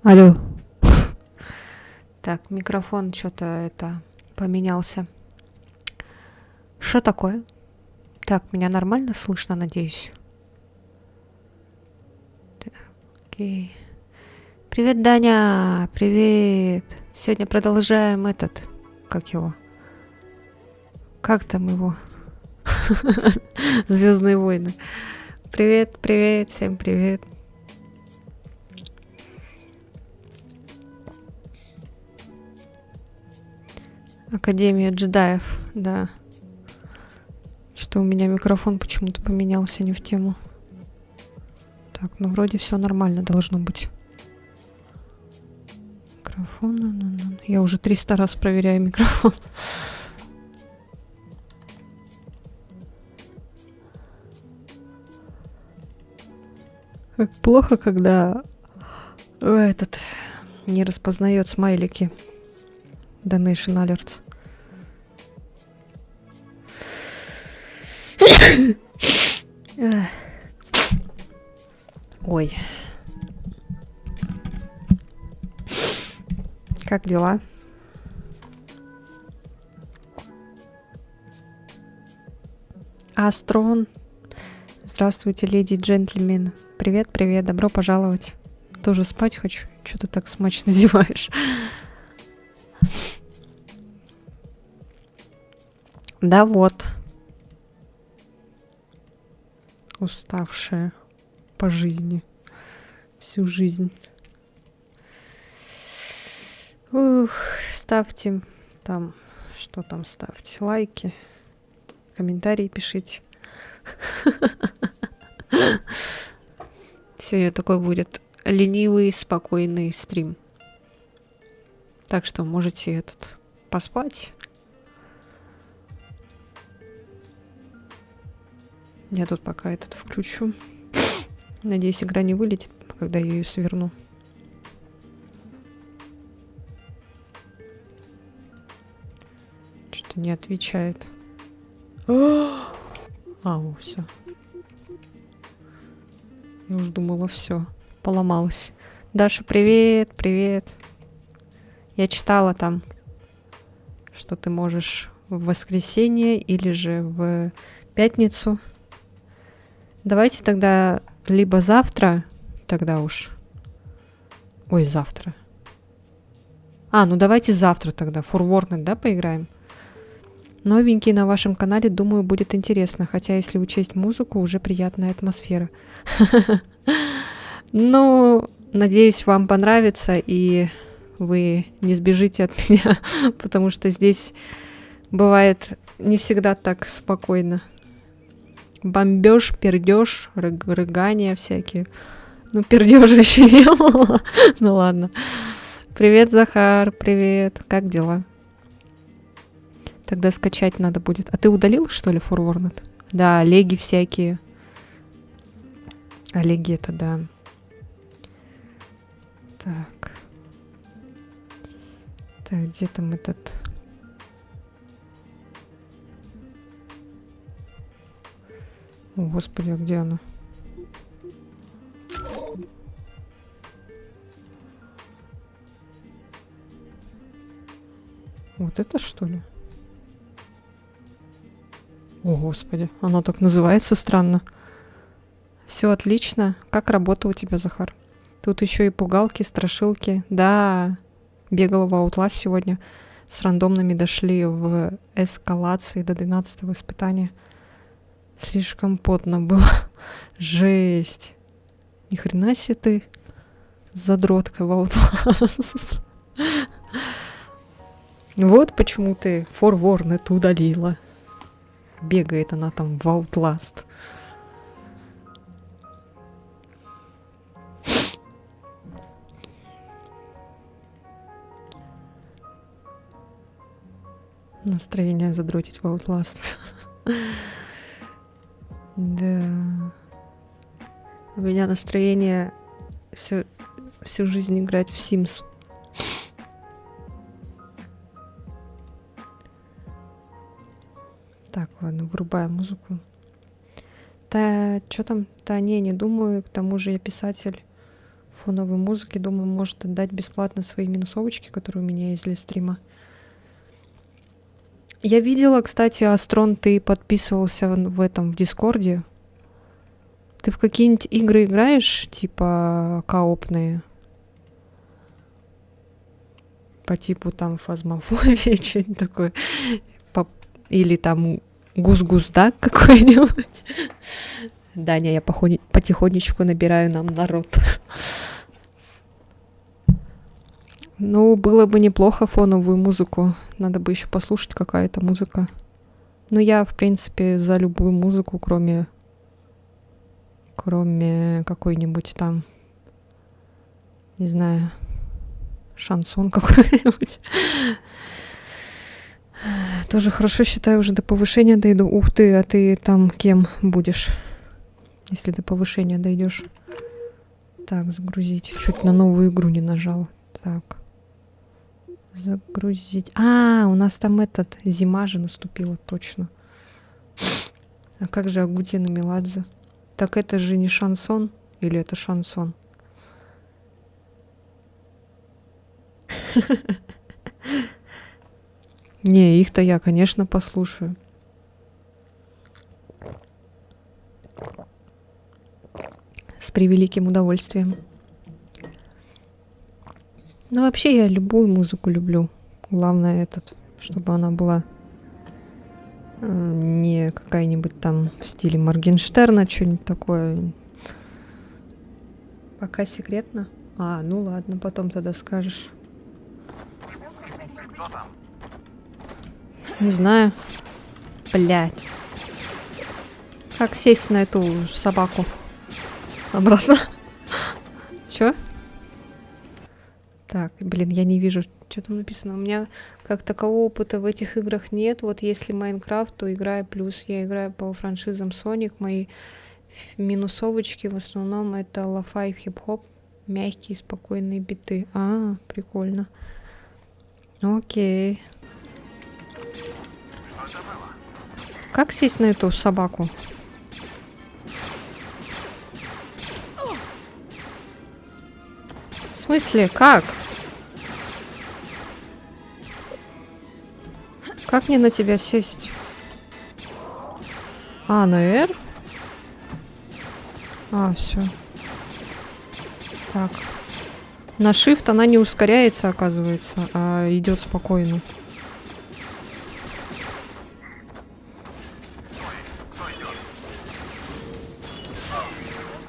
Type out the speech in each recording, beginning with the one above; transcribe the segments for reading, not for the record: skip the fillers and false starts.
Алло. Так, микрофон что-то это поменялся. Что такое? Так, меня нормально слышно, надеюсь. Так, окей. Привет, Даня! Привет! Сегодня продолжаем этот... Как его? Как там его? Звездные войны. Привет, привет, всем привет. Академия джедаев, да. Что у меня микрофон почему-то поменялся не в тему. Так, ну вроде все нормально должно быть. Микрофон. Я уже 300 раз проверяю микрофон. Как плохо, когда этот не распознает смайлики. Donation Alerts. Ой. Как дела? Астрон. Здравствуйте, леди и джентльмены. Привет, привет, добро пожаловать. Тоже спать хочу. Что ты так смачно зеваешь? Да вот. Уставшая по жизни. Всю жизнь. Ух, ставьте там, что там ставьте, лайки, комментарии пишите. Сегодня такой будет ленивый, спокойный стрим. Так что можете этот поспать. Я тут пока этот включу. Надеюсь, игра не вылетит, когда я ее сверну. Что-то не отвечает. Все. Я уж думала, все. Поломалась. Даша, привет, привет. Я читала там, что ты можешь в воскресенье или же в пятницу. Давайте тогда либо завтра, тогда уж. Ой, завтра. Ну давайте завтра тогда. Форворнет, да, поиграем? Новенький на вашем канале, думаю, будет интересно. Хотя, если учесть музыку, уже приятная атмосфера. Ну, надеюсь, вам понравится, и вы не сбежите от меня, потому что здесь бывает не всегда так спокойно. Бомбеж, пердеж, рыгания всякие. Ну, пердежа еще не было. Ну, ладно. Привет, Захар, привет. Как дела? Тогда скачать надо будет. А ты удалил, что ли, Форворнет? Да, Олеги всякие. Олеги это, да. Так. Так, где там этот... О, господи, а где она? Вот это что ли? О, господи, оно так называется странно. Все отлично. Как работа у тебя, Захар? Тут еще и пугалки, страшилки. Да, бегала в Outlast сегодня. С рандомными дошли в эскалации до 12-го испытания. Слишком потно было. Жесть. Ни хрена себе ты задротка в Outlast. Вот почему ты Форворнет удалила. Бегает она там в Outlast. Настроение задротить в Outlast. Да. У меня настроение всю жизнь играть в Sims. Так, ладно, вырубаем музыку. Что там? Да не думаю. К тому же я писатель фоновой музыки. Думаю, может отдать бесплатно свои минусовочки, которые у меня есть для стрима. Я видела, кстати, Астрон, ты подписывался в этом, в Дискорде. Ты в какие-нибудь игры играешь, типа коопные? По типу там фазмофобия, что-нибудь такое. Или там гус-гус-дак какой-нибудь. Даня, я потихонечку набираю нам народ. Ну, было бы неплохо фоновую музыку. Надо бы еще послушать, какая-то музыка. Ну, я, в принципе, за любую музыку, кроме какой-нибудь там, не знаю, шансон какой-нибудь. Тоже хорошо, считаю, уже до повышения дойду. Ух ты, а ты там кем будешь, если до повышения дойдешь? Так, загрузить. Чуть на новую игру не нажал. Так. Загрузить. А, у нас там зима же наступила, точно. А как же Агутин и Меладзе? Так это же не шансон? Или это шансон? Не, их-то я, конечно, послушаю. С превеликим удовольствием. Ну, вообще, я любую музыку люблю. Главное, чтобы она была не какая-нибудь там в стиле Моргенштерна, что-нибудь такое. Пока секретно. А, ну ладно, потом тогда скажешь. Не знаю. Блядь. Как сесть на эту собаку? Обратно. Чё? Так, блин, я не вижу, что там написано. У меня как такового опыта в этих играх нет. Вот если Майнкрафт, то играю плюс. Я играю по франшизам Sonic. Мои минусовочки в основном это ло-фай, хип-хоп, мягкие, спокойные биты. А, прикольно. Окей. Как сесть на эту собаку? В смысле, как? Как мне на тебя сесть? А, на R? А, все. Так. На Shift она не ускоряется, оказывается, а идет спокойно.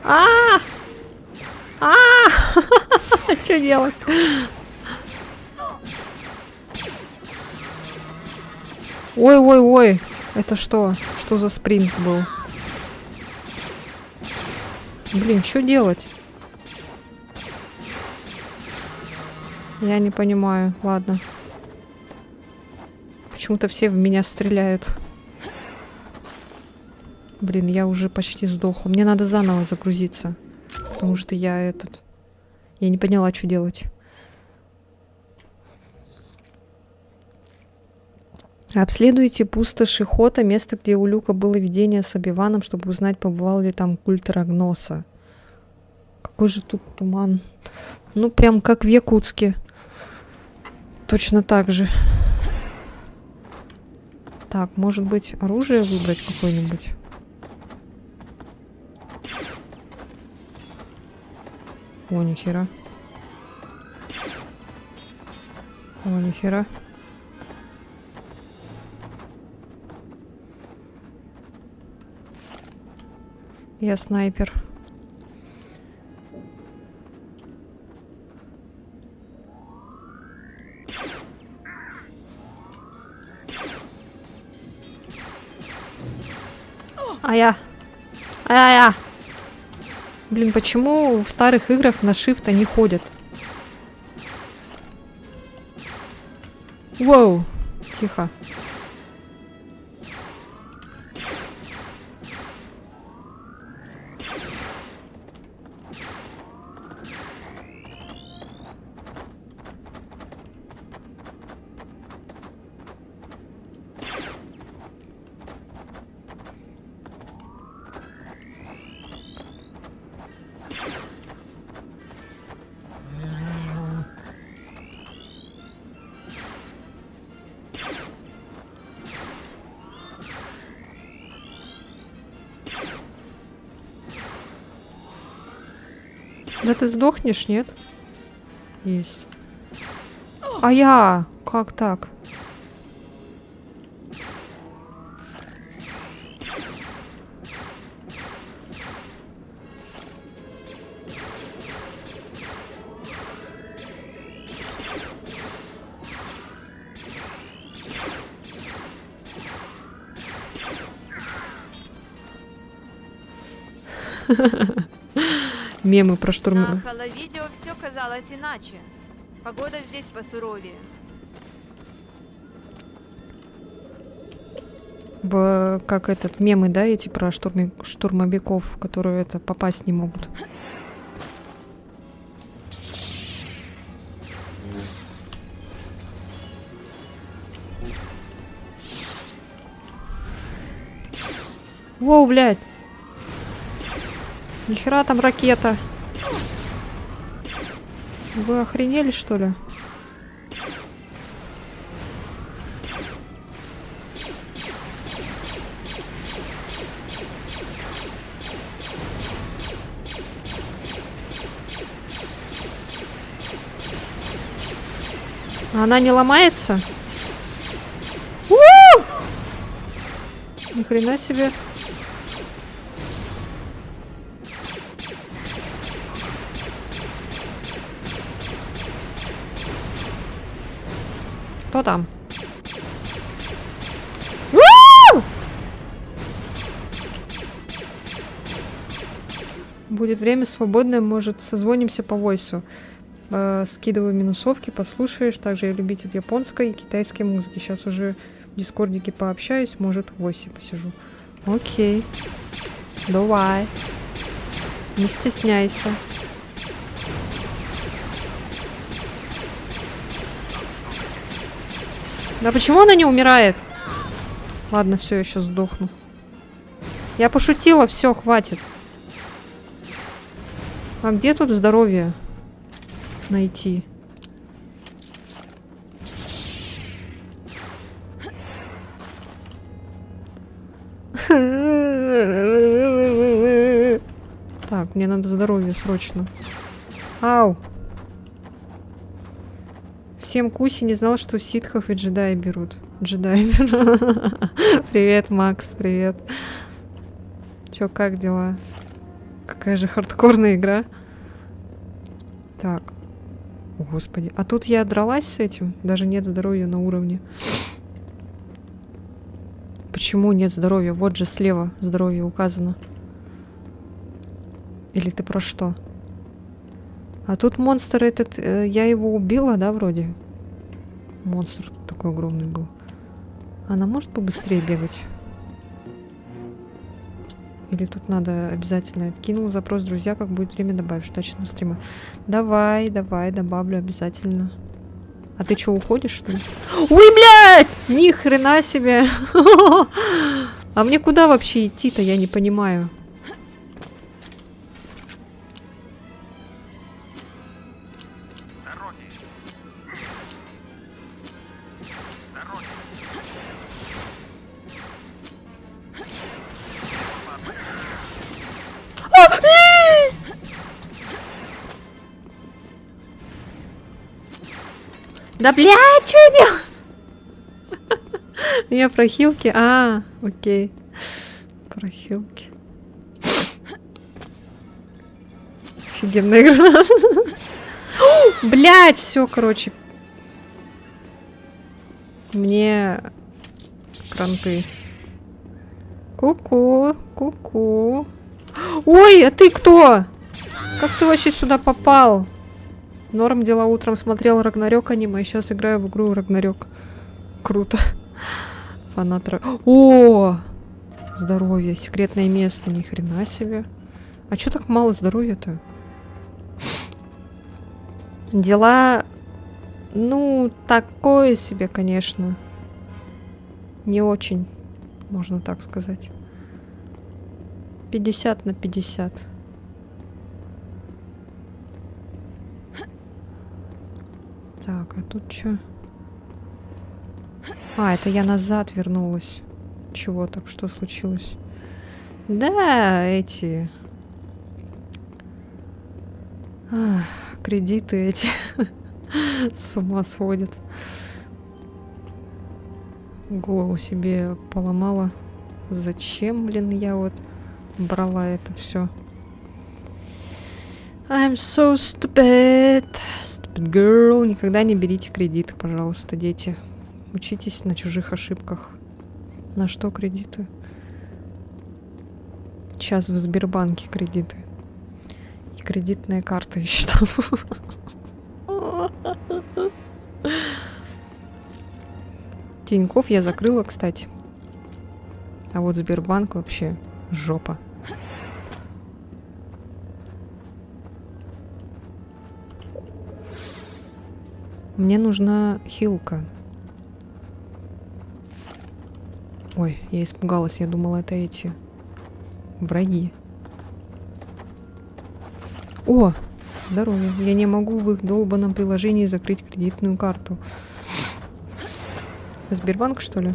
А! Что делать? Ой-ой-ой. Это что? Что за спринт был? Блин, что делать? Я не понимаю. Ладно. Почему-то все в меня стреляют. Блин, я уже почти сдохла. Мне надо заново загрузиться. Потому что я не поняла, что делать. Обследуйте пустоши Хота, место, где у Люка было видение с Оби-Ваном, чтобы узнать, побывал ли там культ Рагноса. Какой же тут туман. Ну, прям как в Якутске. Точно так же. Так, может быть, оружие выбрать какое-нибудь? О, нихера. О, нихера. Я снайпер. Ая. Ая-я. Блин, почему в старых играх на Shift они ходят? Воу. Тихо. Да ты сдохнешь, нет? Есть. А я? Как так? Мемы про штурм. На холовидео все казалось иначе. Погода здесь посуровее. Как этот мемы, да, эти про штурмовиков, которые это попасть не могут. Воу, блядь! Нихера там ракета. Вы охренели, что ли? Она не ломается? У-у-у! Ни хрена себе. Кто там? У-у-у! Будет время свободное, может, созвонимся по войсу. Скидываю минусовки, послушаешь. Также я любитель японской и китайской музыки. Сейчас уже в дискордике пообщаюсь, может, в войсе посижу. Окей. Давай. Не стесняйся. Да почему она не умирает? Ладно, все, я сейчас сдохну. Я пошутила, все, хватит. А где тут здоровье найти? Так, мне надо здоровье срочно. Ау. Всем куси, не знал, что ситхов и джедаи берут. Джедаи берут. Привет, Макс, привет. Чё, как дела? Какая же хардкорная игра. Так. О, господи. А тут я дралась с этим? Даже нет здоровья на уровне. Почему нет здоровья? Вот же слева здоровье указано. Или ты про что? А тут монстр этот... я его убила, да, вроде? Монстр такой огромный был. Она может побыстрее бегать? Или тут надо обязательно... Кинул запрос, друзья, как будет время, добавишь. Точно на стрима. Давай, давай, добавлю обязательно. А ты что, уходишь, что ли? Ой, блядь! Ни хрена себе! А мне куда вообще идти-то, я не понимаю. Да, блядь, что я делаю? Я про хилки. А, окей. Про хилки. Офигенная игра. Блядь, все, короче. Мне кранты. Ку-ку, ку-ку. Ой, а ты кто? Как ты вообще сюда попал? Норм дела, утром смотрел Рагнарёк аниме, сейчас играю в игру Рагнарёк. Круто. Фанат О! Здоровье, секретное место, ни хрена себе. А чё так мало здоровья-то? Дела, ну, такое себе, конечно. Не очень, можно так сказать. 50 на 50. Так, а тут что? А, это я назад вернулась. Чего так? Что случилось? Да, эти... Ах, кредиты эти с ума сводят. Голову себе поломала. Зачем, блин, я вот брала это все? I'm so stupid. Stupid girl. Никогда не берите кредиты, пожалуйста, дети. Учитесь на чужих ошибках. На что кредиты? Сейчас в Сбербанке кредиты. И кредитная карта еще там. Тинькофф я закрыла, кстати. А вот Сбербанк вообще жопа. Мне нужна хилка. Ой, я испугалась, я думала, это эти враги. О, здоровье. Я не могу в их долбанном приложении закрыть кредитную карту. Сбербанк, что ли?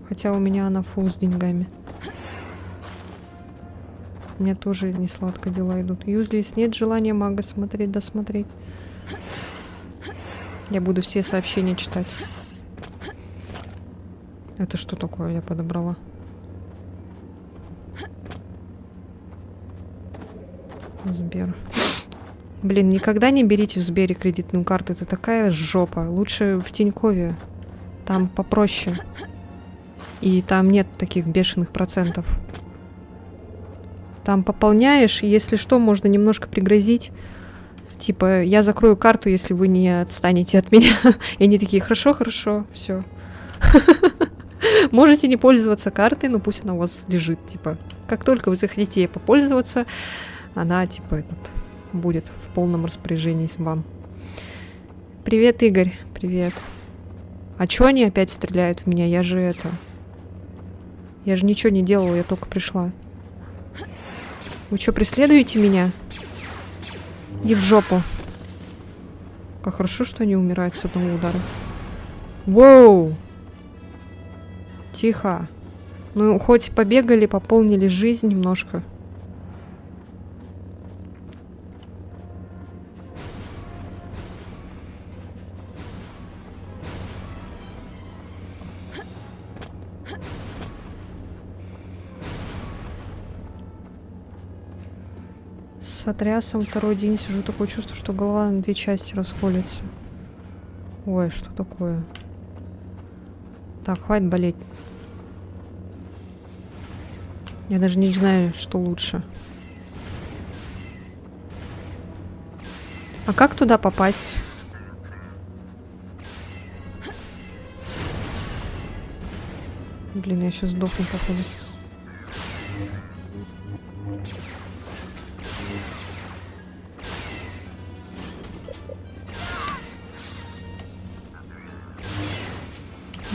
Хотя у меня она фул с деньгами. У меня тоже не сладко дела идут. Юзлис, нет желания мага смотреть, досмотреть. Я буду все сообщения читать. Это что такое я подобрала? Сбер. Блин, никогда не берите в Сбере кредитную карту. Это такая жопа. Лучше в Тинькове. Там попроще. И там нет таких бешеных процентов. Там пополняешь, и если что, можно немножко пригрозить. Типа, я закрою карту, если вы не отстанете от меня. И они такие, хорошо, хорошо, все. Можете не пользоваться картой, но пусть она у вас лежит. Типа, как только вы захотите ей попользоваться, она, типа, будет в полном распоряжении с вам. Привет, Игорь. Привет. А чё они опять стреляют в меня? Я же ничего не делала, я только пришла. Вы что, преследуете меня? Иди в жопу. Как хорошо, что они умирают с одного удара. Воу! Тихо. Ну, хоть побегали, пополнили жизнь немножко. С отрясом второй день сижу, такое чувство, что голова на 2 части расколется. Ой, что такое? Так, хватит болеть. Я даже не знаю, что лучше. А как туда попасть? Блин, я сейчас сдохну, походу.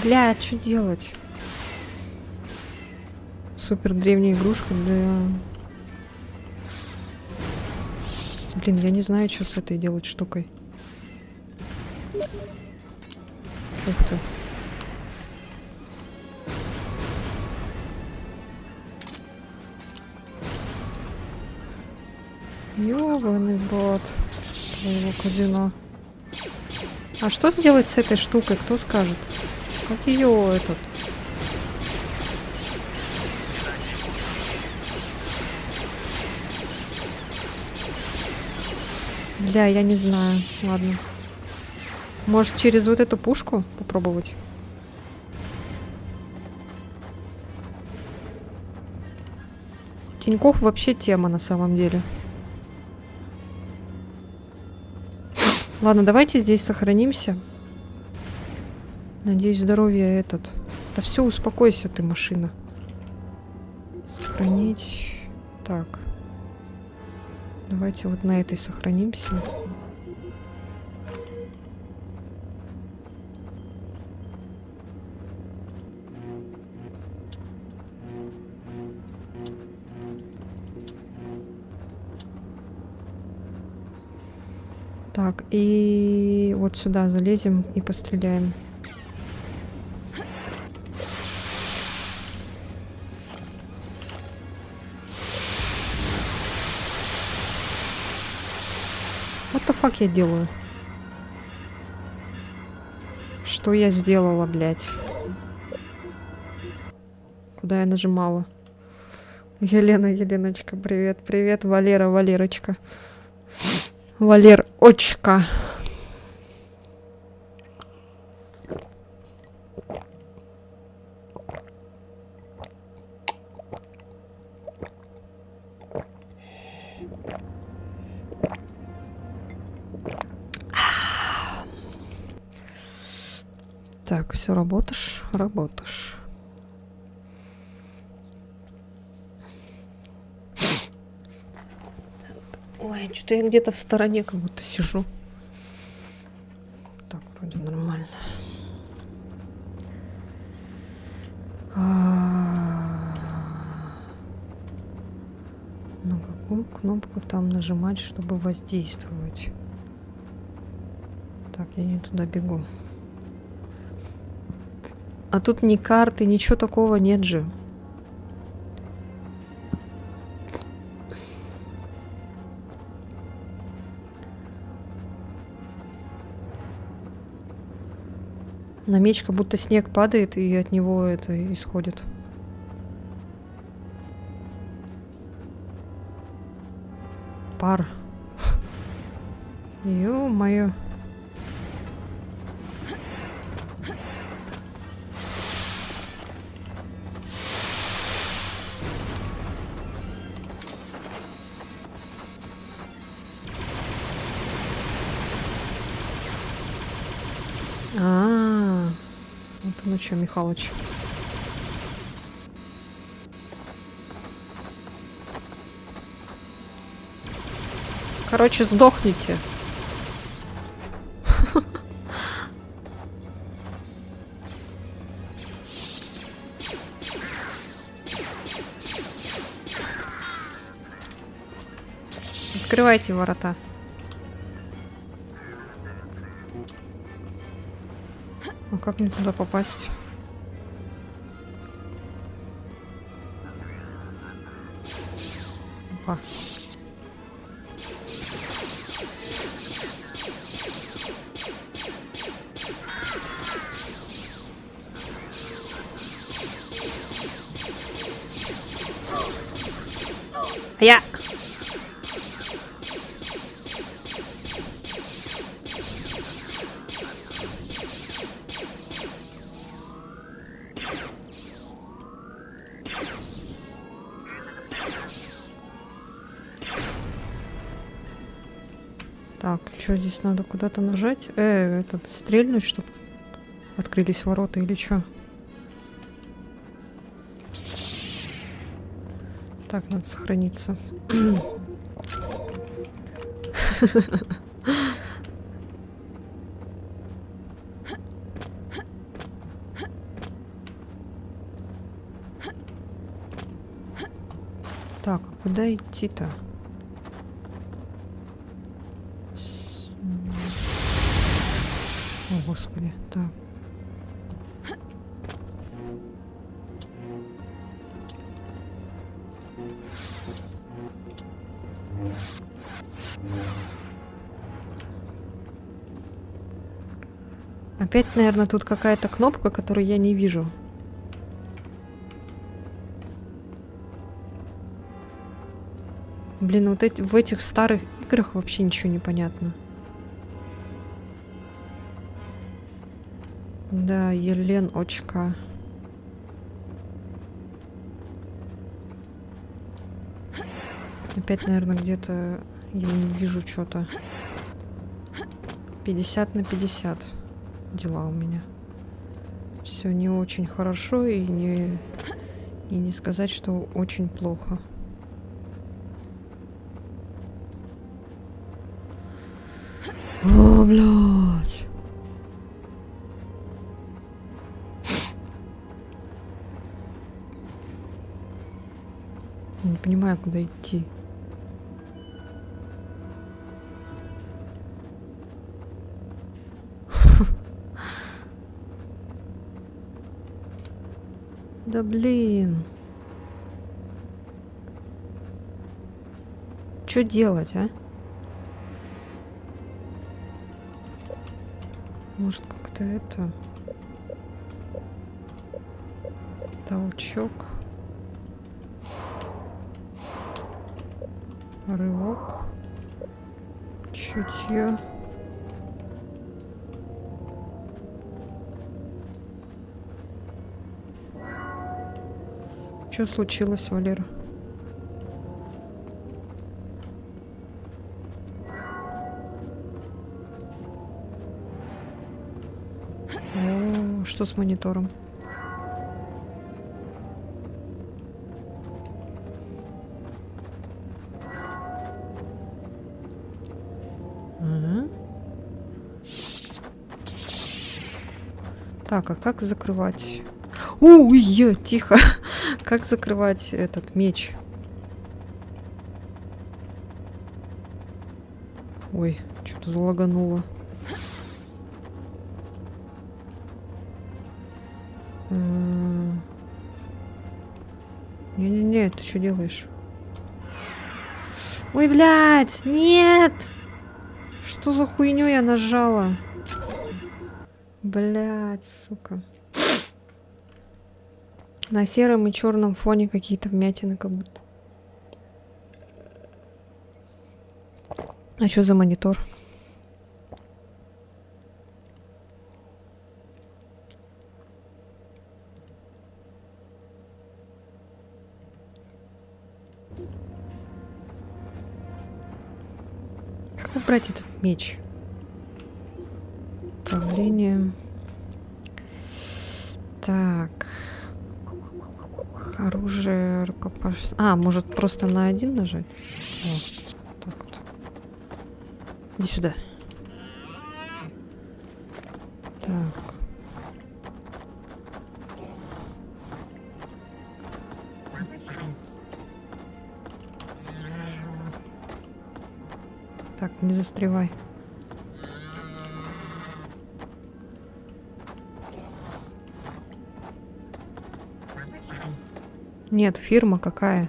Бля, что делать? Супер древняя игрушка, да. Блин, я не знаю, что с этой делать штукой. Ух ты. Ёбаный бот. Твоего казино. А что делать с этой штукой, кто скажет? Как ее этот? Бля, я не знаю. Ладно. Может, через вот эту пушку попробовать? Тинькофф вообще тема на самом деле. Ладно, давайте здесь сохранимся. Надеюсь, здоровье этот. Да все, успокойся ты, машина. Сохранить. Так. Давайте вот на этой сохранимся. Так, и вот сюда залезем и постреляем. фак я делаю? Что я сделала, блядь? Куда я нажимала? Елена, Еленочка, привет. Привет, Валера, Валерочка. Валер, очка. Так, все, работаешь? Работаешь. Ой, что-то я где-то в стороне как будто сижу. Так, вроде нормально. На какую кнопку там нажимать, чтобы воздействовать? Так, я не туда бегу. А тут ни карты, ничего такого нет же. На меч как будто снег падает, и от него это исходит. Пар. Ё-моё. Вот оно что, Михалыч. Короче, сдохните. Открывайте ворота. А как мне туда попасть? Опа. Я. Так, что здесь надо куда-то нажать? Это стрельнуть, чтобы открылись ворота или что? Так, надо сохраниться. Так, а куда идти-то? О, Господи, так. Опять, наверное, тут какая-то кнопка, которую я не вижу. Блин, вот в этих старых играх вообще ничего не понятно. Да, Елен, очка. Опять, наверное, где-то я не вижу что-то. 50/50 дела у меня. Все не очень хорошо и не сказать, что очень плохо. О, блядь. Я не понимаю, куда идти. Да блин. Что делать, а? Может, как-то это... Толчок. Рывок. Чутье. Что случилось, Валера? О, что с монитором? Ага. Так, а как закрывать? Ой, тихо. Как закрывать этот меч? Ой, что-то залагануло. Не-не-не, ты что делаешь? Ой, блядь, нет! Что за хуйню я нажала? Блядь, сука. На сером и черном фоне какие-то вмятины как будто. А что за монитор? Как убрать этот меч? Управление. Так. Оружие, рукопашество. А, может просто на один нажать? Вот. Так вот. Иди сюда. Так. Так, не застревай. Нет, фирма какая?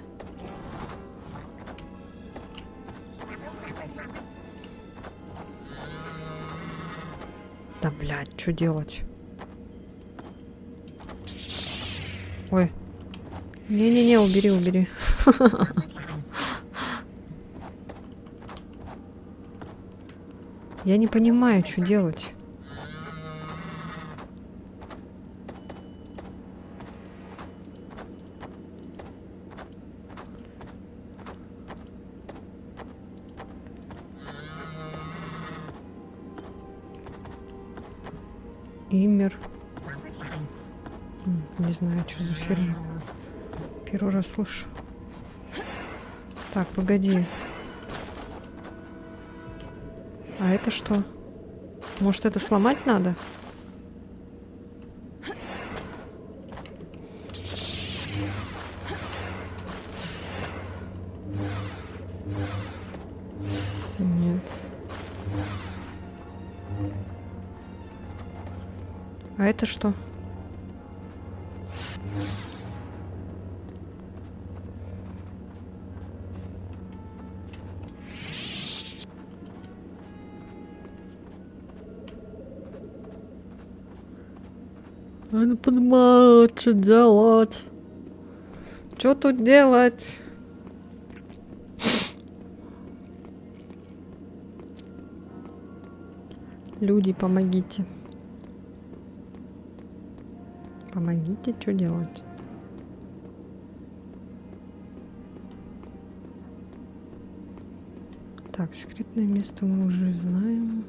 Да, блядь, что делать? Ой. Не-не-не, убери, убери. Я не понимаю, что делать. Имер. Не знаю, что за фирма. Первый раз слышу. Так, погоди. А это что? Может, это сломать надо? Нет. А это что? Я не понимаю, что делать. Что тут делать? Люди, помогите. Помогите, что делать? Так, секретное место мы уже знаем.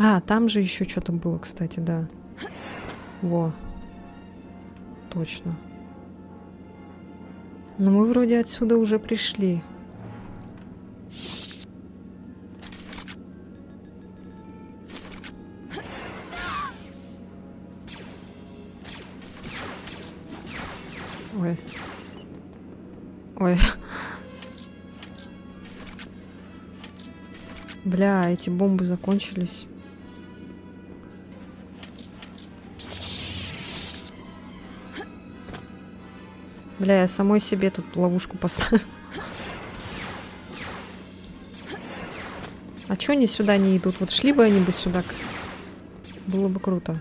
А, там же еще что-то было, кстати, да. Во. Точно. Но мы вроде отсюда уже пришли. Ой. Ой. Бля, эти бомбы закончились. Бля, я самой себе тут ловушку поставила. А чё они сюда не идут? Вот шли бы они бы сюда. Было бы круто.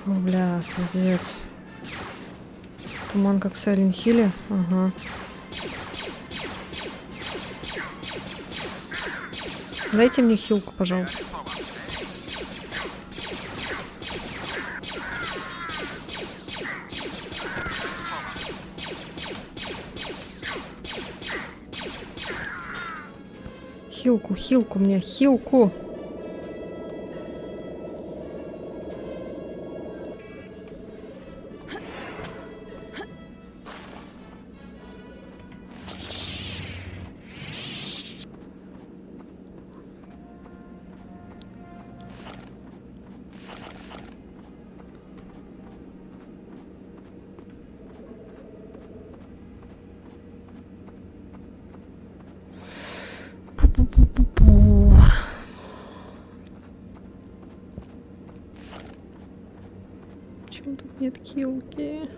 О, бля, пиздец. Туман как в Silent Hill'е. Ага. Дайте мне хилку, пожалуйста. Хилку, хилку мне, хилку. Пу-пу-пу-пу-пу. Почему тут нет хилки?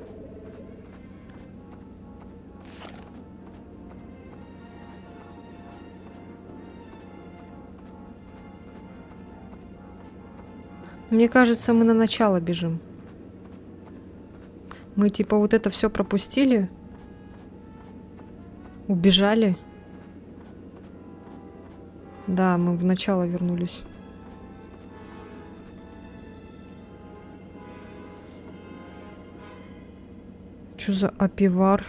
Мне кажется, мы на начало бежим. Мы типа вот это все пропустили. Убежали. Да, мы в начало вернулись. Что за опивар?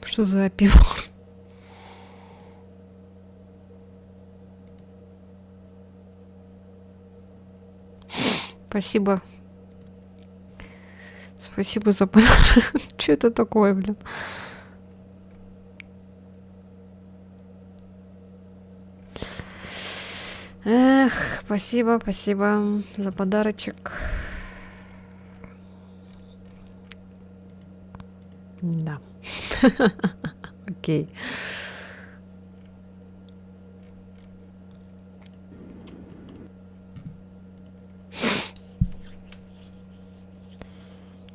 Что за опивар? Спасибо. Спасибо за подарок. Что это такое, блин? Эх, спасибо, спасибо за подарочек. Да. Окей.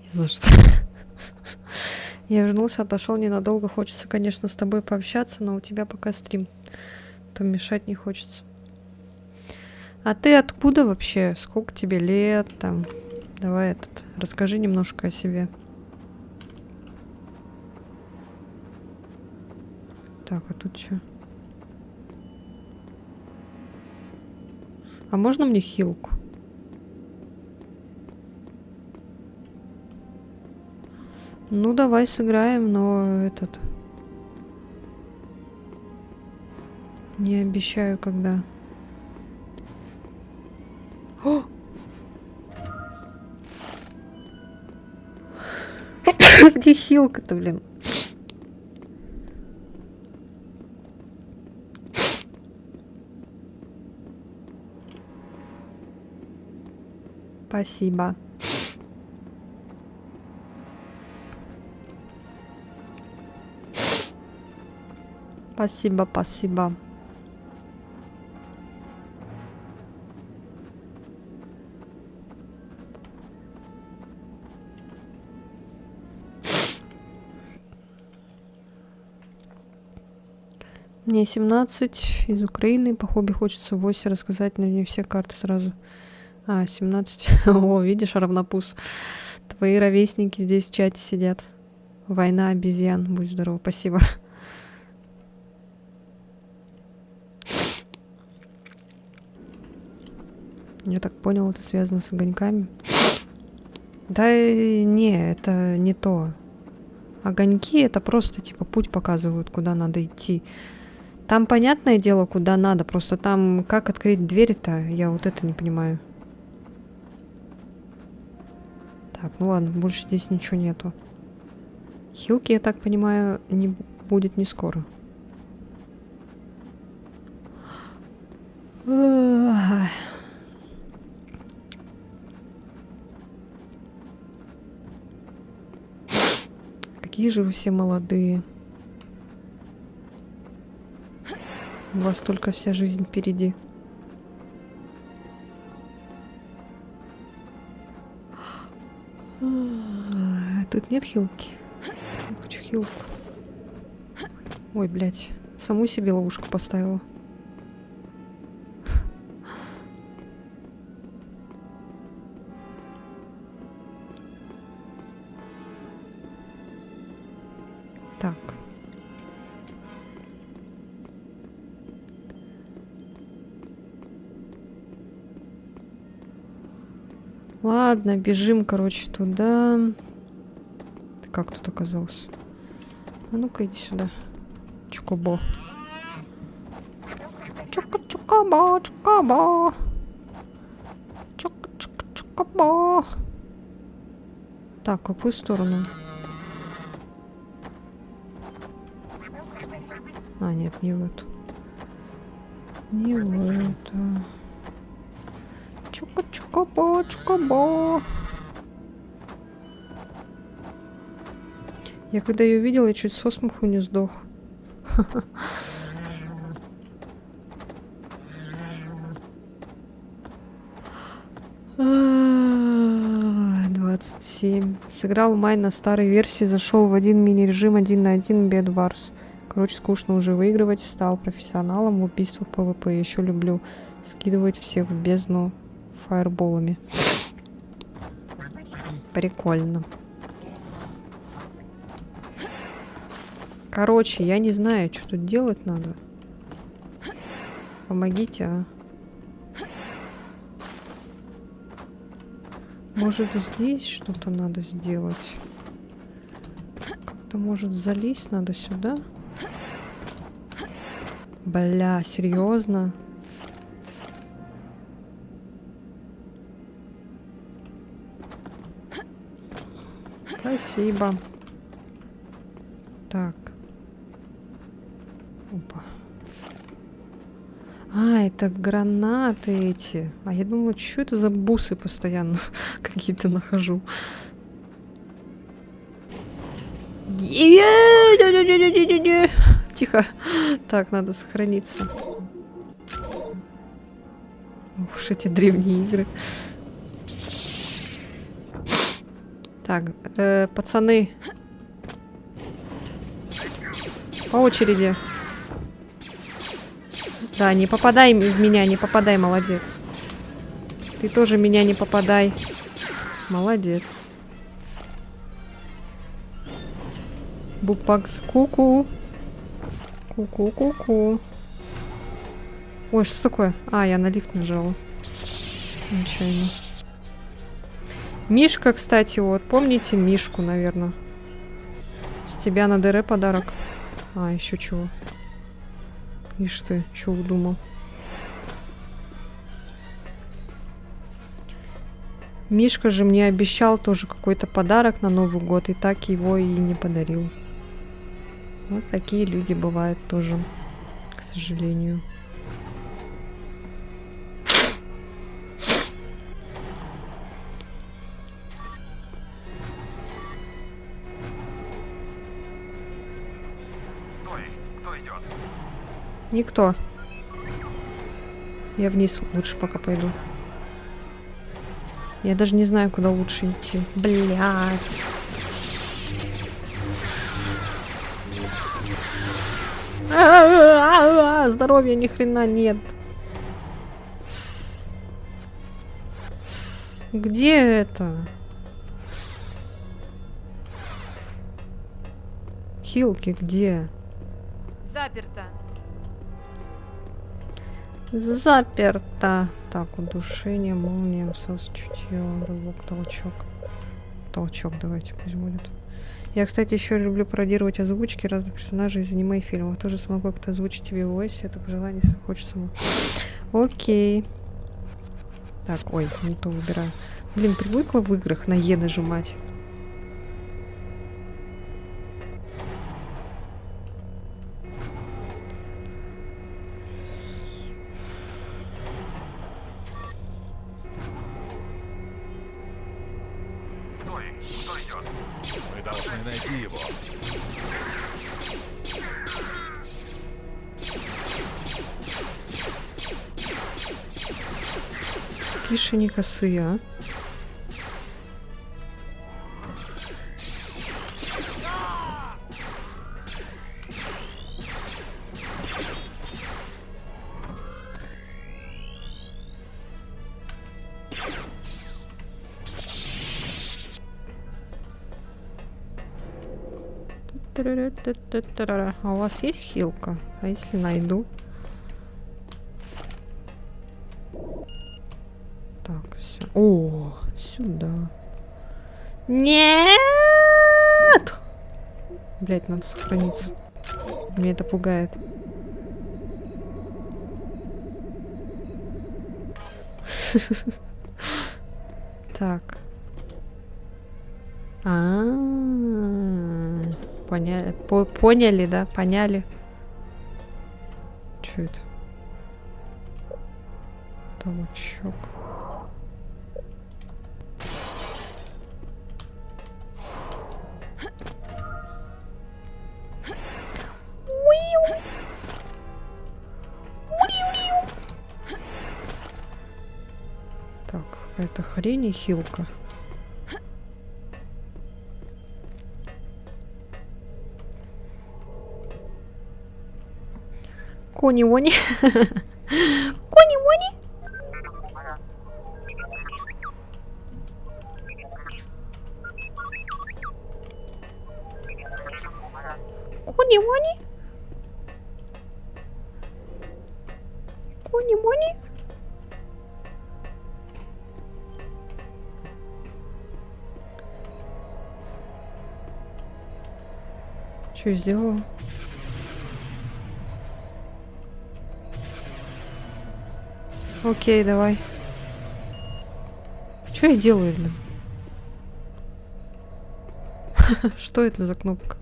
Не за что. Я вернулся, отошел ненадолго. Хочется, конечно, с тобой пообщаться, но у тебя пока стрим. То мешать не хочется. А ты откуда вообще? Сколько тебе лет там? Давай расскажи немножко о себе. Так, а тут что? А можно мне хилку? Ну, давай сыграем, но не обещаю, когда. О! Где хилка-то, блин? Спасибо. Спасибо, спасибо. Мне 17, из Украины. По хобби хочется в Осе рассказать, но не все карты сразу. А, 17. О, видишь, равнопус. Твои ровесники здесь в чате сидят. Война обезьян. Будь здоров. Спасибо. Я так понял, это связано с огоньками. Да не, это не то. Огоньки это просто типа путь показывают, куда надо идти. Там понятное дело, куда надо. Просто там как открыть дверь-то, я вот это не понимаю. Так, ну ладно, больше здесь ничего нету. Хилки, я так понимаю, не будет не скоро. Какие же вы все молодые. У вас только вся жизнь впереди. Тут нет хилки? Я хочу хилку. Ой, блядь. Саму себе ловушку поставила. Так. Ладно, бежим, короче, туда. Ты как тут оказался? А ну-ка, иди сюда. Чукобо. Чукобо, чукобо. Чукобо. Так, в какую сторону? А, нет, не в эту. Не в эту. Чука-чука-бо, чука-бо. Я когда ее видела, я чуть со смеху не сдох. 27. Сыграл Май на старой версии, зашел в один мини-режим 1 на 1 Bed Wars. Короче, скучно уже выигрывать. Стал профессионалом в убийствах ПВП. Еще люблю скидывать всех в бездну фаерболами. Прикольно. Короче, я не знаю, что тут делать надо. Помогите, а. Может, здесь что-то надо сделать? Как-то, может, залезть надо сюда? Бля, серьезно? Спасибо. Так. Опа. А, это гранаты эти. А я думаю, что это за бусы постоянно какие-то нахожу. Тихо. Так, надо сохраниться. Уж эти древние игры. Так, пацаны. По очереди. Да, не попадай в меня, не попадай, молодец. Ты тоже меня не попадай. Молодец. Бупакс, ку-ку. Ку-ку-ку-ку. Ой, что такое? А, я на лифт нажала. Нечаянно. Мишка, кстати, вот. Помните Мишку, наверное? С тебя на ДР подарок. А, еще чего? Ишь ты, что удумал? Мишка же мне обещал тоже какой-то подарок на Новый год, и так его и не подарил. Вот такие люди бывают тоже, к сожалению. Стой! Кто идет? Никто. Я вниз лучше пока пойду. Я даже не знаю, куда лучше идти. Блять. Здоровья ни хрена нет. Где это? Хилки где? Заперто. Заперто. Так, удушение, молния, всос, чутье, рывок, толчок. Толчок давайте пусть будет. Я, кстати, еще люблю пародировать озвучки разных персонажей из аниме и фильмов. Тоже смогу как-то озвучить тебе в voice, это по желанию, если хочется. Окей. Так, ой, не то выбираю. Блин, привыкла в играх на Е нажимать. Стой, кто идет? Мы должны найти его. Киши не косые, а? А у вас есть хилка? А если найду? Так, все. О, сюда. Нет! Блять, надо сохраниться. Меня это пугает. Так. Поняли, поняли, да? Поняли. Чё это? Толчок. Так, какая-то хрень и хилка. Кони-вони. Кони-вони. Кони-вони. Кони-вони. Что я сделала? Окей, давай. Что я делаю, блин? Что это за кнопка?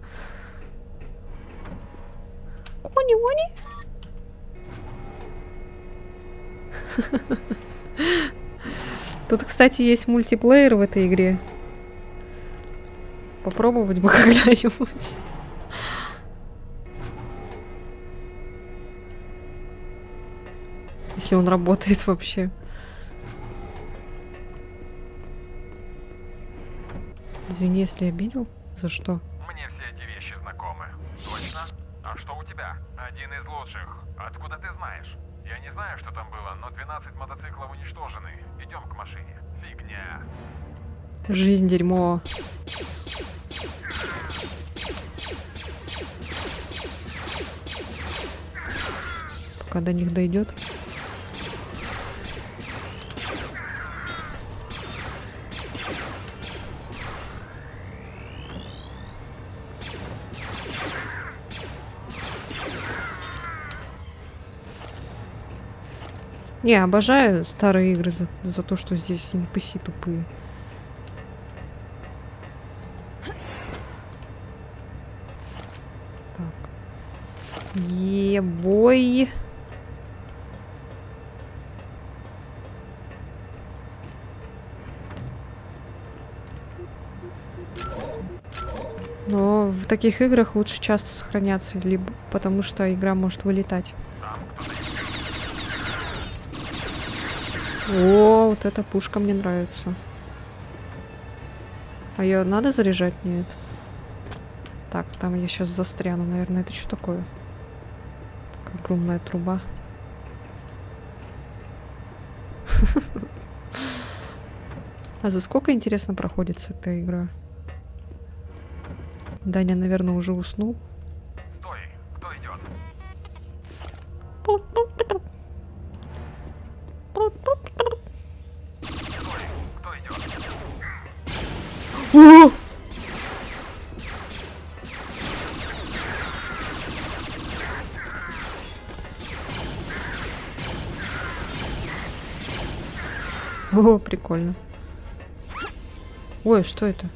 Кони-вони. Тут, кстати, есть мультиплеер в этой игре. Попробовать бы когда-нибудь. Если он работает вообще. Извини, если обидел. За что? Мне все эти вещи знакомы. Точно? А что у тебя? Один из лучших. Откуда ты знаешь? Я не знаю, что там было, но 12 мотоциклов уничтожены. Идем к машине. Фигня. Жизнь дерьмо. Пока до них дойдет. Не, обожаю старые игры за то, что здесь NPC тупые. Так. Ебой. Но в таких играх лучше часто сохраняться, либо потому что игра может вылетать. О, вот эта пушка мне нравится. А ее надо заряжать? Нет. Так, там я сейчас застряну, наверное. Это что такое? Такая огромная труба. А за сколько, интересно, проходится эта игра? Даня, наверное, уже уснул. Стой! Кто идет? Стой! Кто идет? О! О, прикольно. Ой, что это?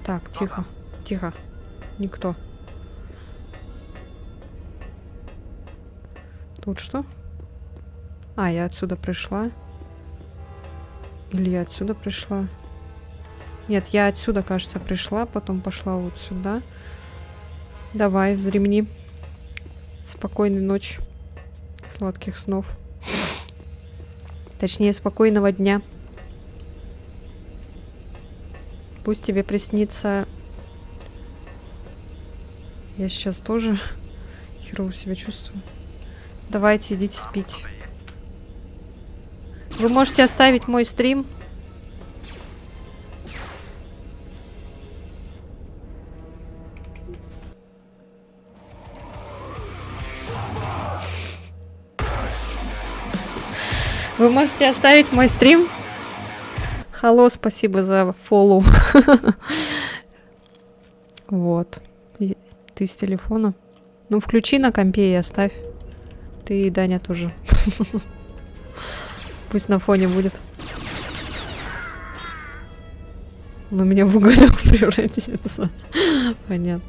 Так, тихо, тихо. Никто. Тут что? А, я отсюда пришла. Или я отсюда пришла? Нет, я отсюда, кажется, пришла, потом пошла вот сюда. Давай, взремни. Спокойной ночи. Сладких снов. Точнее, спокойного дня. Пусть тебе приснится... Я сейчас тоже херово себя чувствую. Давайте, идите спить. Вы можете оставить мой стрим. Вы можете оставить мой стрим. Алло, спасибо за фоллоу. Вот. Ты с телефона. Ну, включи на компе и оставь. Ты и Даня тоже. Пусть на фоне будет. Он у меня в уголек превратится. Понятно.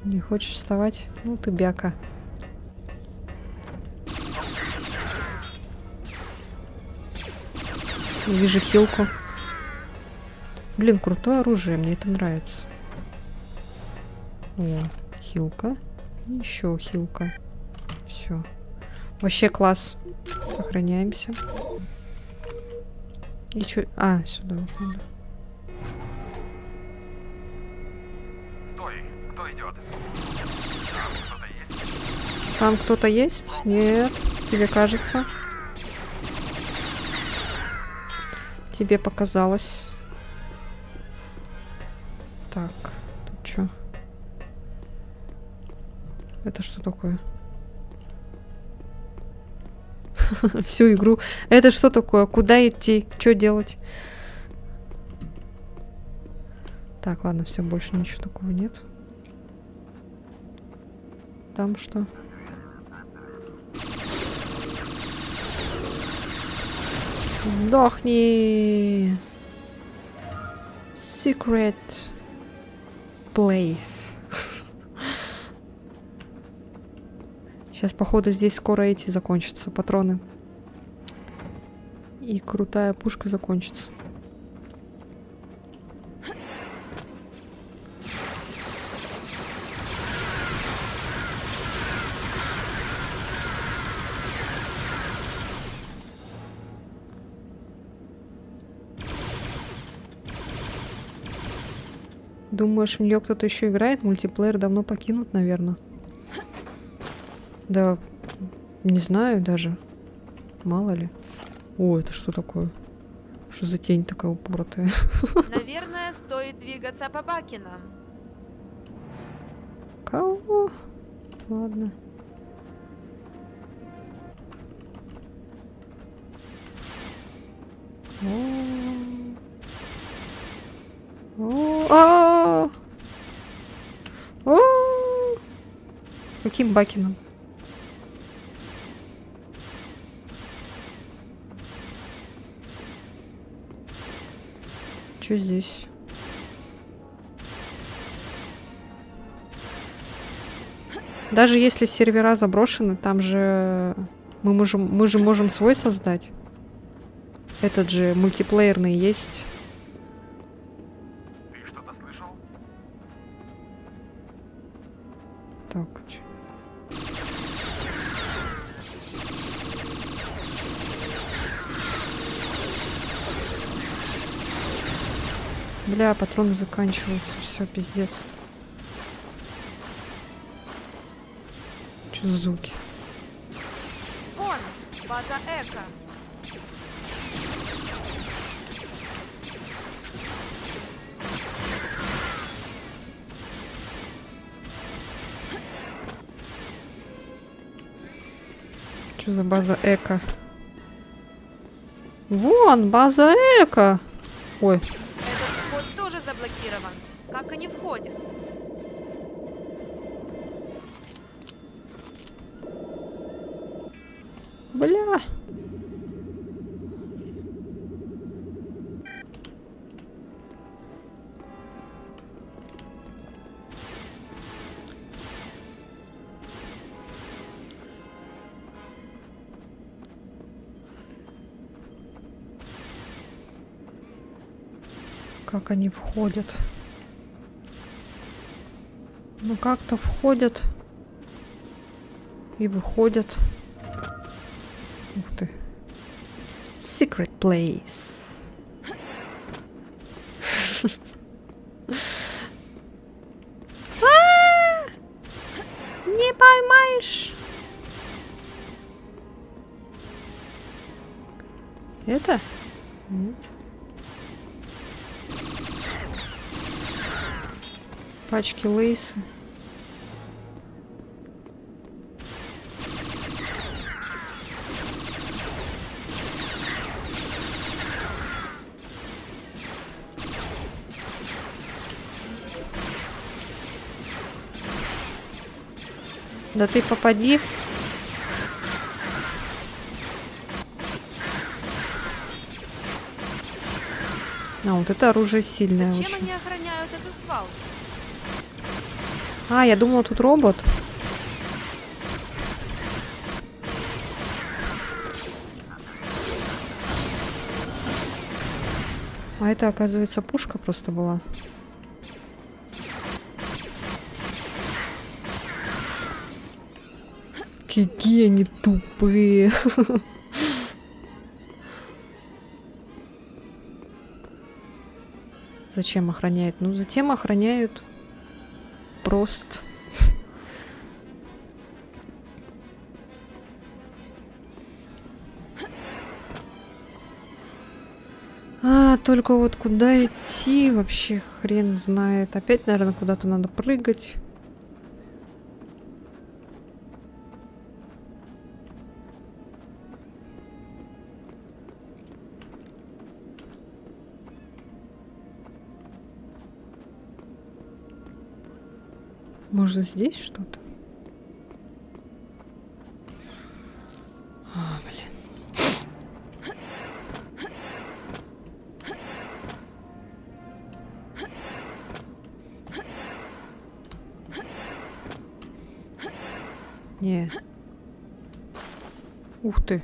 Не хочешь вставать? Ну ты бяка. Вижу хилку. Блин, крутое оружие, мне это нравится. О, хилка. Еще хилка. Все. Вообще класс. Сохраняемся. И чё? А, сюда. Стой! Кто идет? Там кто-то есть? Там кто-то есть? Нет. Тебе кажется? Тебе показалось. Так, тут что? Это что такое? Всю игру. Это что такое? Куда идти? Что делать? Так, ладно, все, больше ничего такого нет. Там что? Сдохни! Secret place. Сейчас, походу, здесь скоро эти закончатся патроны. И крутая пушка закончится. Думаешь, в нее кто-то еще играет? Мультиплеер давно покинут, наверное. Да, не знаю даже. Мало ли. О, это что такое? Что за тень такая упоротая? Наверное, стоит двигаться по Бакинам. Кого? Ладно. Каким Бакином? Что здесь? Даже если сервера заброшены, там же мы же можем свой создать. Этот же мультиплеерный есть. Ты что-то слышал? Так. Бля, патроны заканчиваются. Все, пиздец. Что за звуки? Вон, база Эко. Что за база Эко? Вон, база Эко! Ой, Этот вход тоже заблокирован. Как они входят? бля. Как они входят? Ну как-то входят и выходят. Ух ты. Secret place. Не поймаешь. Это? Нет. Пачки лейса. Да ты попади. А, вот это оружие сильное Зачем очень. они охраняют эту свалку? А, я думала, тут робот. А это, оказывается, пушка просто была. Какие они тупые. Зачем охраняют? Ну, затем охраняют просто. А, только вот куда идти, вообще хрен знает. Опять, наверное, куда-то надо прыгать. Может, здесь что-то? А, блин. Не. Ух ты.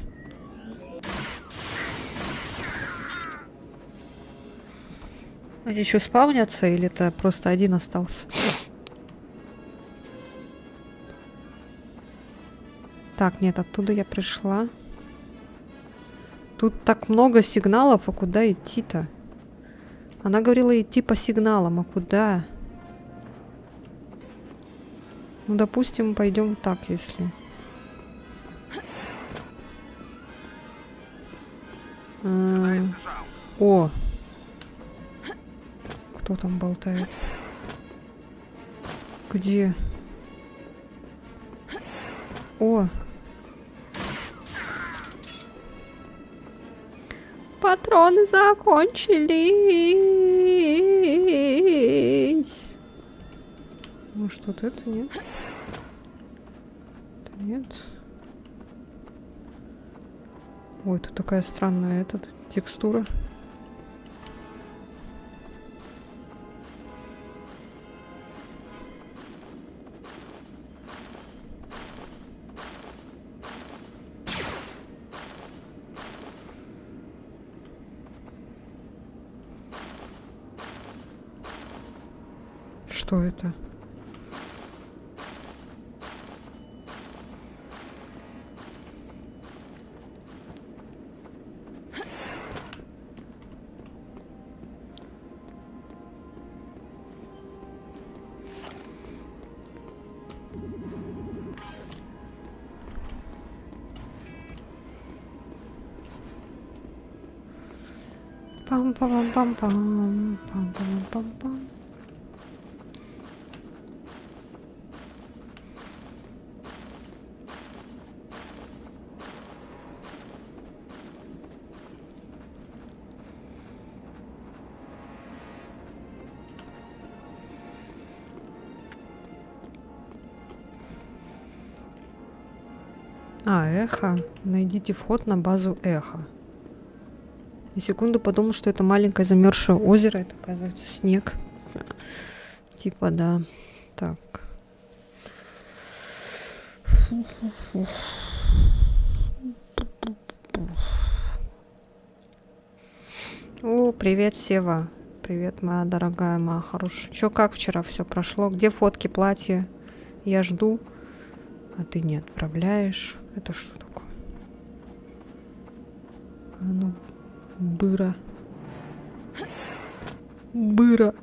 Они еще спавнятся или это просто один остался? Так, нет, оттуда я пришла. Тут так много сигналов, а куда идти-то? Она говорила идти по сигналам, а куда? Ну, допустим, пойдем так, если. О! Кто там болтает? Где? О! Патроны закончились. Может, вот это нет? Это нет. Ой, тут такая странная текстура. Что это? Пам-пам-пам-пам, пам-пам-пам-пам. Эхо. Найдите вход на базу Эхо. На секунду подумал, что это маленькое замерзшее озеро. Это, оказывается, снег. Типа, да. Так. О, привет, Сева. Привет, моя дорогая, моя хорошая. Чё, как вчера все прошло? Где фотки, платья? Я жду, а ты не отправляешь. Это что такое? А ну, быра. Быра.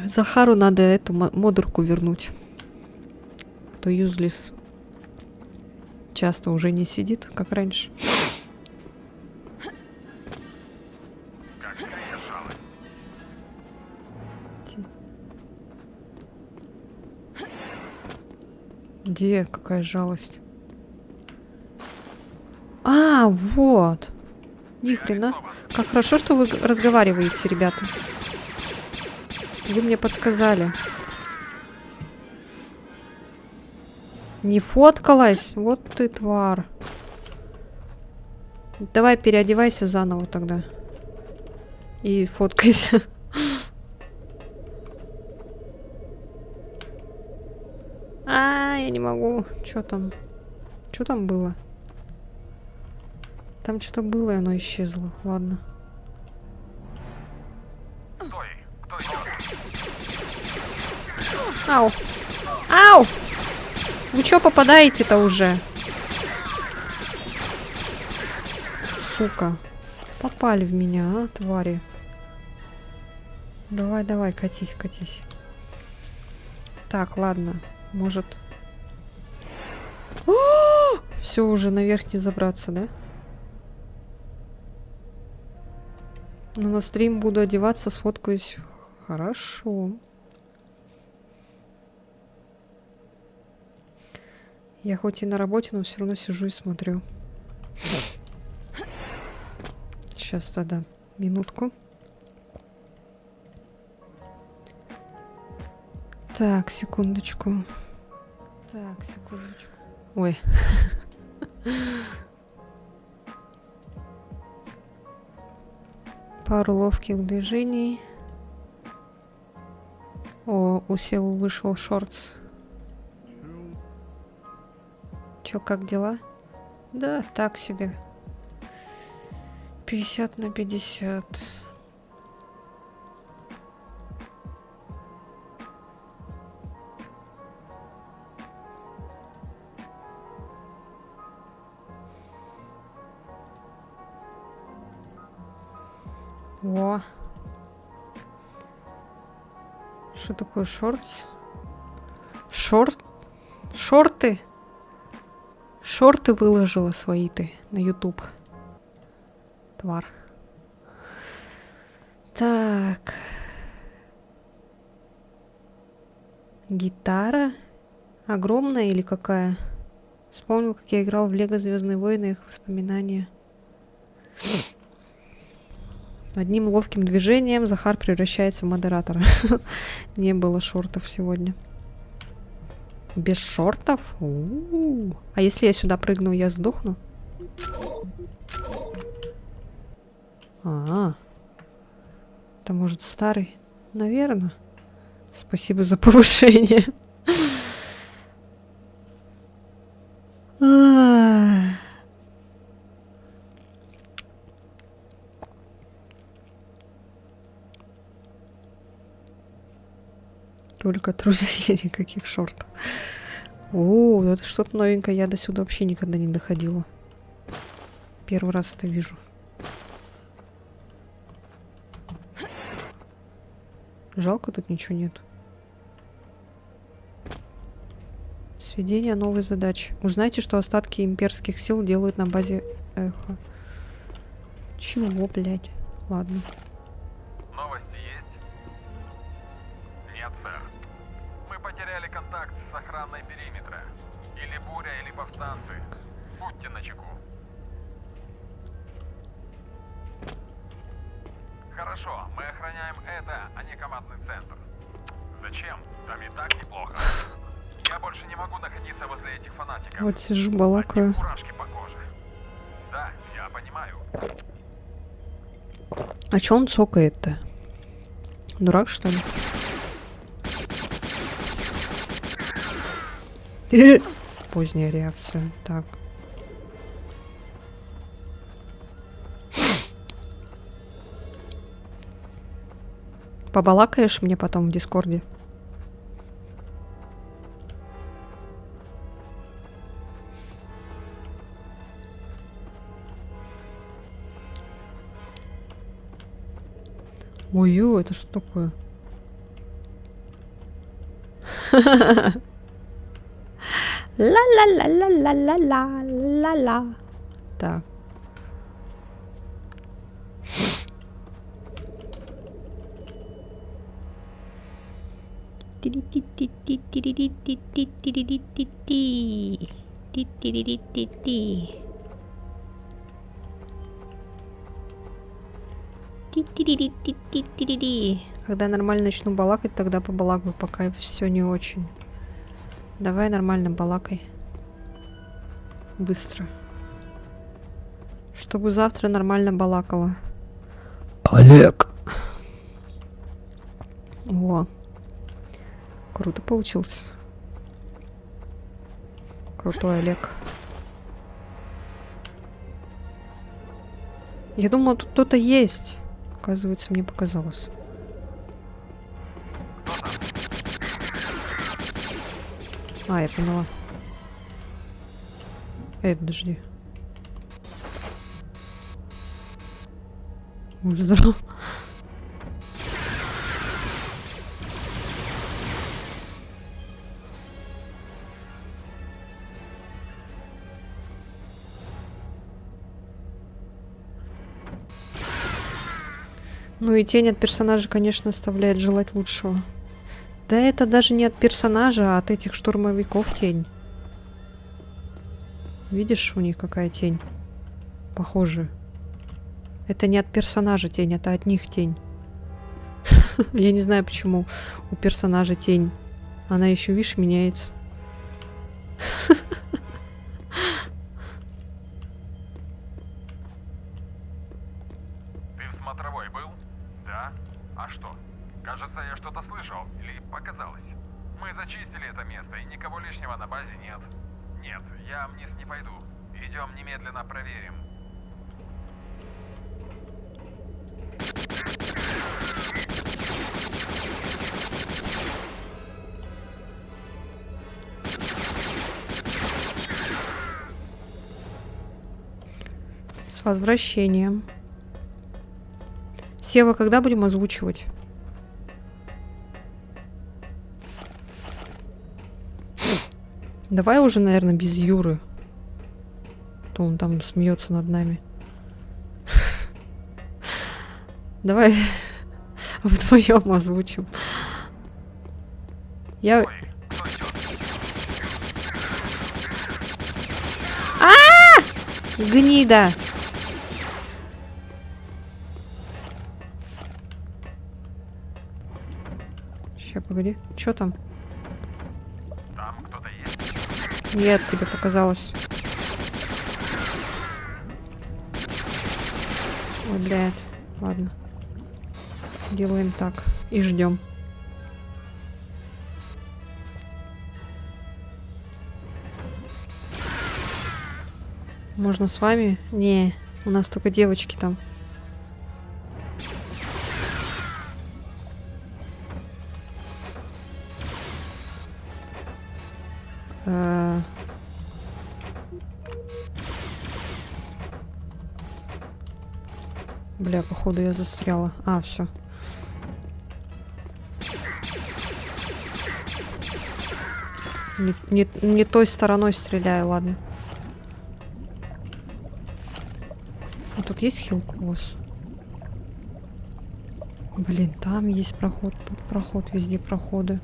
Захару надо эту модерку вернуть. А то юзлис часто уже не сидит, как раньше. Какая жалость. Где? Какая жалость? А, вот. Ни хрена. Как хорошо, что вы разговариваете, ребята. Вы мне подсказали. Не фоткалась? Вот ты тварь. Давай переодевайся заново тогда. И фоткайся. Я не могу. Что там? Что там было? Там что-то было, и оно исчезло. Ладно. Стой! Кто идет? Ау! Ау! Вы чё попадаете-то уже? Сука. Попали в меня, а, твари. Давай, давай, катись, катись. Так, ладно. Может... Все, уже наверх не забраться, да? Ну, на стрим буду одеваться, сфоткаюсь. Хорошо. Я хоть и на работе, но все равно сижу и смотрю. Сейчас тогда. Минутку. Так, секундочку. Так, секундочку. Ой. Пару ловких движений. О, у Севы вышел шортс. Чё, как дела? Да, так себе. 50/50. Во. Что такое шортс? Шорты? Шорты выложила свои ты на YouTube. Твар. Так. Гитара? Огромная или какая? Вспомнил, как я играл в Лего Звездные войны, их воспоминания. Одним ловким движением Захар превращается в модератора. Не было шортов сегодня. Без шортов? У-у-у. А если я сюда прыгну, я сдохну? Это может старый? Наверное. Спасибо за повышение. Только трусы, никаких шортов. О, это что-то новенькое. Я до сюда вообще никогда не доходила. Первый раз это вижу. Жалко, тут ничего нет. Сведение новой задачи. Узнайте, что остатки имперских сил делают на базе Эхо. Чего, блядь? Ладно. Новости есть? Нет, сэр. Мы потеряли контакт с охраной периметра. Или буря, или повстанцы. Будьте начеку. Хорошо, мы охраняем это, а не командный центр. Зачем? Там и так неплохо. Я больше не могу находиться возле этих фанатиков. ублюдком. Вот сижу, Одни балакаю. мурашки по коже. Да, я понимаю. А чё он цокает-то? Дурак, что ли? Поздняя реакция. Так. Побалакаешь мне потом в Дискорде? Ой, это что такое? Ла-ла-ла-ла-ла-ла-ла-ла. Так. Когда нормально начну балакать, тогда побалакаю, пока все не очень. Давай нормально балакай. Быстро. Чтобы завтра нормально балакала. Олег. О. Круто получился. Крутой Олег. Я думала, тут кто-то есть. Оказывается, мне показалось. А, я поняла. Подожди. Ой, здорово. Ну и тень от персонажа, конечно, оставляет желать лучшего. Да это даже не от персонажа, а от этих штурмовиков тень. Видишь, у них какая тень? Похожая. Это не от персонажа тень, это от них тень. Я не знаю, почему у персонажа тень. Она еще, видишь, меняется. Ты в смотровой был? Да? А что? Кажется, я что-то слышал. Или показалось? Мы зачистили это место, и никого лишнего на базе нет. Нет, я вниз не пойду. Идем немедленно проверим. С возвращением. Сева, когда будем озвучивать? Давай уже, наверное, без Юры. То он там смеется над нами. Давай вдвоем озвучим. Я... Ой, кто идет? Гнида! Ща, погоди. Чё там? Там кто-то есть? Нет, тебе показалось. Ой, блядь. Ладно. Делаем так. И ждем. Можно с вами? Не, у нас только девочки там. Бля, походу я застряла. А, все. Не той стороной стреляю, ладно. А тут есть хилкос? Блин, там есть проход, тут проход, везде проходы.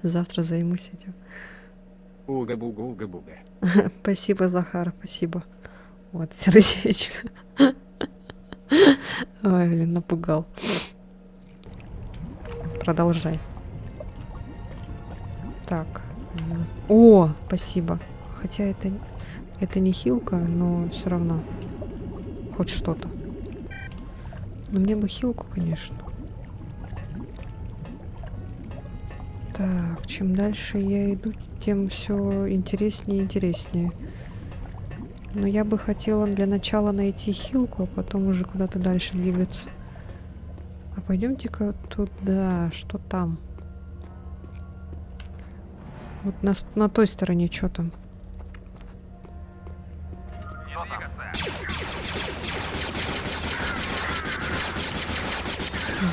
Завтра займусь этим. Уга-буга, уга-буга. Спасибо, Захар, спасибо. Вот, сердечко. Ой, блин, напугал. продолжай. Так. О, спасибо. Хотя это не хилка, но все равно. Хоть что-то. Но мне бы хилку, конечно. Так, чем дальше я иду, тем все интереснее и интереснее. Но я бы хотела для начала найти хилку, а потом уже куда-то дальше двигаться. А пойдемте-ка туда, что там? Вот на той стороне что там?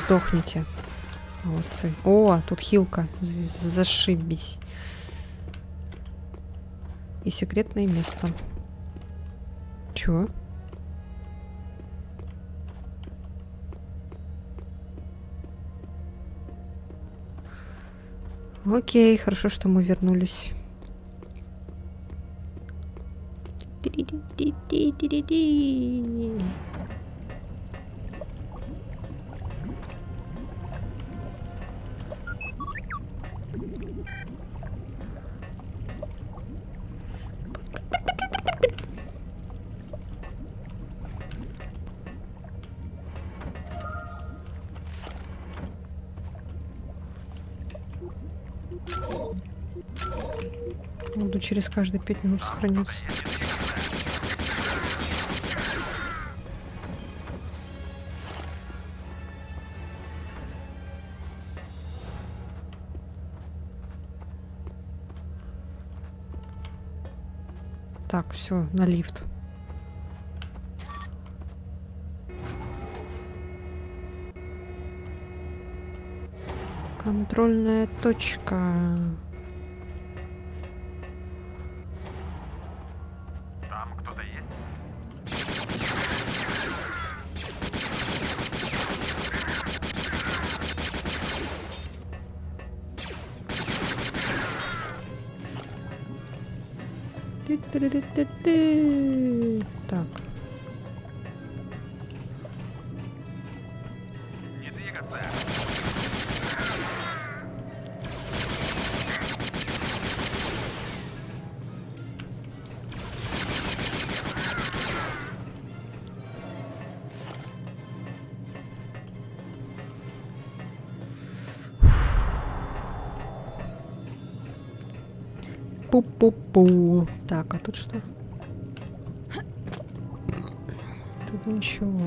Сдохните. Молодцы. О, тут хилка. Зашибись. И секретное место. Чё? Окей, хорошо, что мы вернулись. Буду через каждые 5 минут сохраняться. Так, все, на лифт. Контрольная точка. Там кто-то есть? Ты-ты-ты-ты-ты. Так. Не двигаться. Пу-пу-пу. Так, а тут что? Тут ничего.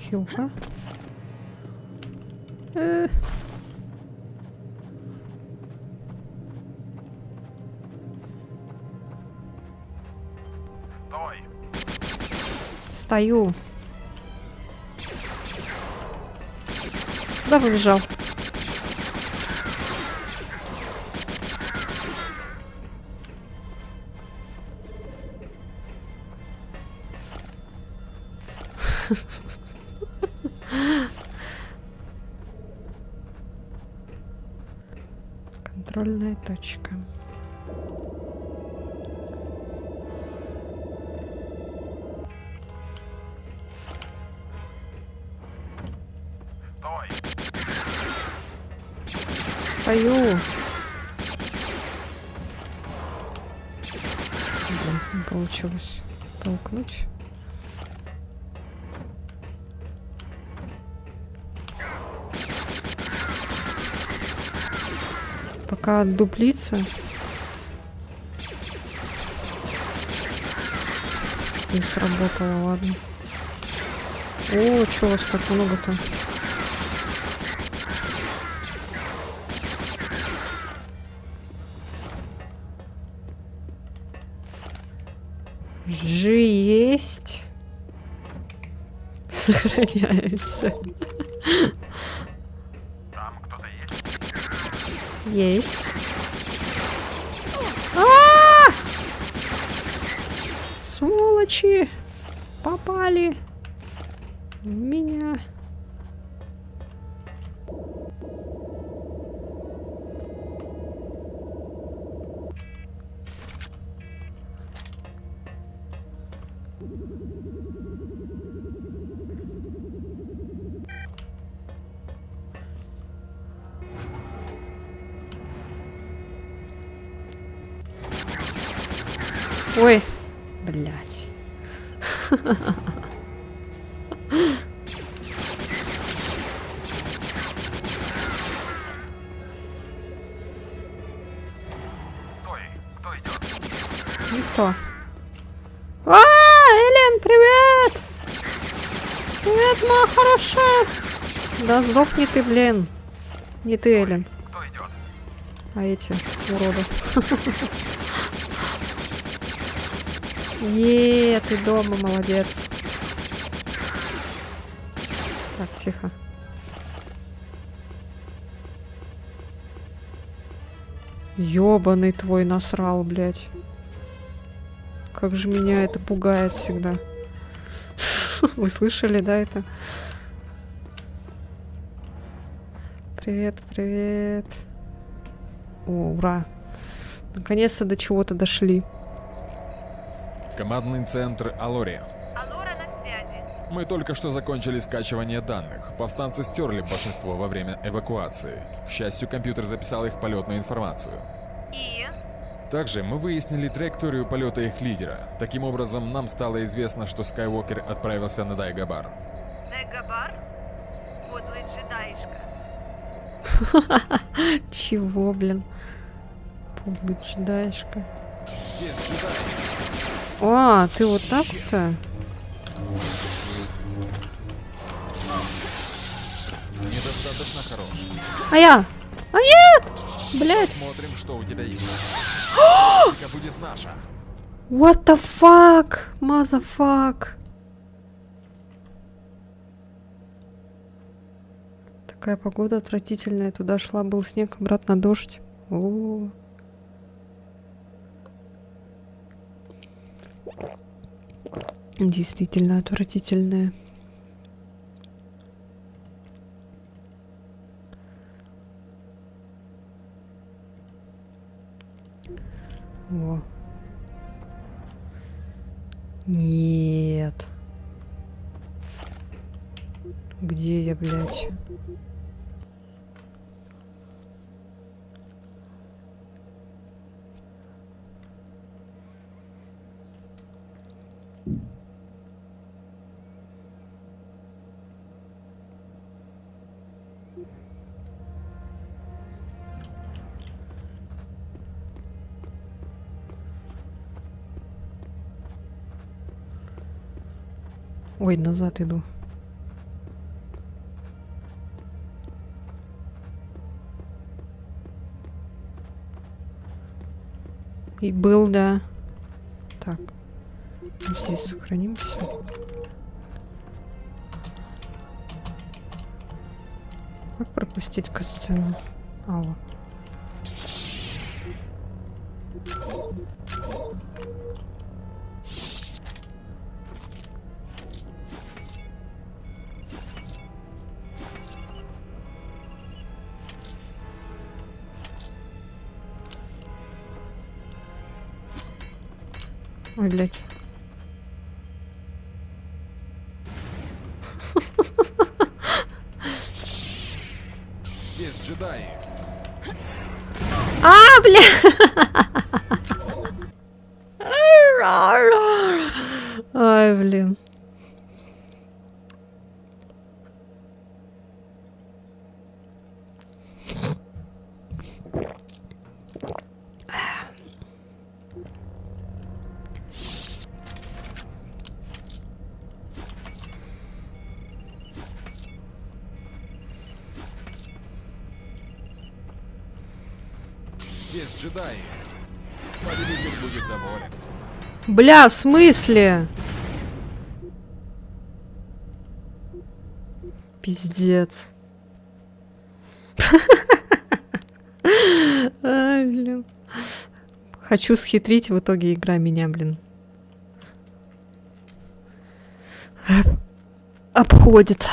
Хилка. Стой! Стою. Куда побежал? Контрольная точка. Стой! Стою. Блин, не получилось толкнуть. Пока дуплится. Что не сработало, ладно. О, чё у вас так много-то? Есть. Сохраняется. Там кто-то есть? Есть. Сволочи! Попали! В меня. Ой, блядь. Стой! Кто идет? Никто. А, Элен, привет! Привет, моя хорошая! Да сдохни ты, блин. Не ты, Элен, Кто идет? а эти уроды. Ты дома, молодец. Так, тихо. Ёбаный твой насрал, блядь. Как же меня это пугает всегда. Вы слышали, да, это? Привет, привет. О, ура. Наконец-то до чего-то дошли. Командный центр Алория. Алора на связи. Мы только что закончили скачивание данных. Повстанцы стерли большинство во время эвакуации. К счастью, компьютер записал их полетную информацию. И? Также мы выяснили траекторию полета их лидера. Таким образом, нам стало известно, что Скайуокер отправился на Дайгабар. Дагобар? Подлый джедаишка. Чего, блин? Подлый джедаишка. Здесь джедай. А, ты вот так вот-то? Недостаточно хорош. А я? А нет! Блять! Смотрим, что у тебя есть. Это будет наша. What the fuck? Motherfuck. Такая погода отвратительная. Туда шла, был снег, обратно дождь. О. Действительно отвратительная. О. Нет. Где я, блядь? Ой, назад иду. И был, да. Так. Здесь сохранимся. Как пропустить касцену? А, вот. Ой, блядь. Здесь джедаи. А, бля! Ай, блин. Здесь джедаи. Повелитель будет доволен. Бля, в смысле? Пиздец. Ай, блин. Хочу схитрить, в итоге игра меня, блин, обходит.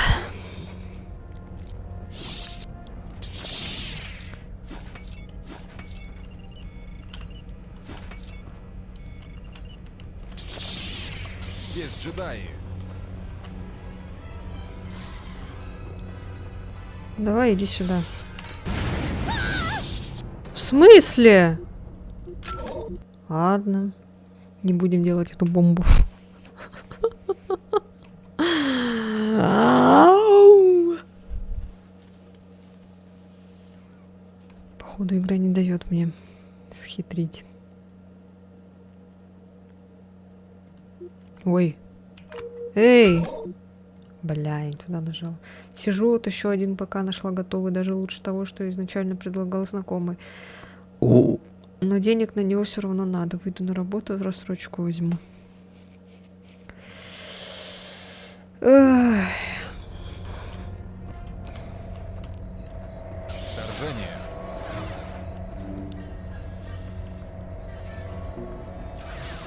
Здесь джедаи. Давай, иди сюда. В смысле? Ладно. Не будем делать эту бомбу. Ау! Походу, игра не дает мне схитрить. Ой. Эй! Бля, я туда нажал. Сижу, вот еще один ПК нашла готовый, даже лучше того, что изначально предлагал знакомый. Но денег на него все равно надо. Выйду на работу, рассрочку возьму. Эх. Вторжение.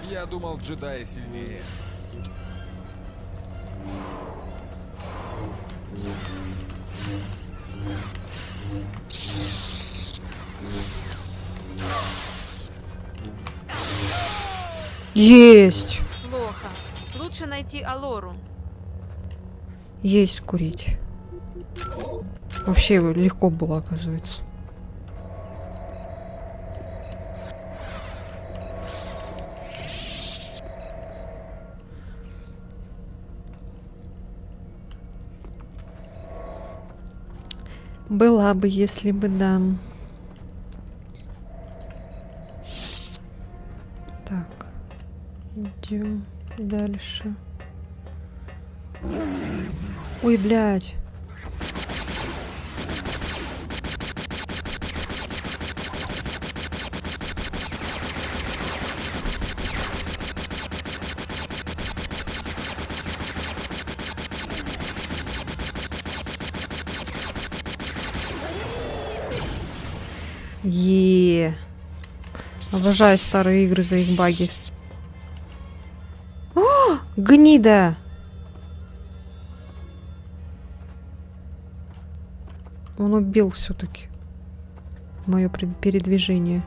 Я думал, джедаи сильнее. Есть! Плохо. Лучше найти Алору. Есть курить. Вообще легко было, оказывается. Была бы, если бы, да. Так. Идем дальше. Ой, блядь. Обожаю старые игры за их баги. О, гнида! Он убил все-таки мое передвижение.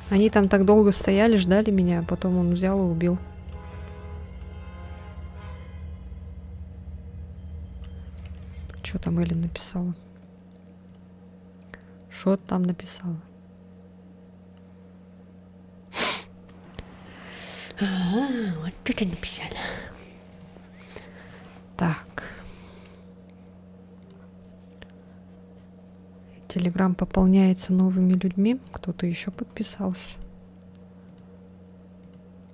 Они там так долго стояли, ждали меня, а потом он взял и убил. Что там Элли написала? Что там написала? Вот что-то написала. Так. Телеграм пополняется новыми людьми. Кто-то еще подписался.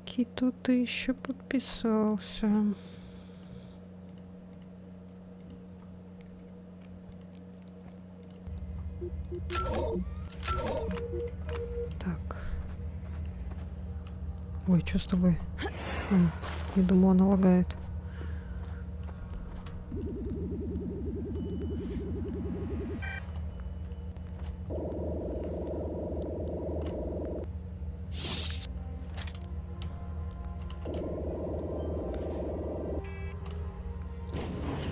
Кто-то еще подписался. Так. Ой, что с тобой? Я думала, она лагает.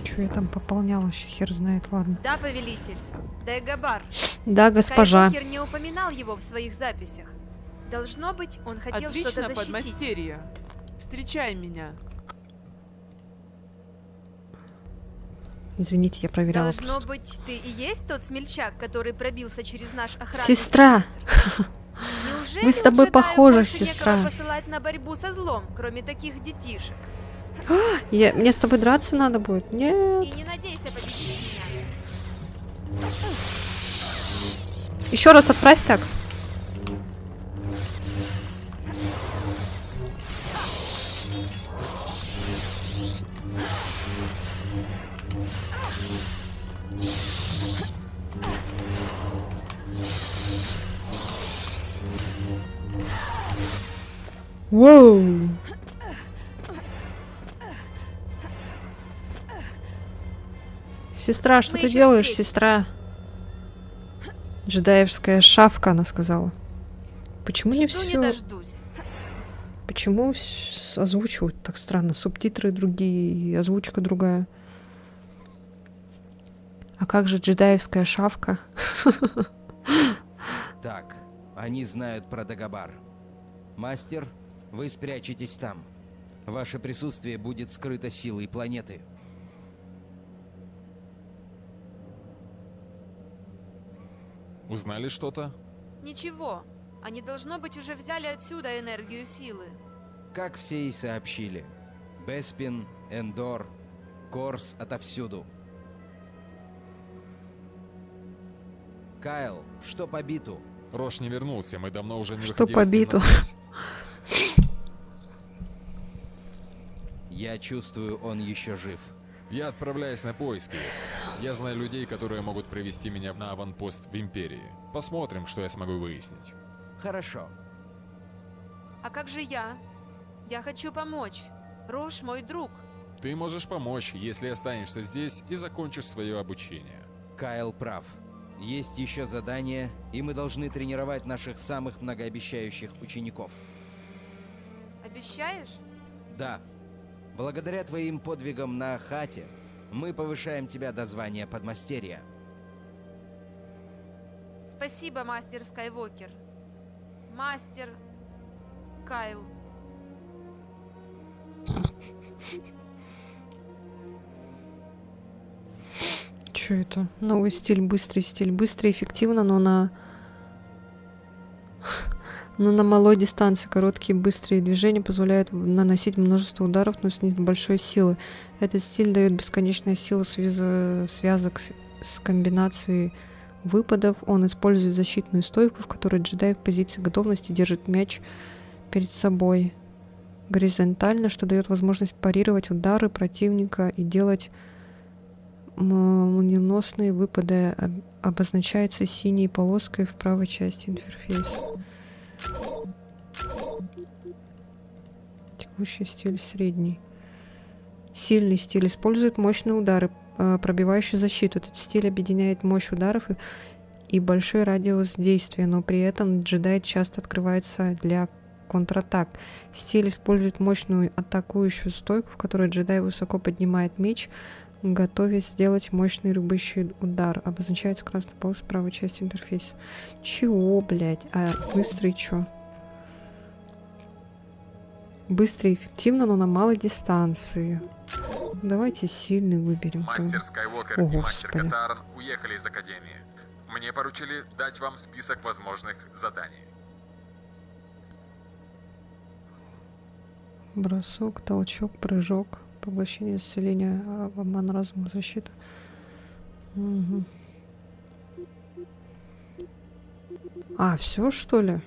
Что я там пополняла, вообще хер знает, ладно. Да, повелитель. Дайгабар. Да, госпожа. Скайуокер не упоминал его в своих записях. Должно быть, он хотел что-то Отлично, защитить. подмастерье. Встречай меня. Извините, я проверяла Должно просто. быть, ты и есть тот смельчак, который пробился через наш охранный Сестра! периметр? Неужели Мы с тобой у джедаев похожи, больше сестра. некого посылать на борьбу со злом, кроме таких детишек? Мне с тобой драться надо будет? Нет. И не надейся победить меня. Еще раз отправь так. Воу. Сестра, что Мы ты еще делаешь, встретимся. сестра? Джедаевская шавка, она сказала. Почему не Жду не все? дождусь. Почему озвучивают так странно? Субтитры другие, озвучка другая. А как же джедаевская шавка? Так, они знают про Дагобар. Мастер, вы спрячетесь там. Ваше присутствие будет скрыто силой планеты. Узнали что-то? Ничего. Они, должно быть, уже взяли отсюда энергию силы. Как все и сообщили. Беспин, Эндор, Корс отовсюду. Кайл, что по биту? Рош не вернулся, мы давно уже не Что выходили по с ним на биту? связь. Я чувствую, он еще жив. Я отправляюсь на поиски. Я знаю людей, которые могут привести меня на аванпост в Империи. Посмотрим, что я смогу выяснить. Хорошо. А как же я? Я хочу помочь. Рош мой друг. Ты можешь помочь, если останешься здесь и закончишь свое обучение. Кайл прав. Есть еще задание, и мы должны тренировать наших самых многообещающих учеников. Обещаешь? Да. Благодаря твоим подвигам на Ахате, мы повышаем тебя до звания подмастерья. Спасибо, мастер Скайуокер. Мастер Кайл. Что это? Новый стиль, быстро, эффективно, но на малой дистанции короткие быстрые движения позволяют наносить множество ударов, но с небольшой силы. Этот стиль дает бесконечную силу связок с комбинацией выпадов. Он использует защитную стойку, в которой джедай в позиции готовности держит мяч перед собой горизонтально, что дает возможность парировать удары противника и делать молниеносные выпады. Обозначается синей полоской в правой части интерфейса. Текущий стиль средний. Сильный стиль использует мощные удары, пробивающие защиту. Этот стиль объединяет мощь ударов и большой радиус действия, но при этом джедай часто открывается для контратак. Стиль использует мощную атакующую стойку, в которой джедай высоко поднимает меч, готовясь сделать мощный рубящий удар. Обозначается красной полосой в правой части интерфейса. Чего, блядь? А быстрый чё? Быстро и эффективно, но на малой дистанции. Давайте сильный выберем. Мастер Скайуокер О, и мастер Господи. Катарн уехали из Академии. Мне поручили дать вам список возможных заданий. Бросок, толчок, прыжок, поглощение, исцеление, обман разума, защита. Угу. А, все, что ли?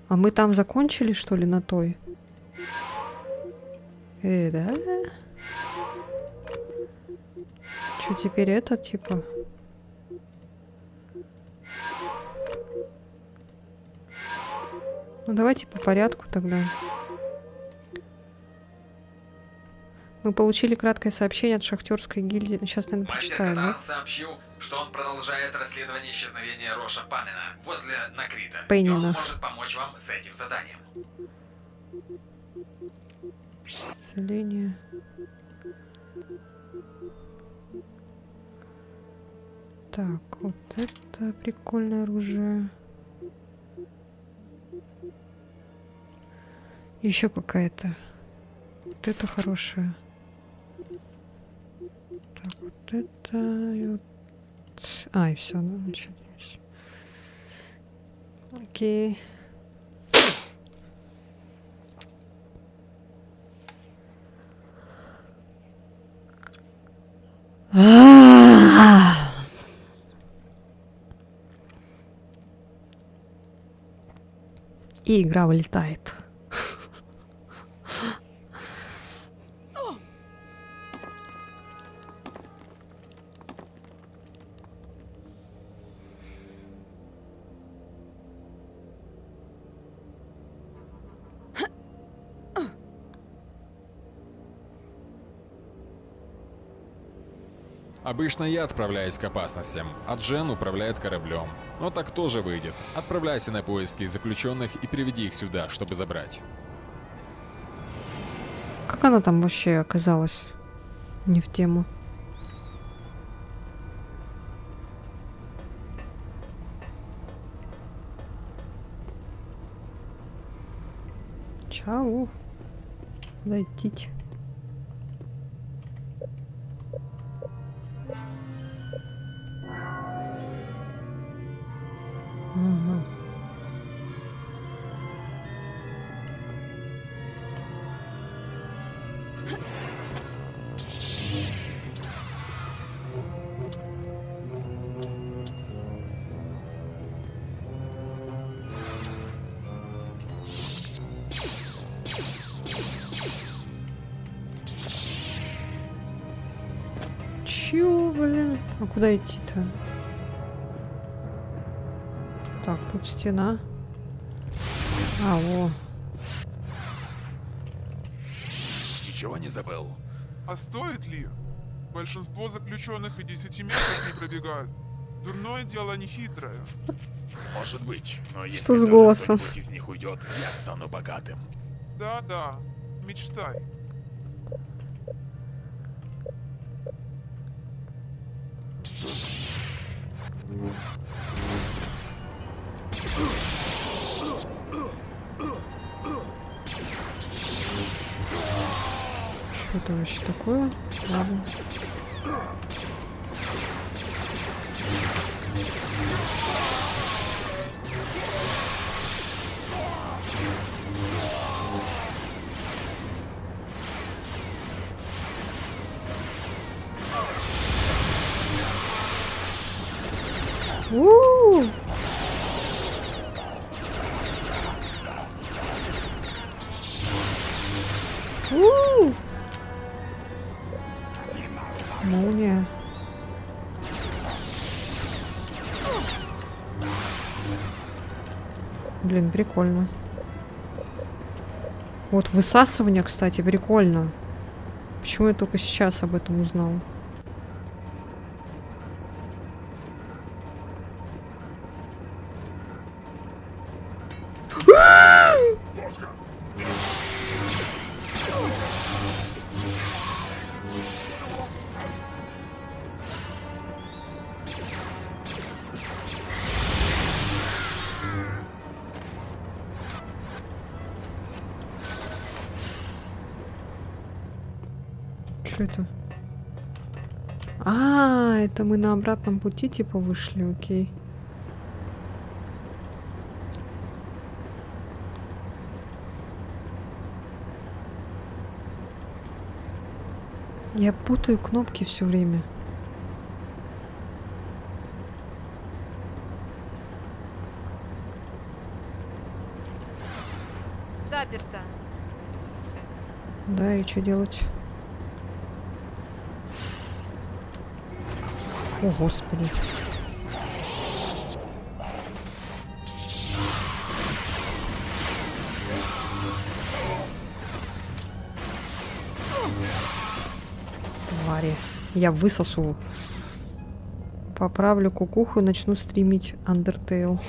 А мы там закончили, что ли, на той? Да? Что теперь это, типа? Ну, давайте по порядку тогда. Мы получили краткое сообщение от шахтерской гильдии. Сейчас, наверное, Мастер прочитаю, да? Катарн сообщил, что он продолжает расследование исчезновения Роша Паннена возле Накрита. И Пеннина. он может помочь вам с этим заданием. Исцеление. Так, вот это прикольное оружие. Еще какая-то. Вот это хорошая. Так, вот это. И вот. А, и все, ну ничего. Окей. И игра вылетает. Обычно я отправляюсь к опасностям, а Джен управляет кораблем. Но так тоже выйдет. Отправляйся на поиски заключенных и приведи их сюда, чтобы забрать. Как она там вообще оказалась? Не в тему. Чау. Куда идти? Ага. Чё, блин? А куда идти-то? Так, тут стена. А, во. Ничего не забыл? А стоит ли? Большинство заключенных и 10 метров не пробегают. Дурное дело не хитрое. Может быть, но если Что с даже голосом? кто-нибудь из них уйдет, я стану богатым. Да-да, мечтай. Что это вообще такое? Ладно. У-у-у! У-у-у! Молния. Блин, прикольно. Вот высасывание, кстати, прикольно. Почему я только сейчас об этом узнала? Что это? А, это мы на обратном пути типа вышли, окей. Я путаю кнопки все время. Заперто. Да, и что делать? О, Господи. Твари. Я высосу. Поправлю кукуху и начну стримить Undertale.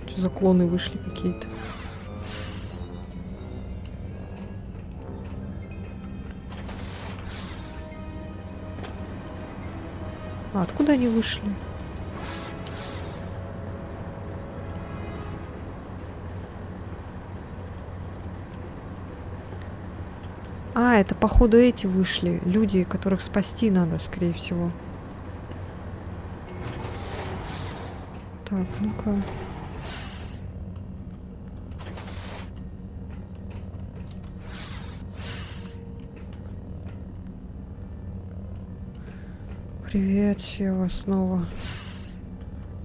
Что за клоны вышли какие-то? А откуда они вышли? А, это походу эти вышли. Люди, которых спасти надо, скорее всего. Так, ну-ка. Привет, Сева, снова.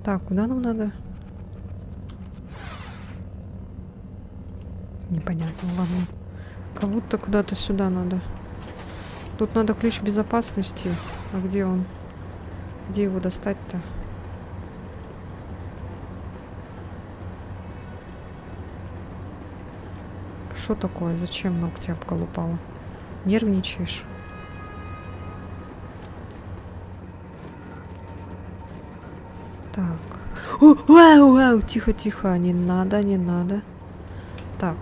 Так, куда нам надо? Непонятно, ладно. Как будто куда-то сюда надо. Тут надо ключ безопасности. А где он? Где его достать-то? Что такое? Зачем ногти обколупала? Нервничаешь? Так. О, вау, вау, тихо, тихо. Не надо, не надо. Так.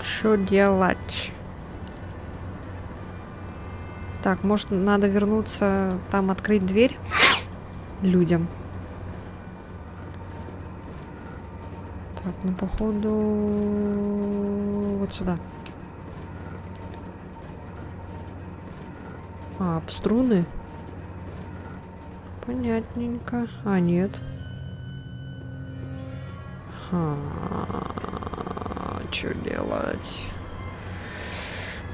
Что делать? Так, может, надо вернуться, там открыть дверь людям. Так, ну, походу, вот сюда. А, об струны? Понятненько. А, нет. Что делать?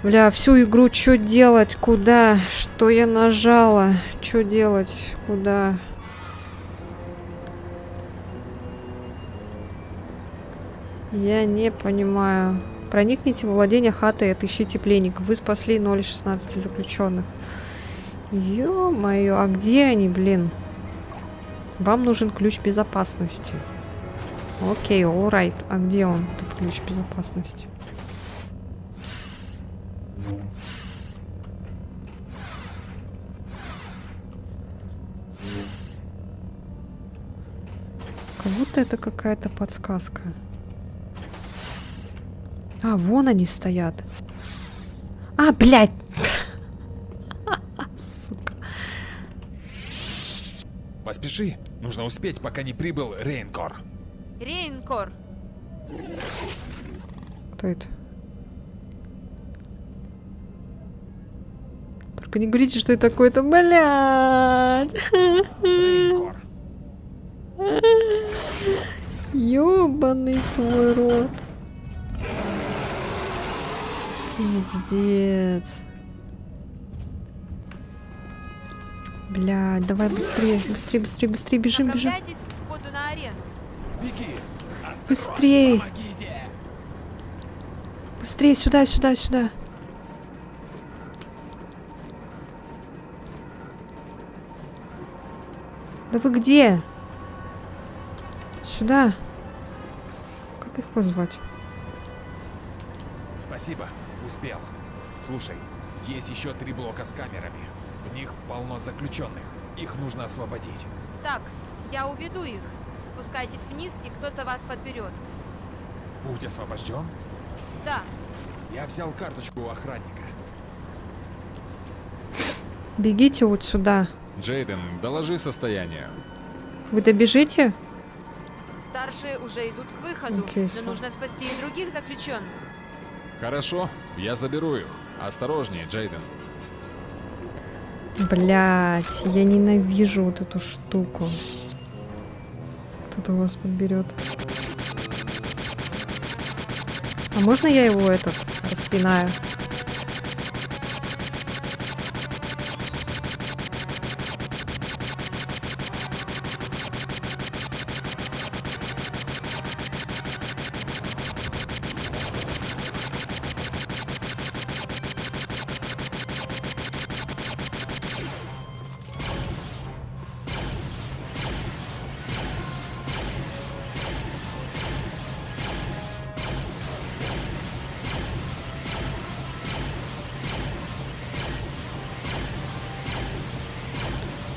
Бля, всю игру что делать? Куда? Что я нажала? Что делать? Куда? Я не понимаю. Проникните во владение хаты и отыщите пленников. Вы спасли 0,16 заключенных. Ё-моё, а где они, блин? Вам нужен ключ безопасности. Окей, alright. А где он, этот ключ безопасности? Как будто это какая-то подсказка. А, вон они стоят. А, блядь! Сука. Поспеши, нужно успеть, пока не прибыл Рейнкор. Рейнкор. Кто это? Только не говорите, что это какой-то, блядь! Рейнкор. Ёбаный твой рот. Пиздец. Блядь, давай быстрее, быстрее, быстрее, быстрее, бежим, бежим. Направляйтесь к входу на арену. Беги! Быстрей. Помогите! Быстрее, сюда, сюда, сюда. Да вы где? Сюда. Как их позвать? Спасибо, успел. Слушай, есть еще 3 блока с камерами. В них полно заключенных. Их нужно освободить. Так, я уведу их. Спускайтесь вниз, и кто-то вас подберет. Путь освобожден? Да, Я взял карточку у охранника. Бегите вот сюда. Джейден, доложи состояние. Вы добежите? старшие уже идут к выходу, Окей, но всё. нужно спасти и других заключенных. Хорошо, я заберу их. Осторожнее, Джейден. Блять, я ненавижу вот эту штуку. Кто-то вас подберет. А можно я его распинаю?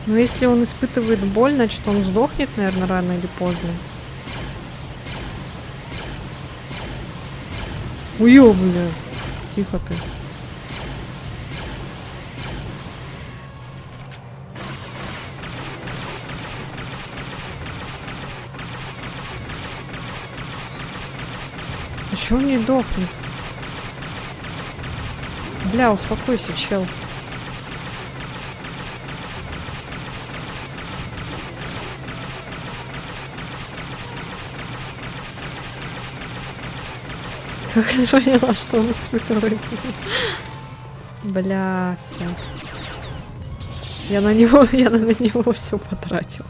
Но если он испытывает боль, значит он сдохнет, наверное, рано или поздно. Уё, бля. Тихо ты. А чё он не дохнет? Бля, успокойся, чел. Как я поняла, что он испытывает. Бля, все. Я на него все потратила.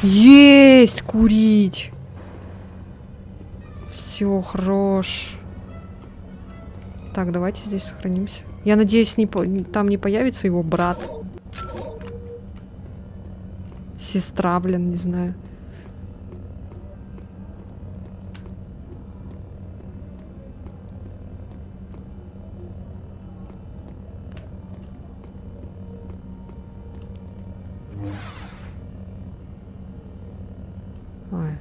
Есть курить. Все, хорош. Так, давайте здесь сохранимся. Я надеюсь, там не появится его брат. Сестра, блин, не знаю. Ой.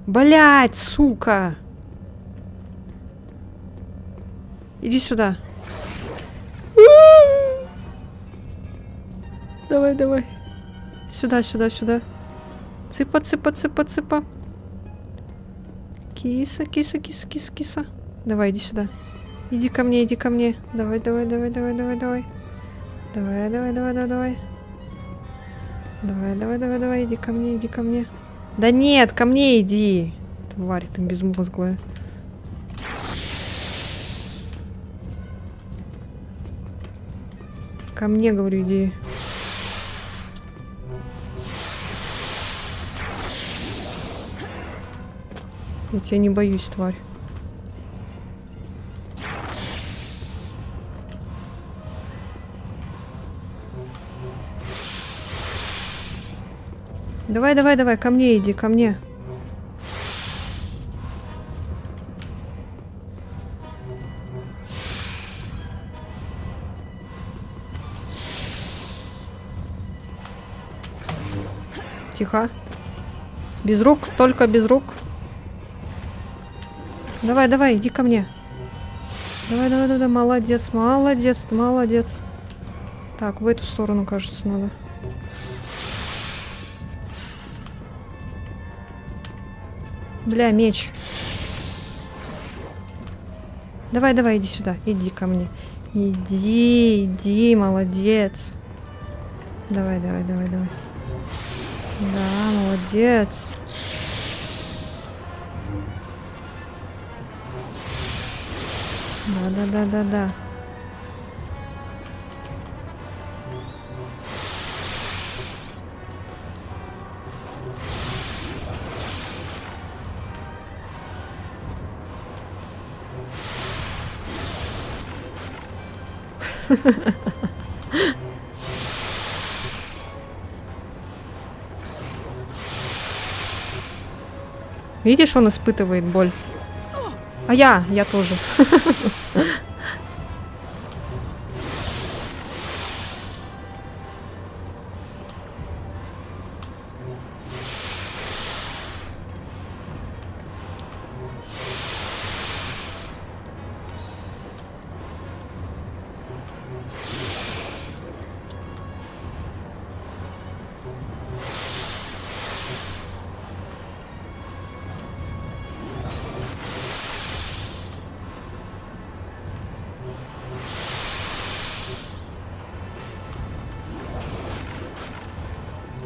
Блять, сука! Иди сюда. Давай, давай. Сюда, сюда, сюда. Цыпа, цыпа, цыпа, цыпа. Киса, киса, киса, киса, киса. Давай, иди сюда. Иди ко мне, иди ко мне. Давай, давай, давай, давай, давай, давай. Давай, давай, давай, давай, давай. Давай, давай, давай, давай, иди ко мне, иди ко мне. Да нет, ко мне иди. Тварь ты безмозглая. Ко мне, говорю, иди. Я тебя не боюсь, тварь. Давай, давай, давай, ко мне иди, ко мне. Тихо. Без рук, только без рук. Давай, давай, иди ко мне. Давай, давай, давай, молодец, молодец, молодец. Так, в эту сторону, кажется, надо. Бля, меч. Давай, давай, иди сюда. Иди ко мне. Иди, иди, молодец. Давай, давай, давай, давай. Да, молодец. Да, да, да, да, да. Видишь, он испытывает боль. А я тоже.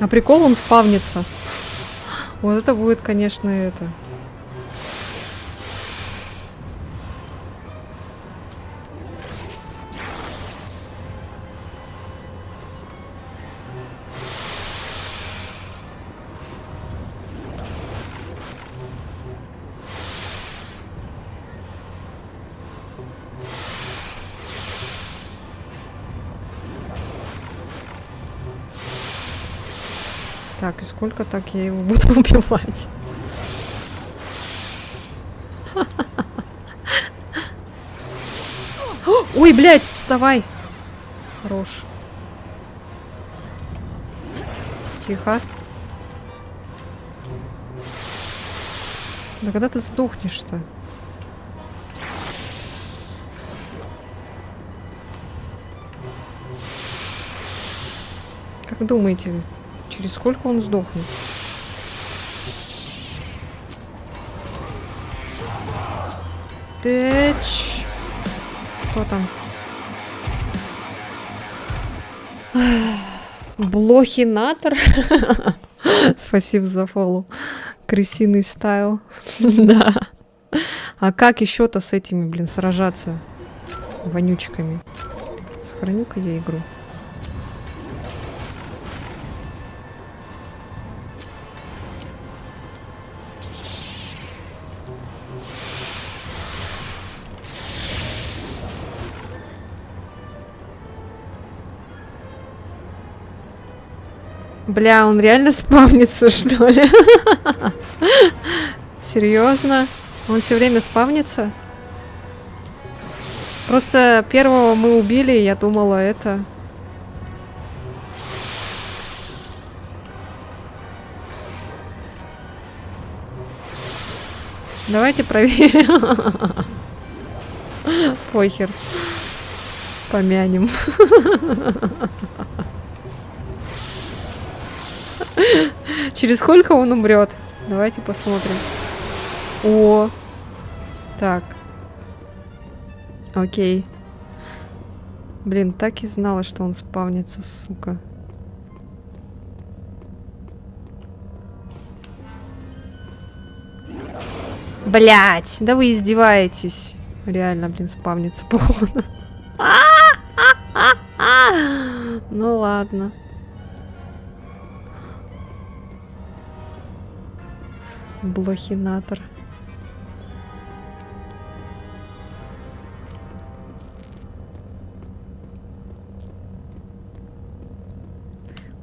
А прикол, он спавнится. Вот это будет, конечно, это. Так, и сколько так я его буду убивать? Ой, блядь, вставай! Хорош. Тихо. Да когда ты сдохнешь-то? Как думаете, через сколько он сдохнет? Тэч. Кто там? Блохинатор? Спасибо за фоллоу. Крысиный стайл. Да. А как еще-то с этими, блин, сражаться? Вонючками. Сохраню-ка я игру. Бля, он реально спавнится, что ли? Серьезно? Он все время спавнится? Просто первого мы убили, я думала, это... Давайте проверим. Похер. Помянем. Через сколько он умрет? Давайте посмотрим. О! Так. Окей. Блин, так и знала, что он спавнится, сука. Блять, да вы издеваетесь. Реально, блин, спавнится, походу. Ну ладно. Блохинатор.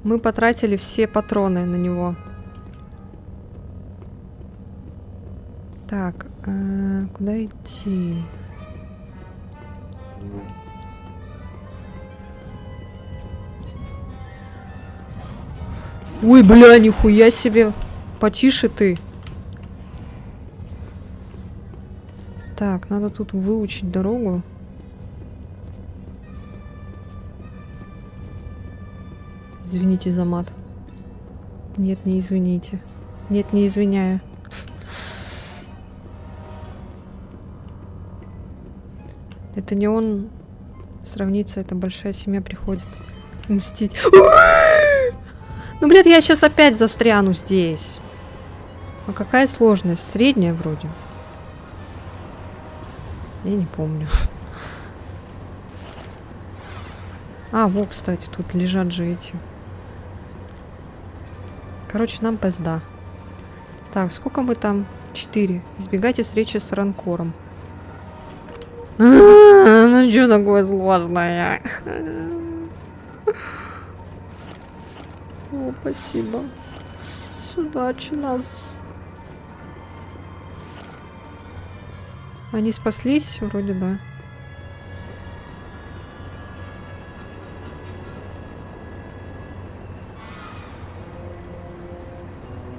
Мы потратили все патроны на него. Так, куда идти? Ой, бля, нихуя себе. Потише ты. Так, надо тут выучить дорогу. Извините за мат. Нет, не извините. Нет, не извиняю. Это не он сравнится, это большая семья приходит мстить. Ну, блядь, я сейчас опять застряну здесь. А какая сложность? Средняя вроде. Я не помню. А, вот, кстати, тут лежат же эти. Короче, нам пизда. Так, сколько мы там? 4. Избегайте встречи с ранкором. Ну что такое сложное? О, спасибо. Сюда, Чиназус. Они спаслись? Вроде да.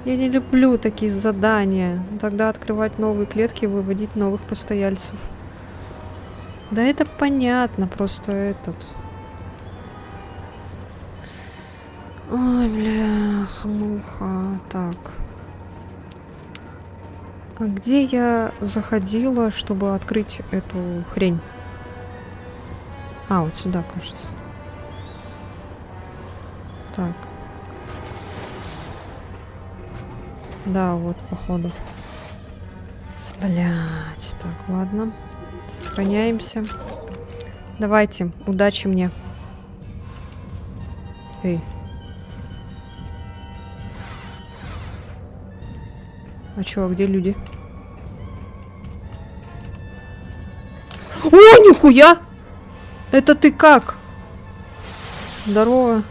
Я не люблю такие задания. Тогда открывать новые клетки и выводить новых постояльцев. Да это понятно, просто этот... Ой, бля, муха. Так. А где я заходила, чтобы открыть эту хрень? А, вот сюда, кажется. Так. Да, вот, походу. Блять, так, ладно. Сохраняемся. Давайте, удачи мне. Эй. А чё, а где люди? О, нихуя! Это ты как? Здорово.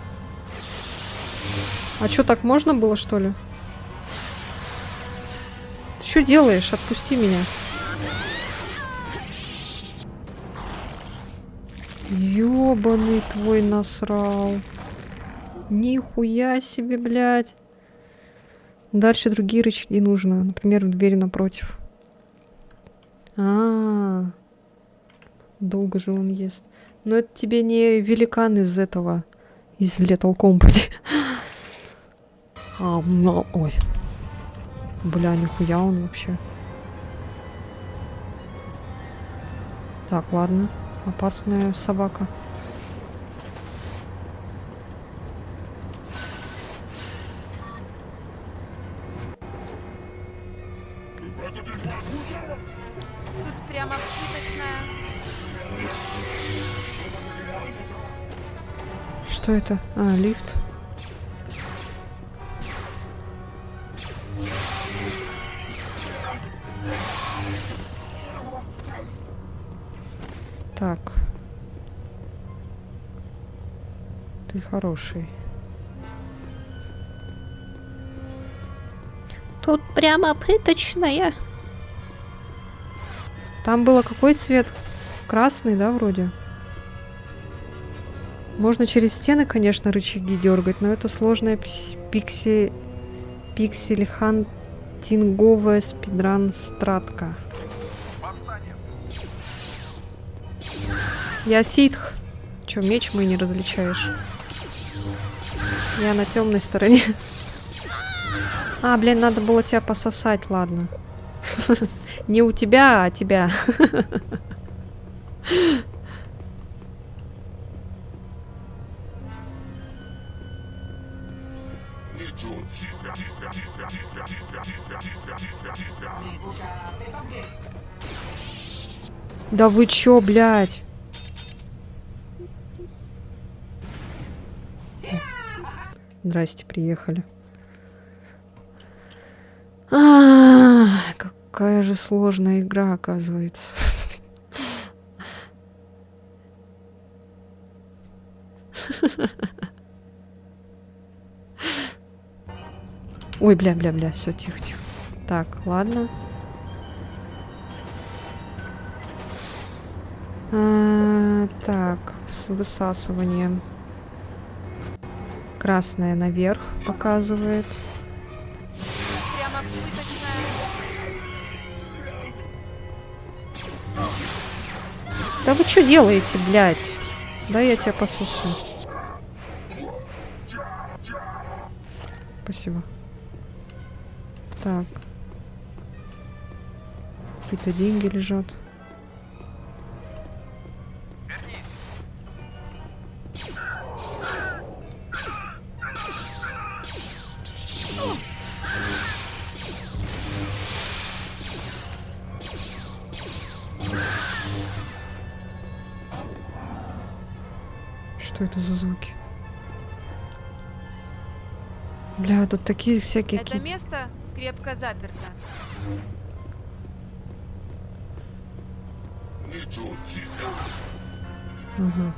А чё, так можно было, что ли? Ты что делаешь? Отпусти меня. Ёбаный твой насрал. Нихуя себе, блядь. Дальше другие рычаги нужно. Например, в двери напротив. Долго же он ест. Но это тебе не великан из этого. Из Lethal Company. Ой. Бля, нихуя он вообще. Так, ладно. Опасная собака. Что это? А, лифт. Так. Ты хороший. Тут прямо пыточная. Там было какой цвет? Красный, да, вроде? Можно через стены, конечно, рычаги дергать, но это сложная пиксель-хантинговая спидран-стратка. Я ситх. Чё, меч мой не различаешь? Я на темной стороне. А, блин, надо было тебя пососать, ладно. Не у тебя, а тебя. Да вы чё, блядь? Здрасте, приехали. Какая же сложная игра, оказывается. Ой, бля, все, тихо. Так, ладно. Так, с высасыванием. Красное наверх показывает. Прямо пыточная. Да вы что делаете, блядь? Да я тебя пососу. Спасибо. Так. Какие-то деньги лежат. Что это за звуки? Бля, тут такие всякие... Это место крепко заперто. Ага.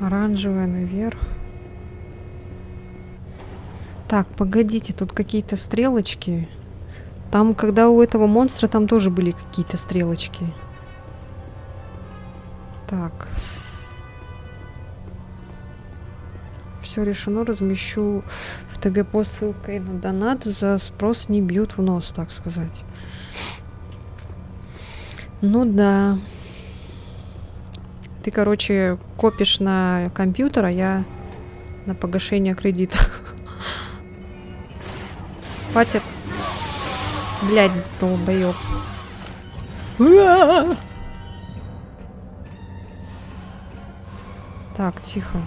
Оранжевая наверх. Так, погодите, тут какие-то стрелочки. Там, когда у этого монстра, там тоже были какие-то стрелочки. Так. Все решено, размещу в ТГ-пост ссылкой на донат. За спрос не бьют в нос, так сказать. Ну да. Ты, короче, копишь на компьютер, а я на погашение кредита. Хватит. Блядь, долбоёб. Так, тихо.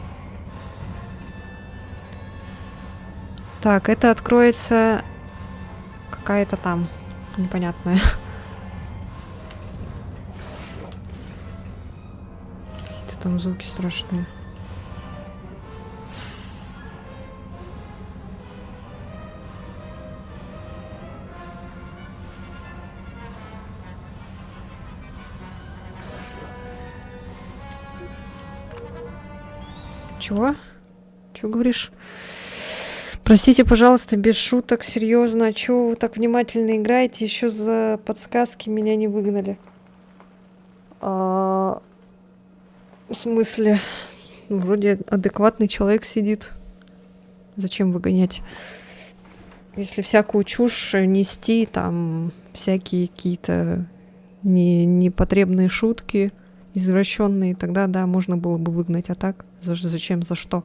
Так, это откроется какая-то там непонятная. Какие-то там звуки страшные. Чего? Чего говоришь? Простите, пожалуйста, без шуток, серьезно. А чего вы так внимательно играете? Еще за подсказки меня не выгнали. В смысле? Вроде адекватный человек сидит. Зачем выгонять? Если всякую чушь нести, там всякие какие-то непотребные шутки, извращенные, тогда да, можно было бы выгнать. А так, зачем, за что?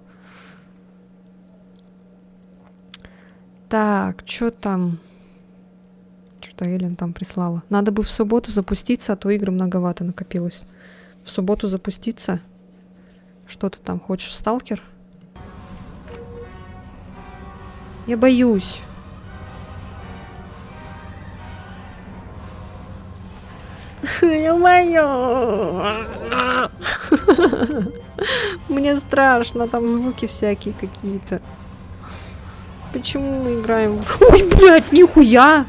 Так, что там? Что-то Эллен там прислала. Надо бы в субботу запуститься, а то игр многовато накопилось. В субботу запуститься? Что ты там хочешь, сталкер? Я боюсь. Я боюсь. Мне страшно, там звуки всякие какие-то. Почему мы играем? Ой, блядь, нихуя!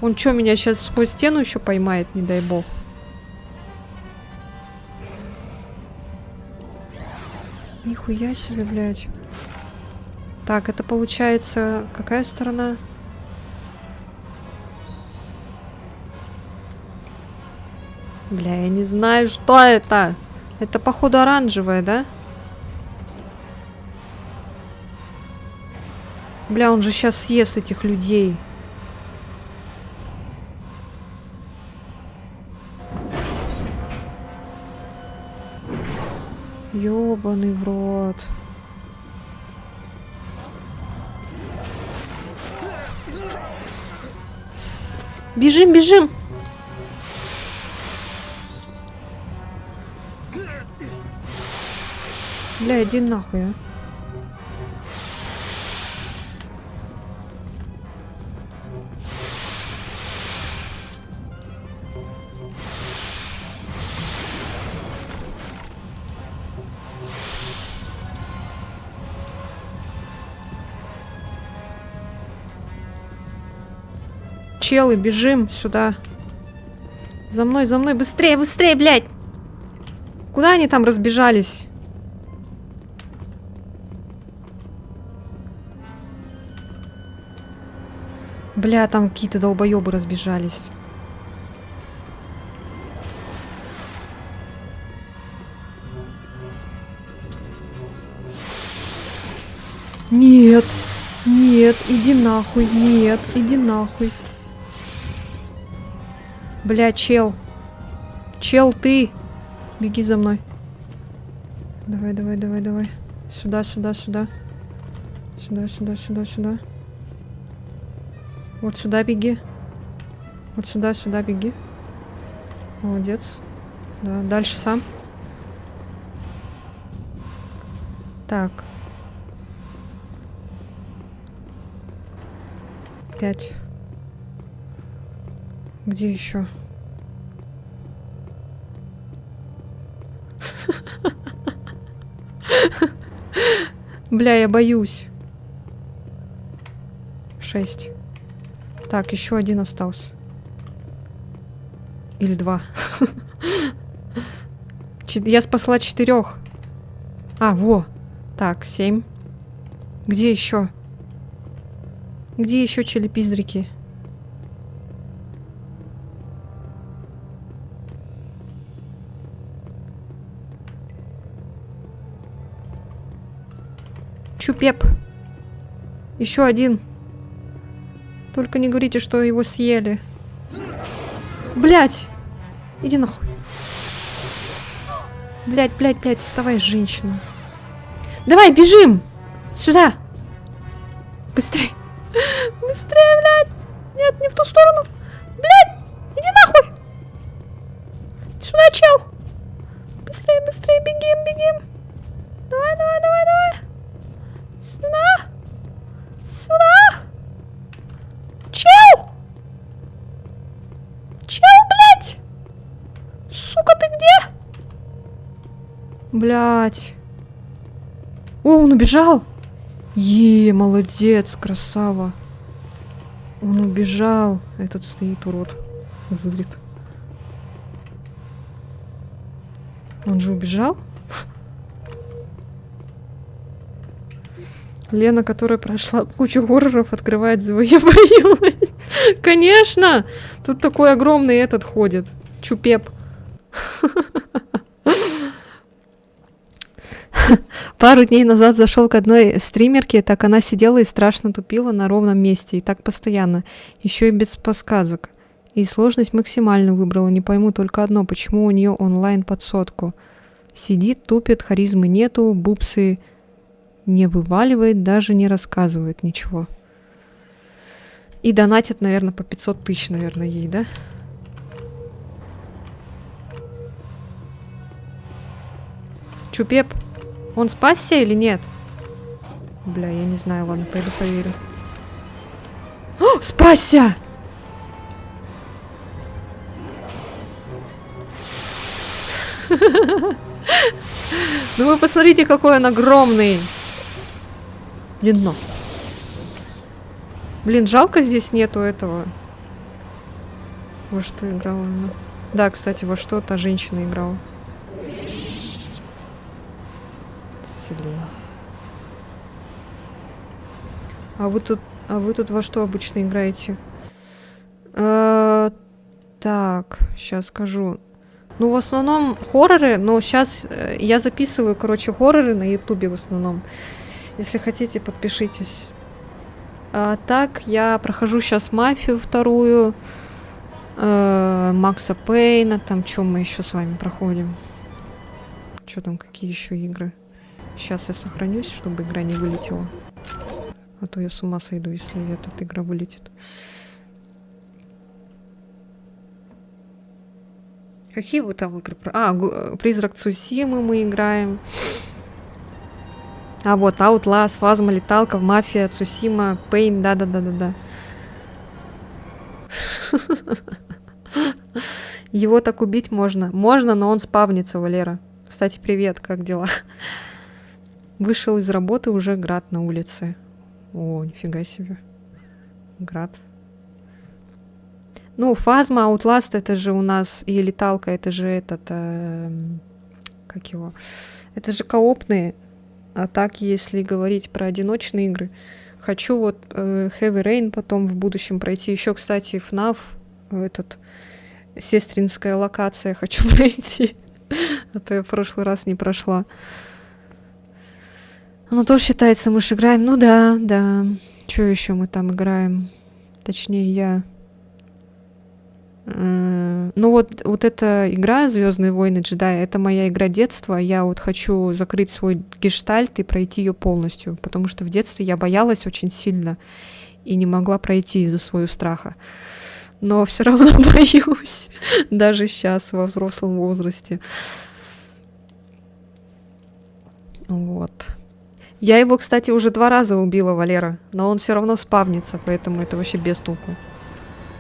Он что, меня сейчас сквозь стену еще поймает, не дай бог. Нихуя себе, блядь. Так, это получается... Какая сторона? Бля, я не знаю, что это. Это, походу, оранжевое, да? Бля, он же сейчас съест этих людей. Ёбаный в рот. Бежим, бежим! Бля, иди нахуй, а. Челы, бежим сюда. За мной, быстрее, быстрее, блядь! Куда они там разбежались? Бля, там какие-то долбоёбы разбежались. Нет, нет, иди нахуй, нет, иди нахуй. Бля, чел. Чел, ты. Беги за мной. Давай, давай, давай, давай. Сюда, сюда, сюда. Сюда, сюда, сюда, сюда. Вот сюда беги. Вот сюда, сюда беги. Молодец. Да, дальше сам. Так. 5. Где еще? Бля, я боюсь. 6. Так, еще один остался. Или 2. Я спасла 4. А, во. Так, 7. Где еще? Где еще челепиздрики? Чупеп. Еще один. Только не говорите, что его съели. Блять! Иди нахуй. Блять, блять, блять, вставай, женщина. Давай, бежим! Сюда! Быстрее! Быстрее, блядь! Нет, не в ту сторону! Блядь! Иди нахуй! Сюда, чел! Быстрее, быстрее, бегим, бегим! Давай, давай, давай, давай! Сюда! Сюда! Чел! Чел, блядь! Сука, ты где? Блядь. О, он убежал! Молодец, красава. Он убежал. Этот стоит, урод. Зырит. Он же убежал? Лена, которая прошла кучу хорроров, открывает завоевание. Конечно! Тут такой огромный этот ходит. Чупеп. Пару дней назад зашел к одной стримерке, так она сидела и страшно тупила на ровном месте, и так постоянно, еще и без подсказок. И сложность максимально выбрала, не пойму только одно, почему у нее онлайн под 100. Сидит, тупит, харизмы нету, бубсы не вываливает, даже не рассказывает ничего. И донатит, наверное, по 500 тысяч, наверное, ей, да? Чупеп, он спасся или нет? Бля, я не знаю, ладно, пойду проверю. О, спасся! Ну вы посмотрите, какой он огромный. Блин, дно. Блин, жалко здесь нету этого. Во что играла она? Да, кстати, во что та женщина играла. Исцеление. А вы тут во что обычно играете? Так, сейчас скажу. Ну, в основном хорроры, но сейчас я записываю, короче, хорроры на ютубе в основном. Если хотите, подпишитесь. А так, я прохожу сейчас Мафию вторую, Макса Пейна, там, что мы еще с вами проходим? Что там, какие еще игры? Сейчас я сохранюсь, чтобы игра не вылетела. А то я с ума сойду, если эта игра вылетит. Какие вы там игры? Призрак Цусимы мы играем. А вот Outlast, Фазма, Леталка, Мафия, Цусима, Пейн, да-да-да-да-да. Его так убить можно. Можно, но он спавнится, Валера. Кстати, привет, как дела? Вышел из работы, уже град на улице. О, нифига себе. Град. Ну, Фазма, Outlast, это же у нас, и Леталка, это же этот, как его? Это же коопные. А так, если говорить про одиночные игры, хочу вот Heavy Rain потом в будущем пройти. Еще, кстати, FNAF, этот, сестринская локация хочу пройти. А то я в прошлый раз не прошла. Оно тоже считается, мы же играем. Ну да, да. Что еще мы там играем? Точнее, я... Ну вот эта игра «Звездные войны джедая», это моя игра детства. Я вот хочу закрыть свой гештальт и пройти ее полностью, потому что в детстве я боялась очень сильно и не могла пройти из-за своего страха. Но все равно боюсь, даже сейчас, во взрослом возрасте. Вот. Я его, кстати, уже 2 раза убила, Валера, но он все равно спавнится, поэтому это вообще без толку.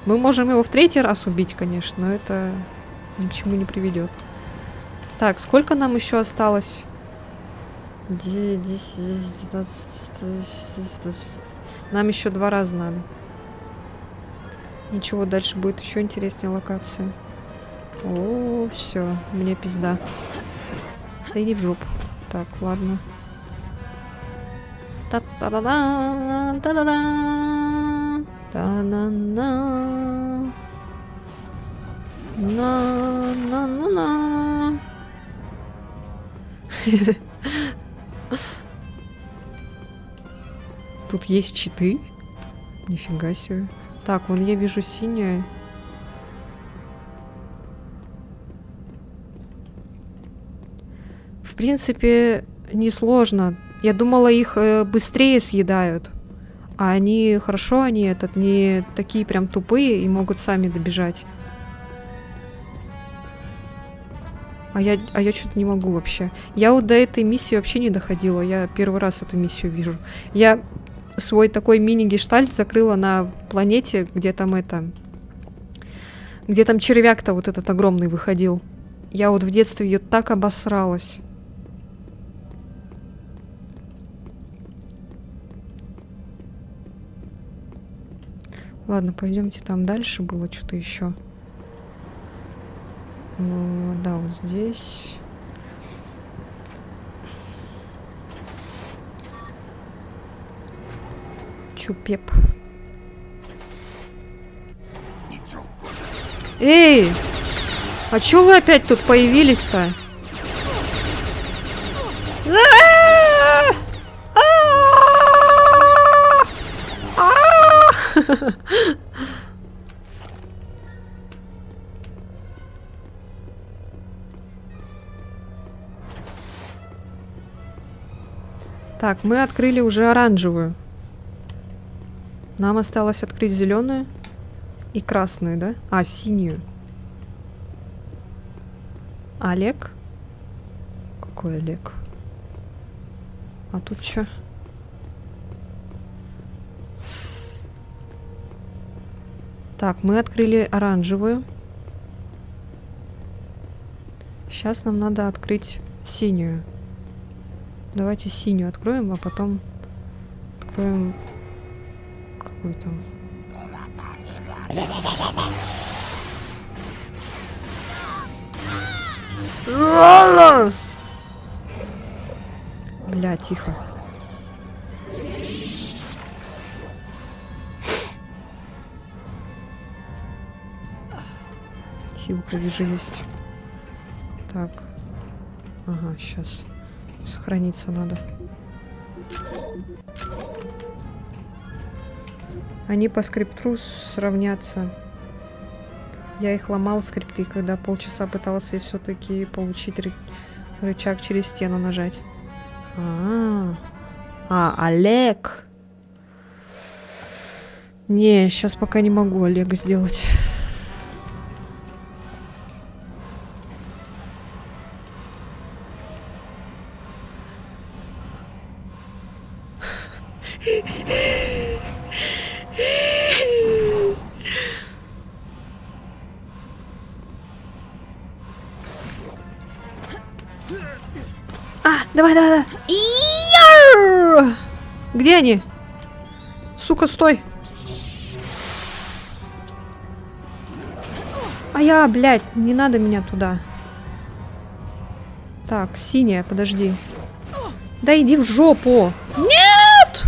Мы можем его в 3-й раз убить, конечно, но это ни к чему не приведет. Так, сколько нам еще осталось? 10, 12, нам еще 2 раза надо. Ничего, дальше будет еще интереснее локация. О, все, мне пизда. Да иди в жопу. Так, ладно. Та-та-да-да, та-да-да, та-на-на, на-на-на-на. Тут есть читы? Нифига себе. Так, вон я вижу синее. В принципе, несложно. Я думала, их быстрее съедают. А они, хорошо, они не такие прям тупые и могут сами добежать. А я что-то не могу вообще. Я вот до этой миссии вообще не доходила. Я первый раз эту миссию вижу. Я свой такой мини-гештальт закрыла на планете, где там где там червяк-то вот этот огромный выходил. Я вот в детстве ее так обосралась. Ладно, пойдемте там дальше. Было что-то еще. Да, вот здесь. Чупеп. Эй! А чё вы опять тут появились-то? Так, мы открыли уже оранжевую. Нам осталось открыть зеленую и красную, да? А, синюю. Олег? Какой Олег? А тут что? Так, мы открыли оранжевую. Сейчас нам надо открыть синюю. Давайте синюю откроем, а потом откроем какую там. Бля, тихо. Хилка, вижу, есть. Так. Ага, сейчас. Сохраниться надо. Они по скрипту сравнятся. Я их ломал, скрипты, когда полчаса пытался и все-таки получить рычаг через стену нажать. Олег. Не, сейчас пока не могу Олега сделать. Давай, давай, давай. Иар! Где они? Сука, стой. Блядь, не надо меня туда. Так, синяя, подожди. Да иди в жопу. Нет!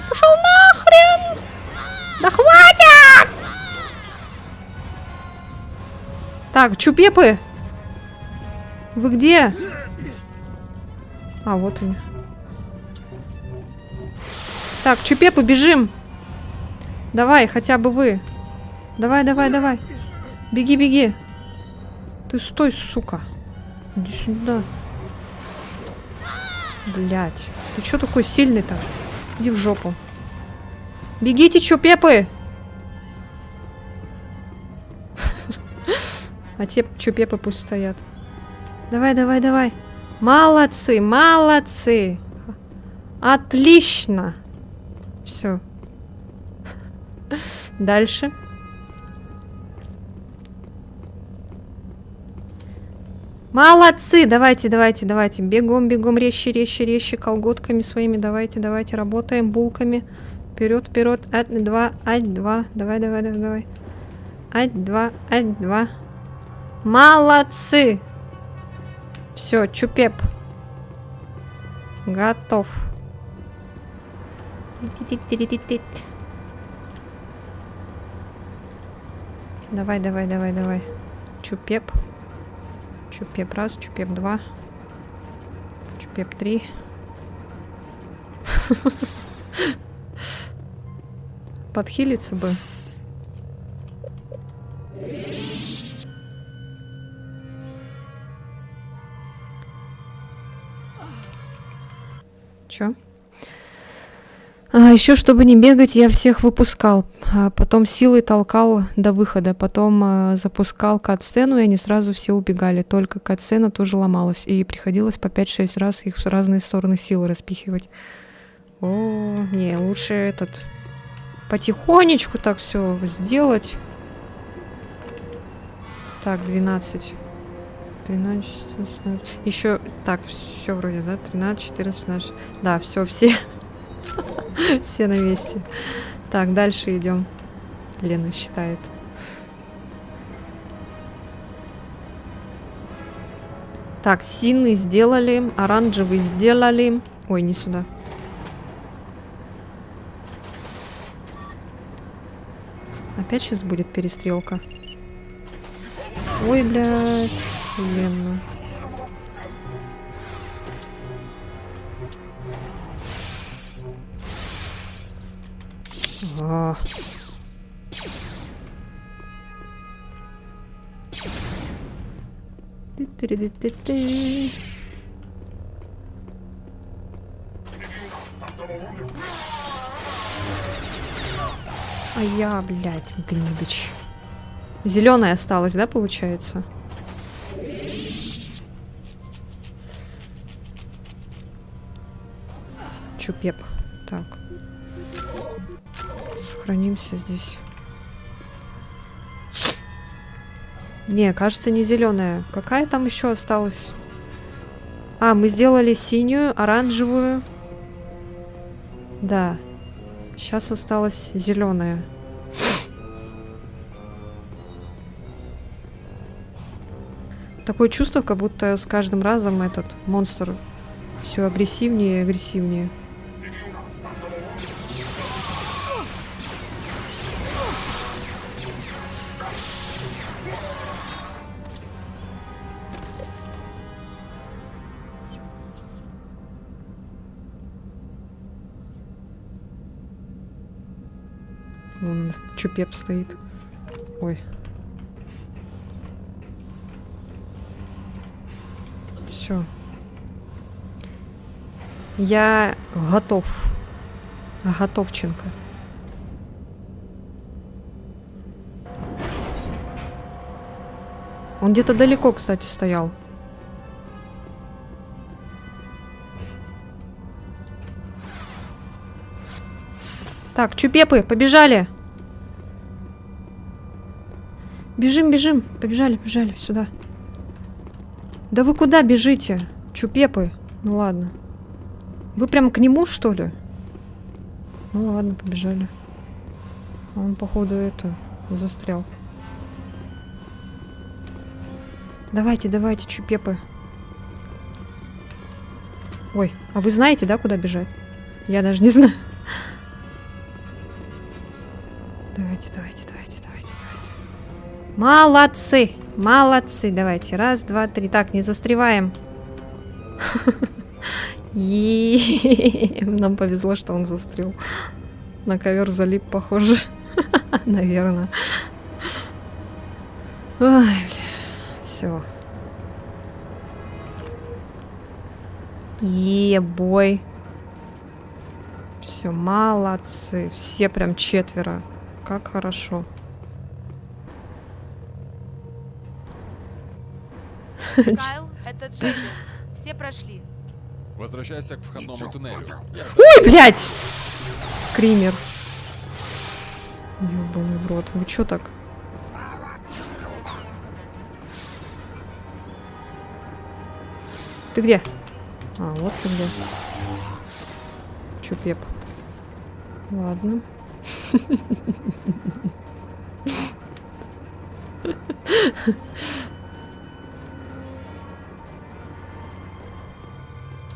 Пошел нахрен! Да хватит! Так, чупепы! Вы где? А, вот они. Так, чупепы, бежим! Давай, хотя бы вы. Давай, давай, давай. Беги, беги. Ты стой, сука. Иди сюда. Блять. Ты чё такой сильный-то? Иди в жопу. Бегите, чупепы! А те чупепы пусть стоят. Давай, давай, давай. Молодцы, молодцы. Отлично. Все. Дальше. Молодцы. Давайте, давайте, давайте. Бегом, бегом, резче, резче, резче. Колготками своими. Давайте, давайте. Работаем булками. Вперед, вперед. Ать-два, ать-два. Давай, давай, давай, давай. Ать-два, ать-два. Молодцы. Все, чупеп. Готов. Давай, давай, давай, давай. Чупеп. Чупеп раз, чупеп два. Чупеп три. Подхилиться бы. Чё? Еще, чтобы не бегать, я всех выпускал. Потом силой толкал до выхода. Потом запускал кат-сцену, и они сразу все убегали. Только кат-сцена тоже ломалась. И приходилось по 5-6 раз их в разные стороны силы распихивать. О, не, лучше этот... Потихонечку так все сделать. Так, 12. 13, 14. Еще... Так, все вроде, да? 13, 14, 15. Да, все. Все на месте. Так, дальше идем. Лена считает. Так, синий сделали, оранжевый сделали. Ой, не сюда. Опять сейчас будет перестрелка. Ой, блядь. Лена. А. А я, блядь, гнидыч. Зеленая осталась, да, получается? Чупеп. Так. Сохранимся здесь. Не, кажется, не зеленая. Какая там еще осталась? А, мы сделали синюю, оранжевую. Да. Сейчас осталась зеленая. Такое чувство, как будто с каждым разом этот монстр все агрессивнее и агрессивнее. Вон Чупеп стоит. Ой. Все. Я готов. Готовченко. Он где-то далеко, кстати, стоял. Так, чупепы, побежали. Бежим, бежим. Побежали, побежали сюда. Да вы куда бежите? Чупепы. Ну ладно. Вы прям к нему, что ли? Ну ладно, побежали. А он, походу, застрял. Давайте, давайте, чупепы. Ой, а вы знаете, да, куда бежать? Я даже не знаю. Давайте, давайте, давайте, давайте, давайте. Молодцы! Молодцы! Давайте. Раз, два, три. Так, не застреваем. Нам повезло, что он застрял. На ковер залип, похоже. Наверное. Ой, бля. Все. Ебой. Все, молодцы. Все прям 4. Как хорошо. Кайл, это Джеки. Все прошли. Возвращайся к входному туннелю. Ой, блядь! Скример. Ёбаный в рот. Вы чё так? Ты где? А, вот ты где. Чупеп. Ладно.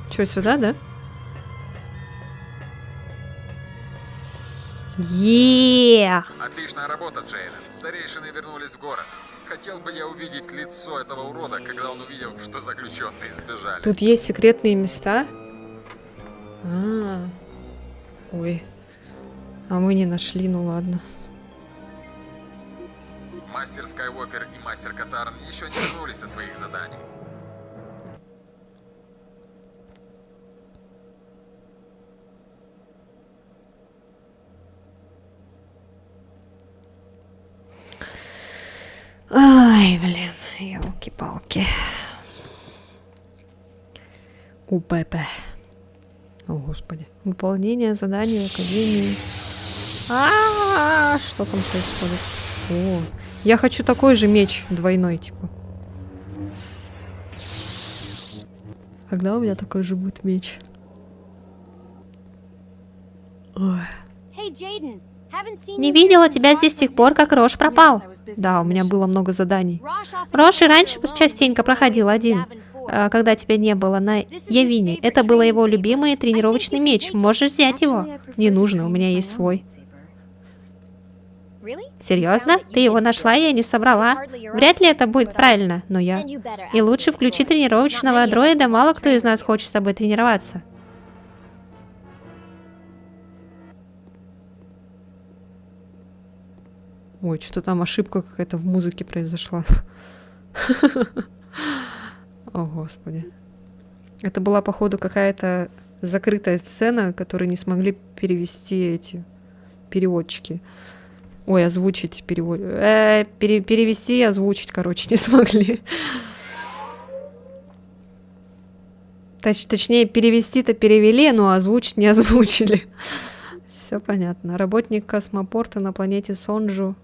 Чё, сюда, да? Отличная работа, Джейлен. Старейшины вернулись в город. Хотел бы я увидеть лицо этого урода, когда он увидел, что заключенные сбежали. Тут есть секретные места? Ой. А мы не нашли, ну ладно. Мастер Скайуокер и мастер Катарн еще не вернулись со своих заданий. Ай, блин, елки-палки. УПП. О, господи. Выполнение заданий Академии. Что там происходит? О, я хочу такой же меч двойной, типа. Когда у меня такой же будет меч? Ой. Не видела тебя здесь с тех пор, как Рош пропал. Да, у меня было много заданий. Рош и раньше частенько проходил один, когда тебя не было на Явине. Это был его любимый тренировочный меч. Можешь взять его. Не нужно, у меня есть свой. Серьезно? Ты его нашла, и я не собрала. Вряд ли это будет правильно, но я... И лучше включи тренировочного дроида, мало кто из нас хочет с тобой тренироваться. Ой, что-то там ошибка какая-то в музыке произошла. О, господи. Это была, походу, какая-то закрытая сцена, которую не смогли перевести эти переводчики. Ой, озвучить перевод. Перевести и озвучить, короче, не смогли. Точнее, перевести-то перевели, но озвучить не озвучили. Все понятно. Работник космопорта на планете Зонджу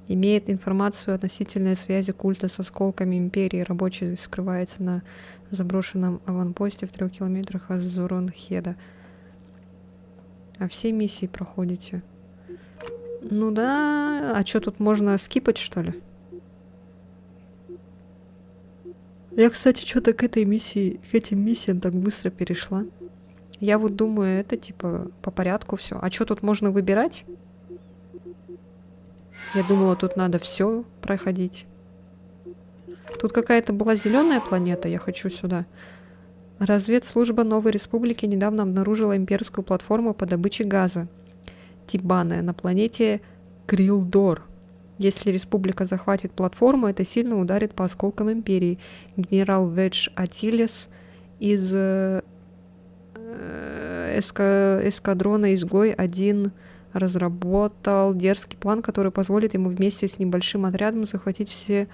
имеет информацию относительно связи культа с осколками Империи. Рабочий скрывается на заброшенном аванпосте в 3 километрах от Зоронхеда. А все миссии проходите? Ну да. А что, тут можно скипать, что ли? Я, кстати, что-то к этим миссиям так быстро перешла. Я вот думаю, это типа по порядку все. А что тут можно выбирать? Я думала, тут надо все проходить. Тут какая-то была зеленая планета, я хочу сюда. Разведслужба Новой Республики недавно обнаружила имперскую платформу по добыче газа Тибане на планете Крилдор. Если Республика захватит платформу, это сильно ударит по осколкам Империи. Генерал Ведж Атилес из эскадрона «Изгой-1» разработал дерзкий план, который позволит ему вместе с небольшим отрядом захватить все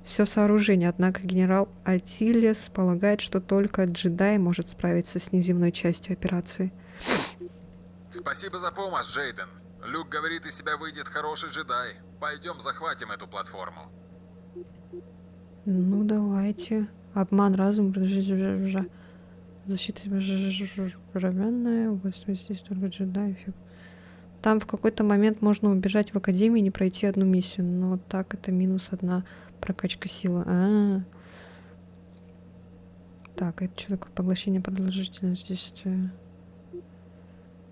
сооружение. Однако генерал Атилес полагает, что только джедай может справиться с неземной частью операции. Спасибо за помощь, Джейден. Люк говорит, из себя выйдет хороший джедай. Пойдем захватим эту платформу. Ну, давайте. Обман, разум, защита равенная, область здесь только джедаев. Там в какой-то момент можно убежать в академию и не пройти одну миссию. Но так это -1 прокачка силы. Так, это что такое? Поглощение продолжительности действия.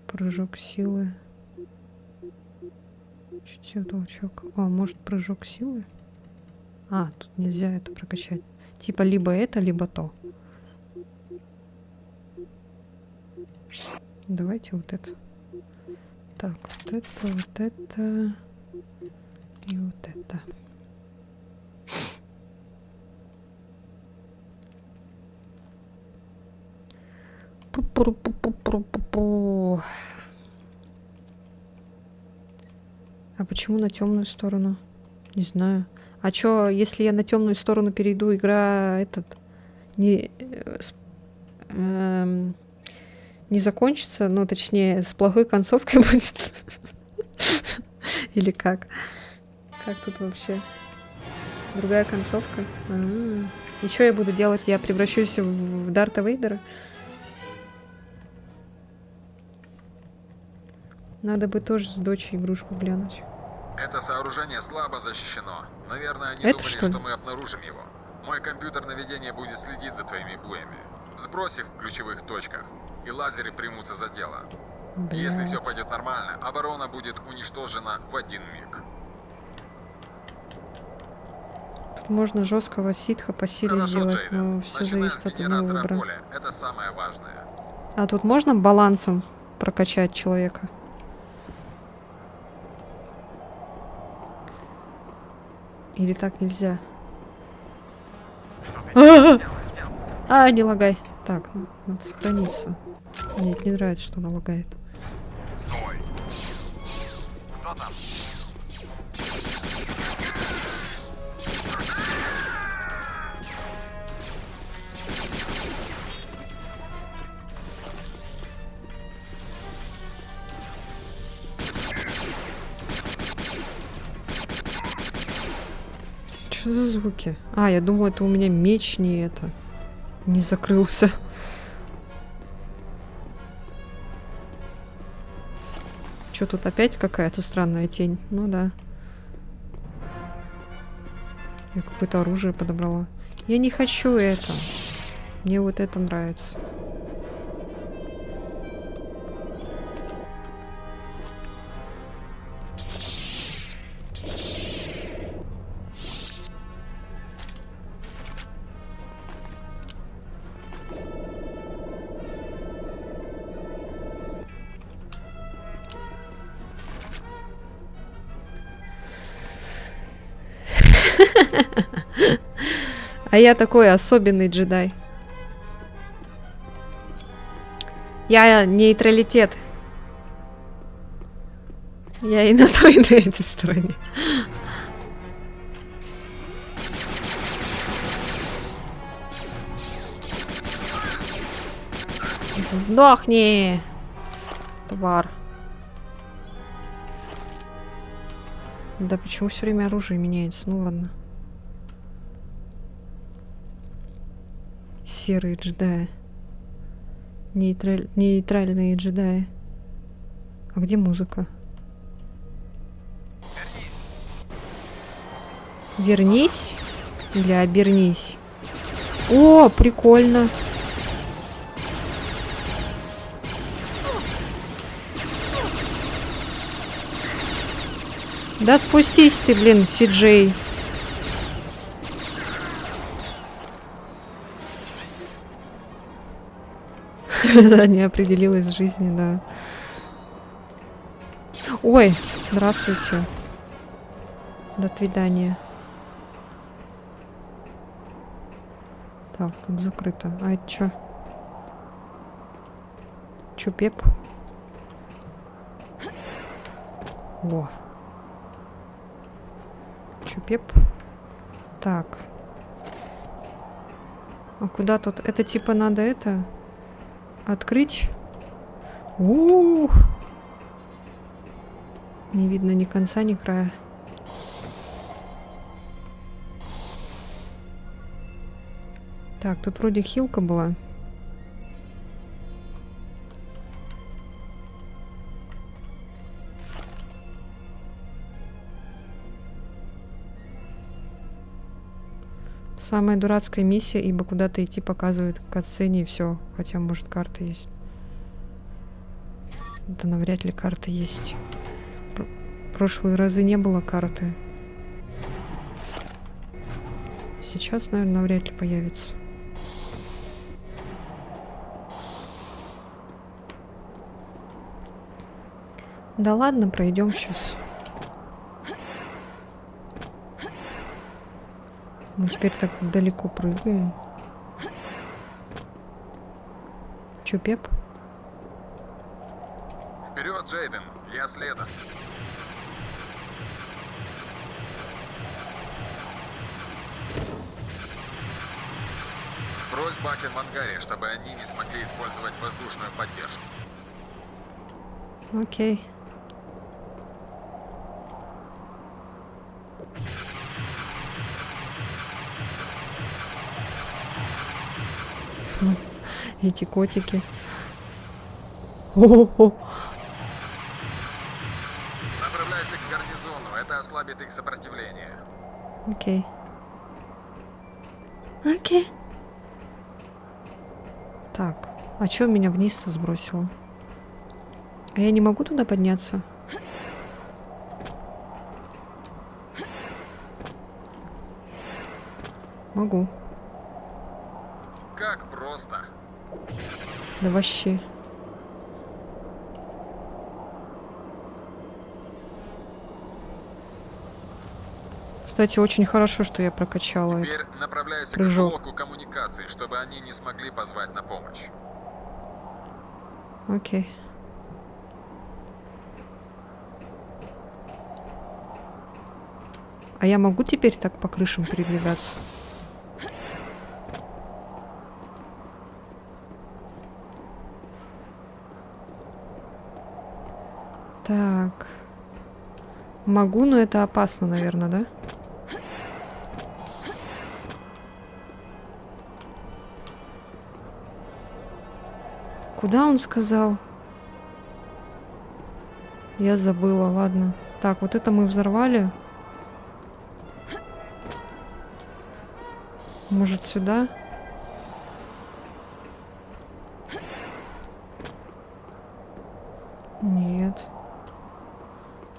Прыжок силы. Чутье толчок. Может прыжок силы? Тут нельзя это прокачать. Типа либо это, либо то. Давайте вот это. Так, вот это и вот это. Пу-пу-пу-пу-пу-пу-пу. А почему на темную сторону? Не знаю. А чё, если я на темную сторону перейду, игра не закончится, ну, точнее, с плохой концовкой будет? Или как? Как тут вообще? Другая концовка? И что я буду делать? Я превращусь в Дарта Вейдера? Надо бы тоже с дочей игрушку глянуть. Это сооружение слабо защищено. Наверное, они Это думали, что мы обнаружим его. Мой компьютер наведения будет следить за твоими буями. Сбрось их в ключевых точках, и лазеры примутся за дело. Если все пойдет нормально, оборона будет уничтожена в 1 миг. Тут можно жесткого ситха по силе Хорошо, сделать, Джейден. но все Начинаем зависит с от генератора выбора. поля. Это самое важное. А тут можно балансом прокачать человека? Или так нельзя? Не лагай. Так, надо сохраниться. Мне не нравится, что она лагает. Стой! Кто там? Что за звуки? Я думала, это у меня меч не закрылся. Что тут опять какая-то странная тень? Ну да. Я какое-то оружие подобрала. Я не хочу это. Мне вот это нравится. А я такой особенный джедай. Я нейтралитет. Я и на той, и на этой стороне. Сдохни, тварь. Да почему все время оружие меняется? Ну ладно. Серые джедаи. Нейтральные джедаи. А где музыка? Вернись или обернись? О, прикольно. Да спустись ты, блин, Си-Джей. Да, не определилась в жизни, да. Ой, здравствуйте. До свидания. Так, тут закрыто. А это чё? Чё, Пеп? О. Чё, Пеп? Так. А куда тут? Это типа надо это... Открыть? У-у-у. Не видно ни конца, ни края. Так, тут вроде хилка была. Самая дурацкая миссия, ибо куда-то идти показывает катсцене и все. Хотя, может, карта есть. Да навряд ли карта есть. Прошлые разы не было карты. Сейчас, наверное, навряд ли появится. Да ладно, пройдем сейчас. Мы теперь так далеко прыгаем. Чё, Пеп? Вперед, Джейден, я следом. Сбрось баки в ангаре, чтобы они не смогли использовать воздушную поддержку. Окей. Эти котики. О-о-о. Направляйся к гарнизону, это ослабит их сопротивление. Окей. Окей. Так, а чё меня вниз-то сбросило? А я не могу туда подняться? Могу. Как просто. Да вообще. Кстати, очень хорошо, что я прокачала Теперь направляйся прыжок. к блоку коммуникаций, чтобы они не смогли позвать на помощь. Окей. А я могу теперь так по крышам передвигаться? Так. Могу, но это опасно, наверное, да? Куда он сказал? Я забыла, ладно. Так, вот это мы взорвали. Может, сюда? Нет.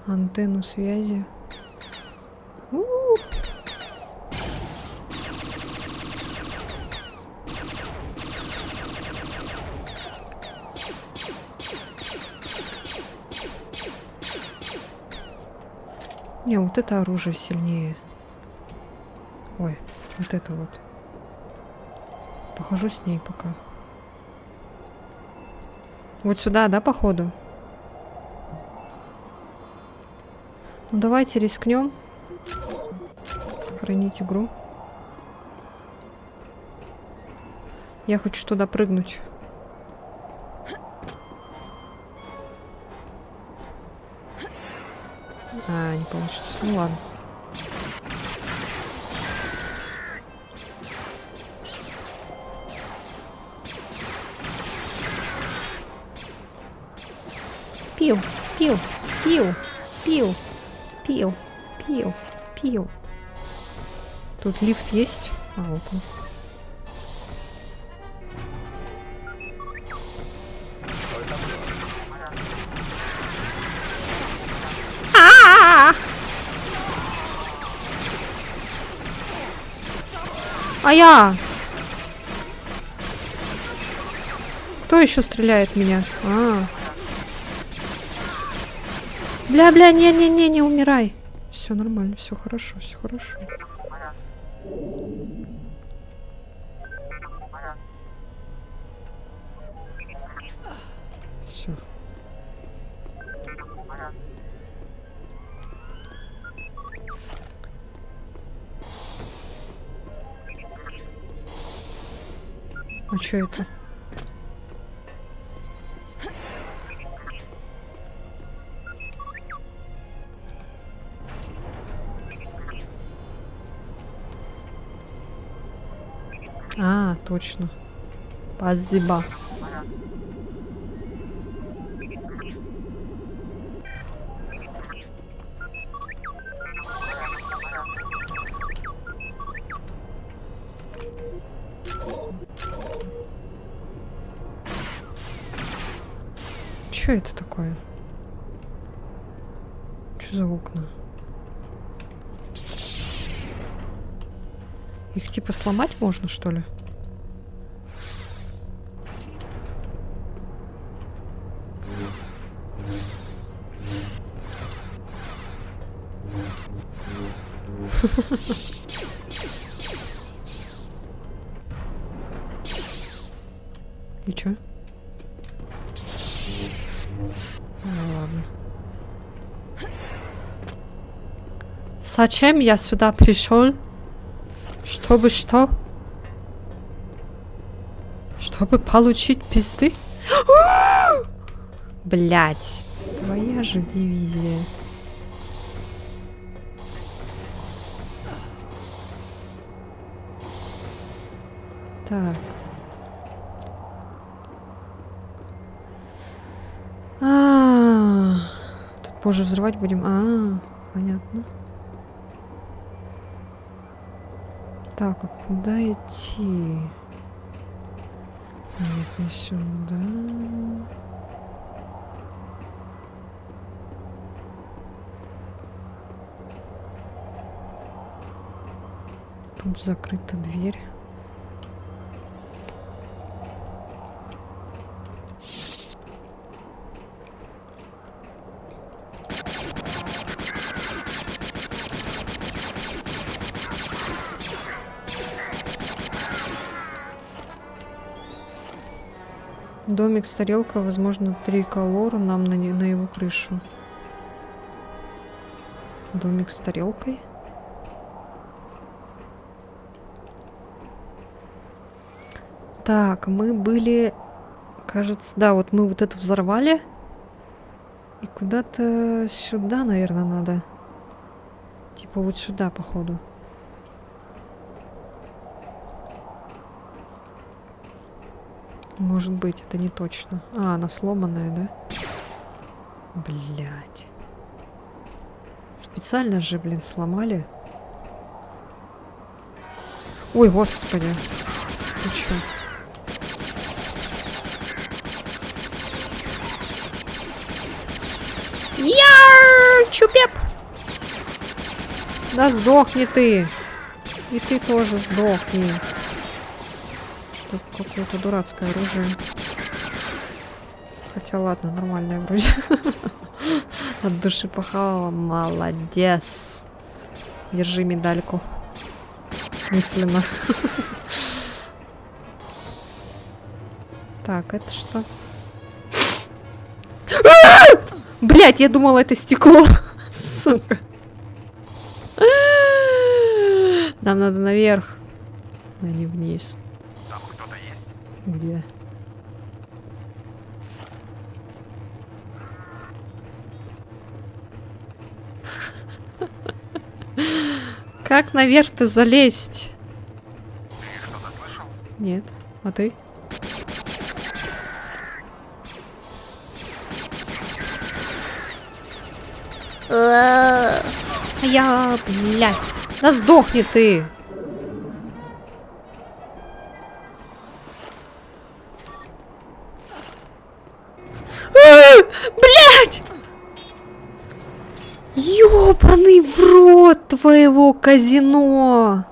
Антенну связи. У-у-у. Не, вот это оружие сильнее. Ой, вот это вот. Похожу с ней пока. Вот сюда, да, походу? Ну давайте рискнем. Сохранить игру. Я хочу туда прыгнуть. А, не получится. Ну ладно. Пил, пил, пил, пил, пил, пил, пил. Тут лифт есть? А, вот он. А я! Кто еще стреляет в меня? Бля, не умирай. Все нормально, все хорошо, все хорошо. Все. А что это? А, точно. Спасибо. Что это такое? Что за окна? Их типа сломать можно, что ли? И чё? Ну ладно. Зачем я сюда пришел? Чтобы что? Чтобы получить пизды? Блять, твоя же дивизия. Так. Тут позже взрывать будем. Понятно. Так, а куда идти? Нет, не сюда. Тут закрыта дверь. Домик с тарелкой, возможно, 3 колора нам на его крышу. Домик с тарелкой. Так, мы были, кажется, да, вот мы вот это взорвали. И куда-то сюда, наверное, надо. Типа вот сюда, походу. Может быть, это не точно. А, она сломанная, да? Блядь. Специально же, блин, сломали. Ой, господи. Ты чё? Яр! Чупеп! Да сдохни ты! И ты тоже сдохни. Что какое-то дурацкое оружие. Хотя ладно, нормальное вроде. От души похавала. Молодец. Держи медальку. Мысленно. Так, это что? Блять, я думала, это стекло. Сука. Нам надо наверх, а не вниз. Там кто-то есть? Где? Как наверх-то залезть? Ты что-то слышал? Нет. А ты? Я, блядь. Да сдохни ты. Блядь! Ёбаный в рот твоего казино!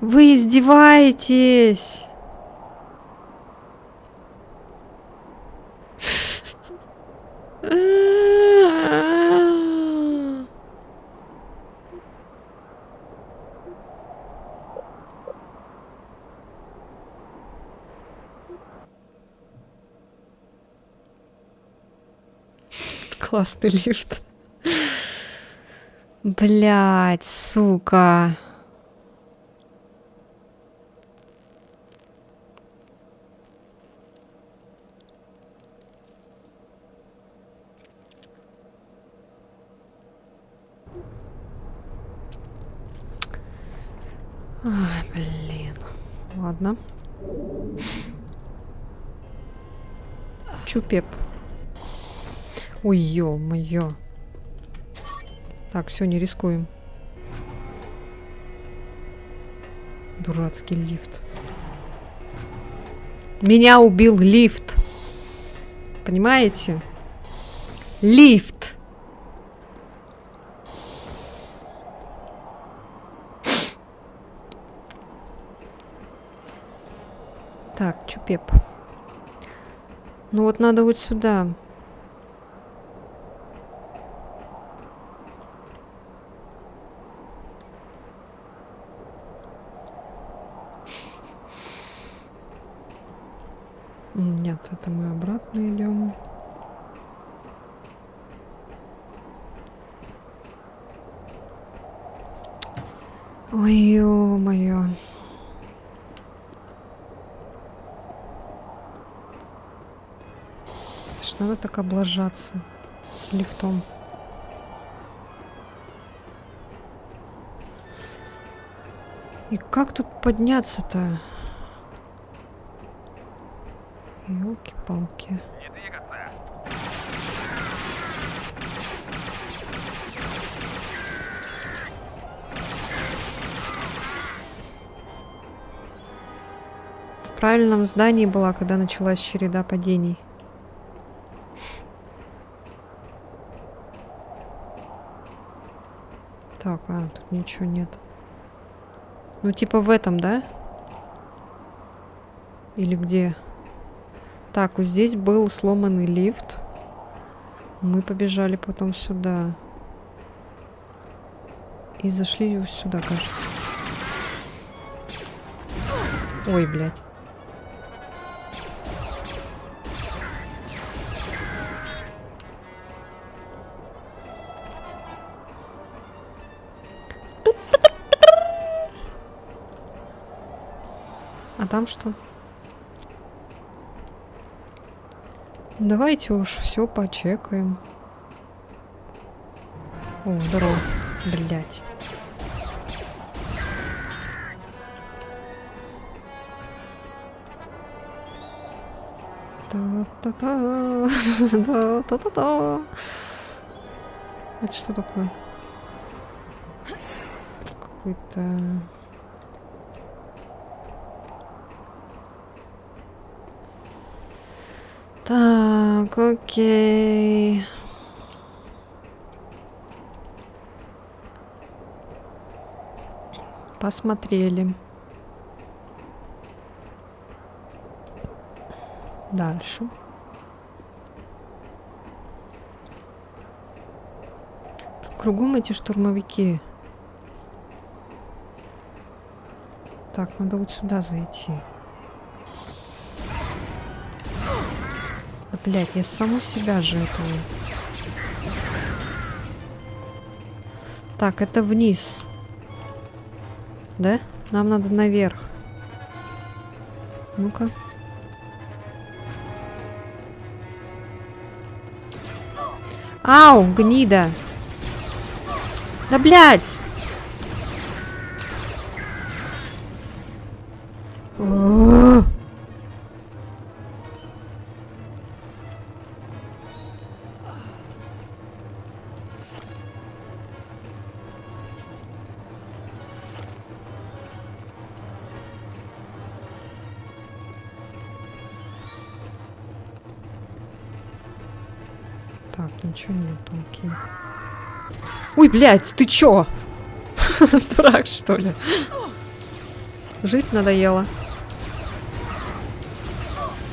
Вы издеваетесь? Классный лифт. Блять, сука. Ай, блин. Ладно. Чупеп. Ой, ё-моё. Так, все, не рискуем. Дурацкий лифт. Меня убил лифт. Понимаете? Лифт. Так, чупеп. Ну вот надо вот сюда. Нет, это мы обратно идем. Ой, ё-моё. Что надо так облажаться с лифтом? И как тут подняться-то? Ёлки-палки. Не двигаться. В правильном здании была, когда началась череда падений. Так, тут ничего нет. Ну, типа в этом, да? Или где? Так, вот здесь был сломанный лифт. Мы побежали потом сюда. И зашли вот сюда, кажется. Ой, блядь. А там что? Давайте уж все почекаем. О, здорово. Блять. Та-та-та. Это что такое? Какой-то... Так, окей. Посмотрели. Дальше. Тут кругом эти штурмовики. Так, надо вот сюда зайти. Да, блядь, я саму себя же этого Так, это вниз. Да? Нам надо наверх. Ну-ка. Ау, гнида. Да, блядь. О-о-о. Так, ничего нету, окей. Ой, блядь, ты чё? Дурак, что ли? Жить надоело.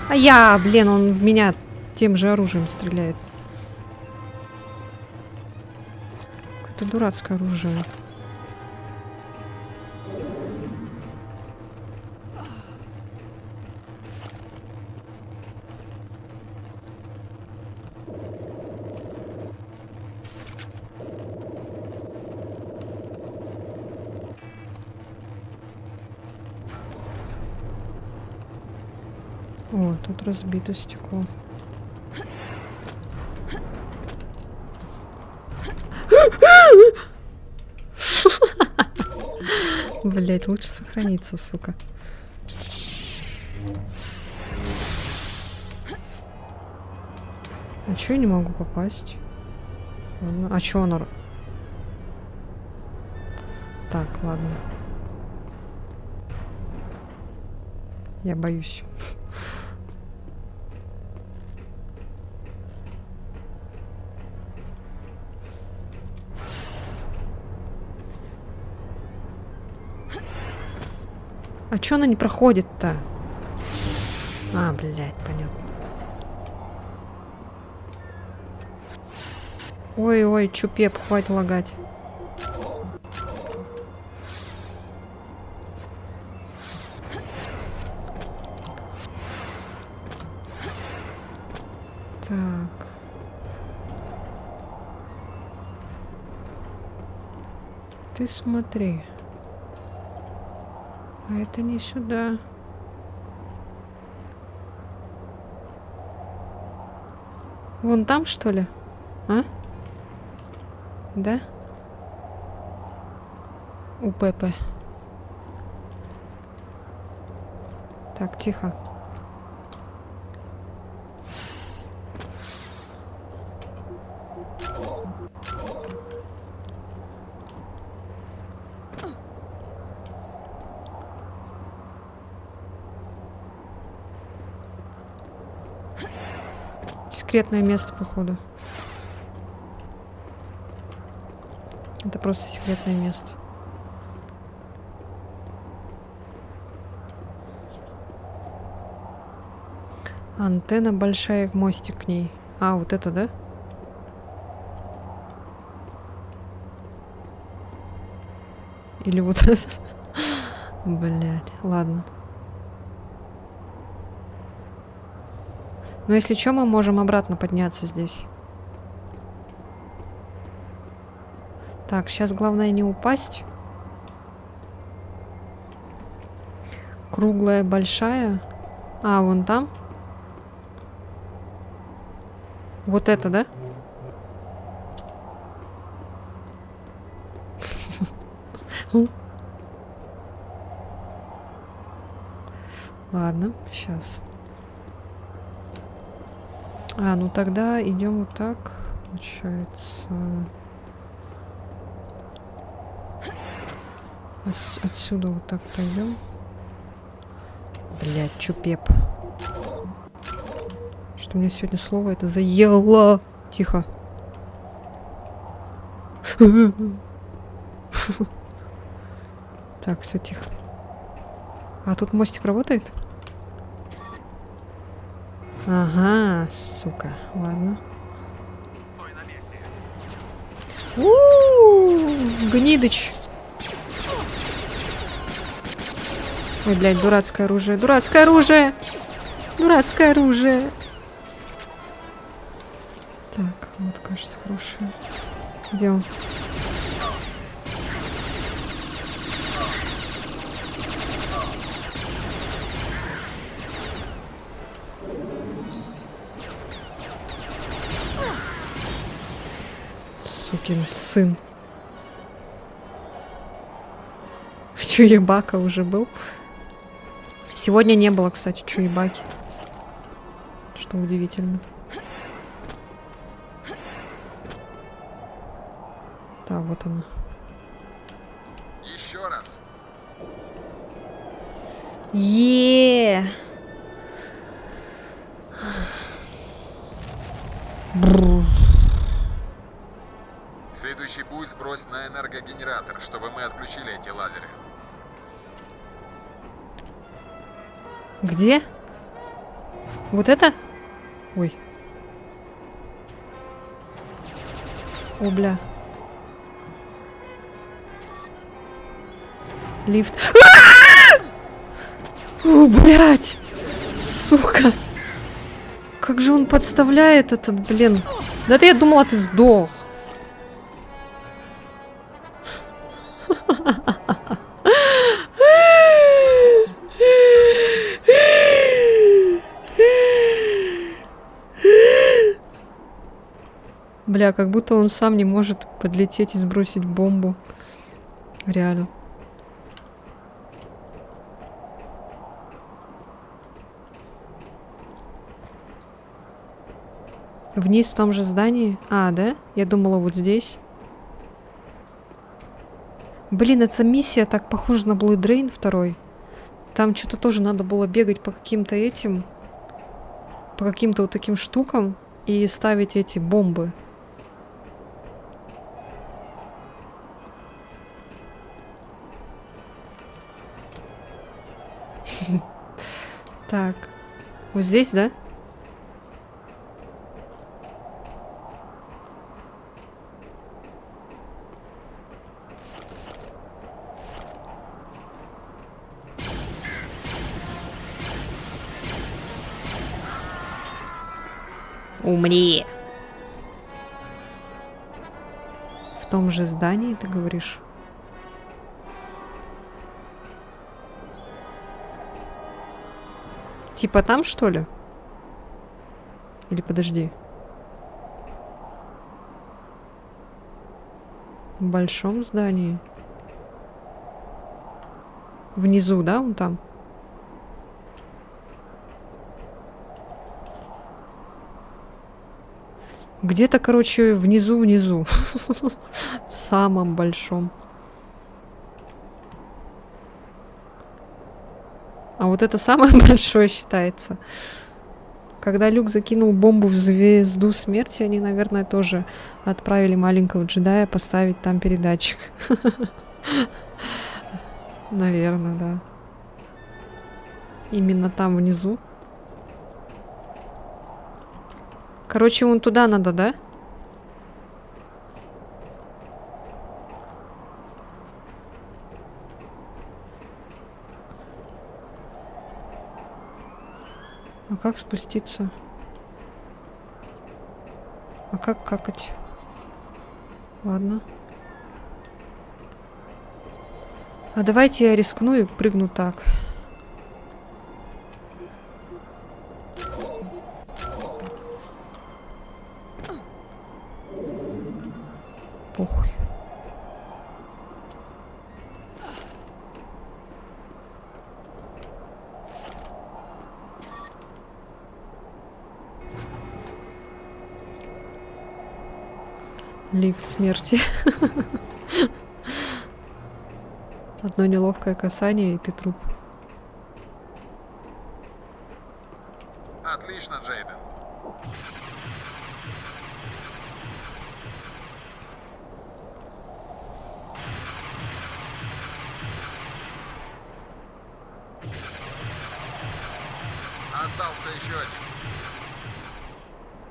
А я, блин, он в меня тем же оружием стреляет. Какое-то дурацкое оружие. О, тут разбито стекло. Блять, лучше сохраниться, сука. А чё я не могу попасть? Ладно. А чё оно? Так, ладно. Я боюсь. А чё она не проходит-то? А, блядь, понятно. Ой-ой, чупеп, хватит лагать. Так. Ты смотри. А это не сюда. Вон там, что ли? А? Да? У Пепе. Так, тихо. Секретное место, походу. Это просто секретное место. Антенна большая, мостик к ней. А, вот это, да? Или вот это? Блять, ладно. Но если что, мы можем обратно подняться здесь. Так, сейчас главное не упасть. Круглая, большая. А, вон там. Вот это, да? Ладно, сейчас. А, ну тогда идем вот так, получается. Отсюда вот так пойдем. Блять, чупеп. Что мне сегодня слово это заело. Тихо. Так, все тихо. А тут мостик работает? Ага, сука. Ладно. Гнидыч. Ой, блядь, дурацкое оружие. Дурацкое оружие! Дурацкое оружие! Так, вот, кажется, хорошее. Где он? Сукин сын. Чуебака уже был. Сегодня не было, кстати, Чуебаки. Что удивительно. Да, вот она. Еще раз. Е. Бррр. Следующий буй сбрось на энергогенератор, чтобы мы отключили эти лазеры. Где? Вот это? Ой. О, бля. Лифт. О, блядь! Сука! Как же он подставляет этот, блин. Да-то я думала, ты сдох. Бля, как будто он сам не может подлететь и сбросить бомбу. Реально. Вниз в том же здании? А, да? Я думала, вот здесь. Блин, эта миссия так похожа на Blood Drain 2. Там что-то тоже надо было бегать по каким-то этим... По каким-то вот таким штукам и ставить эти бомбы. Так. Вот здесь, да? Умри. В том же здании, ты говоришь? Типа там, что ли? Или подожди. В большом здании. Внизу, да, он там? Где-то, короче, внизу. В самом большом. А вот это самое большое считается. Когда Люк закинул бомбу в звезду смерти, они, наверное, тоже отправили маленького джедая поставить там передатчик. Наверное, да. Именно там внизу. Короче, вон туда надо, да? А как спуститься? А как какать? Ладно. А давайте я рискну и прыгну так. Похуй. Лифт смерти. Одно неловкое касание, и ты труп. Отлично, Джейден. Остался еще один.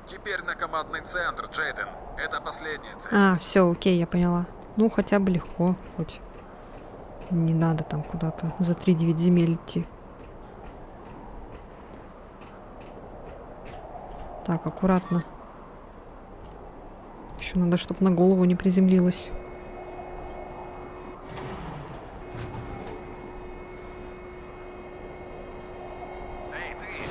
Теперь на командный центр, Джейден. Это последняя цель. А, все, окей, я поняла. Ну, хотя бы легко, хоть. Не надо там куда-то за 3-9 земель идти. Так, аккуратно. Еще надо, чтобы на голову не приземлилась. Эй, ты!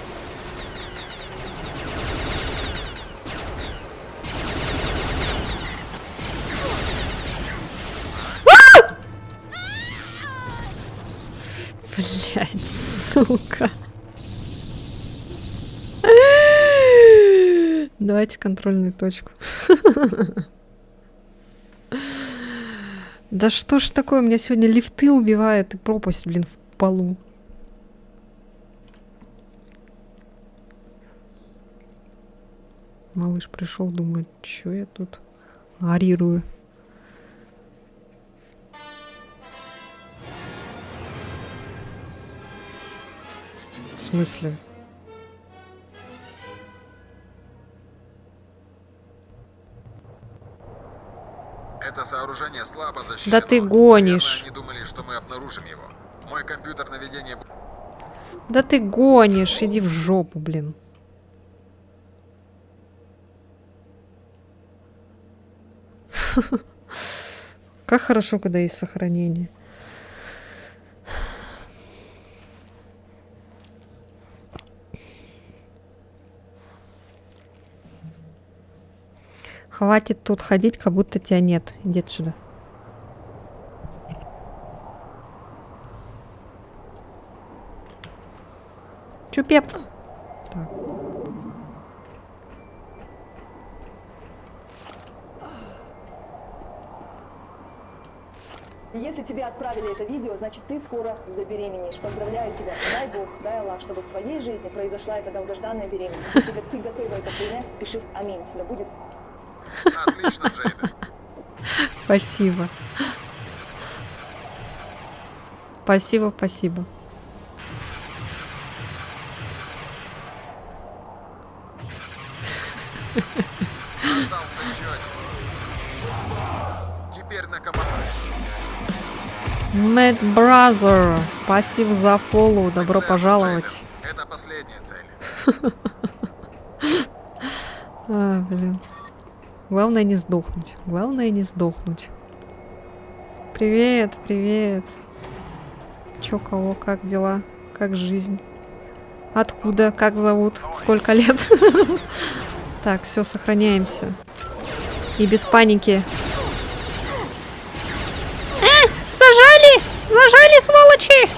Сука. Давайте контрольную точку. Да что ж такое, у меня сегодня лифты убивают и пропасть, блин, в полу. Малыш пришел, думает, что я тут орирую. В смысле? Это сооружение слабо защищено. Да ты гонишь. Наверное, они думали, что мы обнаружим его. Мой компьютер наведения... Да ты гонишь, иди в жопу, блин. Как хорошо, когда есть сохранение. Хватит тут ходить, как будто тебя нет. Иди отсюда. Чупеп. Так. Если тебе отправили это видео, значит ты скоро забеременеешь. Поздравляю тебя. Дай Бог, дай Аллах, чтобы в твоей жизни произошла эта долгожданная беременность. Если ты готова это принять, пиши аминь. Да будет. Отлично, Джейда. Спасибо. Спасибо, спасибо. Остался еще один. Теперь на команду. Mad Brother, спасибо за фоллоу, добро пожаловать. Джейда, это последняя цель. А, блин. Главное не сдохнуть. Главное не сдохнуть. Привет, привет. Чё, кого, как дела? Как жизнь? Откуда? Как зовут? Сколько лет? Так, все, сохраняемся. И без паники. Зажали! Зажали, сволочи!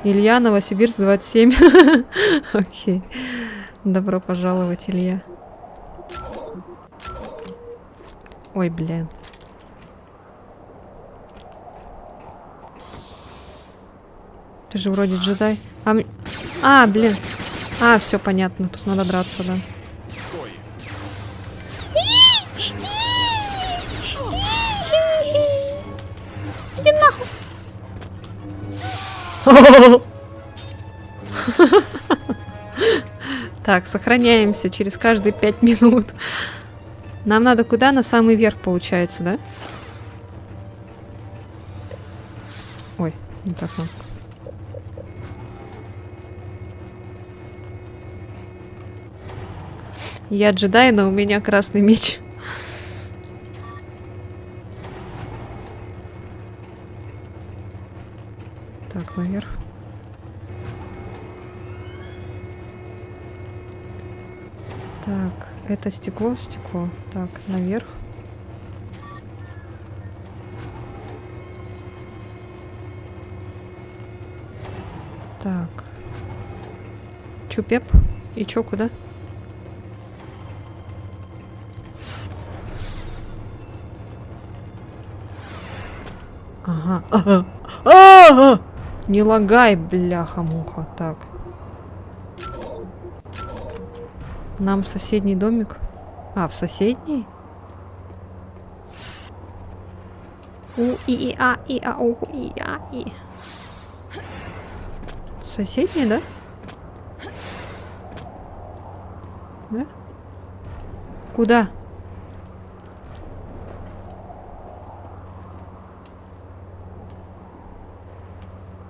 Илья, Новосибирск, 27. Окей. Добро пожаловать, Илья. Ой, блин. Ты же вроде джедай. А, блин. А, все понятно. Тут надо драться, да. Стой. Иди нахуй. Так, сохраняемся через каждые 5 минут. Нам надо куда? На самый верх, получается, да? Ой, не так надо. Я джедай, но у меня красный меч. Так, наверх. Так, это стекло, стекло. Так, наверх. Так. Чупеп. И чё, куда? Ага. Ага. Не лагай, бляха-муха. Так. Нам в соседний домик. А, в соседний? У-и-а-и-а-у-и-а-и. Соседний, да? Да? Куда?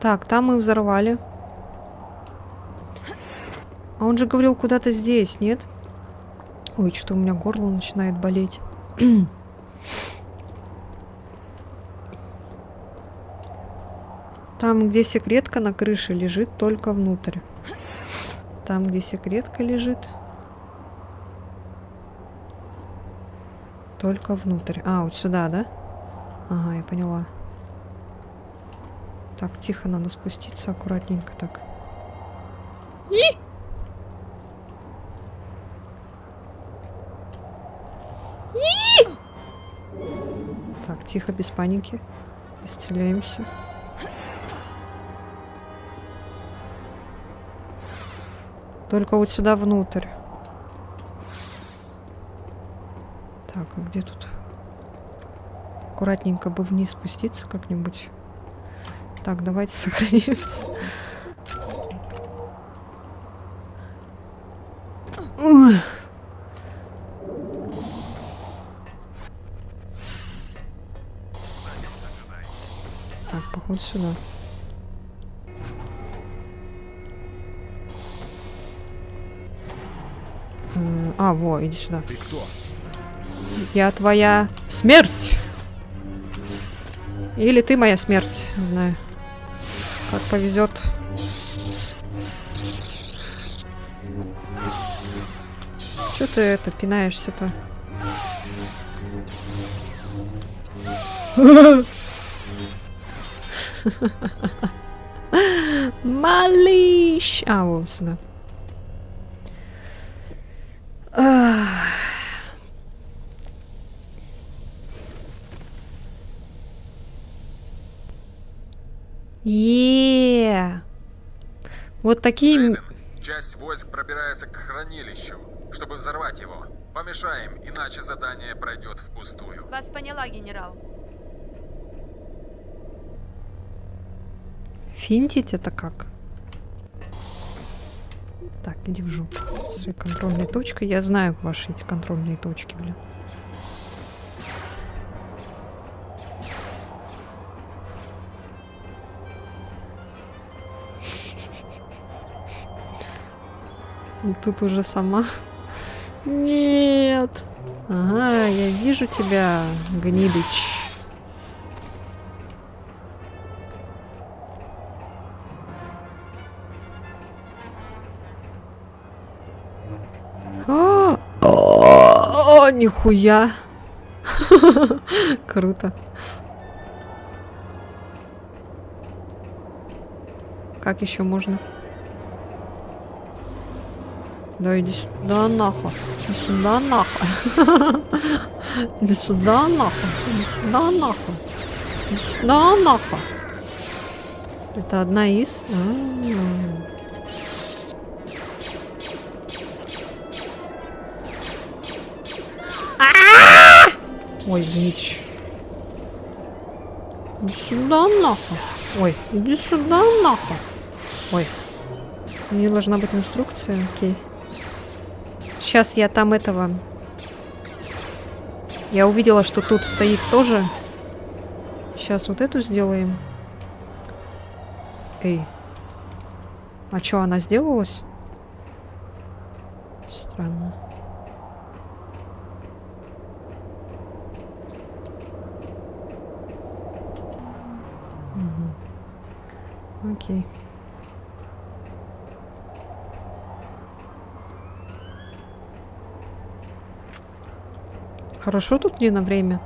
Так, там мы взорвали. А он же говорил куда-то здесь, нет? Ой, что-то у меня горло начинает болеть. Там, где секретка на крыше, лежит только внутрь. Там, где секретка лежит, Только внутрь. А, вот сюда, да? Ага, я поняла. Так, тихо, надо спуститься аккуратненько так. И! Так, тихо, без паники. Исцеляемся. Только вот сюда внутрь. Так, а где тут? Аккуратненько бы вниз спуститься как-нибудь. Так, давайте сохранимся. Так, походу сюда. А, во, иди сюда. Ты кто? Я твоя смерть. Или ты моя смерть, не знаю. Как повезет. Че ты это пинаешься-то? Малыш! А, вот сюда. Вот такие... Джейден, часть войск пробирается к хранилищу, чтобы взорвать его. Помешаем, иначе задание пройдет впустую. Вас поняла, генерал. Финтить это как? Так, иди в жопу. С контрольной точкой. Я знаю ваши эти контрольные точки, блин. Тут уже сама. Нет. Ага, я вижу тебя, гнидыч. О, нихуя. Круто. Как еще можно? Да иди сюда нахуй. Иди сюда нахуй. Иди сюда нахуй. Иди сюда нахуй. Иди сюда нахуй. Это одна из... Ой, извините. Иди сюда нахуй. Ой, иди сюда нахуй. Ой. Мне должна быть инструкция, окей. Сейчас я там этого... Я увидела, что тут стоит тоже. Сейчас вот эту сделаем. Эй. А что, она сделалась? Странно. Угу. Окей. Хорошо тут ли на время?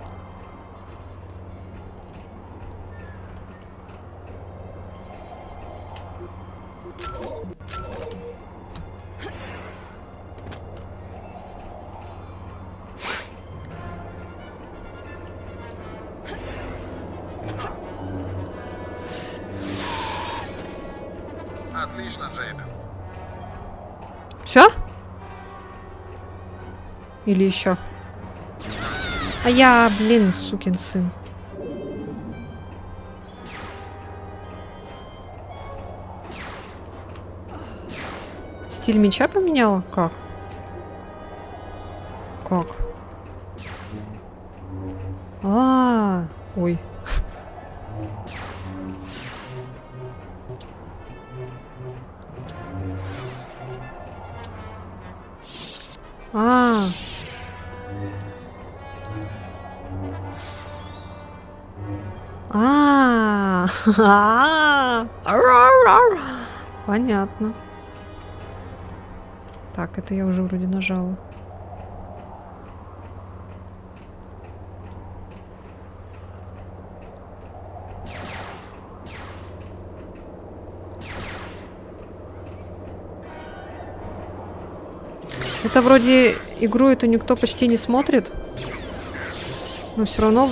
Отлично, Джейден. Все? Или еще? А я, блин, сукин сын. Стиль меча поменяла? Как? Как? Ой. Понятно. Так, это я уже вроде нажала. Это вроде игру эту никто почти не смотрит. Но все равно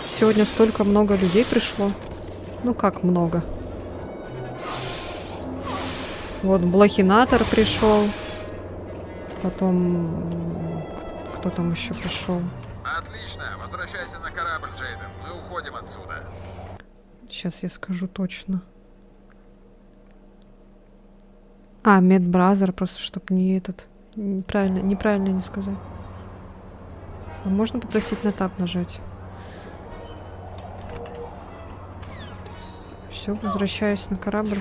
сегодня столько много людей пришло. Ну как много? Вот Блохинатор пришел. Потом... Кто там еще пришел? Отлично, возвращайся на корабль, Джейден. Мы уходим отсюда. Сейчас я скажу точно. А, Медбразер, просто чтоб не этот... Неправильно не сказать. А можно попросить на тап нажать? Все, возвращаюсь на корабль.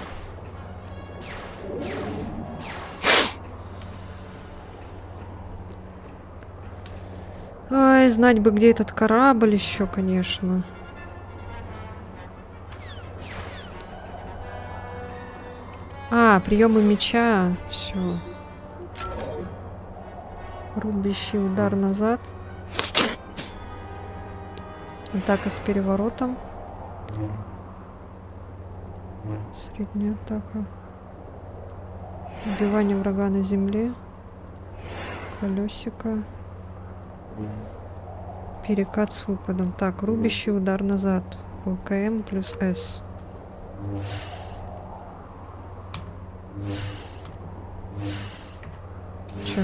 Ай, знать бы, где этот корабль еще, конечно. А, приемы меча. Все. Рубящий удар назад. Атака с переворотом. Средняя атака. Убивание врага на земле. Колесико. Перекат с выпадом. Так, рубящий удар назад. ЛКМ плюс С. Чё?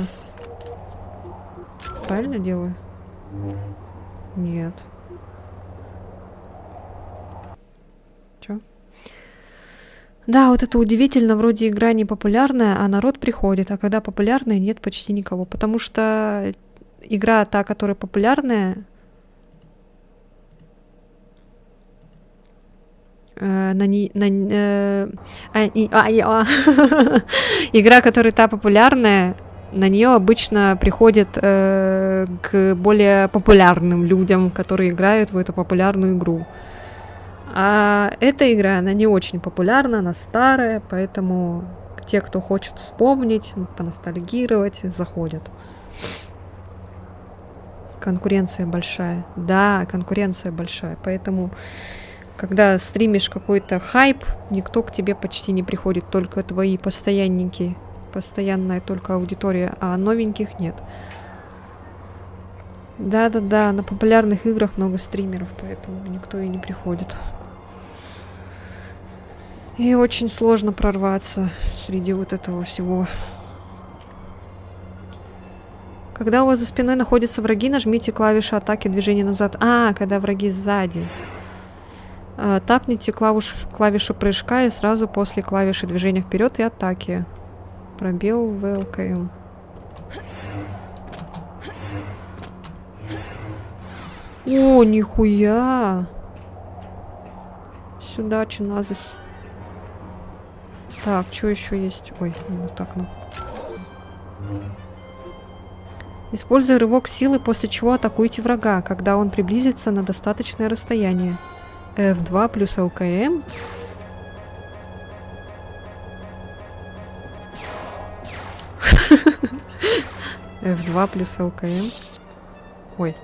Правильно делаю? Нет. Чё? Да, вот это удивительно, вроде игра не популярная, а народ приходит, а когда популярная, нет почти никого, потому что игра та, которая популярная, игра, которая та популярная, на нее обычно приходят к более популярным людям, которые играют в эту популярную игру. А эта игра, она не очень популярна, она старая, поэтому те, кто хочет вспомнить, поностальгировать, заходят. Конкуренция большая. Да, конкуренция большая, поэтому... Когда стримишь какой-то хайп, никто к тебе почти не приходит, только твои постоянники, постоянная только аудитория, а новеньких нет. Да-да-да, на популярных играх много стримеров, поэтому никто и не приходит. И очень сложно прорваться среди вот этого всего. Когда у вас за спиной находятся враги, нажмите клавишу атаки движения назад. А, когда враги сзади. Тапните клавишу прыжка и сразу после клавиши движения вперед и атаки. Пробел ВЛКМ. О, нихуя! Сюда, чиназис. Так, что еще есть? Ой, вот так, ну. Используя рывок силы, после чего атакуйте врага, когда он приблизится на достаточное расстояние. F2 плюс ЛКМ. F2 плюс ЛКМ. Ой.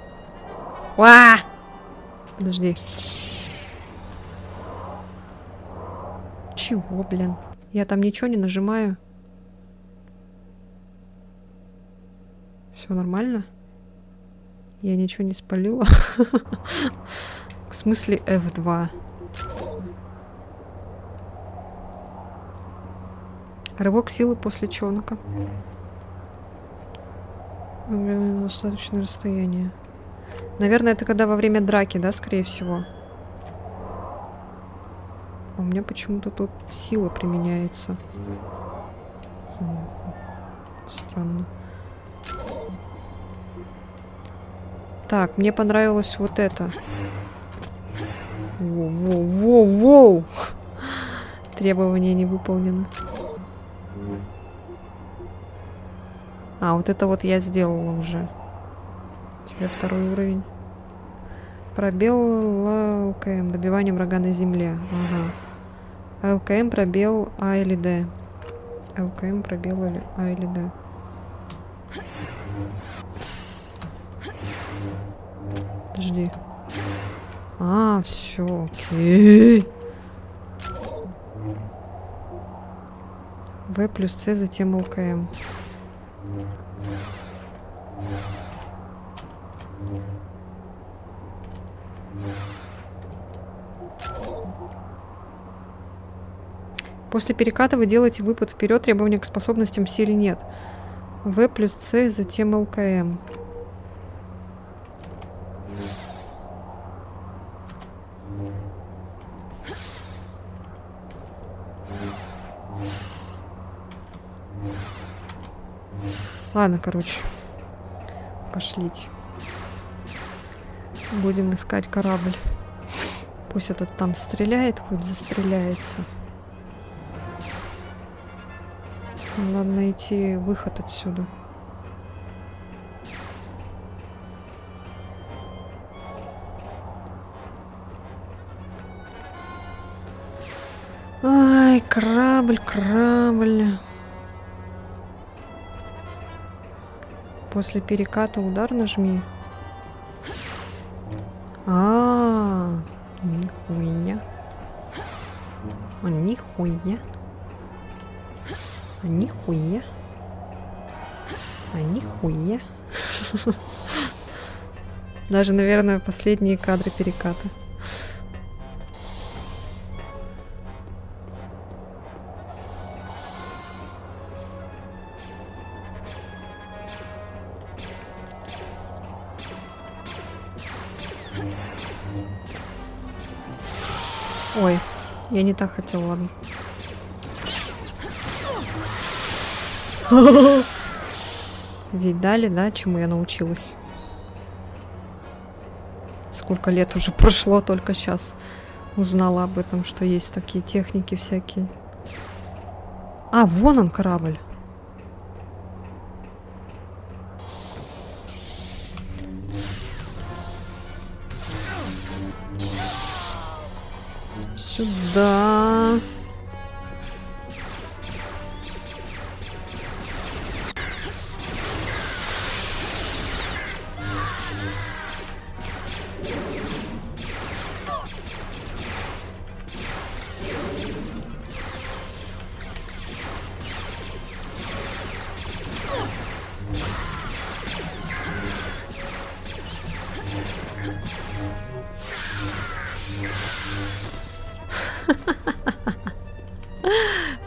Уа! Подожди. Чего, блин? Я там ничего не нажимаю. Все нормально? Я ничего не спалила. В смысле F2? Рывок силы после чонка. Достаточное расстояние. Наверное, это когда во время драки, да, скорее всего. У меня почему-то тут сила применяется. Странно. Так, мне понравилось вот это. Воу-воу-воу-воу! Требования не выполнены. А, вот это вот я сделала уже. Тебе второй уровень. Пробел ЛКМ. Добивание врага на земле. Ага. ЛКМ, пробел А или Д. ЛКМ, пробел А или Д. Подожди. А, все, окей. В плюс С, затем ЛКМ. После переката вы делаете выпад вперед, требования к способностям силе нет. В плюс С, затем ЛКМ. Ладно, короче. Пошлите. Будем искать корабль. Пусть этот там стреляет, хоть застреляется. Надо найти выход отсюда. Ай, корабль, корабль. После переката удар нажми. Нихуя. Нихуя. Нихуя. Нихуя. Даже, наверное, последние кадры переката. Ой, я не так хотела, ладно. Видали, да, чему я научилась? Сколько лет уже прошло, только сейчас узнала об этом, что есть такие техники всякие. А, вон он, корабль. Сюда.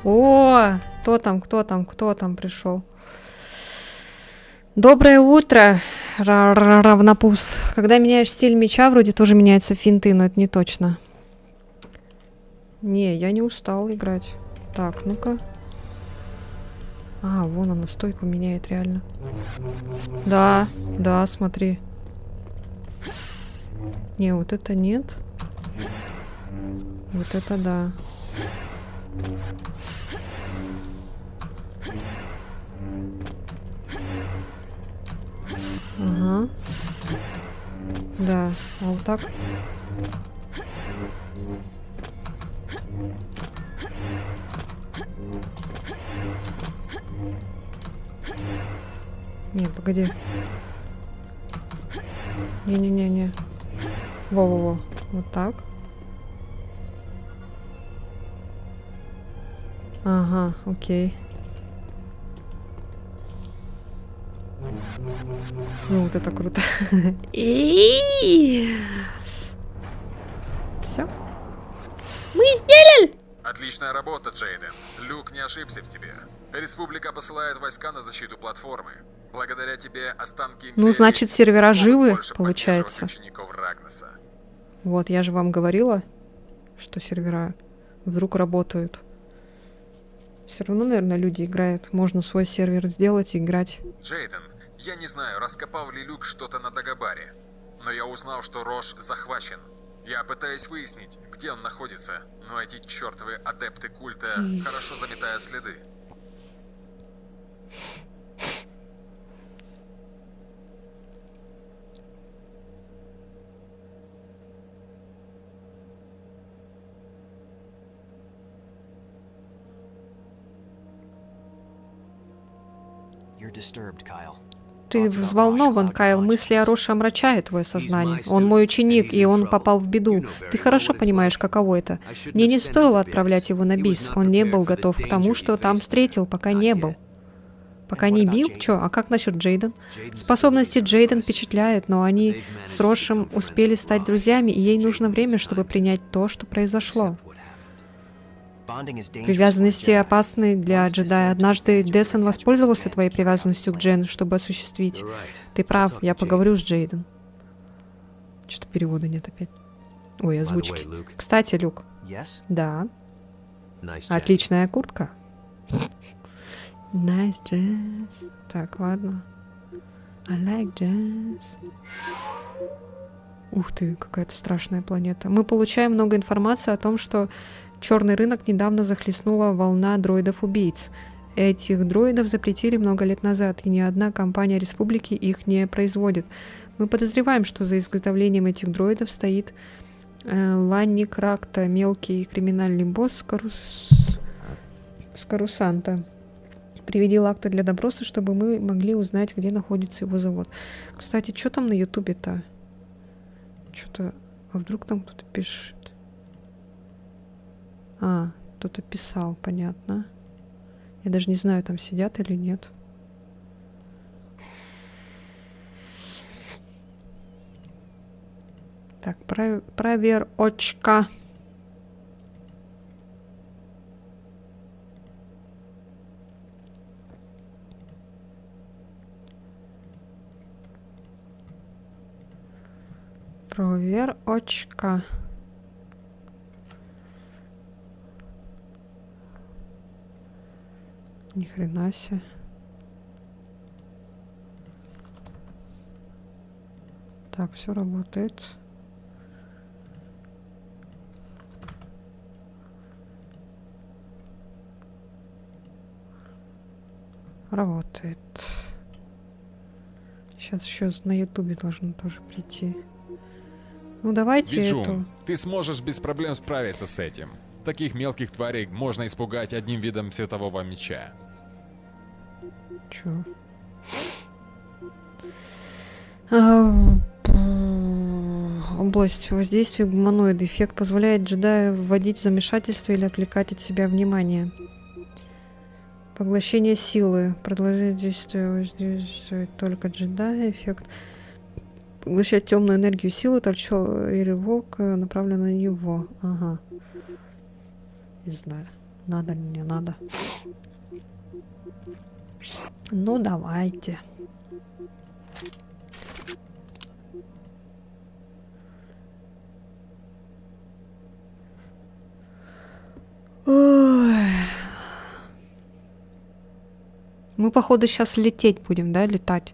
О, кто там пришел? Доброе утро, равнопус. Когда меняешь стиль меча, вроде тоже меняются финты, но это не точно. Не, я не устал играть. Так, ну-ка. А, вон она стойку меняет реально. Да, да, смотри. Не, вот это нет. Вот это да. Ага. Да, а вот так. Не, погоди. Не-не-не-не. Во-во-во. Вот так. Ага, окей. Ну, вот это круто. Все. Мы сделали! Отличная работа, Джейден. Люк не ошибся в тебе. Республика посылает войска на защиту платформы. Благодаря тебе останки Ну, значит, сервера живы, получается. Учеников Рагнеса. Вот, я же вам говорила, что сервера вдруг работают. Все равно, наверное, люди играют. Можно свой сервер сделать и играть. Джейден, я не знаю, раскопал ли Люк что-то на Дагобаре, но я узнал, что Рош захвачен. Я пытаюсь выяснить, где он находится, но эти чертовы адепты культа хорошо заметают следы. Ты взволнован, Кайл. Мысли о Роше омрачают твое сознание. Он мой ученик, и он попал в беду. Ты хорошо понимаешь, каково это. Мне не стоило отправлять его на бис. Он не был готов к тому, что там встретил, пока не был. Пока не бил? Чё, а как насчет Джейден? Способности Джейден впечатляют, но они с Рошем успели стать друзьями, и ей нужно время, чтобы принять то, что произошло. Привязанности опасны для джедая. Однажды Десон воспользовался твоей привязанностью к Джен, чтобы осуществить. Ты прав, я поговорю с Джейден. Что-то перевода нет опять. Ой, озвучки. Кстати, Люк. Да. Отличная куртка. Nice dress. Так, ладно. I like jazz. Ух ты, какая-то страшная планета. Мы получаем много информации о том, что черный рынок недавно захлестнула волна дроидов-убийц. Этих дроидов запретили много лет назад, и ни одна компания республики их не производит. Мы подозреваем, что за изготовлением этих дроидов стоит Ланни Кракта, мелкий криминальный босс с Карусанта. Приведи Лакта для допроса, чтобы мы могли узнать, где находится его завод. Кстати, что там на Ютубе-то? Что-то... А вдруг там кто-то пишет? А, кто-то писал, понятно. Я даже не знаю, там сидят или нет. Так, проверочка. Проверочка. Ни хрена себе. Так, все работает. Работает. Сейчас еще на Ютубе должно тоже прийти. Ну давайте Виджун, эту. ты сможешь без проблем справиться с этим. Таких мелких тварей можно испугать одним видом светового меча. Чё? Область воздействия гуманоида. Эффект позволяет джедаю вводить в замешательство или отвлекать от себя внимание. Поглощение силы. Продолжает действие воздействует только джедая. Эффект поглощать темную энергию силы, толчок и рывок направлен на него. Ага. Не знаю, надо ли мне надо. Ну, давайте. Ой. Мы, походу, сейчас лететь будем, да, летать?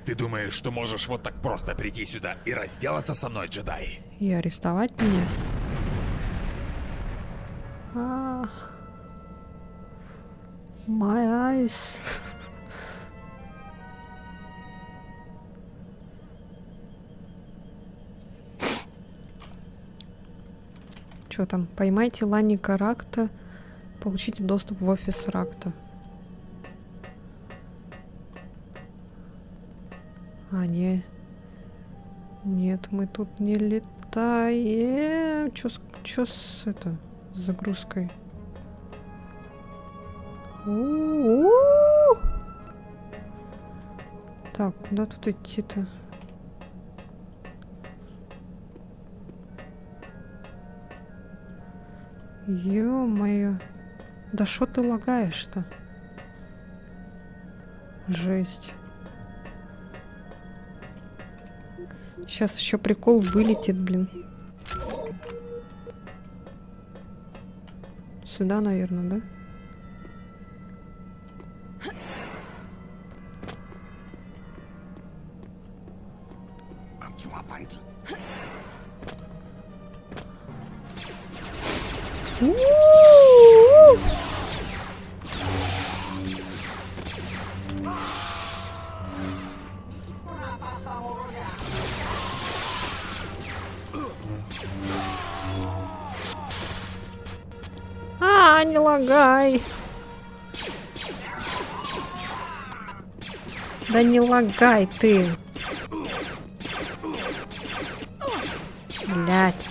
Ты думаешь, что можешь вот так просто прийти сюда и разделаться со мной, джедай? И арестовать меня? My eyes. Чё там? Поймайте Ланника Ракта. Получите доступ в офис Ракта. А, не. Нет, мы тут не летаем. Чё с это? С загрузкой? У-у-у! Так, куда тут идти-то? Ё-моё. Да шо ты лагаешь-то? Жесть. Сейчас еще прикол вылетит, блин. Сюда, наверное, да? А, не лагай. Да не лагай ты. Блядь.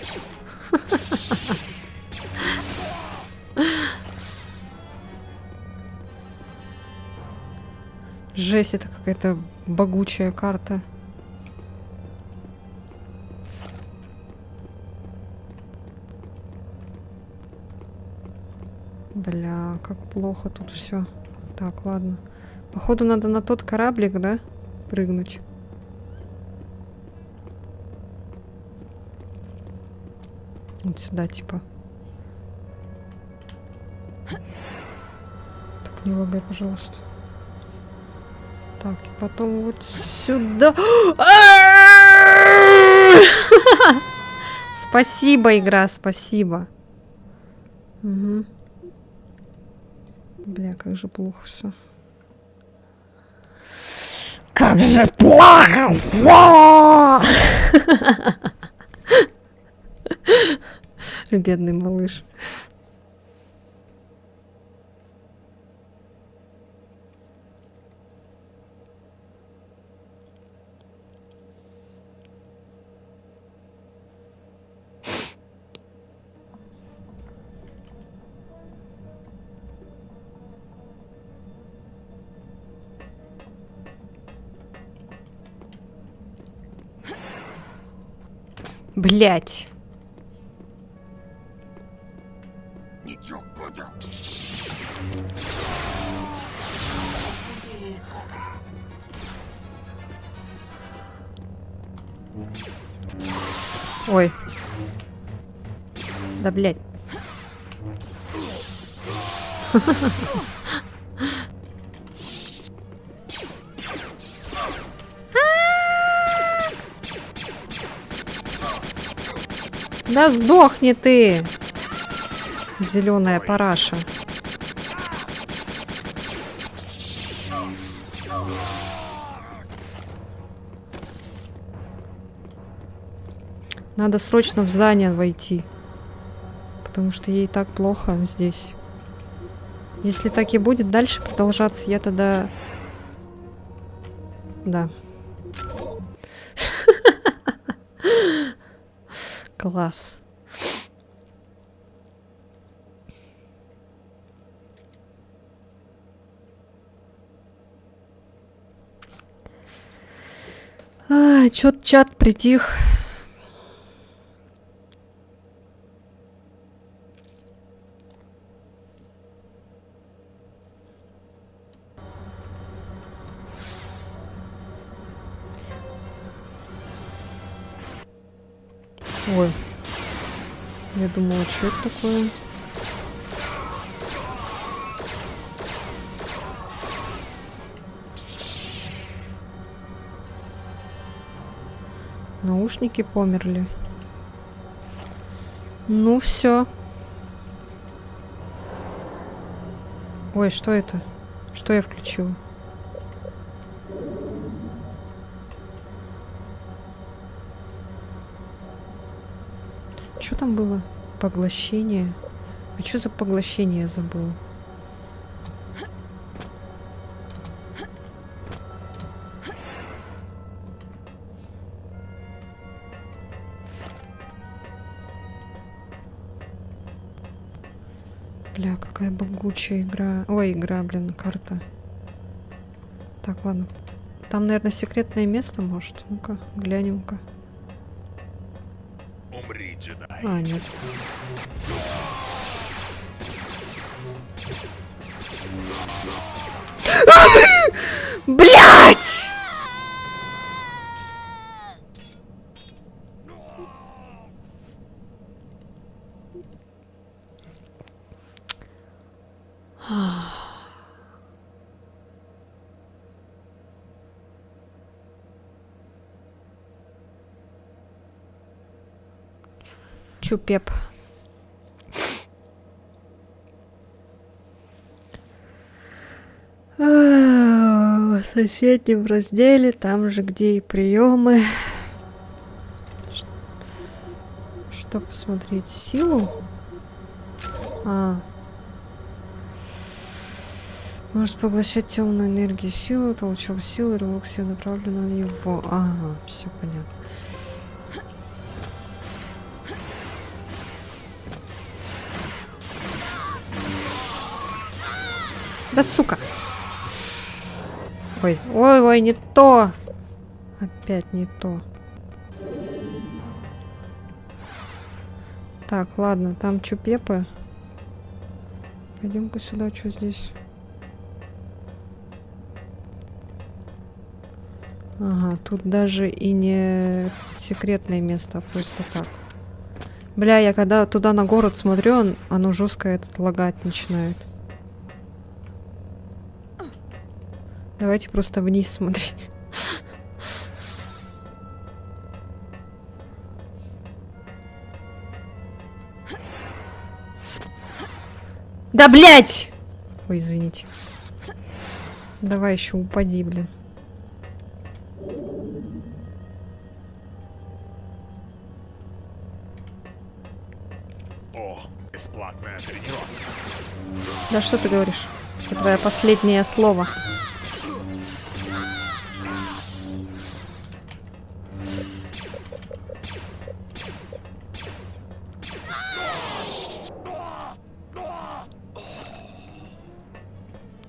Жесть, это какая-то богучая карта. Бля, как плохо тут все. Так, ладно. Походу надо на тот кораблик, да? Прыгнуть. Вот сюда, типа. Так, не лагай, пожалуйста. Так, и потом вот сюда. Спасибо, игра, спасибо. Угу. Бля, как же плохо все. Как же плохо все! Бедный малыш. Блять. Ой. Да блять. Да сдохни ты, зеленая параша. Надо срочно в здание войти, потому что ей так плохо здесь. Если так и будет дальше продолжаться, я тогда... Да. Класс. Чё-то чат притих. Ой. Я думала, что это такое? Наушники померли. Ну все. Ой, что это? Что я включила? Что там было? Поглощение. А что за поглощение, я забыла? Бля, какая богучая игра. Ой, игра, блин, карта. Так, ладно. Там, наверное, секретное место, может. Ну-ка, глянем-ка. Умри, джедай. А, нет. Блять! Чупеп. В соседнем разделе, там же, где и приемы. Что посмотреть? Силу? А, Может поглощать темную энергию силы, толчок силы, рывок силы направлен на него. Ага, все понятно. Да сука! Ой, ой, ой, не то! Опять не то. Так, ладно, там чупепы. Пойдем-ка сюда, что здесь? Ага, тут даже и не секретное место, а просто так. Бля, я когда туда на город смотрю, оно жестко этот лагать начинает. Давайте просто вниз смотреть. Да, блять! Ой, извините. Давай еще упади, блин. О, бесплатная тренировка. Да что ты говоришь? Это твое последнее слово.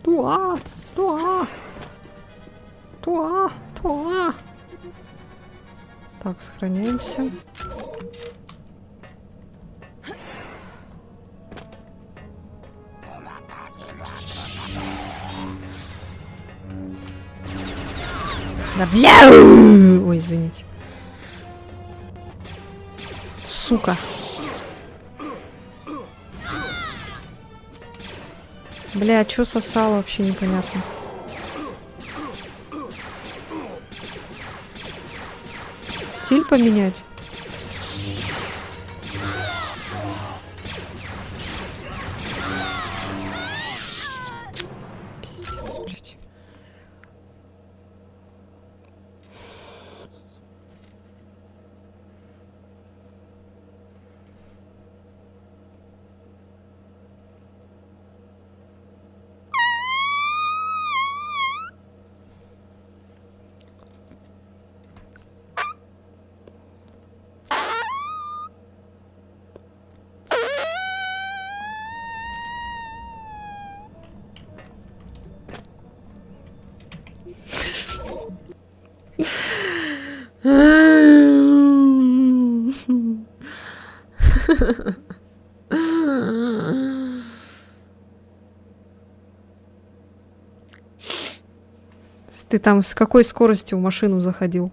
Туа! Туа! Туа! Туа! Так, сохраняемся. Да бля! Ой, извините. Сука. Бля, чё сосало, вообще непонятно. Стиль поменять? Пиздец, блядь. Ты там с какой скоростью в машину заходил?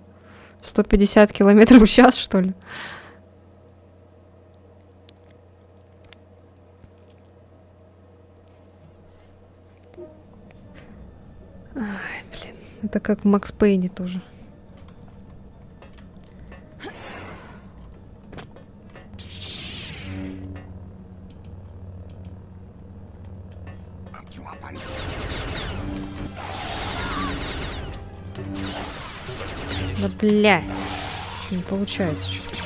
150 километров в час, что ли? Ай, блин. Это как в Макс Пейне тоже. Да бля. Что не получается что-то.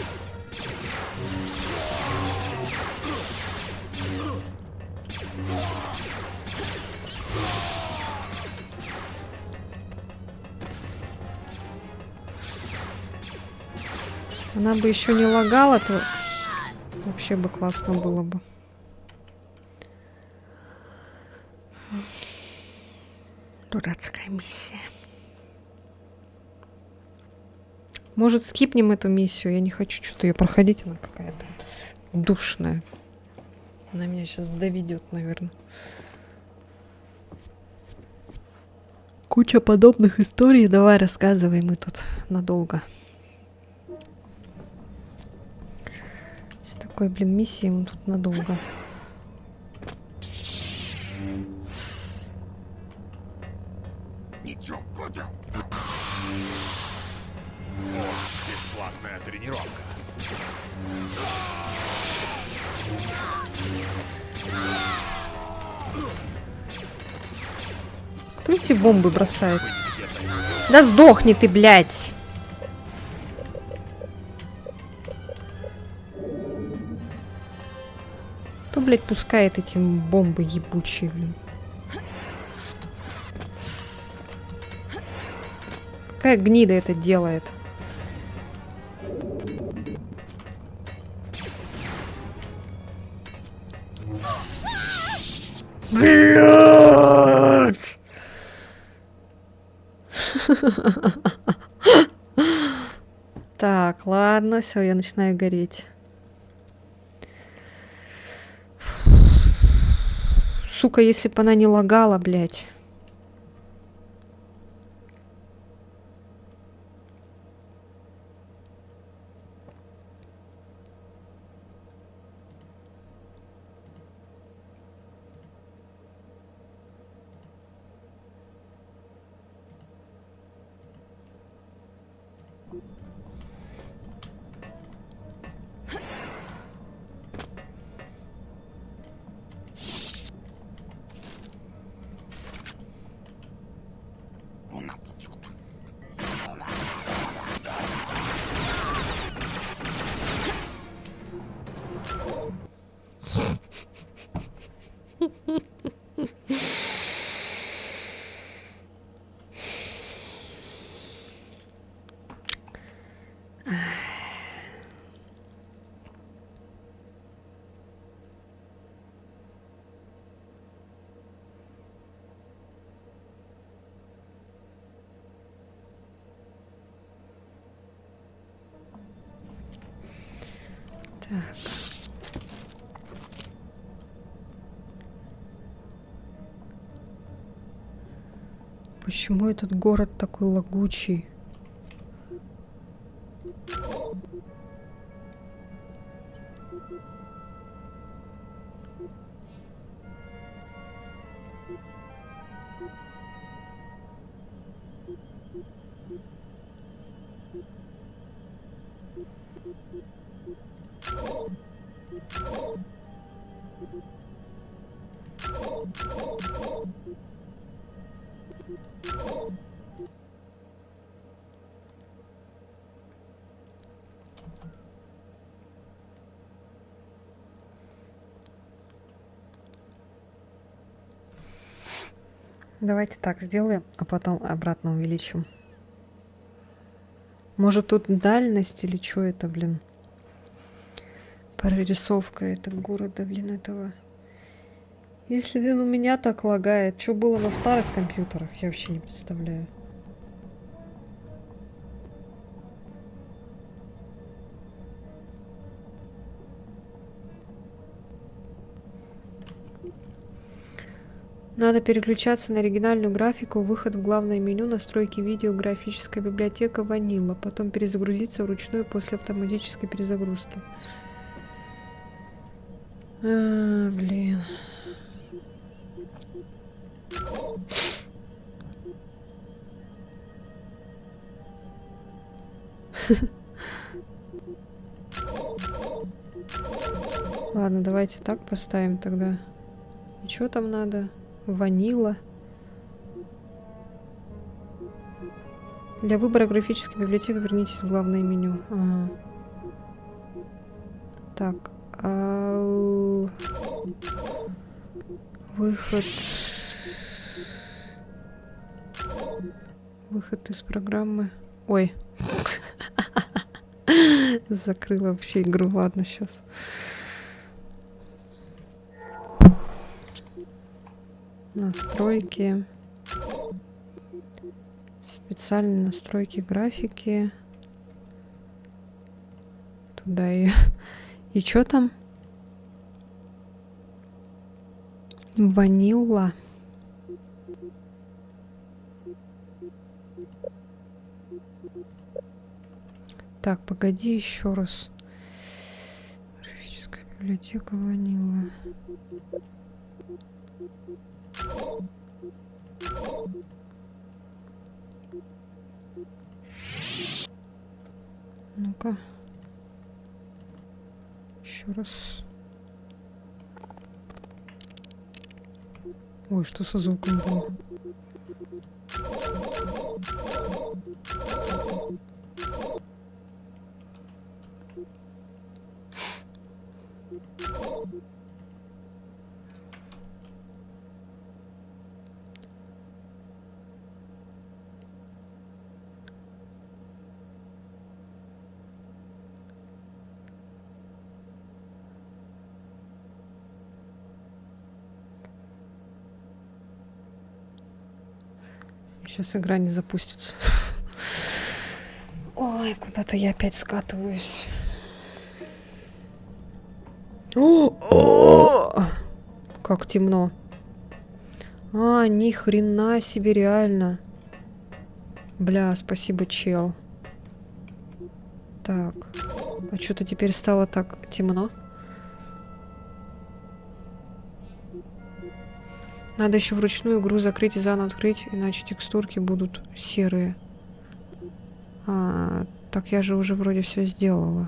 Она бы еще не лагала, то вообще бы классно было бы. Дурацкая миссия. Может, скипнем эту миссию? Я не хочу что-то ее проходить. Она какая-то душная. Она меня сейчас доведет, наверное. Куча подобных историй. Давай рассказывай, мы тут надолго. С такой, блин, миссией мы тут надолго. Бесплатная тренировка. Кто эти бомбы бросает? Да сдохни ты, блядь! Кто, блядь, пускает эти бомбы ебучие, блин? Какая гнида это делает? Блядь! Так, ладно, все, я начинаю гореть. Сука, если бы она не лагала, блядь. Так. Почему этот город такой лагучий? Давайте так сделаем, а потом обратно увеличим. Может, тут дальность или что это, блин? Прорисовка этого города, блин, этого. Если, блин, у меня так лагает, что было на старых компьютерах, я вообще не представляю. Надо переключаться на оригинальную графику, выход в главное меню, настройки видео, графическая библиотека, Vanilla, потом перезагрузиться вручную после автоматической перезагрузки. Блин. Ладно, давайте так поставим тогда. И что там надо? Ванила. Для выбора графической библиотеки вернитесь в главное меню. Ага. Так. Выход. Выход из программы. Ой. Закрыла вообще игру. Ладно, сейчас. Настройки. Специальные настройки графики. Туда и... И что там? Ванилла. Так, погоди еще раз. Графическая библиотека Ванилла. Ну-ка. Еще раз. Ой, что со звуком было? Сейчас игра не запустится. Ой, куда-то я опять скатываюсь. О! Как темно. А, ни хрена себе, реально. Бля, спасибо, чел. Так. А что-то теперь стало так темно. Надо еще вручную игру закрыть и заново открыть, иначе текстурки будут серые. А, так я же уже вроде все сделала.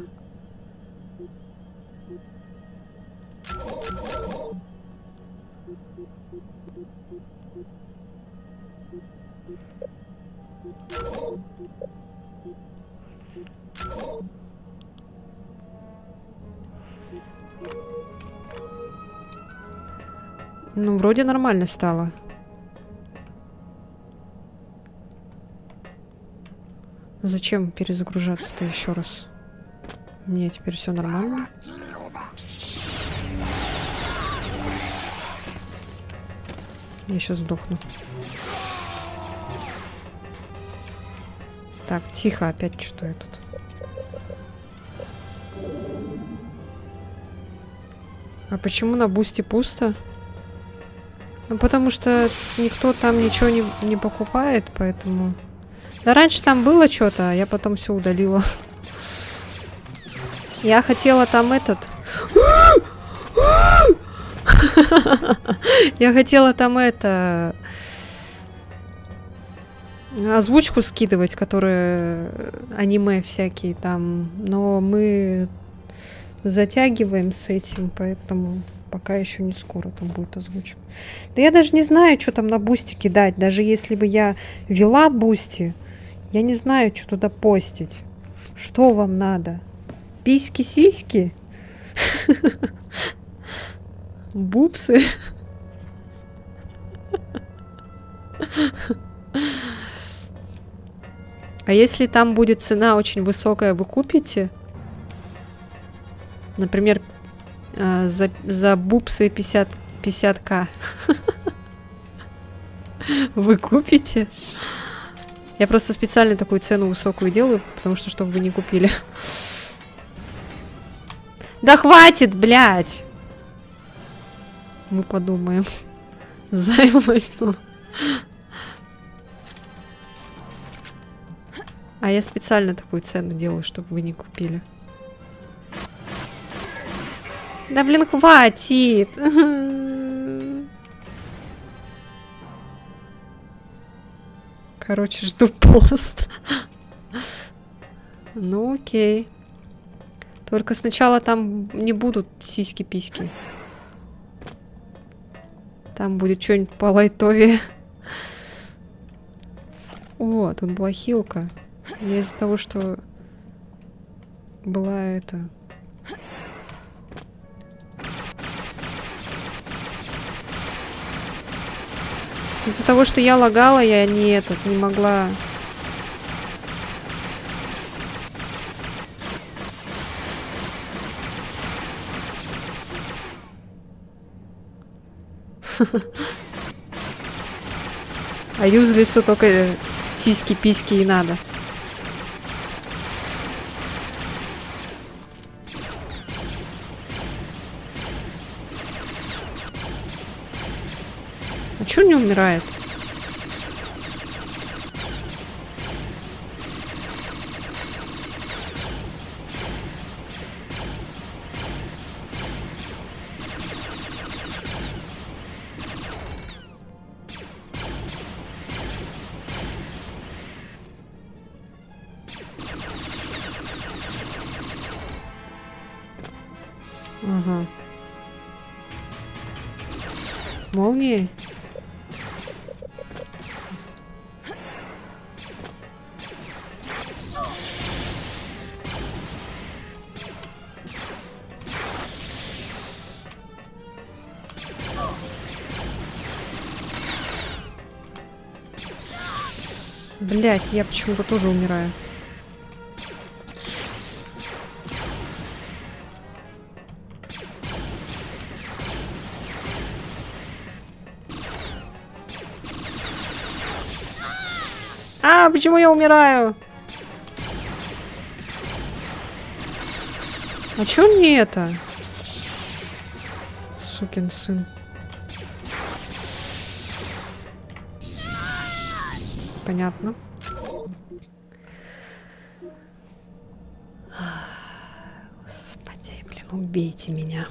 Ну, вроде нормально стало. Зачем перезагружаться-то еще раз? Мне теперь все нормально. Я сейчас сдохну. Так, тихо, опять что я тут. А почему на бусте пусто? Ну, потому что никто там ничего не покупает, поэтому... Да раньше там было что-то, а я потом все удалила. Я хотела там этот... Я хотела там это... Озвучку скидывать, которые аниме всякие там. Но мы затягиваем с этим, поэтому пока еще не скоро там будет озвучка. Да я даже не знаю, что там на бусти кидать. Даже если бы я вела бусти, я не знаю, что туда постить. Что вам надо? Письки-сиськи? Бупсы? А если там будет цена очень высокая, вы купите? Например, за бупсы 50к. Вы купите? Я просто специально такую цену высокую делаю, потому что, чтобы вы не купили. Да хватит, блядь! Мы подумаем. Займ возьму. А я специально такую цену делаю, чтобы вы не купили. Да блин, хватит! Короче, жду пост. Ну окей. Только сначала там не будут сиськи-письки. Там будет что-нибудь по лайтове. О, тут была хилка. Я из-за того, что была это... Из-за того, что я лагала, я не могла... А юзлицу только сиськи-письки и надо. А чё не умирает? Ага. Молнии? Блять, я почему-то тоже умираю. А, почему я умираю? А чё мне это? Сукин сын. Понятно. Господи, блин, убейте меня.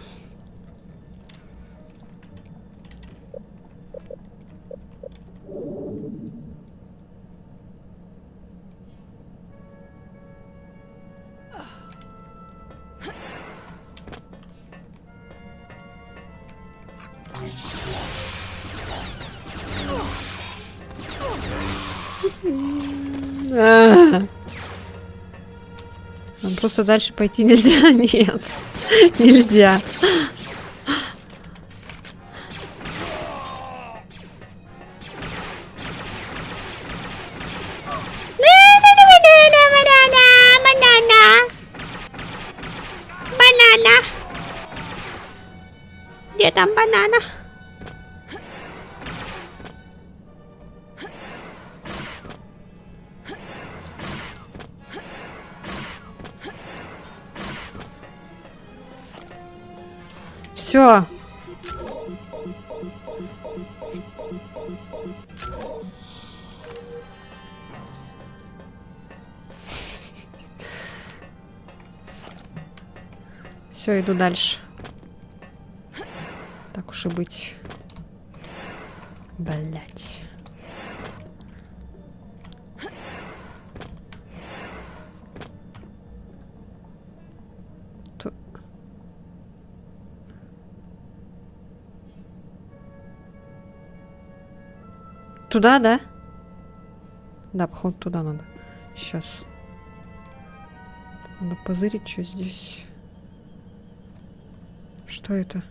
Нам просто дальше пойти нельзя. Нет. Нельзя. Банана. Где там банана? Все. Все, иду дальше. Так уж и быть. Блять. Туда, да? Да, походу, туда надо. Сейчас. Надо позырить, что здесь. Что это?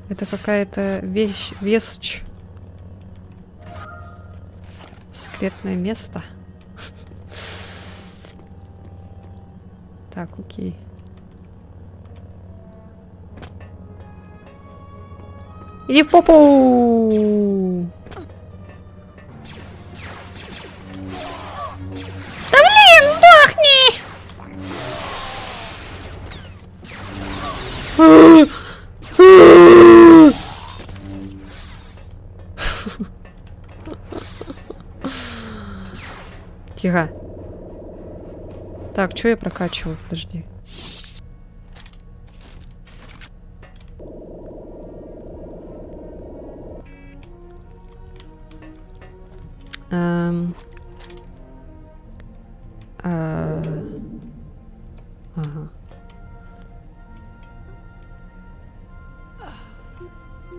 Это какая-то вещь, вещь. Секретное место. Так, окей. Иди в попу! Да блин, сдохни! Тихо. Так, что я прокачиваю? Подожди. Ага.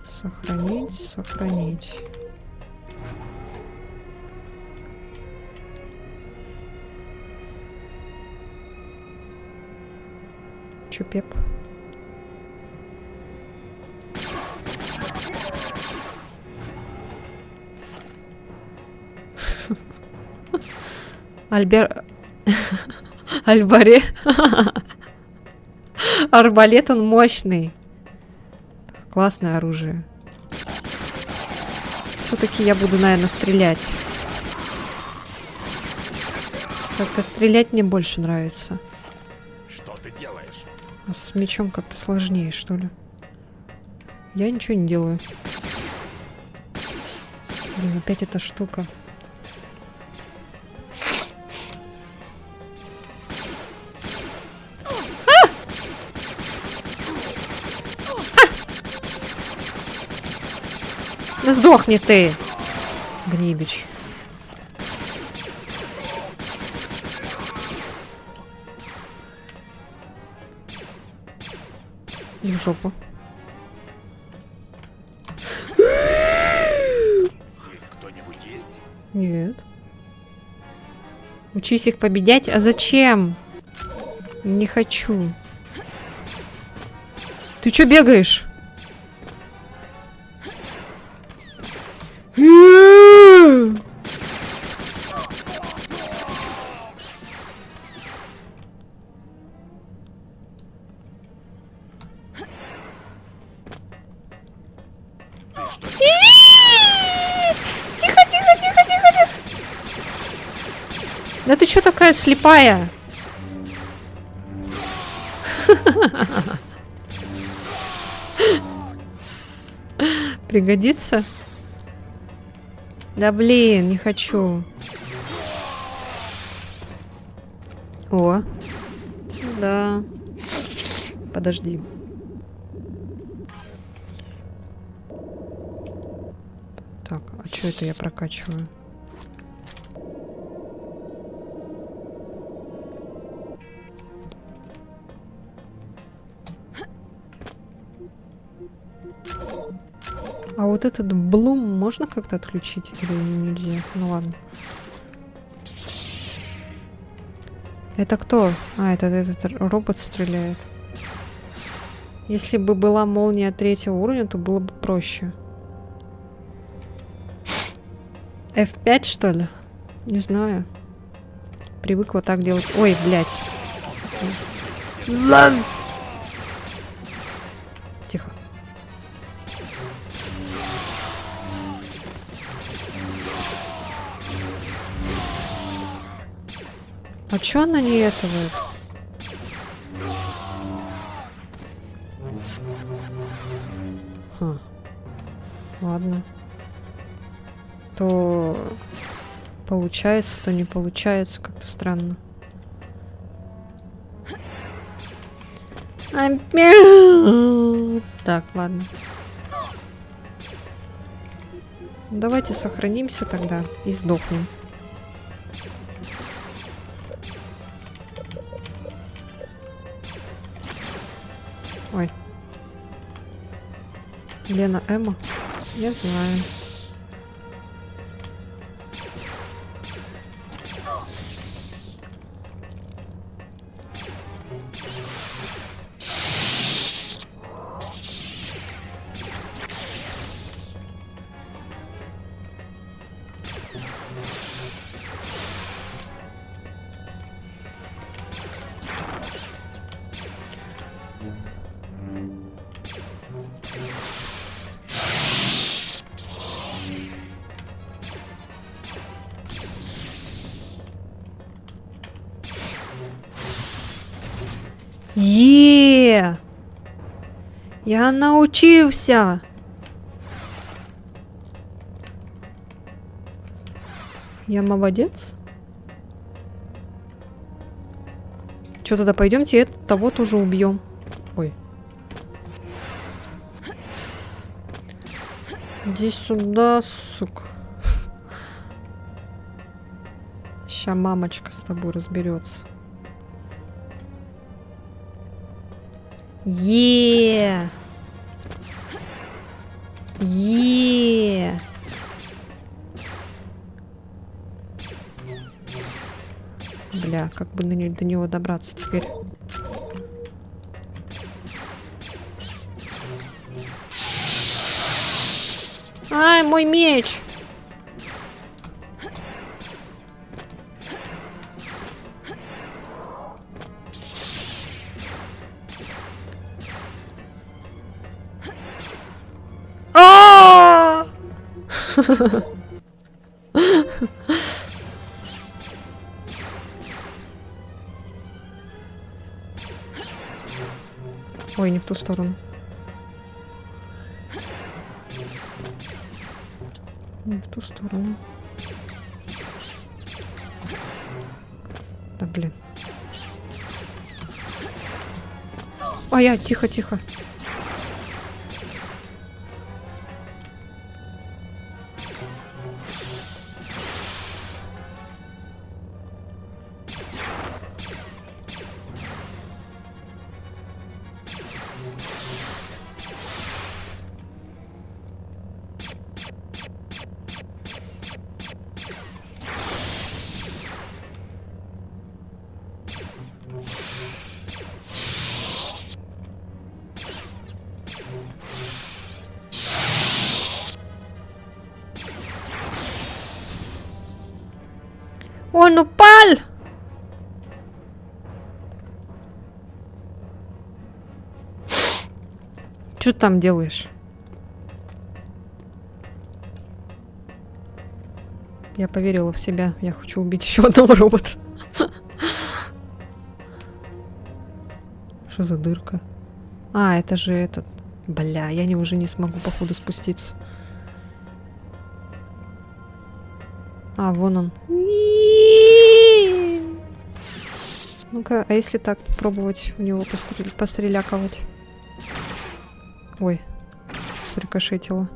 Сохранить, сохранить. Чё, Пеп? Арбалет, он мощный. Классное оружие. Все-таки я буду, наверное, стрелять. Как-то стрелять мне больше нравится. Что ты делаешь? А с мечом как-то сложнее, что ли? Я ничего не делаю. Блин, опять эта штука. Да сдохни ты, гнидыч. В жопу. Здесь кто-нибудь есть? Нет. Учись их победять. А зачем? Не хочу. Ты чё бегаешь? Ты что Да ты чё такая слепая? Пригодится? Да блин, не хочу. О. Да. Подожди. Так, а что это я прокачиваю? А вот этот блум можно как-то отключить или нельзя? Ну ладно. Это кто? А, это этот робот стреляет. Если бы была молния 3-го уровня, то было бы проще. F5, что ли? Не знаю. Привыкла так делать. Ой, блядь. Тихо. А чё она не этого? Ха. Ладно. То получается, то не получается. Как-то странно. Так, ладно. Давайте сохранимся тогда и сдохнем. Ой. Лена Эмма? Я знаю. Я научился! Я молодец? Чё, тогда пойдемте того тоже убьем. Ой. Иди сюда, сука. Ща мамочка с тобой разберется. Бля, как бы до него добраться теперь? Ай, мой меч! Ой, не в ту сторону. Не в ту сторону. Да блин. Ой, я, тихо, тихо. Он упал! Что ты там делаешь? Я поверила в себя. Я хочу убить еще одного робота. Что за дырка? А, это же этот... Бля, я уже не смогу, походу, спуститься. А, вон он. Ну-ка, а если так попробовать в него постреляковать? Ой, срикошетило.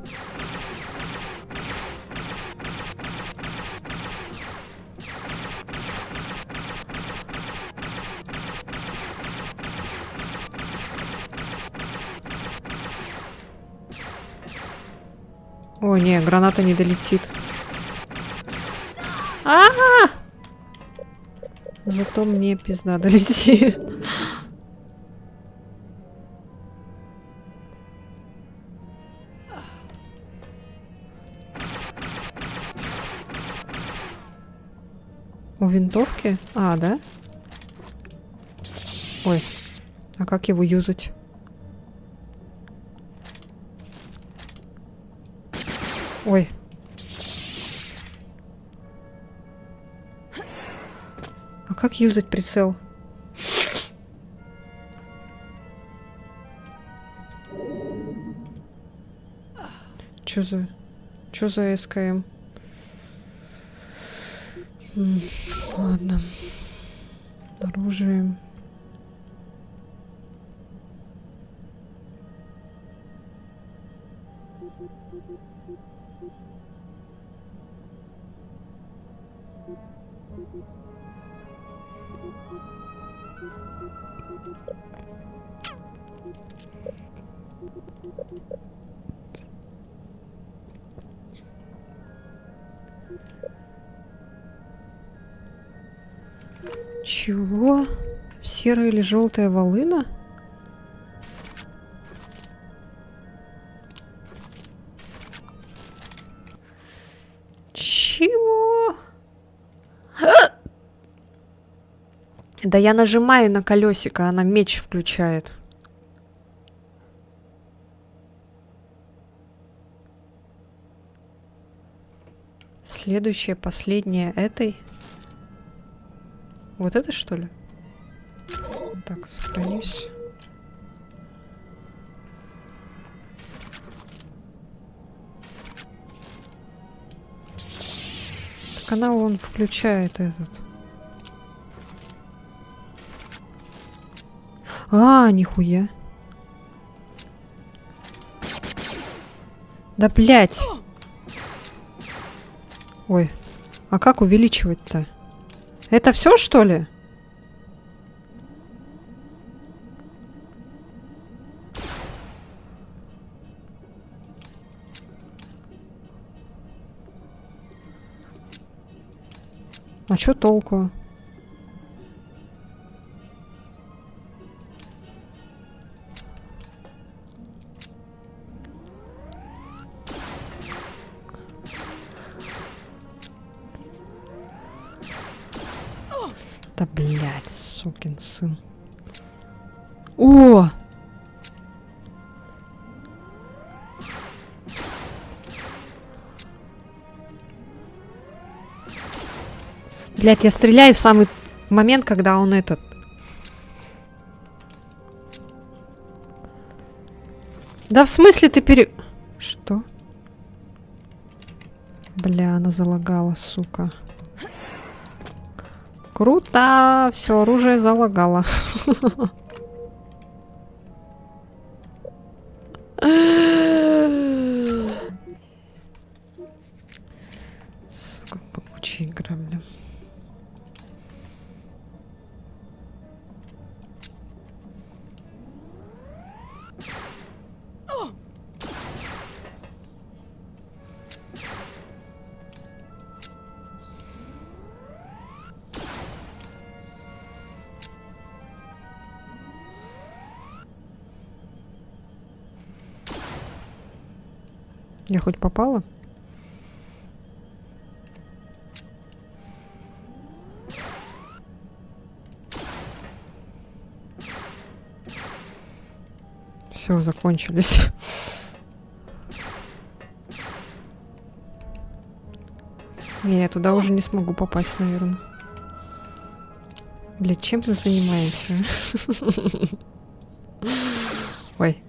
О, не, граната не долетит. А-а-а! Зато мне пизда долетит. У винтовки? А, да? Ой, а как его юзать? Ой. А как юзать прицел? Чё за СКМ? Ладно. Оружие. Чего? Серая или желтая волына? Чего? Да я нажимаю на колесико, она меч включает. Следующее, последнее этой. Вот это, что ли? Так, сохранись. Так она вон включает этот. А, нихуя. Да, блядь. Ой, а как увеличивать-то? Это все, что ли? А чё толку? Да, блядь, сукин сын. О! Блядь, я стреляю в самый момент, когда он этот... Да в смысле ты Что? Бля, она залагала, сука. Круто! Все, оружие залагало. Сука, паучья игра, бля. Я хоть попала? Все, закончились. Не, я туда уже не смогу попасть, наверное. Блядь, чем мы занимаемся? Ой.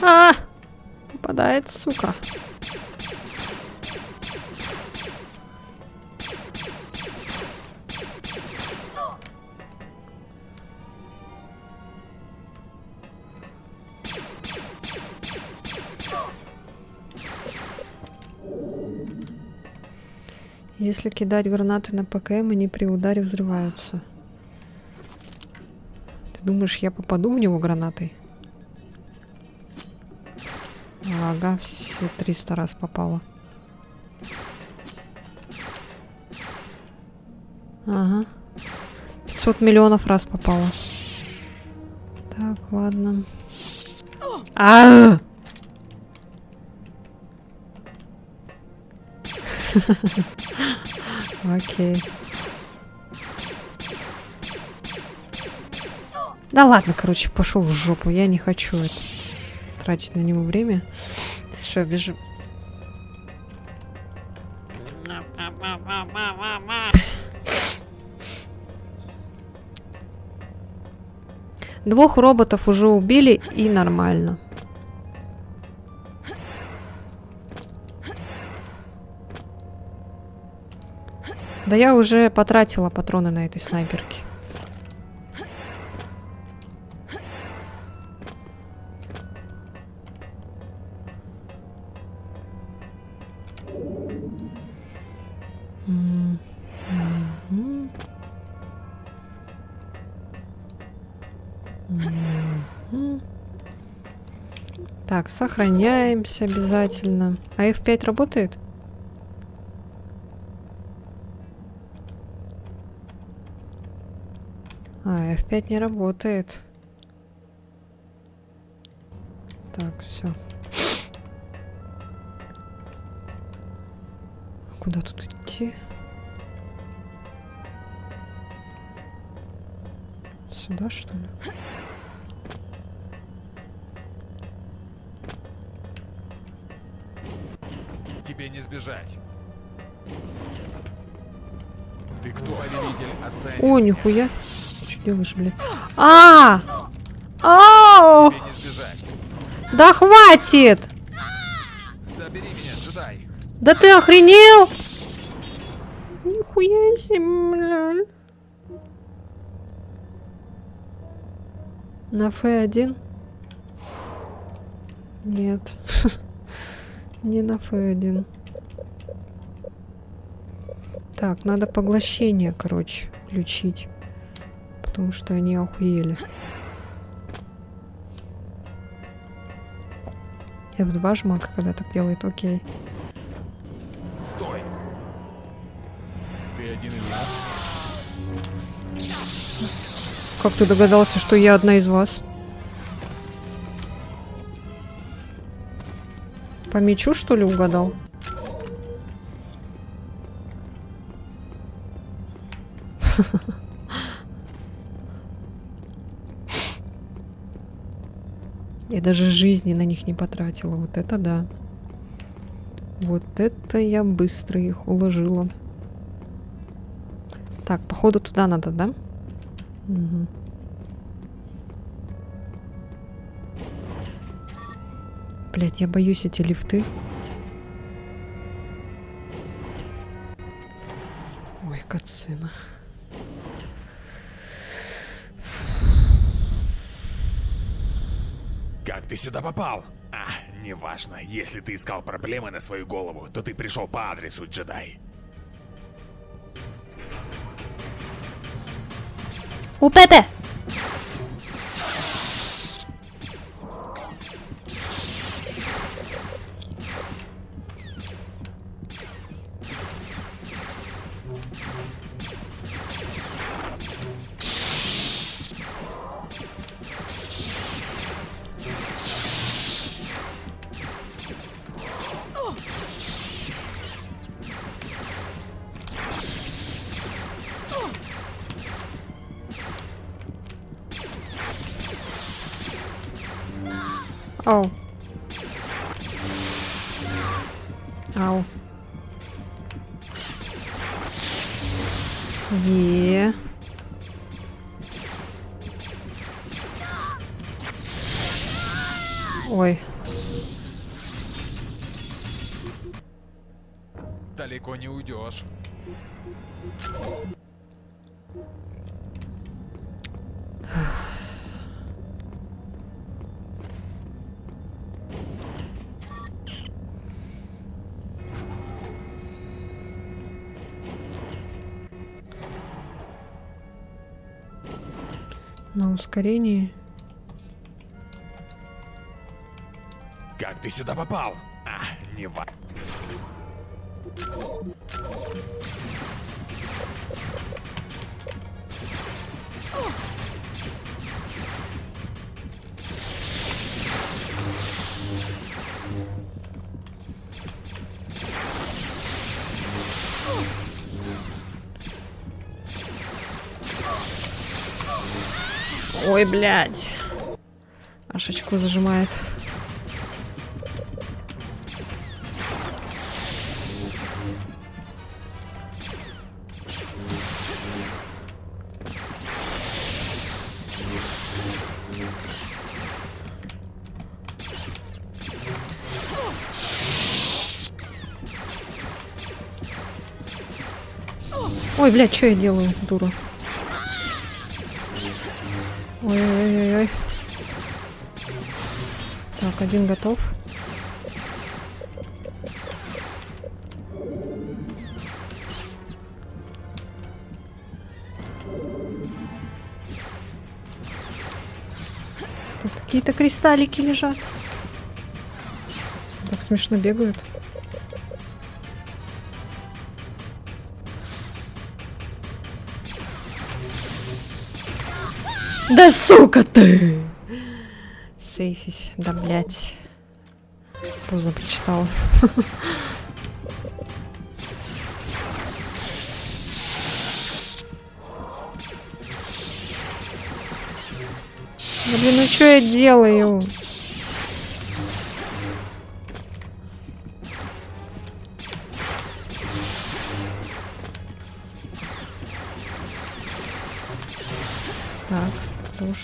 А! Попадает, сука. Если кидать гранаты на ПКМ, они при ударе взрываются. Ты думаешь, я попаду в него гранатой? Ага, все 300 раз попало. Ага. 500 миллионов раз попало. Так, ладно. Окей. Да ладно, короче, пошел в жопу. Я не хочу это. Тратить на него время. Что, бежим? Двух роботов уже убили, и нормально. Да я уже потратила патроны на этой снайперке. Так, сохраняемся обязательно. А F5 работает? А, F5 не работает. Так, все. Куда тут идти? Сюда, что ли? Тебе не сбежать. Ты кто, повелитель отца? О, нихуя. Что делаешь, блядь? А! Ау! Тебе не сбежать. Да хватит! Забери меня, джедай. Да ты охренел? Нихуя себе, блядь. На F1? Нет. Не на F1. Так, надо поглощение, короче, включить. Потому что они охуели. F2 жмак, когда так делает, окей. Стой. Ты один из нас? Как ты догадался, что я одна из вас? По мячу, что ли, угадал? Я даже жизни на них не потратила. Вот это да. Вот это я быстро их уложила. Так, походу туда надо, да? Угу. Блять, я боюсь эти лифты. Ой, катсцена. Как ты сюда попал? А, неважно. Если ты искал проблемы на свою голову, то ты пришел по адресу, джедай. У Пепе! Оу. Ау. Е. Ой. Далеко не уйдешь. На ускорении. Как ты сюда попал? А, не ва... Ой, блядь. Аж очко зажимает. Ой, блядь, что я делаю, дура? Ой-ой-ой-ой. Так, один готов. Тут какие-то кристаллики лежат. Так смешно бегают. Да сука ты! Сейфись, да блять. Поздно прочитала. Да блин, ну что я делаю? Так, душ.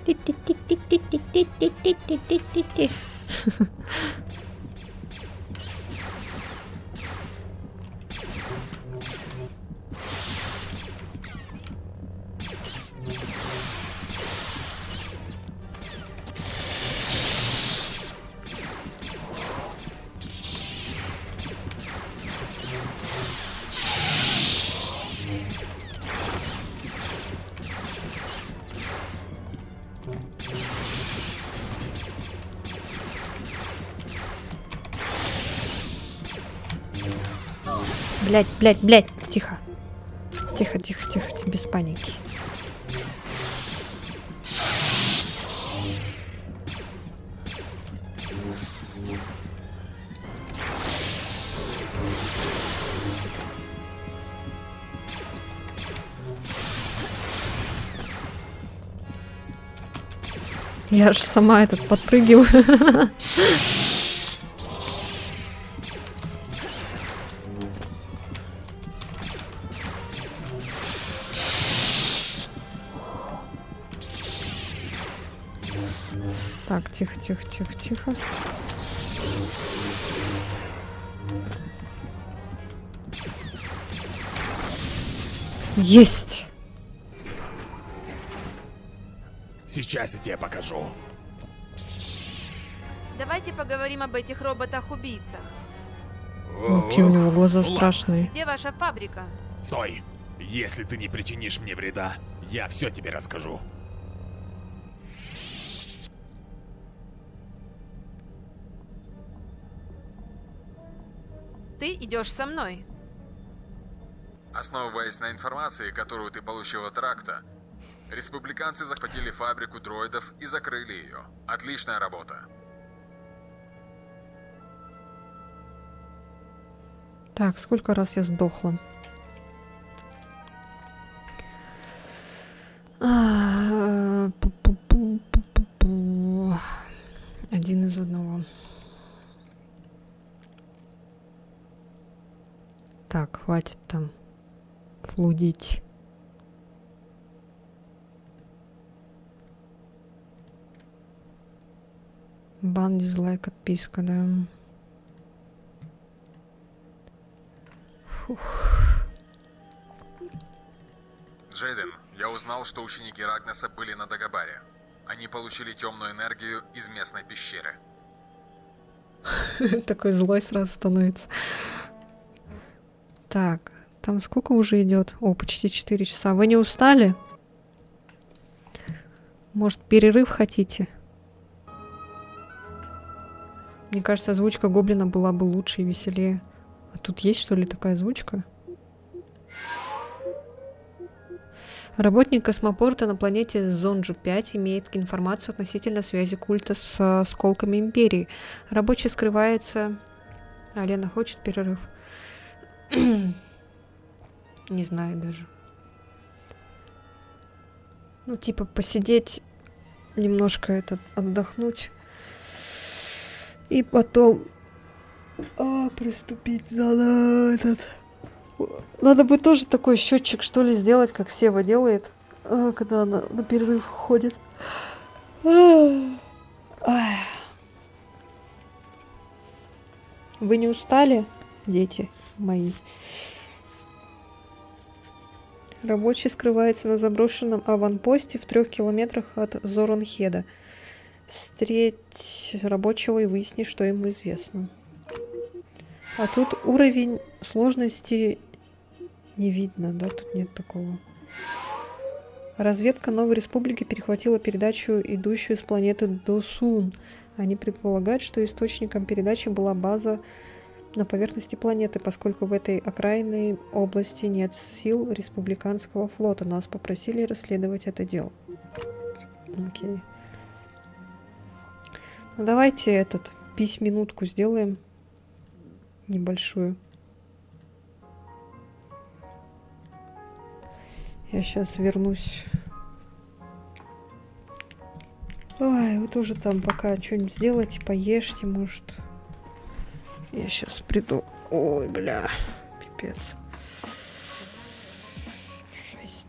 Ти-ти-ти-ти-ти-ти-ти-ти-ти-ти-ти. Блять, блять, блять, тихо. Тихо, тихо, тихо, тихо, без паники. Я же сама этот подпрыгиваю. Так, тихо, тихо, тихо, тихо. Есть! Сейчас я тебе покажу. Давайте поговорим об этих роботах-убийцах. Ну, какие у него глаза страшные. Где ваша фабрика? Стой! Если ты не причинишь мне вреда, я все тебе расскажу. Ты идешь со мной. Основываясь на информации, которую ты получил от Ракта, республиканцы захватили фабрику дроидов и закрыли ее. Отличная работа. Так, сколько раз я сдохла? Пу-пу-пу-пу-пу-пу. Один из одного. Так, хватит там флудить. Бан, дизлайк, отписка, да. Джейден, я узнал, что ученики Рагнеса были на Дагобаре. Они получили темную энергию из местной пещеры. Такой злой сразу становится. Так, там сколько уже идет? О, почти 4 часа. Вы не устали? Может, перерыв хотите? Мне кажется, озвучка Гоблина была бы лучше и веселее. А тут есть, что ли, такая озвучка? Работник космопорта на планете Зонджу-5 имеет информацию относительно связи культа с осколками Империи. Рабочий скрывается... А, Лена хочет перерыв? Не знаю даже. Ну, типа, посидеть, немножко отдохнуть. И потом... приступить за Надо бы тоже такой счетчик, что ли, сделать, как Сева делает, когда она на перерыв ходит. Вы не устали, дети мои? Рабочий скрывается на заброшенном аванпосте в 3 километрах от Зоронхеда. Встреть рабочего и выясни, что ему известно. А тут уровень сложности не видно, да? Тут нет такого. Разведка Новой Республики перехватила передачу, идущую с планеты Досун. Они предполагают, что источником передачи была база на поверхности планеты, поскольку в этой окраинной области нет сил республиканского флота. Нас попросили расследовать это дело. Окей. Ну, давайте письминутку сделаем. Небольшую. Я сейчас вернусь. Ой, вы тоже там пока что-нибудь сделайте, поешьте, может. Я сейчас приду. Ой, бля, пипец. Жесть.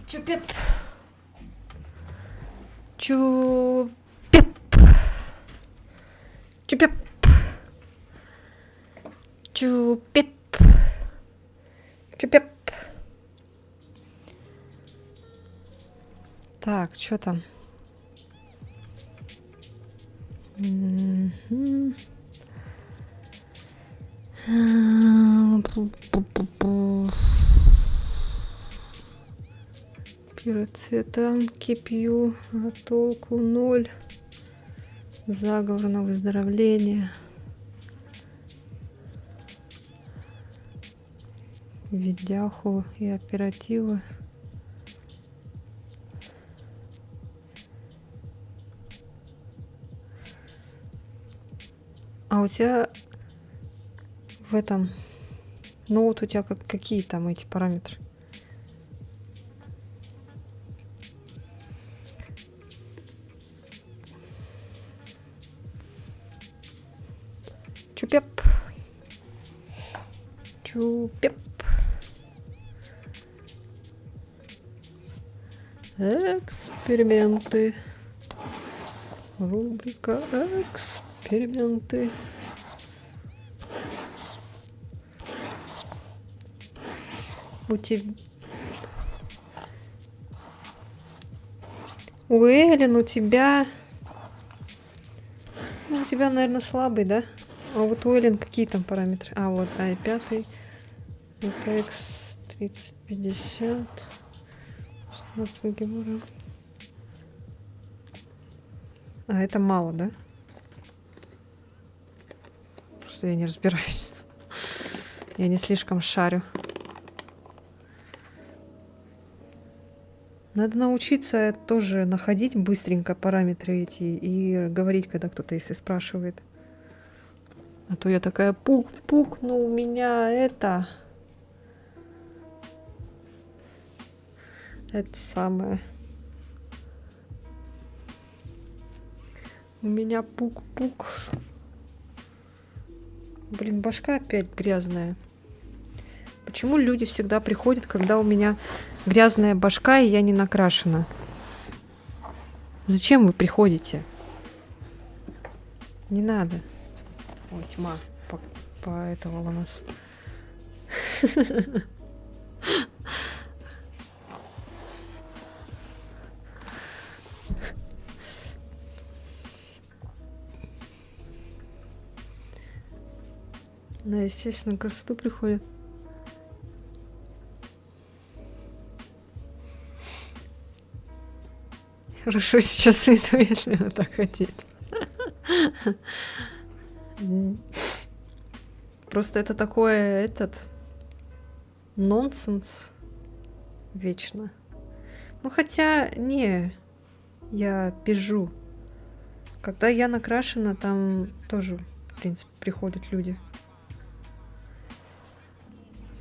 Чупеп. Чупеп. Чупеп. Чупеп. Чупеп. Так, что там? Пироцетамки пью, а толку 0. Заговор на выздоровление. Видяху и оперативы. А у тебя в этом... Ну вот у тебя какие там эти параметры? Чупеп. Чупеп. Эксперименты. Рубрика эксперименты. У тебя... Уэллин, у тебя... Ну, у тебя, наверное, слабый, да? А вот у Эллен какие там параметры? А, вот, i5, это x3050, 16 гемора. А, это мало, да? Просто я не разбираюсь. Я не слишком шарю. Надо научиться тоже находить быстренько параметры эти и говорить, когда кто-то если спрашивает. А то я такая пук-пук, ну у меня это самое. У меня пук-пук. Блин, башка опять грязная. Почему люди всегда приходят, когда у меня грязная башка и я не накрашена? Зачем вы приходите? Не надо. Ой, тьма поэтовала нас. Да, естественно, красоту приходит. Хорошо сейчас свету, если она так хотит. Просто это такое, нонсенс вечно. Ну, хотя, не, я пижу. Когда я накрашена, там тоже, в принципе, приходят люди.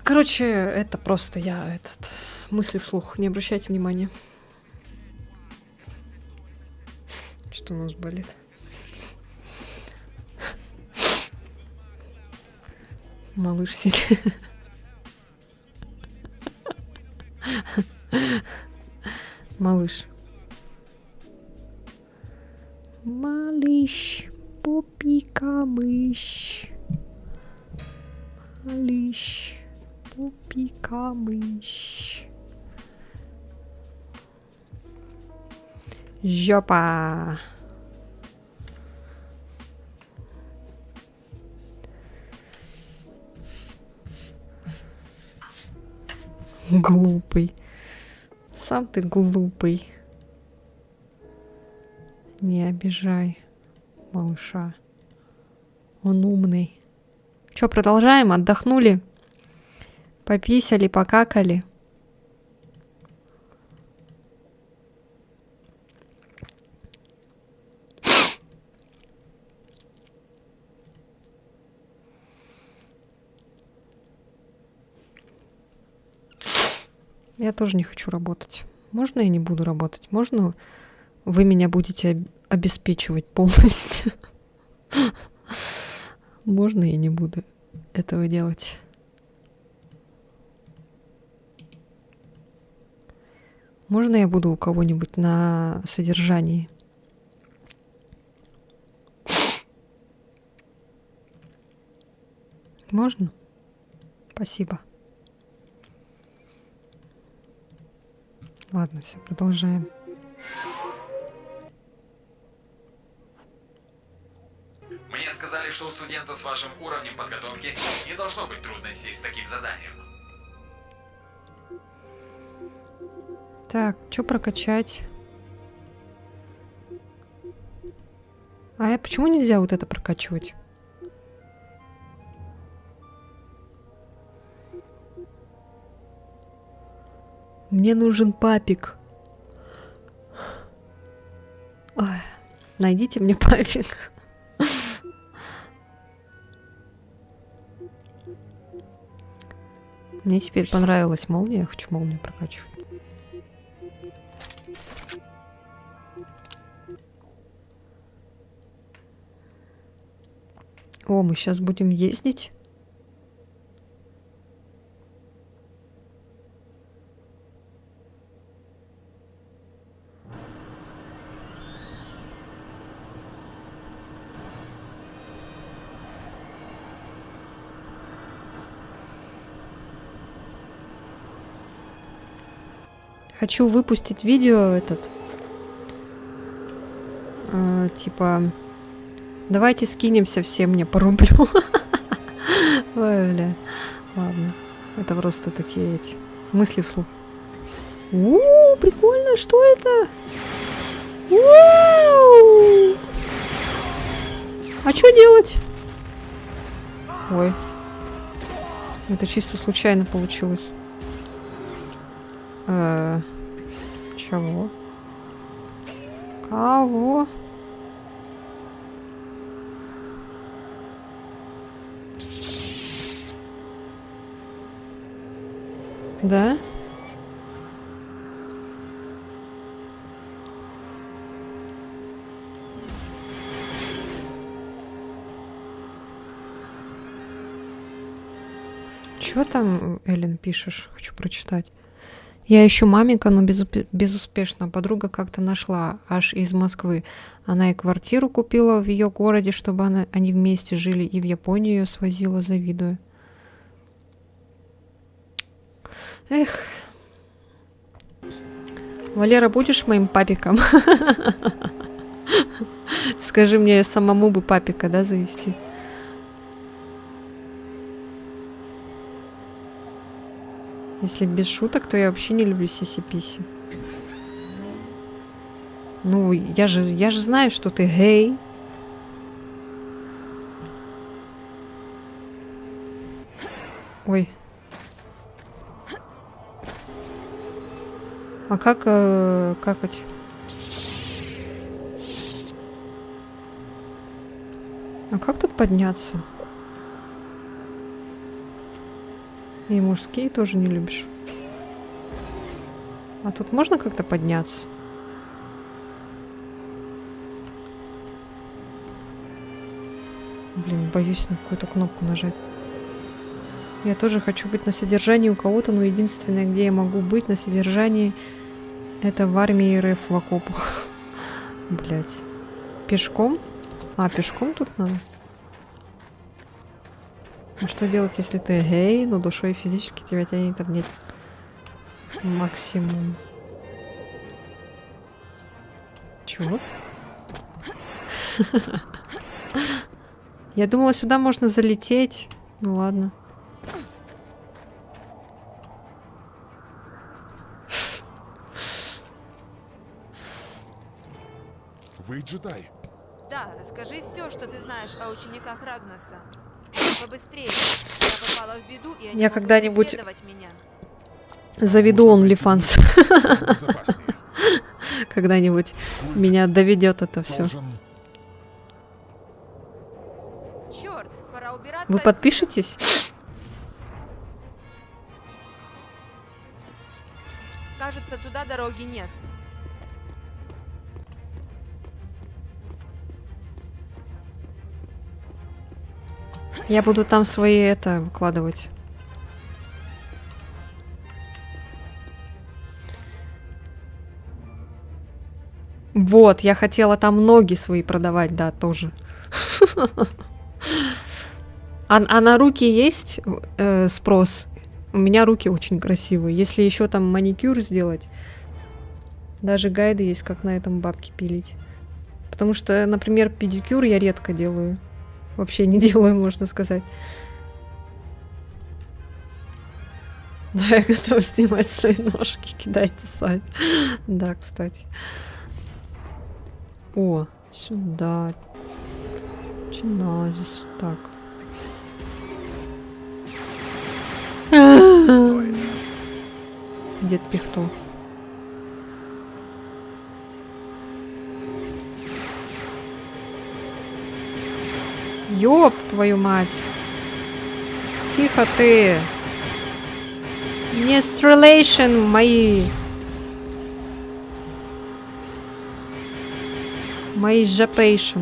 Короче, это просто я, мысли вслух, не обращайте внимания. Что у нас болит? Малыш сидит. Малыш. Малыш, попи-камыш. Малыш, попи-камыш. Жопа. Глупый. Сам ты глупый. Не обижай малыша. Он умный. Чё, продолжаем? Отдохнули? Пописали, покакали? Я тоже не хочу работать. Можно я не буду работать? Можно вы меня будете обеспечивать полностью? Можно я не буду этого делать? Можно я буду у кого-нибудь на содержании? Можно? Спасибо. Ладно, все, продолжаем. Мне сказали, что у студента с вашим уровнем подготовки не должно быть трудностей с таким заданием. Так, что прокачать? Почему нельзя вот это прокачивать? Мне нужен папик. Ой, найдите мне папик. Мне теперь понравилась молния. Я хочу молнию прокачивать. О, мы сейчас будем ездить. Хочу выпустить видео типа, давайте скинемся все мне по рублю. Ой, бля. Ладно. Это просто такие мысли вслух. Прикольно, что это? А что делать? Ой. Это чисто случайно получилось. Чего? Кого? Да? Чё там, Эллен, пишешь? Хочу прочитать. Я ищу мамика, но безуспешно. Подруга как-то нашла, аж из Москвы. Она и квартиру купила в ее городе, чтобы они вместе жили, и в Японию ее свозила, завидую. Эх. Валера, будешь моим папиком? Скажи мне, самому бы папика, да, завести? Если без шуток, то я вообще не люблю сиси-писи. Ну, я же знаю, что ты гей. Ой. А как какать? А как тут подняться? И мужские тоже не любишь. А тут можно как-то подняться? Блин, боюсь на какую-то кнопку нажать. Я тоже хочу быть на содержании у кого-то, но единственное, где я могу быть на содержании, это в армии РФ в окопах. Блять. Пешком? А, пешком тут надо? А что делать, если ты гей, но душой и физически тебя тянет обнять? Максимум. Чего? Я думала, сюда можно залететь. Ну ладно. Вы джедай. Да, расскажи все, что ты знаешь о учениках Рагнаса. Побыстрее. Я попала в беду, и они Я могут когда-нибудь преследовать меня. заведу OnlyFans. Безопаснее. Когда-нибудь меня доведет это все. Должен- Черт, пора убираться. Вы отсюда. подпишетесь? Кажется, туда дороги нет. Я буду там свои выкладывать. Вот, я хотела там ноги свои продавать, да, тоже. А на руки есть спрос? У меня руки очень красивые. Если еще там маникюр сделать, даже гайды есть, как на этом бабки пилить. Потому что, например, педикюр я редко делаю. Вообще не делаю, можно сказать. Да, я готова снимать свои ножки, кидайте сайт. Да, кстати. О, сюда. Чиназис. Так. Дед Пихто. Ёб твою мать. Тихо ты. Не стрелейшн мои. Мои жапейшн.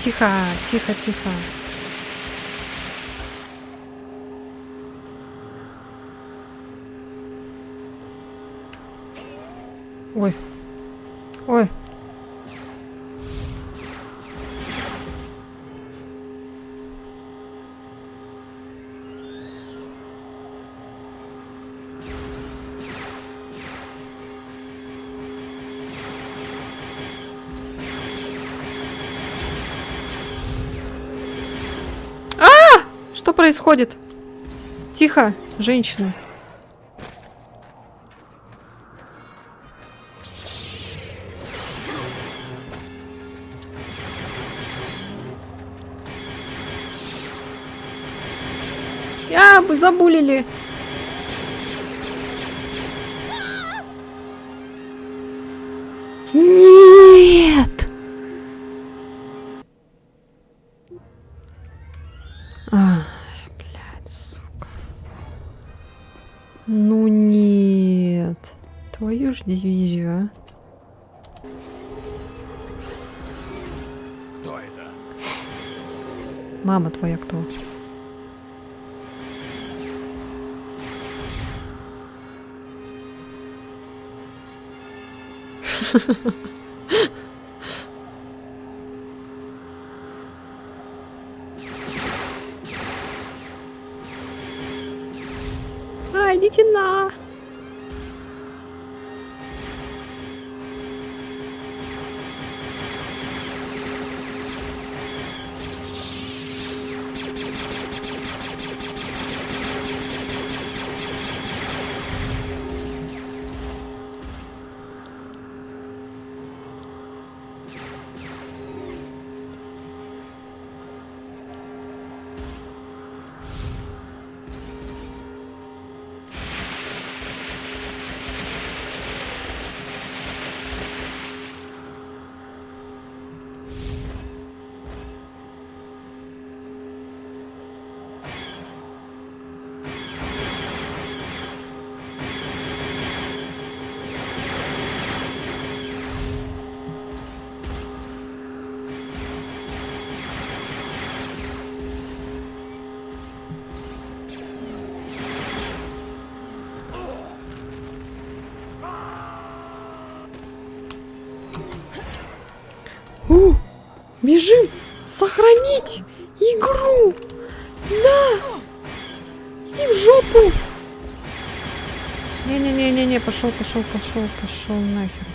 Тихо, тихо, тихо. Ой. Ой. Что происходит? Тихо, женщина. Вы забулили. Нет. Блядь, сука. Ну нет. Твою ж дивизию, а. Кто это? Мама твоя кто? Идите на. Бежим! Сохранить игру! Да! Иди в жопу! Не-не-не-не-не, пошел нахер.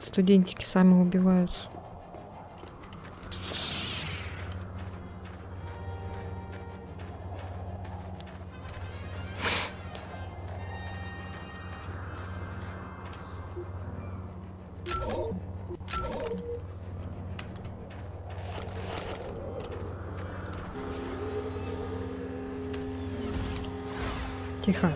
Студентики сами убиваются. Тихо.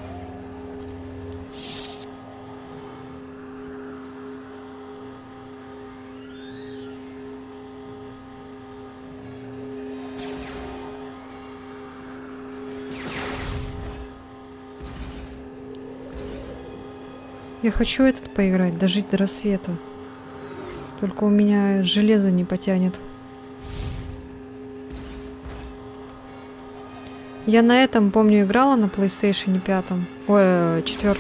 Я хочу этот поиграть, дожить до рассвета. Только у меня железо не потянет. Я на этом, помню, играла на PlayStation 5. Ой, 4.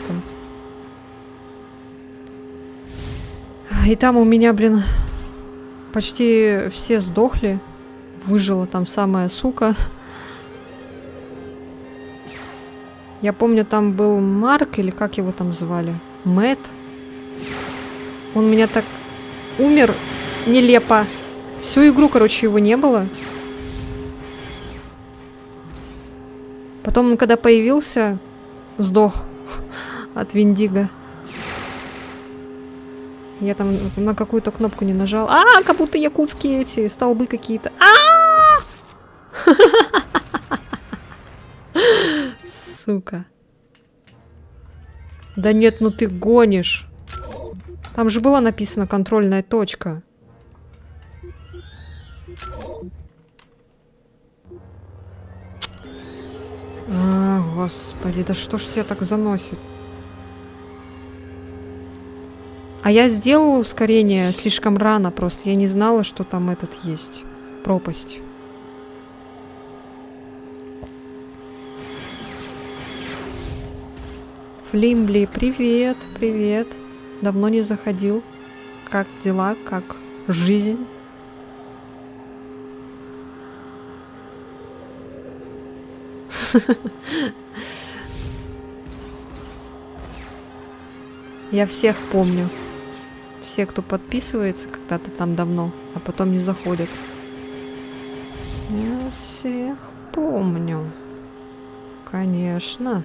И там у меня, блин, почти все сдохли. Выжила там самая сука. Я помню, там был Марк, или как его там звали? Мэтт. Он меня так умер нелепо. Всю игру, короче, его не было. Потом он, когда появился, сдох от Виндиго. Я там на какую-то кнопку не нажал. Как будто якутские эти столбы какие-то. Сука. Да нет, ну ты гонишь. Там же была написана контрольная точка. Господи, да что ж тебя так заносит? А я сделала ускорение слишком рано просто. Я не знала, что там этот есть. Пропасть. Флимбли, привет, привет. Давно не заходил. Как дела, как жизнь? Я всех помню. Все, кто подписывается когда-то там давно, а потом не заходят. Я всех помню. Конечно.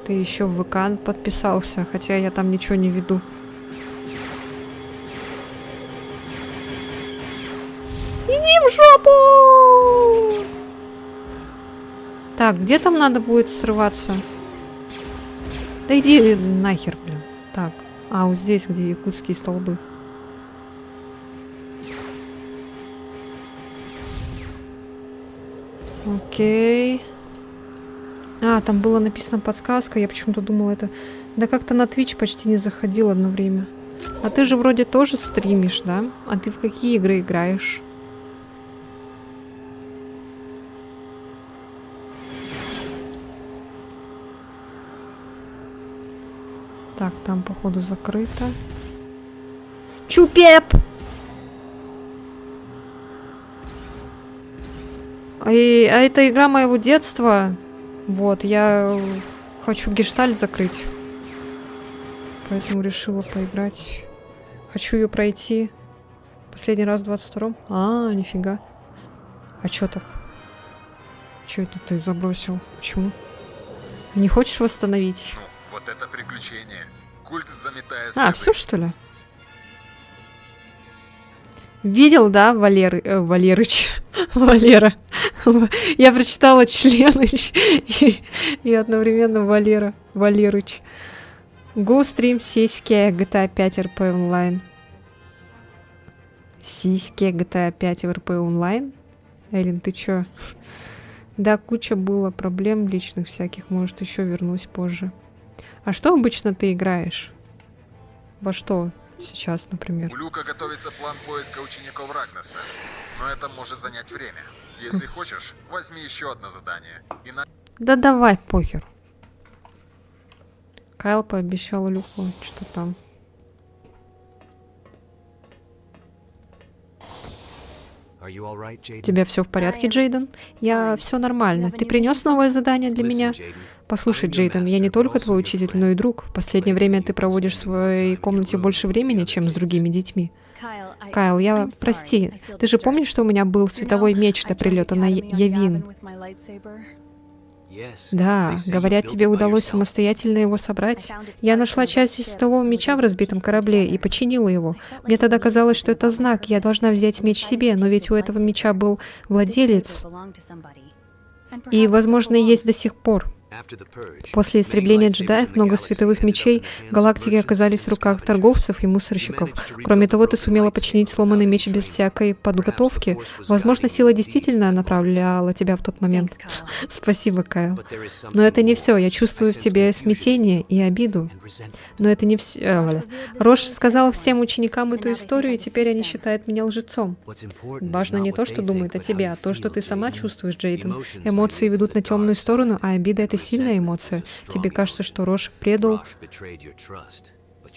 Ты еще в ВК подписался, хотя я там ничего не веду. Иди в жопу! Так, где там надо будет срываться? Да иди нахер, блин. Так, вот здесь, где якутские столбы. Окей. Там было написано подсказка, я почему-то думала это... Да как-то на Twitch почти не заходил одно время. А ты же вроде тоже стримишь, да? А ты в какие игры играешь? Так, там, походу, закрыто. Чупеп! А это игра моего детства. Вот, я хочу гештальт закрыть. Поэтому решила поиграть. Хочу ее пройти. Последний раз в 22-м. Нифига. А чё так? Чё это ты забросил? Почему? Не хочешь восстановить? Вот это приключение. Культ заметая все что ли? Видел, да, Валерыч? Валера. Я прочитала Членыч и одновременно Валера. Валерыч. Go stream сиськи GTA 5 RP онлайн. Сиськи GTA 5 RP онлайн? Эллин, ты чё? Да, куча было проблем личных всяких. Может, еще вернусь позже. А что обычно ты играешь? Во что сейчас, например? У Люка готовится план поиска учеников Рагнеса, но это может занять время. Если хочешь, возьми еще одно задание. Да давай, похер. Кайл пообещал Люку, что там. У тебя все в порядке, Джейден? Все нормально. Ты принес новое задание для меня? Послушай, Джейден, я не только твой учитель, но и друг. В последнее время ты проводишь в своей комнате больше времени, чем с другими детьми. Кайл, прости, ты же помнишь, что у меня был световой меч до прилета на Явин? Да, говорят, тебе удалось самостоятельно его собрать. Я нашла часть светового меча в разбитом корабле и починила его. Мне тогда казалось, что это знак, я должна взять меч себе, но ведь у этого меча был владелец. И, возможно, есть до сих пор. После истребления джедаев много световых мечей в галактике оказались в руках торговцев и мусорщиков. Кроме того, ты сумела починить сломанный меч без всякой подготовки. Возможно, сила действительно направляла тебя в тот момент. Спасибо, Кайл. Но это не все. Я чувствую в тебе смятение и обиду. Но это не все. Рош сказала всем ученикам эту историю, и теперь они считают меня лжецом. Важно не то, что думают о тебе, а то, что ты сама чувствуешь, Джейден. Эмоции ведут на темную сторону, а обида — это сильная эмоция. Тебе кажется, что Рош предал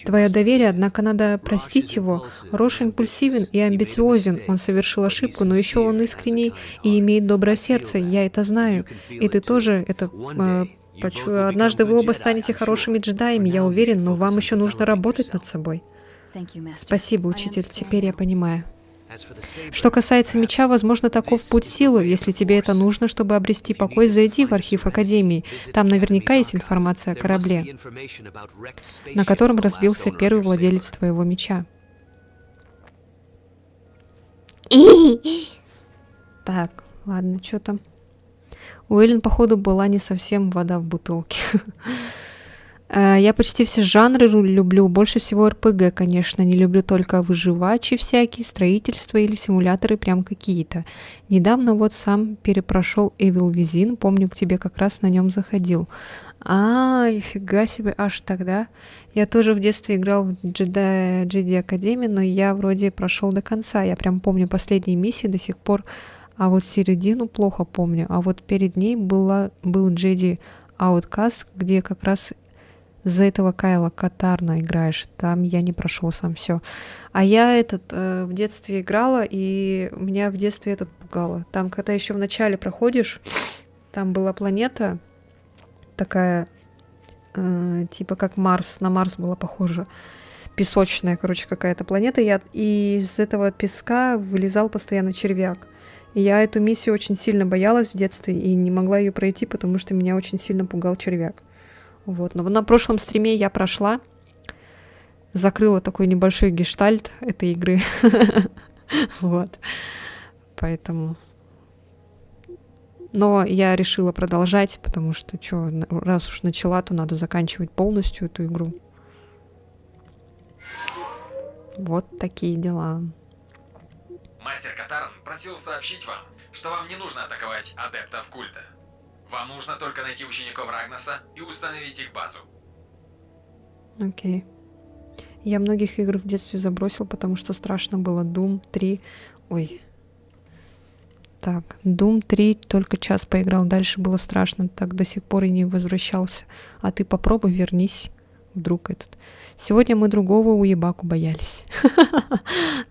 твое доверие, однако надо простить его. Рош импульсивен и амбициозен. Он совершил ошибку, но еще он искренний и имеет доброе сердце. Я это знаю. И ты тоже это однажды вы оба станете хорошими джедаями, я уверен, но вам еще нужно работать над собой. Спасибо, учитель. Теперь я понимаю. Что касается меча, возможно, таков путь силы. Если тебе это нужно, чтобы обрести покой, зайди в архив Академии. Там наверняка есть информация о корабле, на котором разбился первый владелец твоего меча. Так, ладно, что там? У Эллен, походу, была не совсем вода в бутылке. Я почти все жанры люблю, больше всего РПГ, конечно, не люблю только выживачи всякие, строительства или симуляторы прям какие-то. Недавно вот сам перепрошел Evil Within, помню, к тебе как раз на нем заходил. Нифига себе, аж тогда. Я тоже в детстве играл в Jedi Академии, но я вроде прошел до конца, я прям помню последние миссии до сих пор, а вот середину плохо помню, а вот перед ней был Jedi Outcast, где как раз за этого Кайла Катарна играешь. Там я не прошел сам все. А я в детстве играла, и меня в детстве пугало. Там, когда еще в начале проходишь, там была планета такая, типа как Марс. На Марс была похожа. Песочная, короче, какая-то планета. И из этого песка вылезал постоянно червяк. И я эту миссию очень сильно боялась в детстве и не могла ее пройти, потому что меня очень сильно пугал червяк. Вот. Но на прошлом стриме я прошла, закрыла такой небольшой гештальт этой игры. Вот. Поэтому... Но я решила продолжать, потому что, раз уж начала, то надо заканчивать полностью эту игру. Вот такие дела. Мастер Катарн просил сообщить вам, что вам не нужно атаковать адептов культа. Вам нужно только найти учеников Рагнаса и установить их базу. Окей. Я многих игр в детстве забросил, потому что страшно было. Doom 3... Ой. Так, Doom 3 только час поиграл, дальше было страшно, так до сих пор и не возвращался. А ты попробуй, вернись. Вдруг Сегодня мы другого уебаку боялись.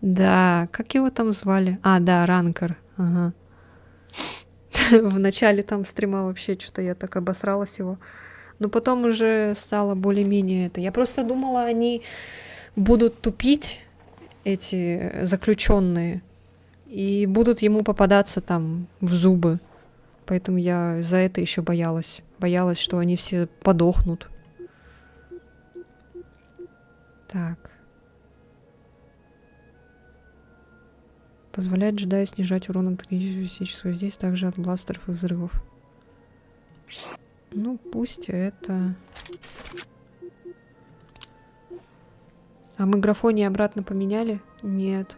Да, как его там звали? Да, Ранкер. Ага. В начале там стрима вообще что-то я так обосралась его. Но потом уже стало более-менее это. Я просто думала, они будут тупить, эти заключенные, и будут ему попадаться там в зубы. Поэтому я за это еще боялась. Боялась, что они все подохнут. Так. Позволяет джедаю снижать урон от физического здесь, также от бластеров и взрывов. Ну, пусть это... А мы графоний обратно поменяли? Нет.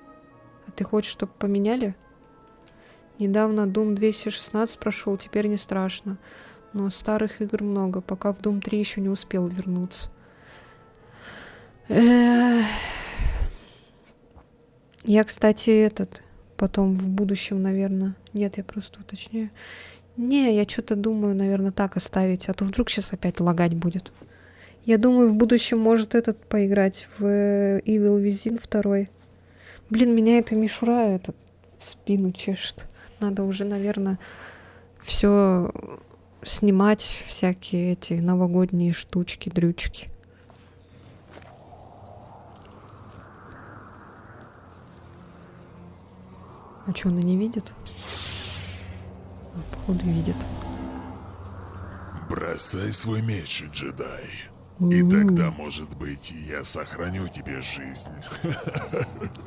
А ты хочешь, чтобы поменяли? Недавно Doom 216 прошел, теперь не страшно. Но старых игр много, пока в Doom 3 еще не успел вернуться. Я, кстати, потом в будущем, наверное... Нет, я просто уточняю. Не, я что-то думаю, наверное, так оставить, а то вдруг сейчас опять лагать будет. Я думаю, в будущем может поиграть в Evil Within 2. Блин, меня эта мишура Спину чешет. Надо уже, наверное, все снимать, всякие эти новогодние штучки, дрючки. А что, она не видит? А, походу, видит. Бросай свой меч, джедай. И тогда, может быть, я сохраню тебе жизнь.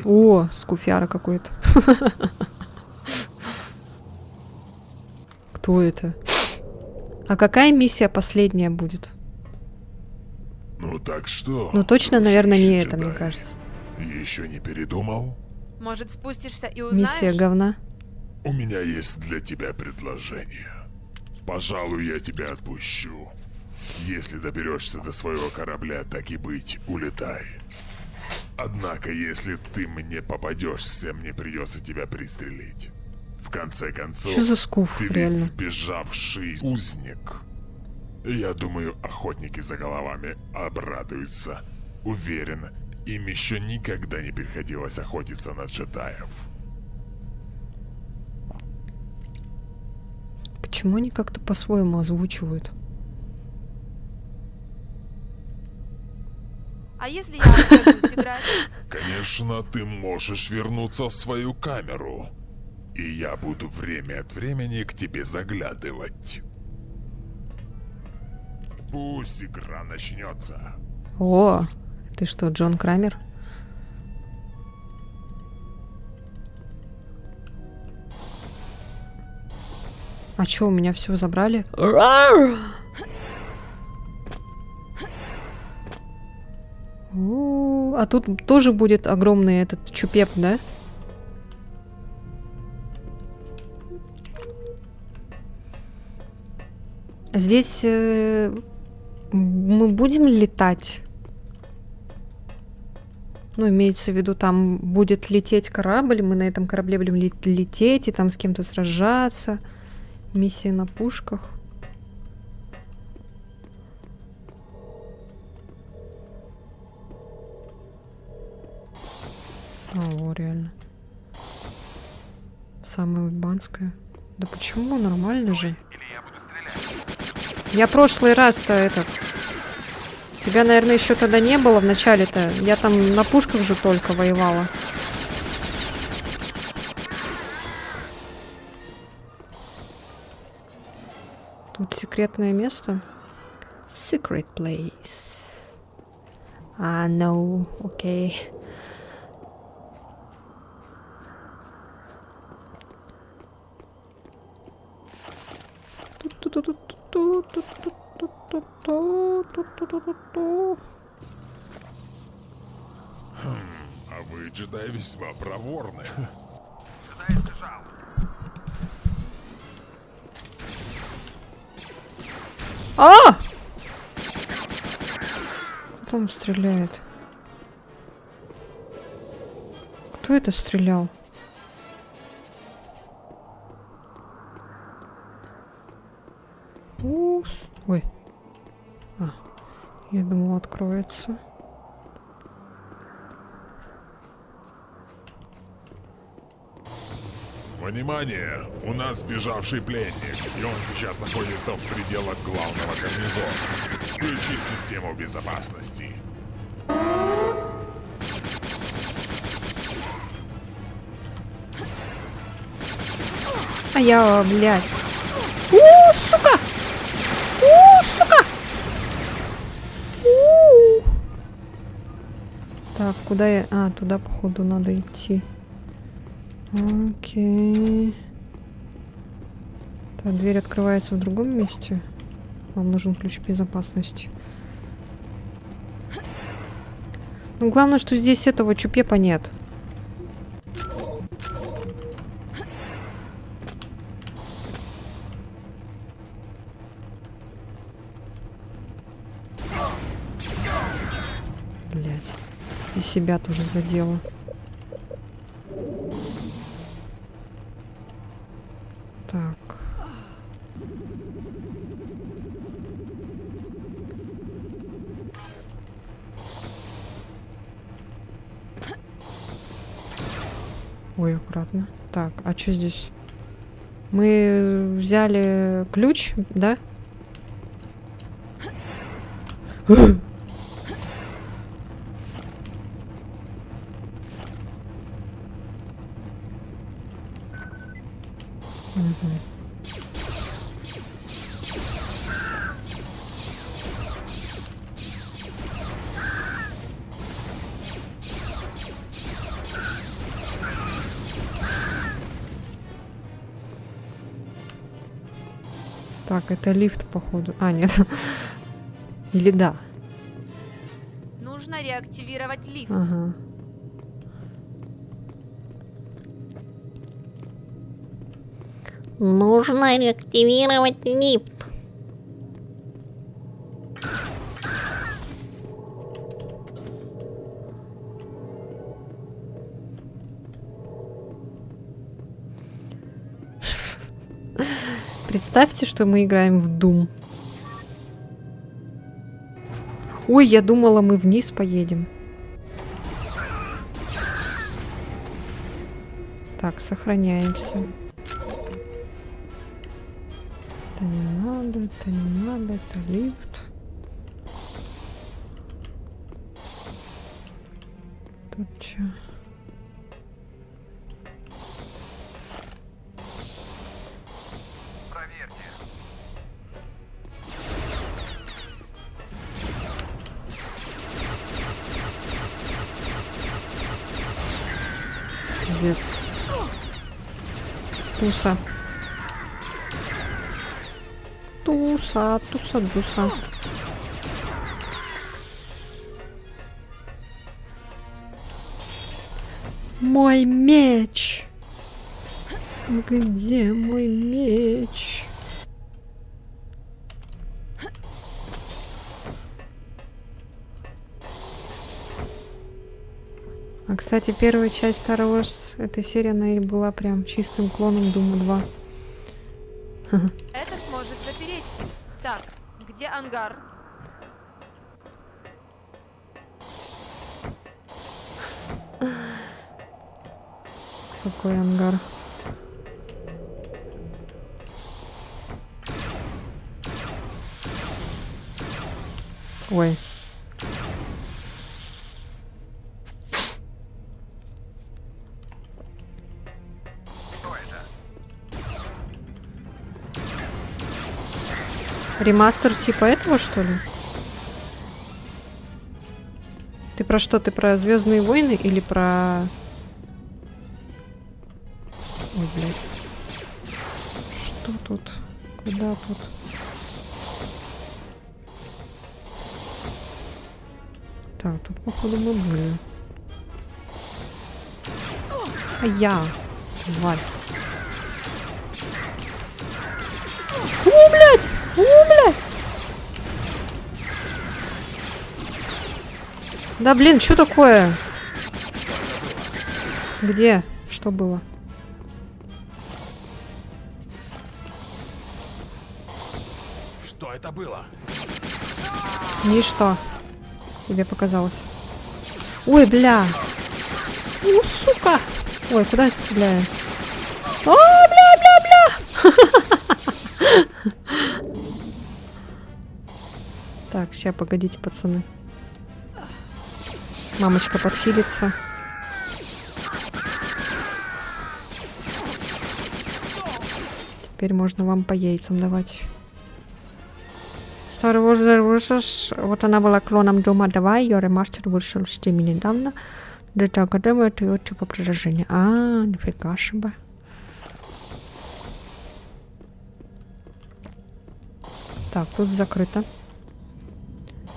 О, скуфяра какой-то. Кто это? А какая миссия последняя будет? Ну так что? Ну точно, наверное, не это, джедай? мне кажется. Еще не передумал? Может, спустишься и узнаешь? Миссия говна. У меня есть для тебя предложение. Пожалуй, я тебя отпущу. Если доберешься до своего корабля, так и быть, улетай. Однако, если ты мне попадешься, мне придется тебя пристрелить. В конце концов, Что за скуф, ты ведь реально? сбежавший узник. Я думаю, охотники за головами обрадуются. Уверен, им еще никогда не приходилось охотиться на джедаев. Почему они как-то по-своему озвучивают? А если я откажусь играть? Конечно, ты можешь вернуться в свою камеру. И я буду время от времени к тебе заглядывать. Пусть игра начнется. О, ты что, Джон Крамер? А чё, у меня все забрали? О, а тут тоже будет огромный этот чупеп, да? Здесь мы будем летать? Ну, имеется в виду, там будет лететь корабль, мы на этом корабле будем лететь и там с кем-то сражаться. Миссия на пушках. О, реально. Самая ульбанская. Да почему? Нормально же. Я прошлый раз-то этот... Тебя, наверное, еще тогда не было в начале-то. Я там на пушках же только воевала. Тут секретное место. Secret place. А, no. Окей. А вы, джедай, весьма проворны. Джедай сбежал. А! Кто там стреляет? Кто это стрелял? Ой. А, я думала, откроется. Внимание! У нас сбежавший пленник, и он сейчас находится в пределах главного гарнизона. Включить систему безопасности. А я, блядь. Сука! Сука! Так, куда я... А, туда, походу, надо идти. Окей. Так, дверь открывается в другом месте. Вам нужен ключ безопасности. Ну, главное, что здесь этого чупепа нет. Блять. И себя тоже задела. Так. Ой, аккуратно. Так, а что здесь? Мы взяли ключ, да? Мгм. Так, это лифт, походу. А, нет. Или да. Нужно реактивировать лифт. Ага. Нужно реактивировать лифт. Представьте, что мы играем в Doom. Ой, я думала, мы вниз поедем. Так, сохраняемся. Это не надо, это не надо, это лифт. Тут чё? Проверьте. Пиздец. Туса. Туса, туса, джуса. Мой меч. Где мой меч? А, кстати, первая часть Star Wars этой серии, она и была прям чистым клоном Doom 2. Это сможет запереть. Так, где ангар? Какой ангар? Ой. Ремастер типа этого, что ли? Ты про что? Ты про Звездные войны или про... Ой, блядь. Что тут? Куда тут? Так, тут, походу, мы были. А я. Тварь. О, блядь! О, блядь! Да, блин, что такое? Где? Что было? Что это было? Ничто. Тебе показалось. Ой, бля. У, сука. Ой, куда я стреляю? О, бля. Так, сейчас, погодите, пацаны. Мамочка подхилится. Теперь можно вам по яйцам давать. Star Wars The Versus, вот она была клоном Дома 2, ее ремастер вышел в Steam недавно. Дата Академия, это его типа приложение. А, нифига себе. Так, тут закрыто.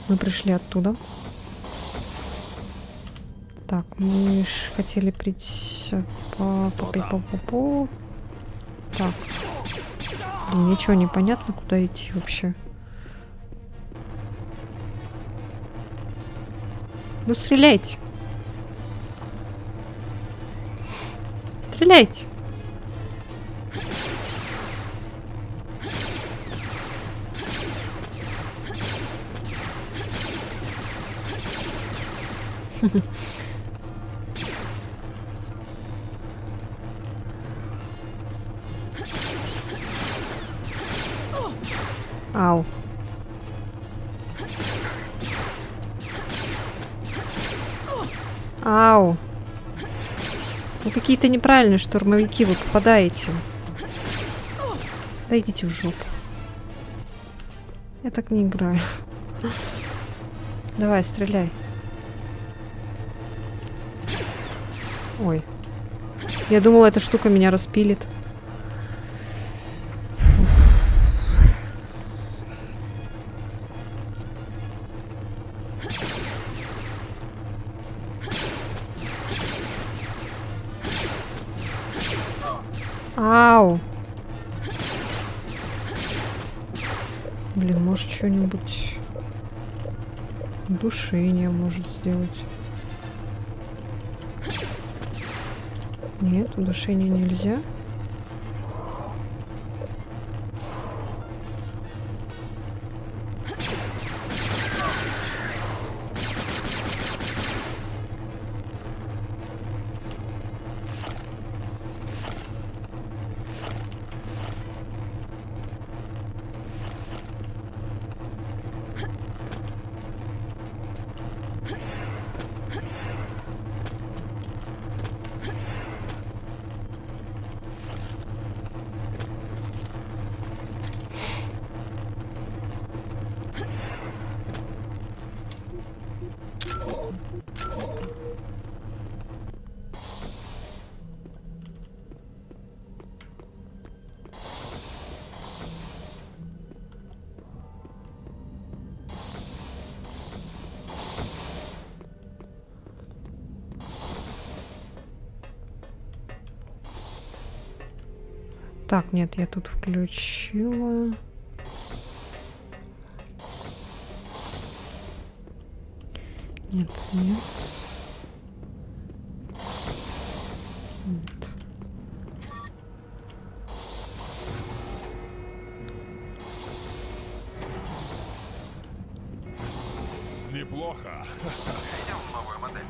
Мы пришли оттуда. Так, мы ж хотели прийти по. Так. Блин, ничего не понятно, куда идти вообще. Ну, стреляйте. Стреляйте. Ау. Ау. Вы какие-то неправильные штурмовики, вы попадаете. Да идите в жопу. Я так не играю. Давай, стреляй. Ой. Я думала, эта штука меня распилит. Ау. Блин, может что-нибудь... Удушение может сделать. Нет, удушение нельзя. Так, нет, я тут включила. Нет, нет. Нет. Неплохо. Идем в новую модель.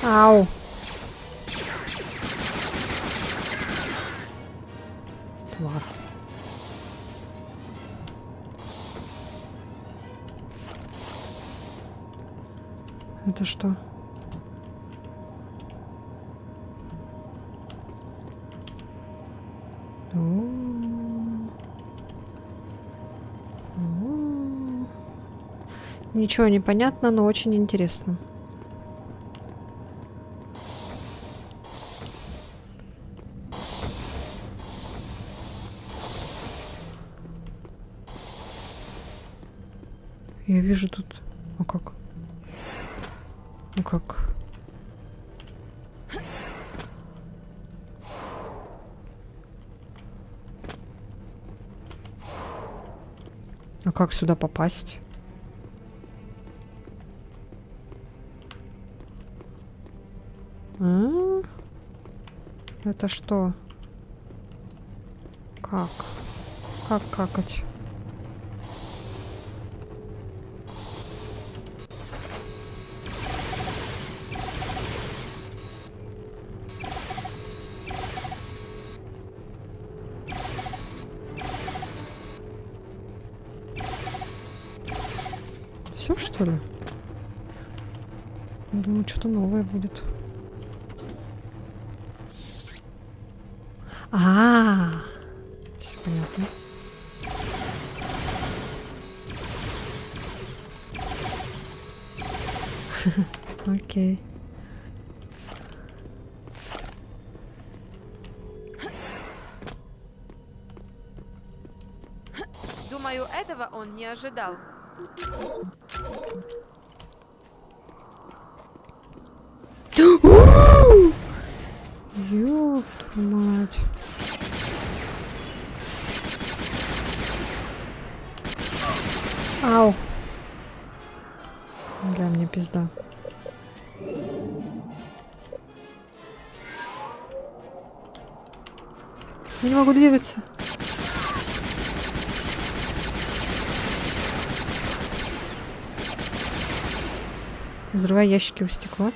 Ау. Тварь. Это что? Ничего не понятно, но очень интересно. Я вижу тут... А как? Ну как? А как сюда попасть? Это что? Как? Как какать? Все, что ли? Думаю, что-то новое будет. Все понятно. Окей. Думаю, этого он не ожидал. Ёб твою мать. Ау. Бля, мне пизда. Я не могу двигаться. Взрывай ящики у стекла.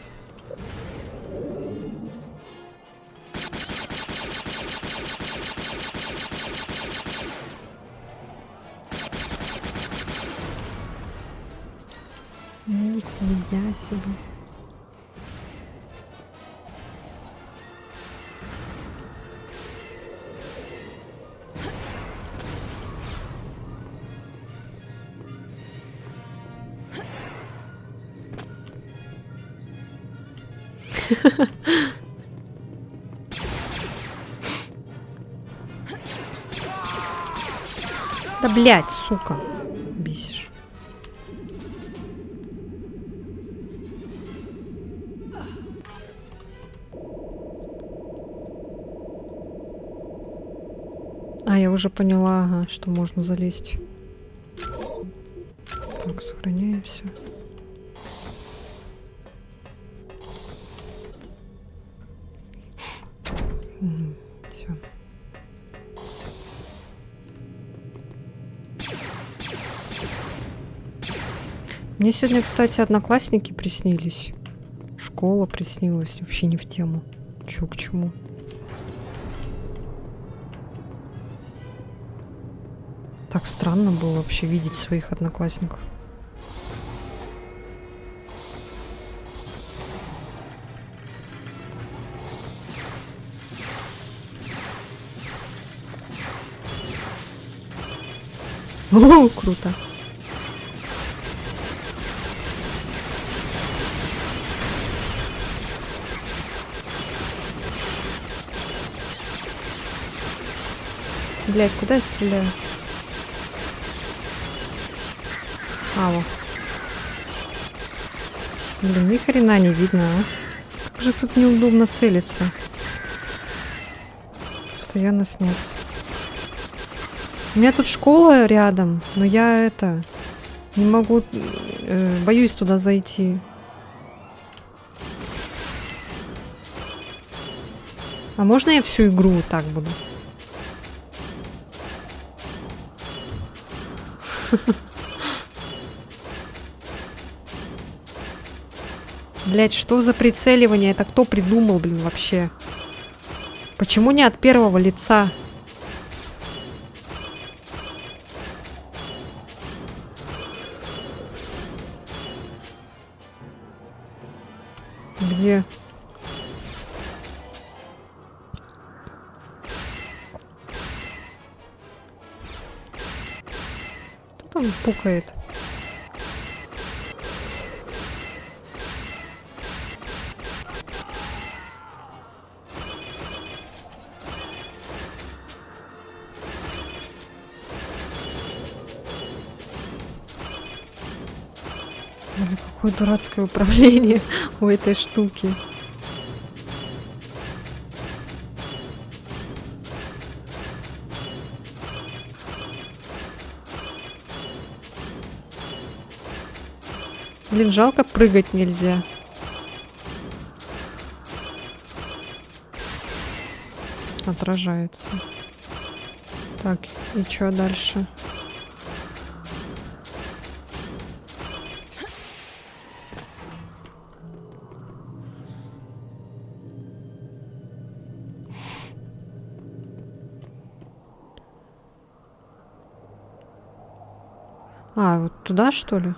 Нихуя себе. Да блять, сука. Бесишь. А, я уже поняла, ага, что можно залезть. Так, сохраняемся. Все. Мне сегодня, кстати, одноклассники приснились. Школа приснилась. Вообще не в тему. Чё к чему? Так странно было вообще видеть своих одноклассников. О, круто. Блять, куда я стреляю? А, вот. Блин, ни хрена не видно, а? Как же тут неудобно целиться. Постоянно снится. У меня тут школа рядом, но я не могу, боюсь туда зайти. А можно я всю игру вот так буду? Блять, что за прицеливание? Это кто придумал, блин, вообще? Почему не от первого лица? Где? Кто там пукает? Блин, какое дурацкое управление у этой штуки. Блин, жалко, прыгать нельзя. Отражается. Так, и что дальше? А, вот туда, что ли?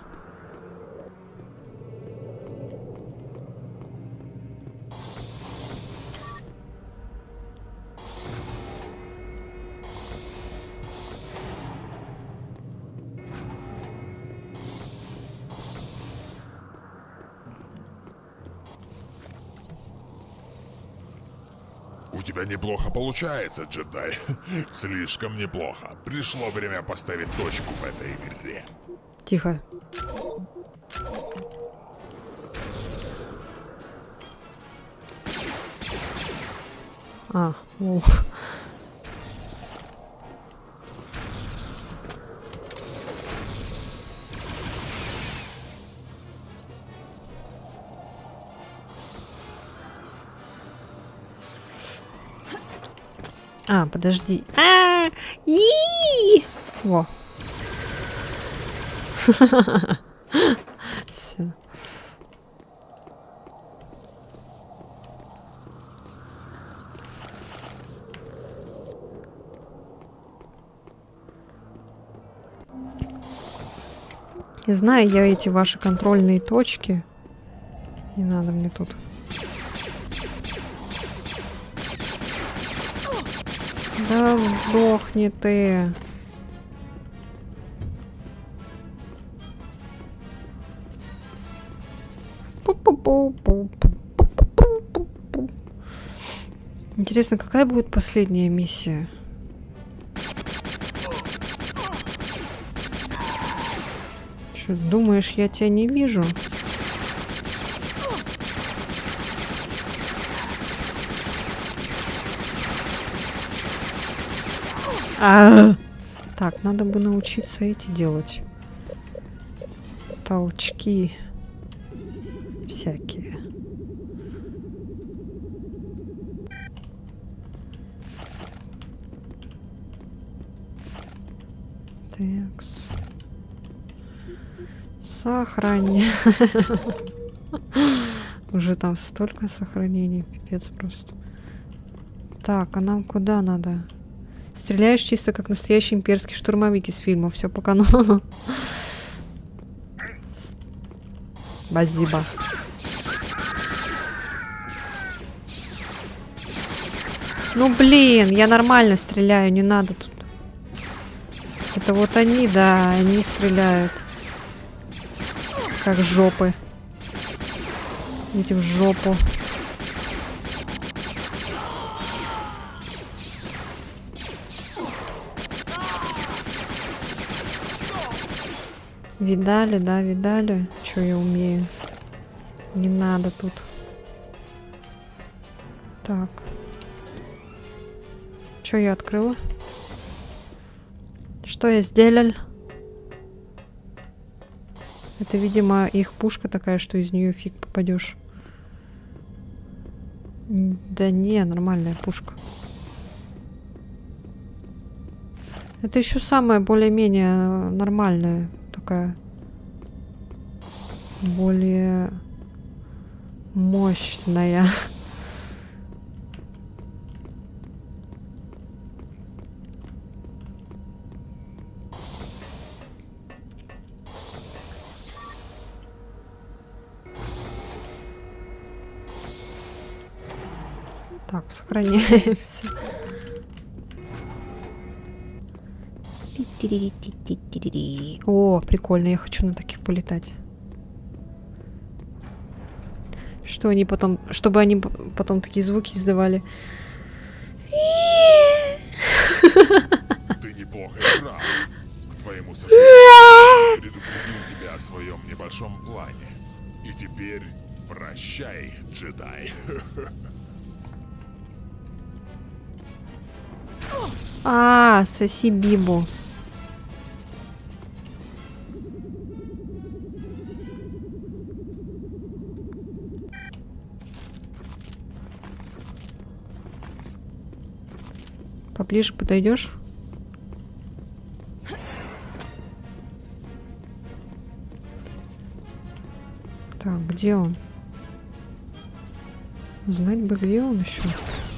У тебя неплохо получается, джедай. Слишком неплохо. Пришло время поставить точку в этой игре. Тихо. А, о. А, подожди. Во. Все. Не знаю я эти ваши контрольные точки. Не надо мне тут. Да сдохни ты. Интересно, какая будет последняя миссия? Что, думаешь, я тебя не вижу? Так, надо бы научиться эти делать. Толчки. Всякие. Такс. Сохранение. Уже там столько сохранений. Пипец просто. Так, а нам куда надо? Стреляешь чисто как настоящий имперский штурмовик из фильма. Все по канону. Спасибо. Ну блин, я нормально стреляю, не надо тут. Это вот они, да, они стреляют. Как жопы. Идите в жопу. Видали, да, видали, что я умею. Не надо тут. Так. Что я открыла? Что я сделал? Это, видимо, их пушка такая, что из нее фиг попадешь. Да не, нормальная пушка. Это еще самая более-менее нормальная такая. Более мощная. Так, сохраняемся. О, прикольно, я хочу на таких полетать. Что они потом, чтобы они потом такие звуки издавали. Ты неплохо играл. К твоему сожалению, предупредил тебя о своем небольшом плане. И теперь прощай, джедай. Соси Бибу. Поближе подойдешь? Так, где он? Знать бы, где он еще.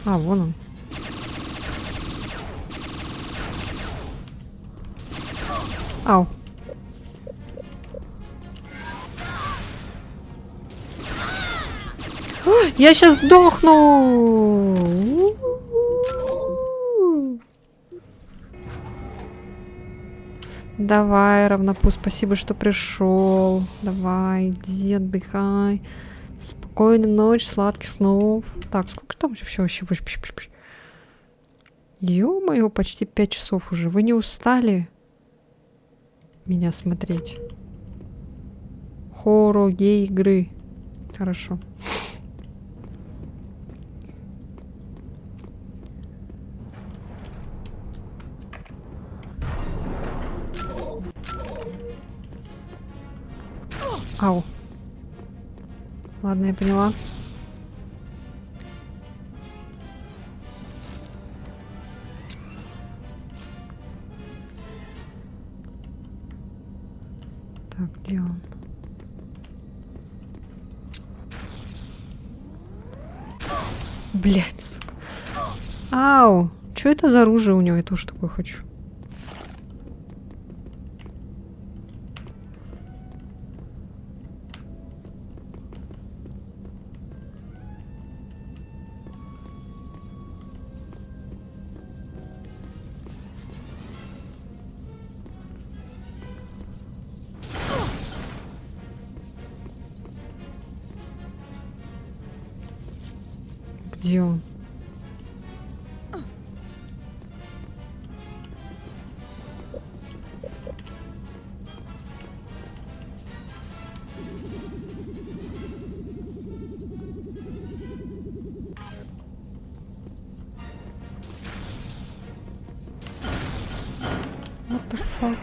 Вон он. Ау. Я сейчас сдохну. Давай, равнопуст, спасибо, что пришел. Давай, иди, отдыхай. Спокойной ночи, сладких снов. Так, сколько там вообще? Ё-моё, почти 5 часов уже. Вы не устали меня смотреть? Хоррор-гей игры. Хорошо. Ау. Ладно, я поняла. Так, где он? Блять, сука. Ау. Что это за оружие у него? Я тоже такое хочу. Где он? What the fuck?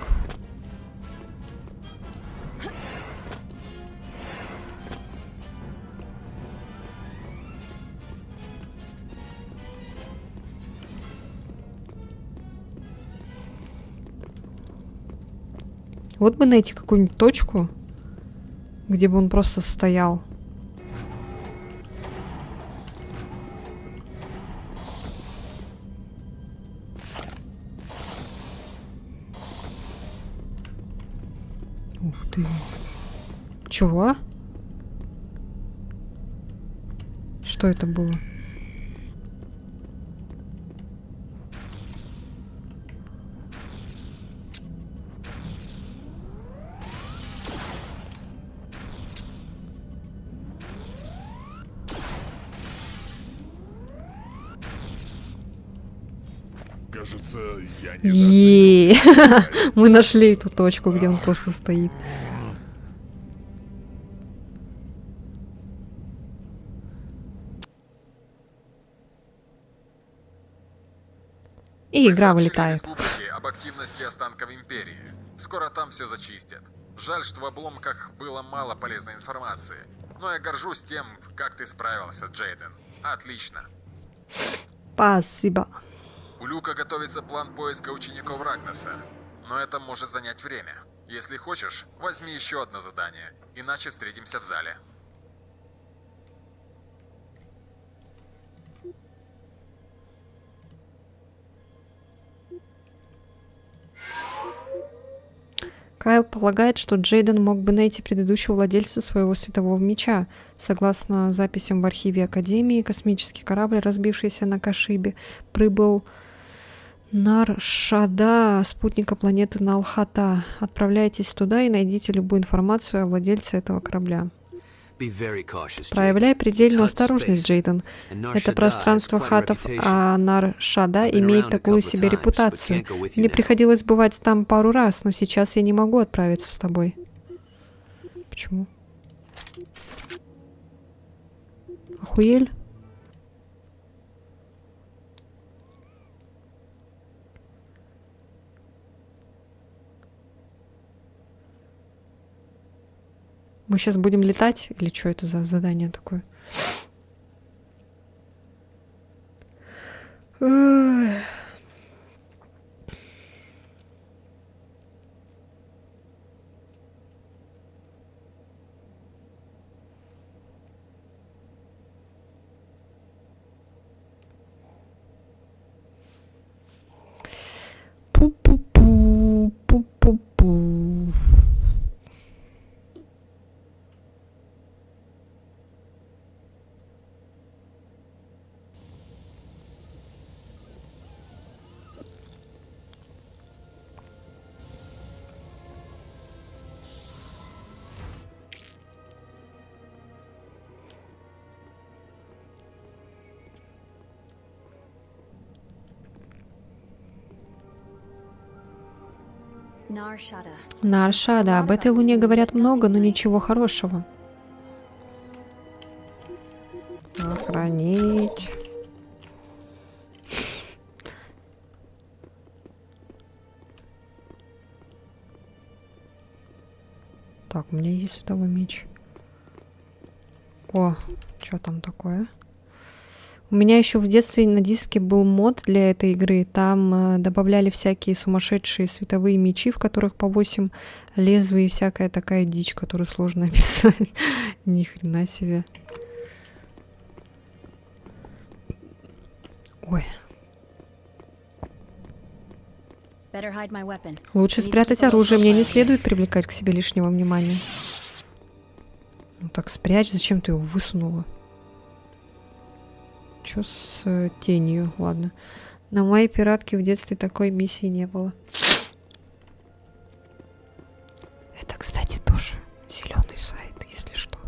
Вот бы найти какую-нибудь точку, где бы он просто стоял. Ух ты. Чего? Что это было? Кажется, я не Е-е-е. Мы нашли эту точку, где он просто стоит. И Мы игра сообщили вылетает. республике об активности останков Империи. Скоро там все зачистят. Жаль, что в обломках было мало полезной информации. Но я горжусь тем, как ты справился, Джейден. Отлично. Спасибо. У Люка готовится план поиска учеников Рагнаса. Но это может занять время. Если хочешь, возьми еще одно задание. Иначе встретимся в зале. Кайл полагает, что Джейден мог бы найти предыдущего владельца своего светового меча. Согласно записям в архиве Академии, космический корабль, разбившийся на Кашибе, прибыл Нар-Шада, спутника планеты Налхата. Отправляйтесь туда и найдите любую информацию о владельце этого корабля. Проявляй предельную осторожность, Джейден. Это пространство хатов, а Нар-Шада имеет такую себе репутацию. Мне приходилось бывать там пару раз, но сейчас я не могу отправиться с тобой. Почему? Охуель? Мы сейчас будем летать? Или что это за задание такое? Эх. Пу-пу-пу, пу-пу-пу. Нар-Шада. Об этой луне говорят много, но ничего хорошего. Охранить. Так, у меня есть световой меч. О, что там такое? У меня еще в детстве на диске был мод для этой игры. Там добавляли всякие сумасшедшие световые мечи, в которых по 8 лезвий и всякая такая дичь, которую сложно описать. Ни хрена себе. Ой. Лучше спрятать оружие. Мне не следует привлекать к себе лишнего внимания. Ну так спрячь. Зачем ты его высунула? Что с тенью? Ладно. На моей пиратке в детстве такой миссии не было. Это, кстати, тоже зеленый сайт, если что.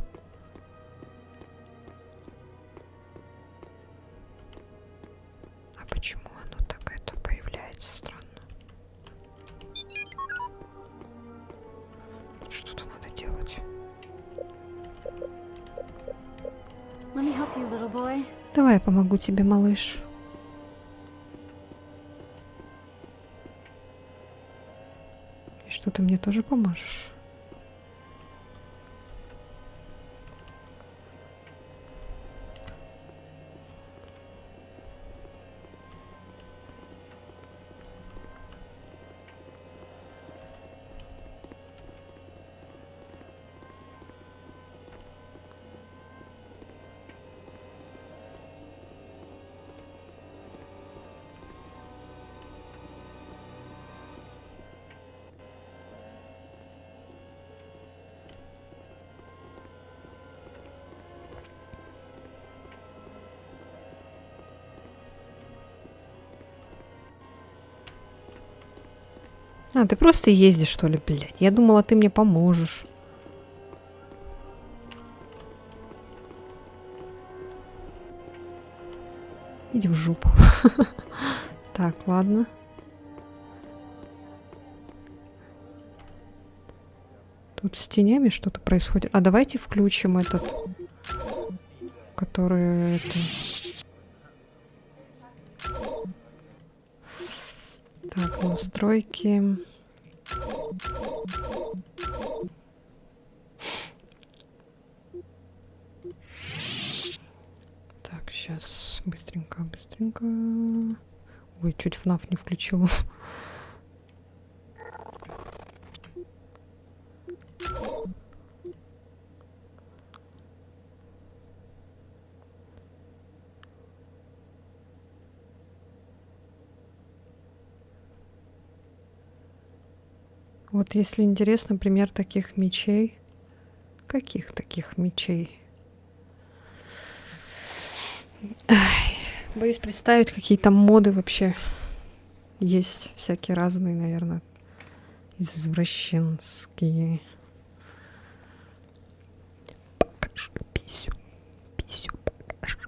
Давай я помогу тебе, малыш. И что, ты мне тоже поможешь? А, ты просто ездишь, что ли, блядь? Я думала, ты мне поможешь. Иди в жопу. Так, ладно. Тут с тенями что-то происходит. А давайте включим этот, который... Так, настройки. Так, сейчас быстренько, быстренько. Ой, чуть FNAF не включила. Вот если интересно, пример таких мечей. Каких таких мечей? Ай, боюсь представить, какие там моды вообще есть. Всякие разные, наверное. Извращенские. Покажи писю. Писю покажи.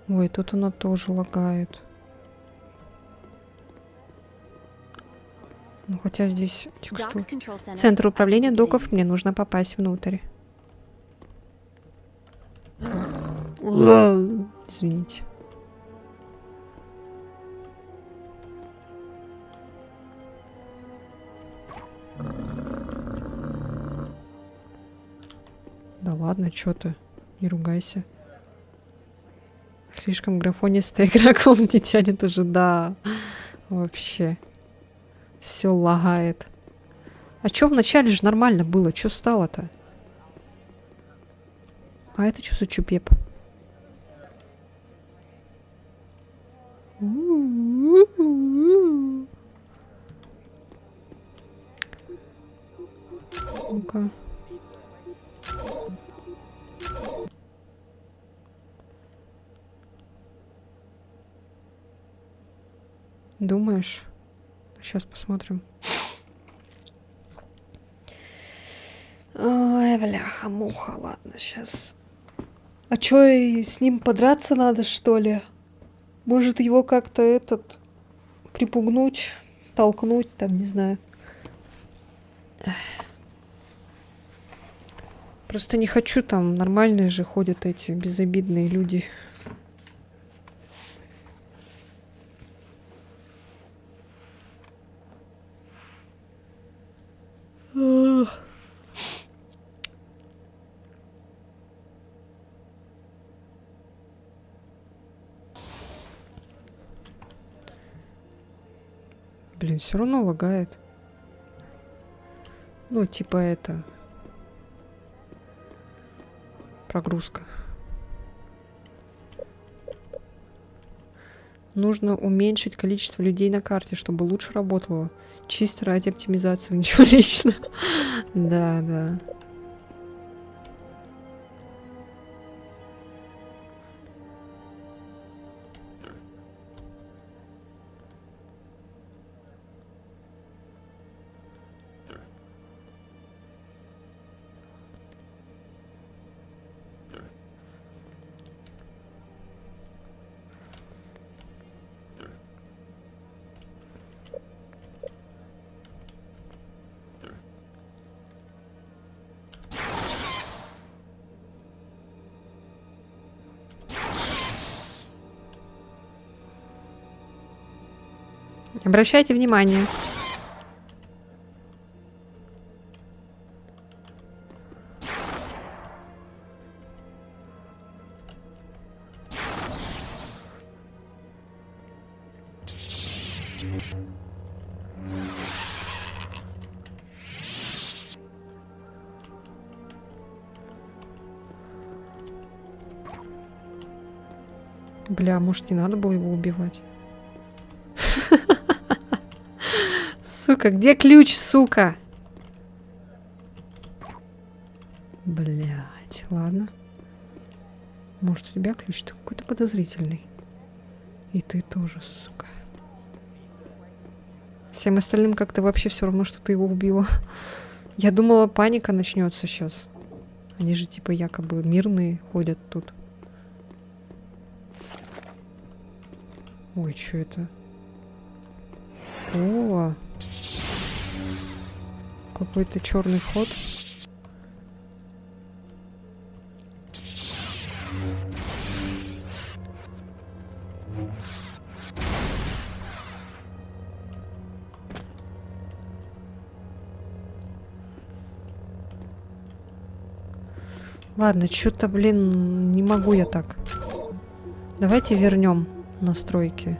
Ой, тут она тоже лагает. Ну, хотя здесь текстура. Центр управления доков, мне нужно попасть внутрь. Извините. Да ладно, чё ты? Не ругайся. Слишком графонистая игра, не тянет уже, да. Вообще. Все лагает. А чё вначале же нормально было? Чё стало-то? А это что за чупеп? Ну-ка. Думаешь? Сейчас посмотрим. Ой, бляха-муха, ладно, сейчас. А чё, и с ним подраться надо, что ли? Может, его как-то припугнуть, толкнуть, там, не знаю. Просто не хочу, там нормальные же ходят эти безобидные люди. Блин, все равно лагает. Ну, типа это. Прогрузка. Нужно уменьшить количество людей на карте, чтобы лучше работало. Чисто ради оптимизации, ничего личного. Да, да. Обращайте внимание. Бля, может, не надо было его убивать? Сука, где ключ, сука? Блять, ладно. Может, у тебя ключ? Ты какой-то подозрительный. И ты тоже, сука. Всем остальным как-то вообще все равно, что ты его убила. Я думала, паника начнется сейчас. Они же типа якобы мирные ходят тут. Ой, что это? О, какой-то черный ход. Ладно, что-то, блин, не могу я так. Давайте вернем настройки.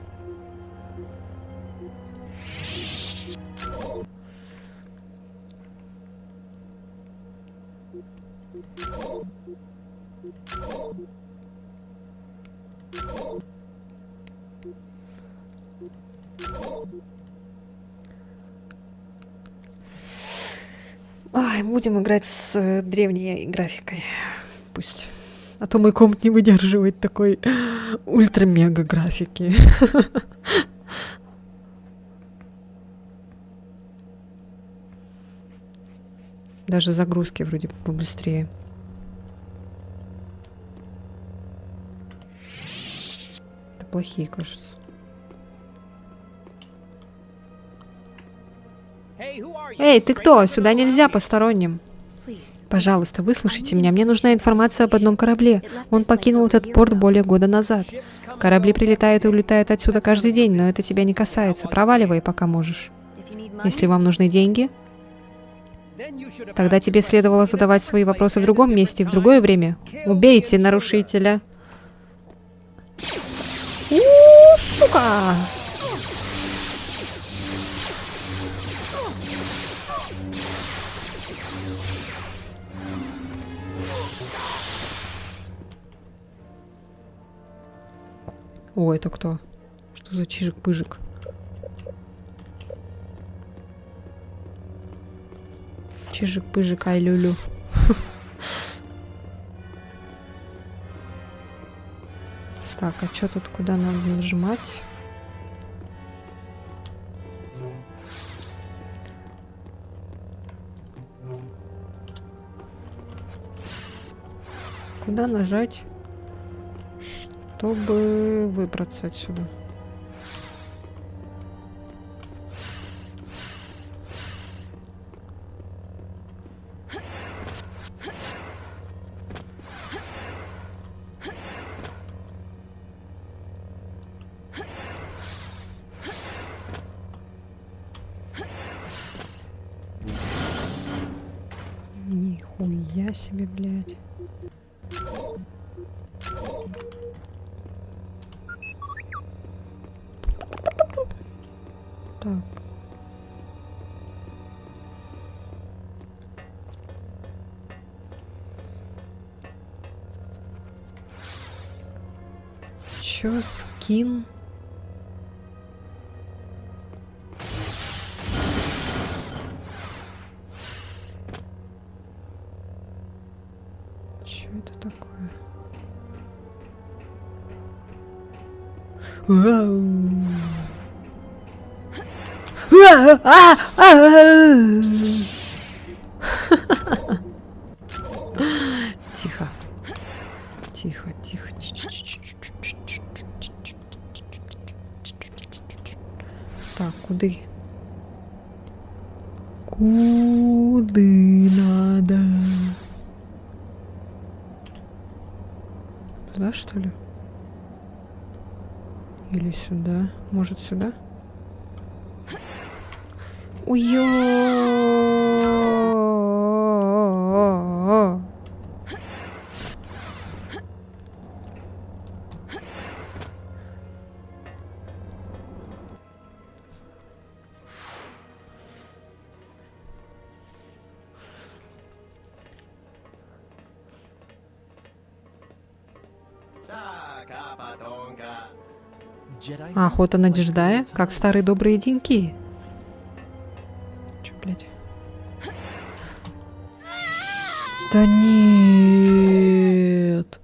Ай, будем играть с древней графикой. Пусть. А то мой комп не выдерживает такой ультра-мега графики. Даже загрузки вроде побыстрее. Это плохие, кажется. Эй, ты кто? Сюда нельзя посторонним. Пожалуйста, выслушайте меня. Мне нужна информация об одном корабле. Он покинул этот порт более года назад. Корабли прилетают и улетают отсюда каждый день, но это тебя не касается. Проваливай, пока можешь. Если вам нужны деньги, тогда тебе следовало задавать свои вопросы в другом месте, в другое время. Убейте нарушителя. Сука! О, это кто? Что за чижик-пыжик? Чижик-пыжик, ай-лю-лю. Так, а что тут, куда надо нажимать? Куда нажать, чтобы выбраться отсюда? Нихуя себе, блядь. Так. Чё, скин? Чё это такое? Вау. Тихо. Тихо, тихо. Так, куды? Куды надо? Туда, что ли? Или сюда? Может, сюда? Уё. Охота на джедая, как в старые добрые деньки. Чё, блядь? Да нет.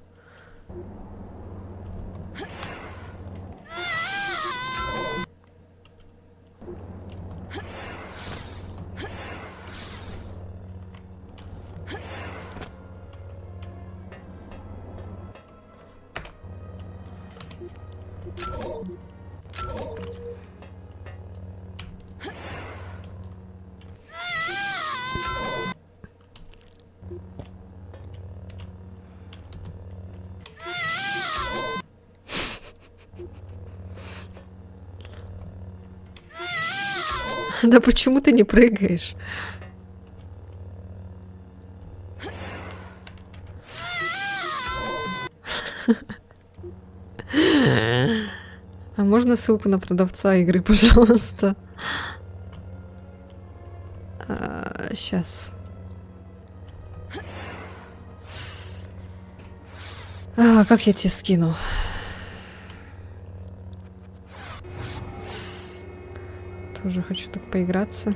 Да почему ты не прыгаешь? А можно ссылку на продавца игры, пожалуйста? Сейчас. Как я тебе скину? Тоже хочу так поиграться.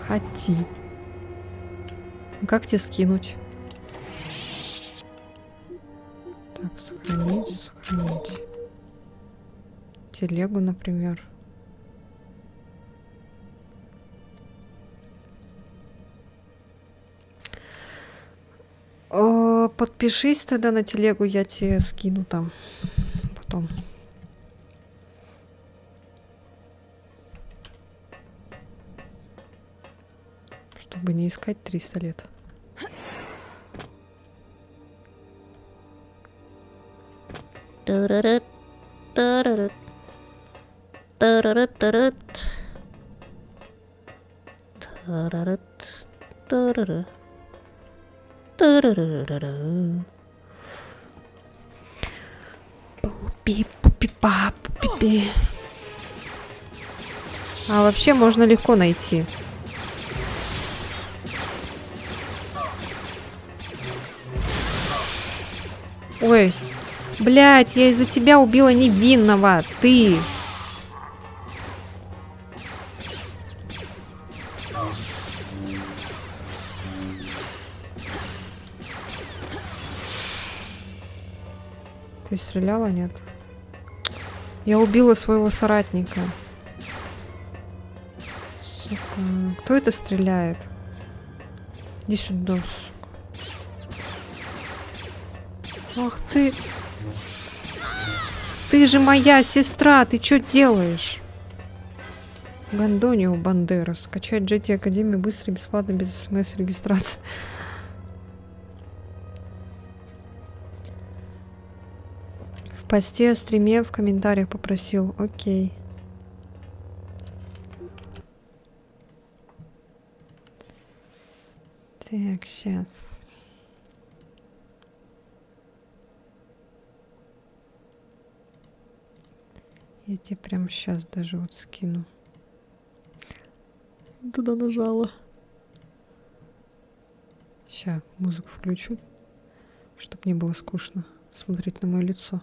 Хоти. Как тебе скинуть? Так, сохранить. Телегу, например. Подпишись тогда на телегу, я тебе скину там потом. Чтобы не искать 300 лет. Пупи-пупи-па-пупи-пи. А вообще можно легко найти. Ой, блядь, я из-за тебя убила невинного. Ты. Ты стреляла, нет? Я убила своего соратника. Сука. Кто это стреляет? Иди сюда, сука. Ах ты. Ты же моя сестра, ты что делаешь? Гандонио Бандера. Скачать GT Академию быстро и бесплатно, без смс-регистрации. В посте о стриме в комментариях попросил. Окей. Так, сейчас. Я тебе прямо сейчас даже вот скину. Туда нажала. Сейчас музыку включу, чтобы не было скучно смотреть на мое лицо.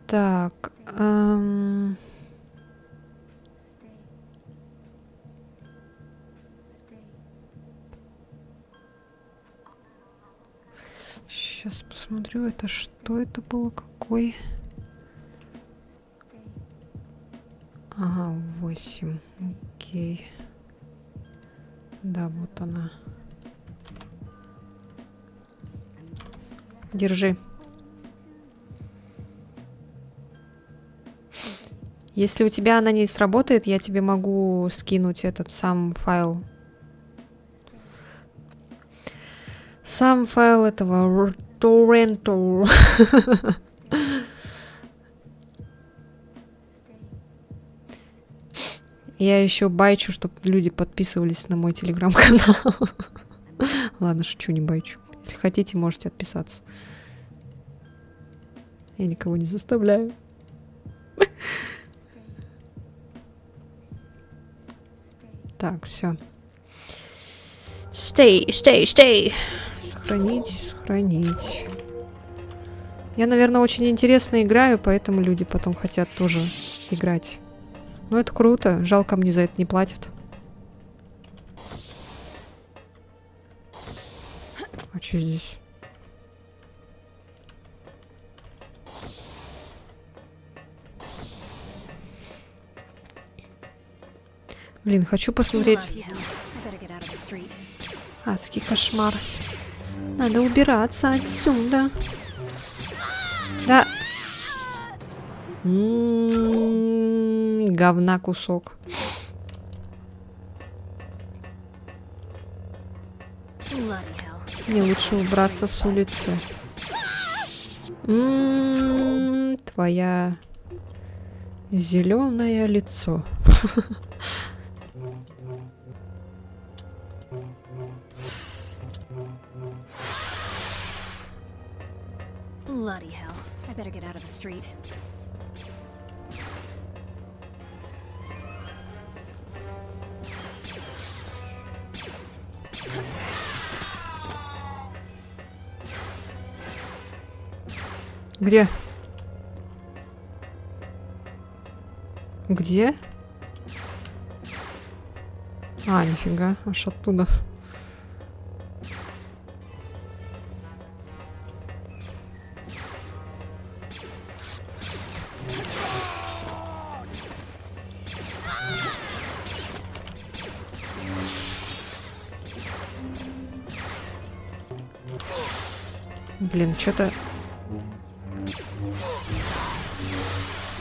Так. Сейчас посмотрю, это что это было, какой? Ага, 8. Окей. Да, вот она. Держи. Если у тебя она не сработает, я тебе могу скинуть этот сам файл Сам файл этого торренту. Я еще байчу, чтобы люди подписывались на мой телеграм-канал. Ладно, шучу, не байчу. Если хотите, можете отписаться. Я никого не заставляю. Так, все. Stay. Сохранить. Я, наверное, очень интересно играю, поэтому люди потом хотят тоже играть. Ну, это круто. Жалко, мне за это не платят. А что здесь? Блин, хочу посмотреть. Адский кошмар. Надо убираться отсюда. Да. Говна кусок. Мне лучше убраться с улицы. Твоя зеленое лицо. Bloody hell. I better get out of the street. Где? Где? А, нифига, аж оттуда. Блин, что-то...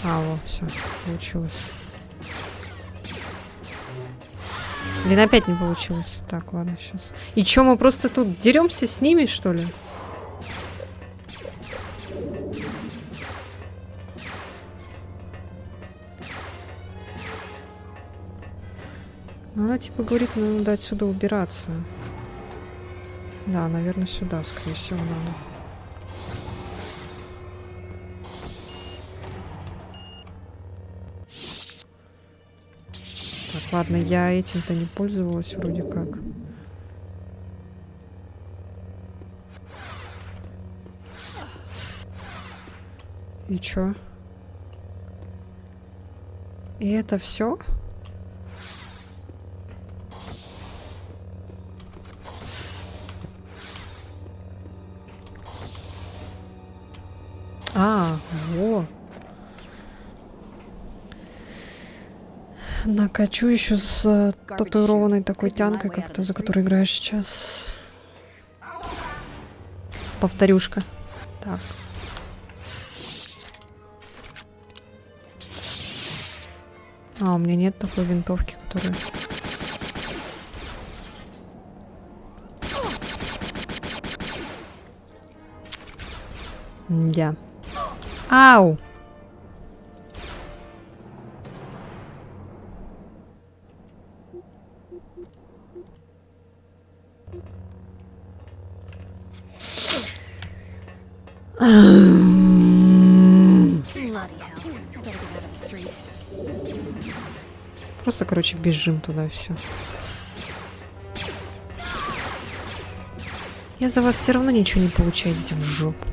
А, вот, все, получилось. Блин, опять не получилось. Так, ладно, сейчас. И чё, мы просто тут деремся с ними, что ли? Ну, она типа говорит, ну, надо отсюда убираться. Да, наверное, сюда, скорее всего, надо. Так, ладно, я этим-то не пользовалась вроде как. И чё? И это все? А, во. Накачу еще с татуированной такой тянкой, как-то, за которой играешь сейчас. Повторюшка. Так. А, у меня нет такой винтовки, которая... Я. Ау! Просто, короче, бежим туда, все. Я за вас все равно ничего не получаю, идите в жопу.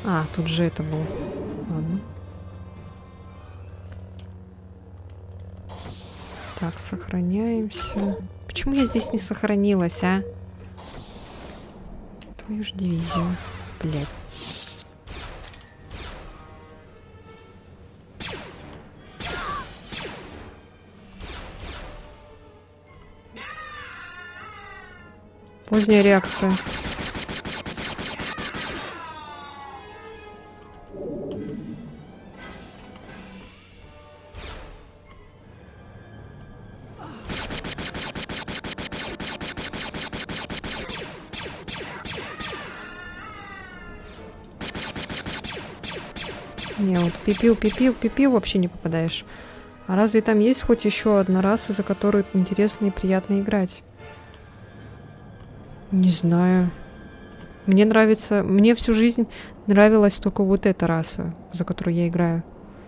А, тут же это было. Ладно. Так, сохраняемся. Почему я здесь не сохранилась, а? Твою ж дивизию. Блядь. Поздняя реакция. Не, вот пипил вообще не попадаешь. А разве там есть хоть еще одна раса, за которую интересно и приятно играть? Не знаю. Мне всю жизнь нравилась только вот эта раса, за которую я играю.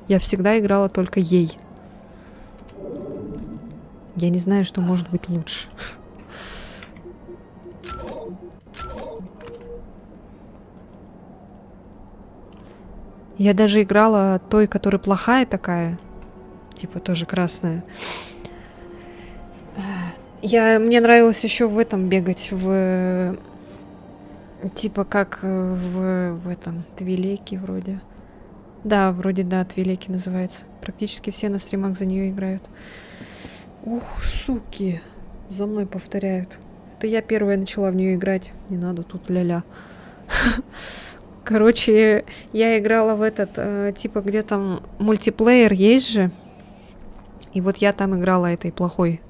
Я всегда играла только ей. Я не знаю, что может быть лучше. Я даже играла той, которая плохая такая. Типа тоже красная. Мне нравилось еще в этом бегать, типа как в этом Твилеке вроде. Да, вроде да, Твилеке называется. Практически все на стримах за нее играют. Ух, суки. За мной повторяют. Это я первая начала в нее играть. Не надо тут ля-ля. Короче, я играла в этот, типа, где там мультиплеер есть же. И вот я там играла этой плохой.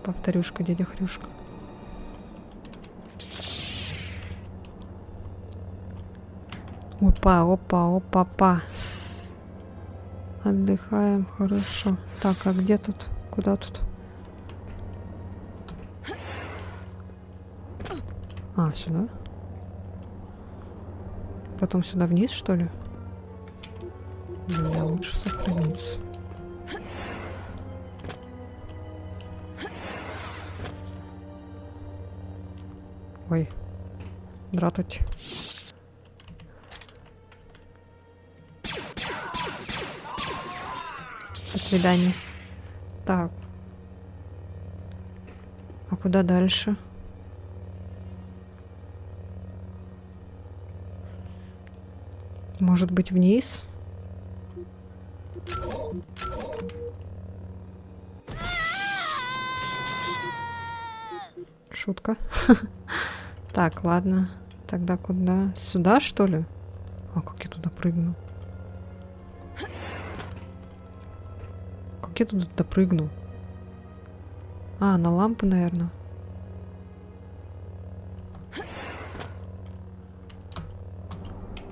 Повторюшка, дядя Хрюшка. Опа. Отдыхаем, хорошо. Так, а где тут? Куда тут? А, сюда? Потом сюда вниз, что ли? Бля, лучше сохраниться. Ой. Дратуть. До свидания. Так. А куда дальше? Может быть, вниз? Шутка. Так, ладно. Тогда куда? Сюда, что ли? А как я туда прыгну? Как я туда допрыгну? А, на лампу, наверное.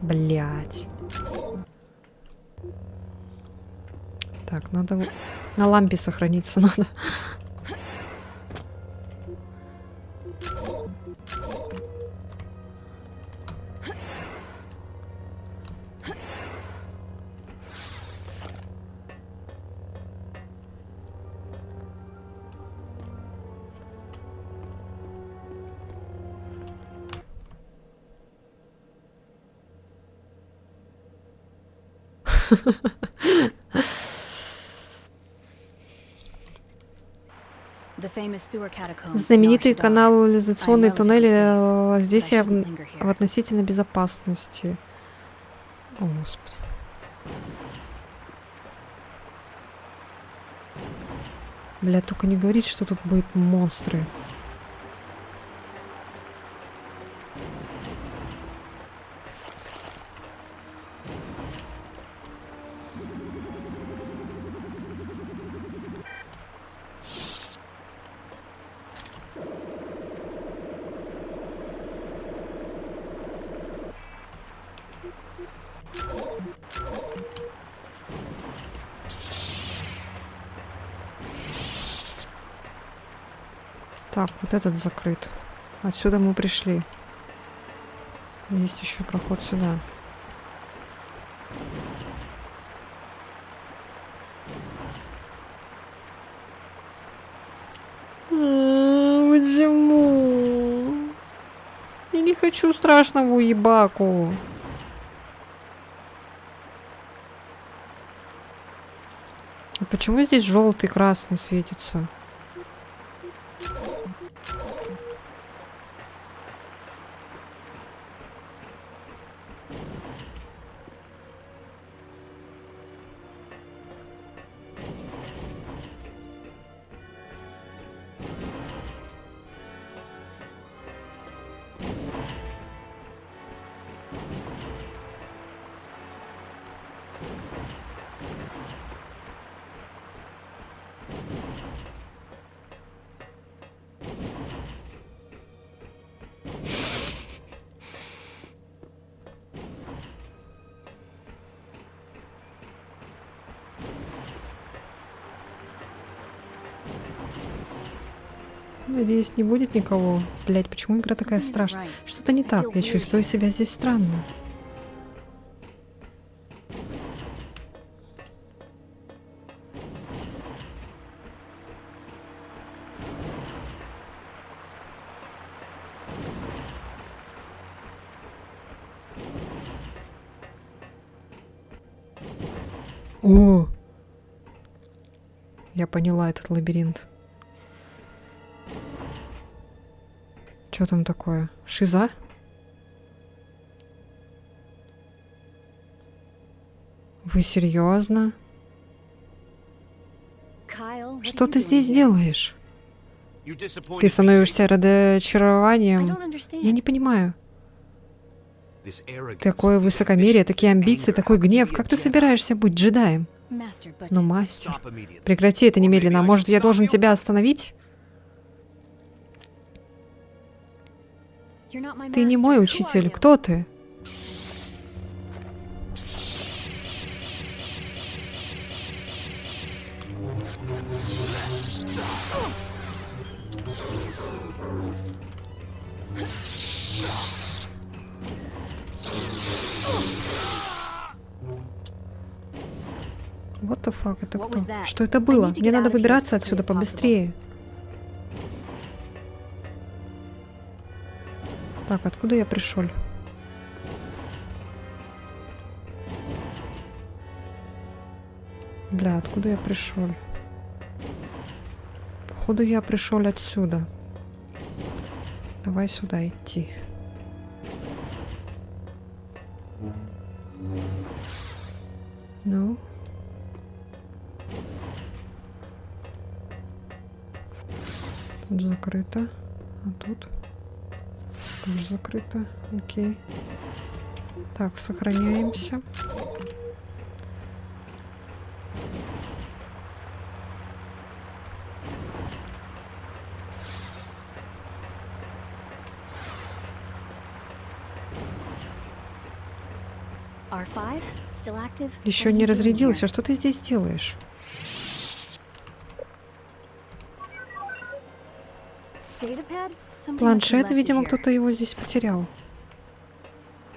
Блять. Так, надо на лампе сохраниться надо. Знаменитый канализационный туннель, здесь я в относительной безопасности. О, Господи. Бля, только не говорите, что тут будут монстры. Так, вот этот закрыт. Отсюда мы пришли. Есть еще проход сюда. Почему? Я не хочу страшного уебаку. А почему здесь желтый и красный светится? Надеюсь, не будет никого. Блять, почему игра такая страшная? Что-то не так. Я чувствую себя здесь странно. О! Я поняла этот лабиринт. Что там такое? Шиза? Вы серьезно? Что ты здесь делаешь? Ты становишься разочарованием. Я не понимаю. Такое высокомерие, такие амбиции, такой гнев. Как ты собираешься быть джедаем? Но, мастер, прекрати это немедленно. Может, я должен тебя остановить? Ты не мой учитель. Кто ты? What the fuck, это кто? Что это было? Мне надо выбираться отсюда побыстрее. Так, откуда я пришел? Бля, откуда я пришел? Походу я пришел отсюда. Давай сюда идти. Ну? Тут закрыто. А тут? Тоже закрыто. Окей. Так, сохраняемся. Еще не разрядился. Что ты здесь делаешь? Планшет, видимо, кто-то его здесь потерял.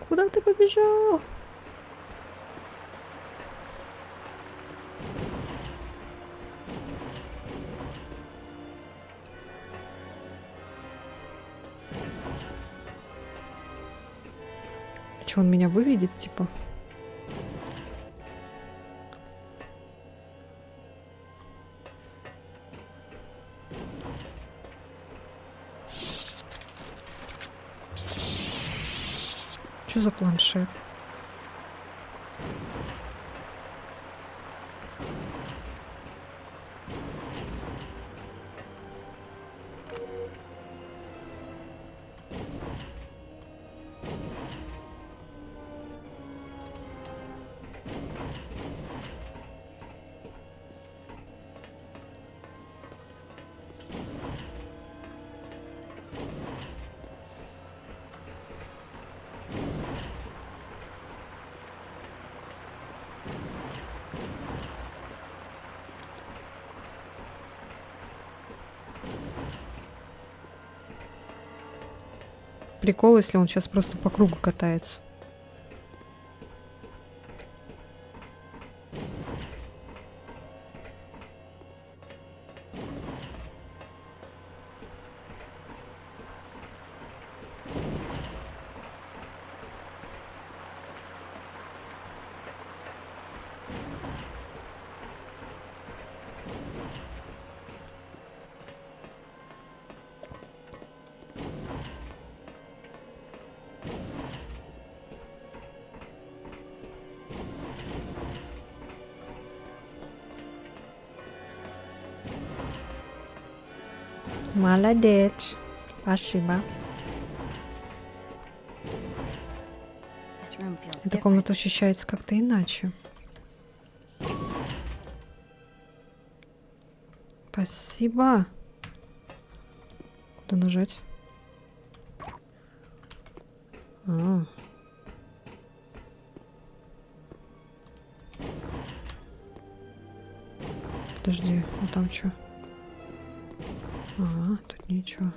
Куда ты побежал? Че, он меня выведет, типа? Что за планшет? Прикол, если он сейчас просто по кругу катается. Молодец. Спасибо. Эта комната ощущается как-то иначе. Спасибо. Куда нажать? Подожди, а там что? Ага, тут ничего.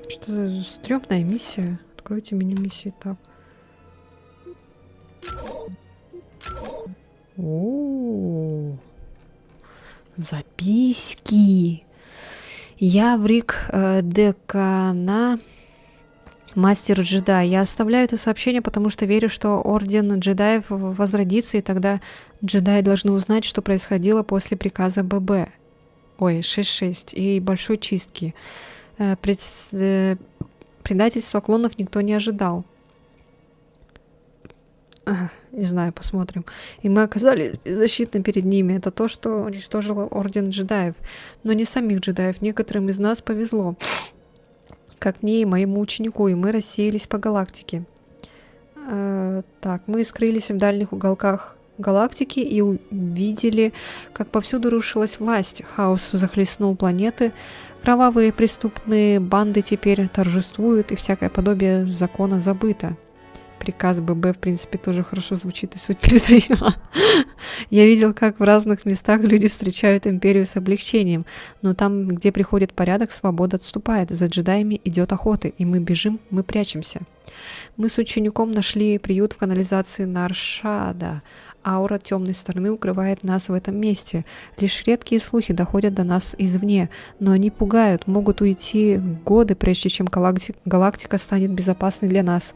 Что за стрёмная миссия? Откройте меню миссии так. О, записки. Яврик Декана, мастер джедай. Я оставляю это сообщение, потому что верю, что орден джедаев возродится, и тогда джедаи должны узнать, что происходило после приказа ББ. Ой, 6-6 и большой чистки. Предательства клонов никто не ожидал. Не знаю, посмотрим. И мы оказались беззащитны перед ними. Это то, что уничтожило орден джедаев. Но не самих джедаев. Некоторым из нас повезло. Как мне и моему ученику. И мы рассеялись по галактике. Так, мы скрылись в дальних уголках галактики и увидели, как повсюду рушилась власть. Хаос захлестнул планеты. Кровавые преступные банды теперь торжествуют, и всякое подобие закона забыто. Приказ ББ, в принципе, тоже хорошо звучит и суть передает. Я видел, как в разных местах люди встречают империю с облегчением, но там, где приходит порядок, свобода отступает. За джедаями идет охота, и мы бежим, мы прячемся. Мы с учеником нашли приют в канализации Наршада. Аура темной стороны укрывает нас в этом месте. Лишь редкие слухи доходят до нас извне, но они пугают, могут уйти годы, прежде чем галактика станет безопасной для нас.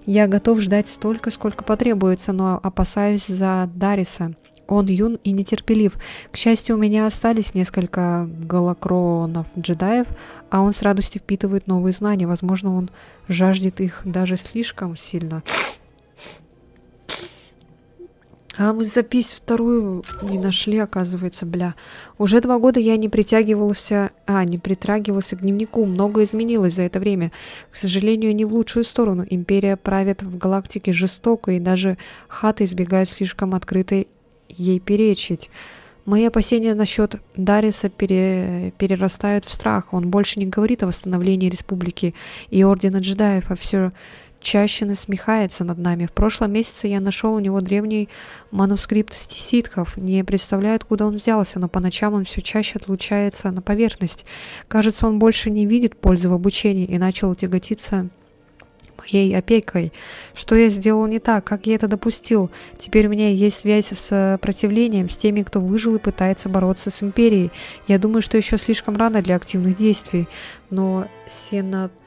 Я готов ждать столько, сколько потребуется, но опасаюсь за Дариса. Он юн и нетерпелив. К счастью, у меня остались несколько галакронов джедаев, а он с радостью впитывает новые знания. Возможно, он жаждет их даже слишком сильно. А мы запись вторую не нашли, оказывается, бля. Уже 2 года я не притрагивался к дневнику. Многое изменилось за это время. К сожалению, не в лучшую сторону. Империя правит в галактике жестоко, и даже хаты избегают слишком открыто ей перечить. Мои опасения насчет Дариса перерастают в страх. Он больше не говорит о восстановлении республики и ордена джедаев, а все чаще насмехается над нами. В прошлом месяце я нашел у него древний манускрипт ситхов. Не представляю, откуда он взялся, но по ночам он все чаще отлучается на поверхность. Кажется, он больше не видит пользы в обучении и начал тяготиться моей опекой. Что я сделал не так? Как я это допустил? Теперь у меня есть связь с сопротивлением, с теми, кто выжил и пытается бороться с империей. Я думаю, что еще слишком рано для активных действий, но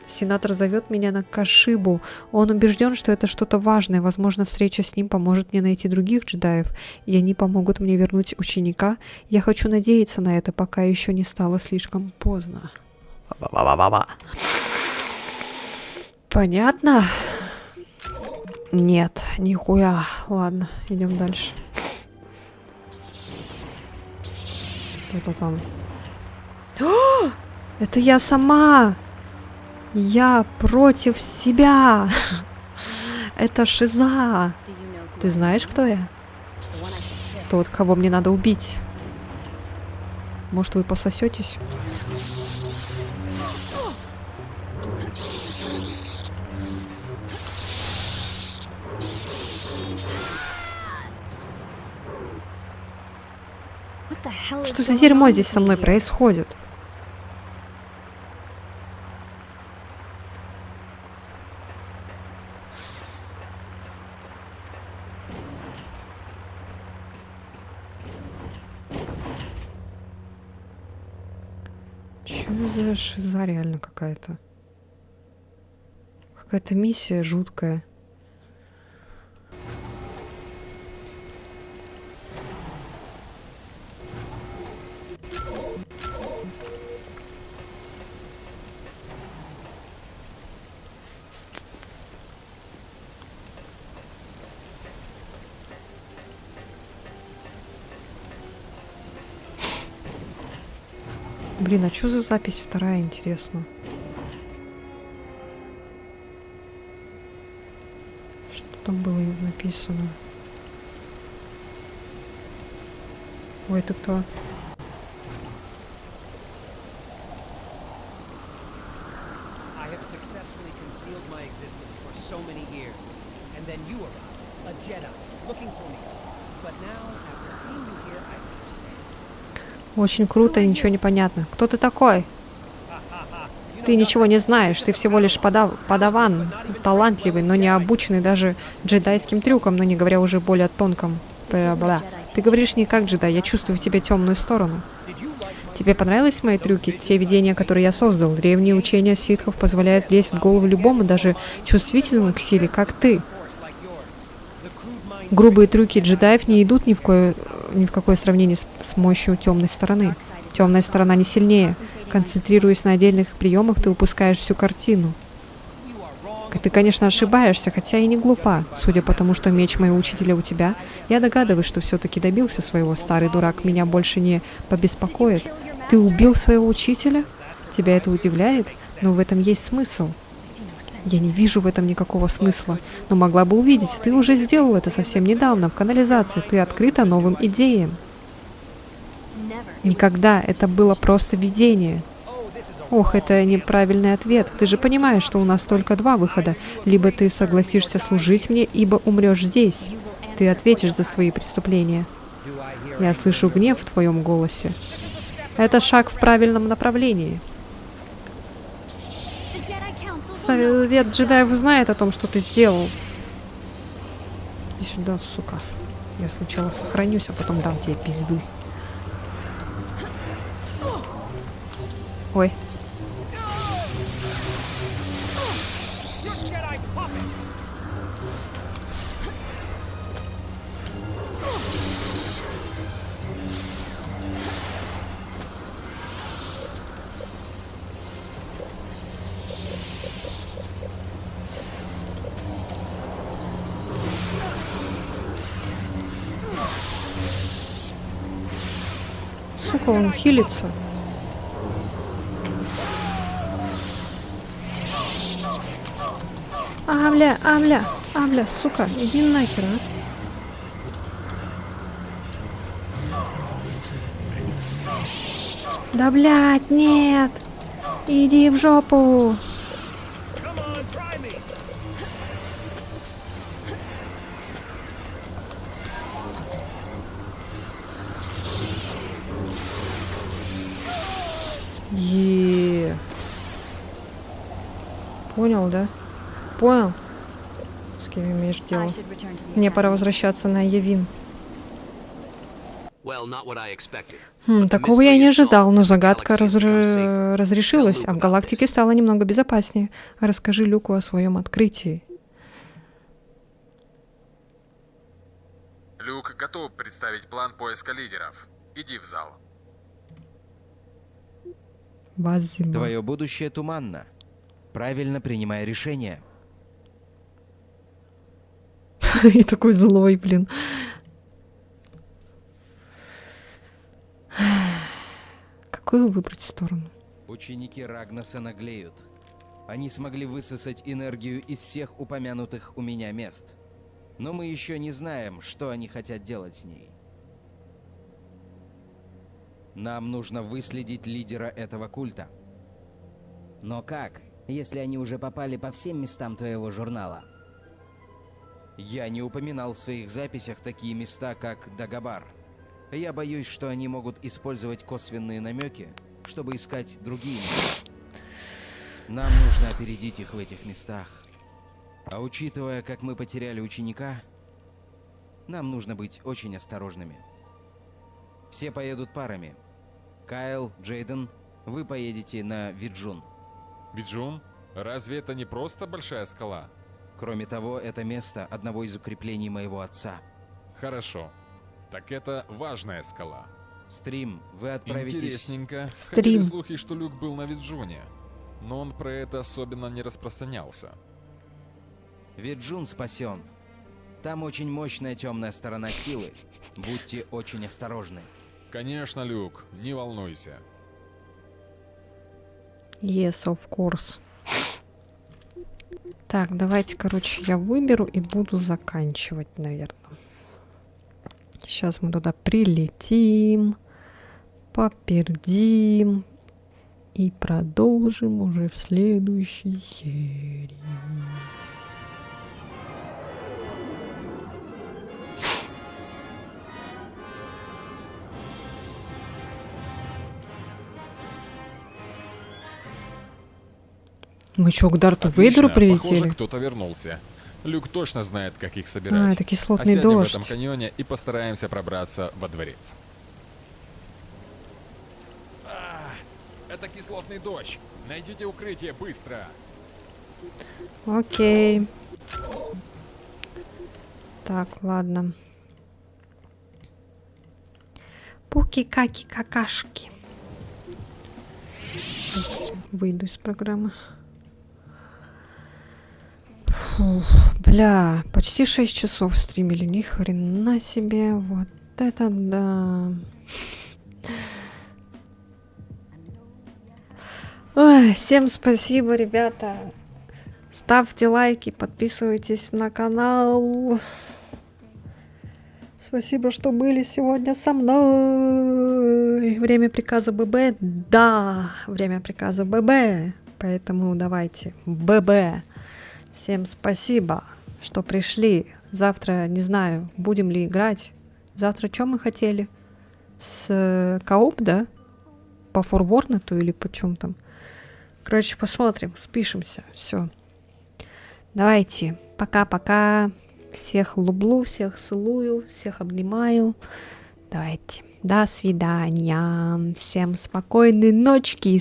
Сенатор зовет меня на Кашибу. Он убежден, что это что-то важное. Возможно, встреча с ним поможет мне найти других джедаев, и они помогут мне вернуть ученика. Я хочу надеяться на это, пока еще не стало слишком поздно. Понятно? Нет, нихуя. Ладно, идем дальше. Что-то там. О! Это я сама! Я против себя. Это шиза. Ты знаешь, кто я? Тот, кого мне надо убить. Может, вы пососетесь? Что за дерьмо здесь со мной происходит? Чё за шиза реально какая-то? Какая-то миссия жуткая. Блин, а что за запись вторая, интересно? Что там было написано? Ой, это кто? I have successfully concealed my existence for so many years. Очень круто и ничего не понятно. Кто ты такой? Ты ничего не знаешь, ты всего лишь подаван, талантливый, но не обученный даже джедайским трюкам, но не говоря уже более тонком. Бла-бла. Ты говоришь не как джедай, я чувствую в тебе темную сторону. Тебе понравились мои трюки, те видения, которые я создал? Древние учения ситхов позволяют влезть в голову любому, даже чувствительному к силе, как ты. Грубые трюки джедаев не идут ни в какое сравнение с мощью темной стороны. Темная сторона не сильнее. Концентрируясь на отдельных приемах, ты упускаешь всю картину. Ты, конечно, ошибаешься, хотя и не глупа. Судя по тому, что меч моего учителя у тебя, я догадываюсь, что все-таки добился своего. Старый дурак меня больше не побеспокоит. Ты убил своего учителя? Тебя это удивляет? Но в этом есть смысл. Я не вижу в этом никакого смысла, но могла бы увидеть. Ты уже сделал это совсем недавно, в канализации. Ты открыта новым идеям. Никогда. Это было просто видение. Ох, это неправильный ответ. Ты же понимаешь, что у нас только два выхода. Либо ты согласишься служить мне, ибо умрешь здесь. Ты ответишь за свои преступления. Я слышу гнев в твоем голосе. Это шаг в правильном направлении. Совет джедаев знает о том, что ты сделал. Иди сюда, сука. Я сначала сохранюсь, а потом дам тебе пизды. Ой. Сука, он хилится. Бля, сука, иди нахер, а. Да, блядь, нет. Иди в жопу. Понял, да? Понял? С кем имеешь дело? Мне пора возвращаться на Явин. Такого я и не ожидал, но загадка разрешилась, а в галактике стало немного безопаснее. Расскажи Люку о своем открытии. Люк готов представить план поиска лидеров. Иди в зал. Спасибо. Твое будущее туманно. Правильно принимай решение. И такой злой, блин. Какую выбрать сторону? Ученики Рагнаса наглеют. Они смогли высосать энергию из всех упомянутых у меня мест. Но мы еще не знаем, что они хотят делать с ней. Нам нужно выследить лидера этого культа. Но как, если они уже попали по всем местам твоего журнала? Я не упоминал в своих записях такие места, как Дагобар. Я боюсь, что они могут использовать косвенные намеки, чтобы искать другие места. Нам нужно опередить их в этих местах. А учитывая, как мы потеряли ученика, нам нужно быть очень осторожными. Все поедут парами. Кайл, Джейден, вы поедете на Виджун. Виджун? Разве это не просто большая скала? Кроме того, это место одного из укреплений моего отца. Хорошо. Так это важная скала. Стрим, вы отправитесь... Интересненько. Стрим. Ходили слухи, что Люк был на Виджуне, но он про это особенно не распространялся. Виджун спасен. Там очень мощная темная сторона силы. Будьте очень осторожны. Конечно, Люк, не волнуйся. Yes, of course. Так, давайте, короче, я выберу и буду заканчивать, наверное. Сейчас мы туда прилетим, попердим и продолжим уже в следующей серии. Мы чё, к Дарту Вейдеру Похоже, прилетели? кто-то вернулся. Люк точно знает, как их А, собирать. это кислотный Осядем в дождь. этом каньоне и постараемся пробраться во дворец. Это кислотный дождь. Найдите укрытие быстро. Окей. Так, ладно. Пуки-каки-какашки. Сейчас выйду из программы. Фух, бля, почти 6 часов стримили, ни хрена себе, вот это да. Ой, всем спасибо, ребята. Ставьте лайки, подписывайтесь на канал. Спасибо, что были сегодня со мной. Время приказа ББ? Да, время приказа ББ. Поэтому давайте, ББ. Всем спасибо, что пришли. Завтра, не знаю, будем ли играть. Завтра что мы хотели? С кооп, да? По форворнету или по чем там? Короче, посмотрим, спишемся. Все. Давайте. Пока-пока. Всех люблю, всех целую, всех обнимаю. Давайте. До свидания. Всем спокойной ночки и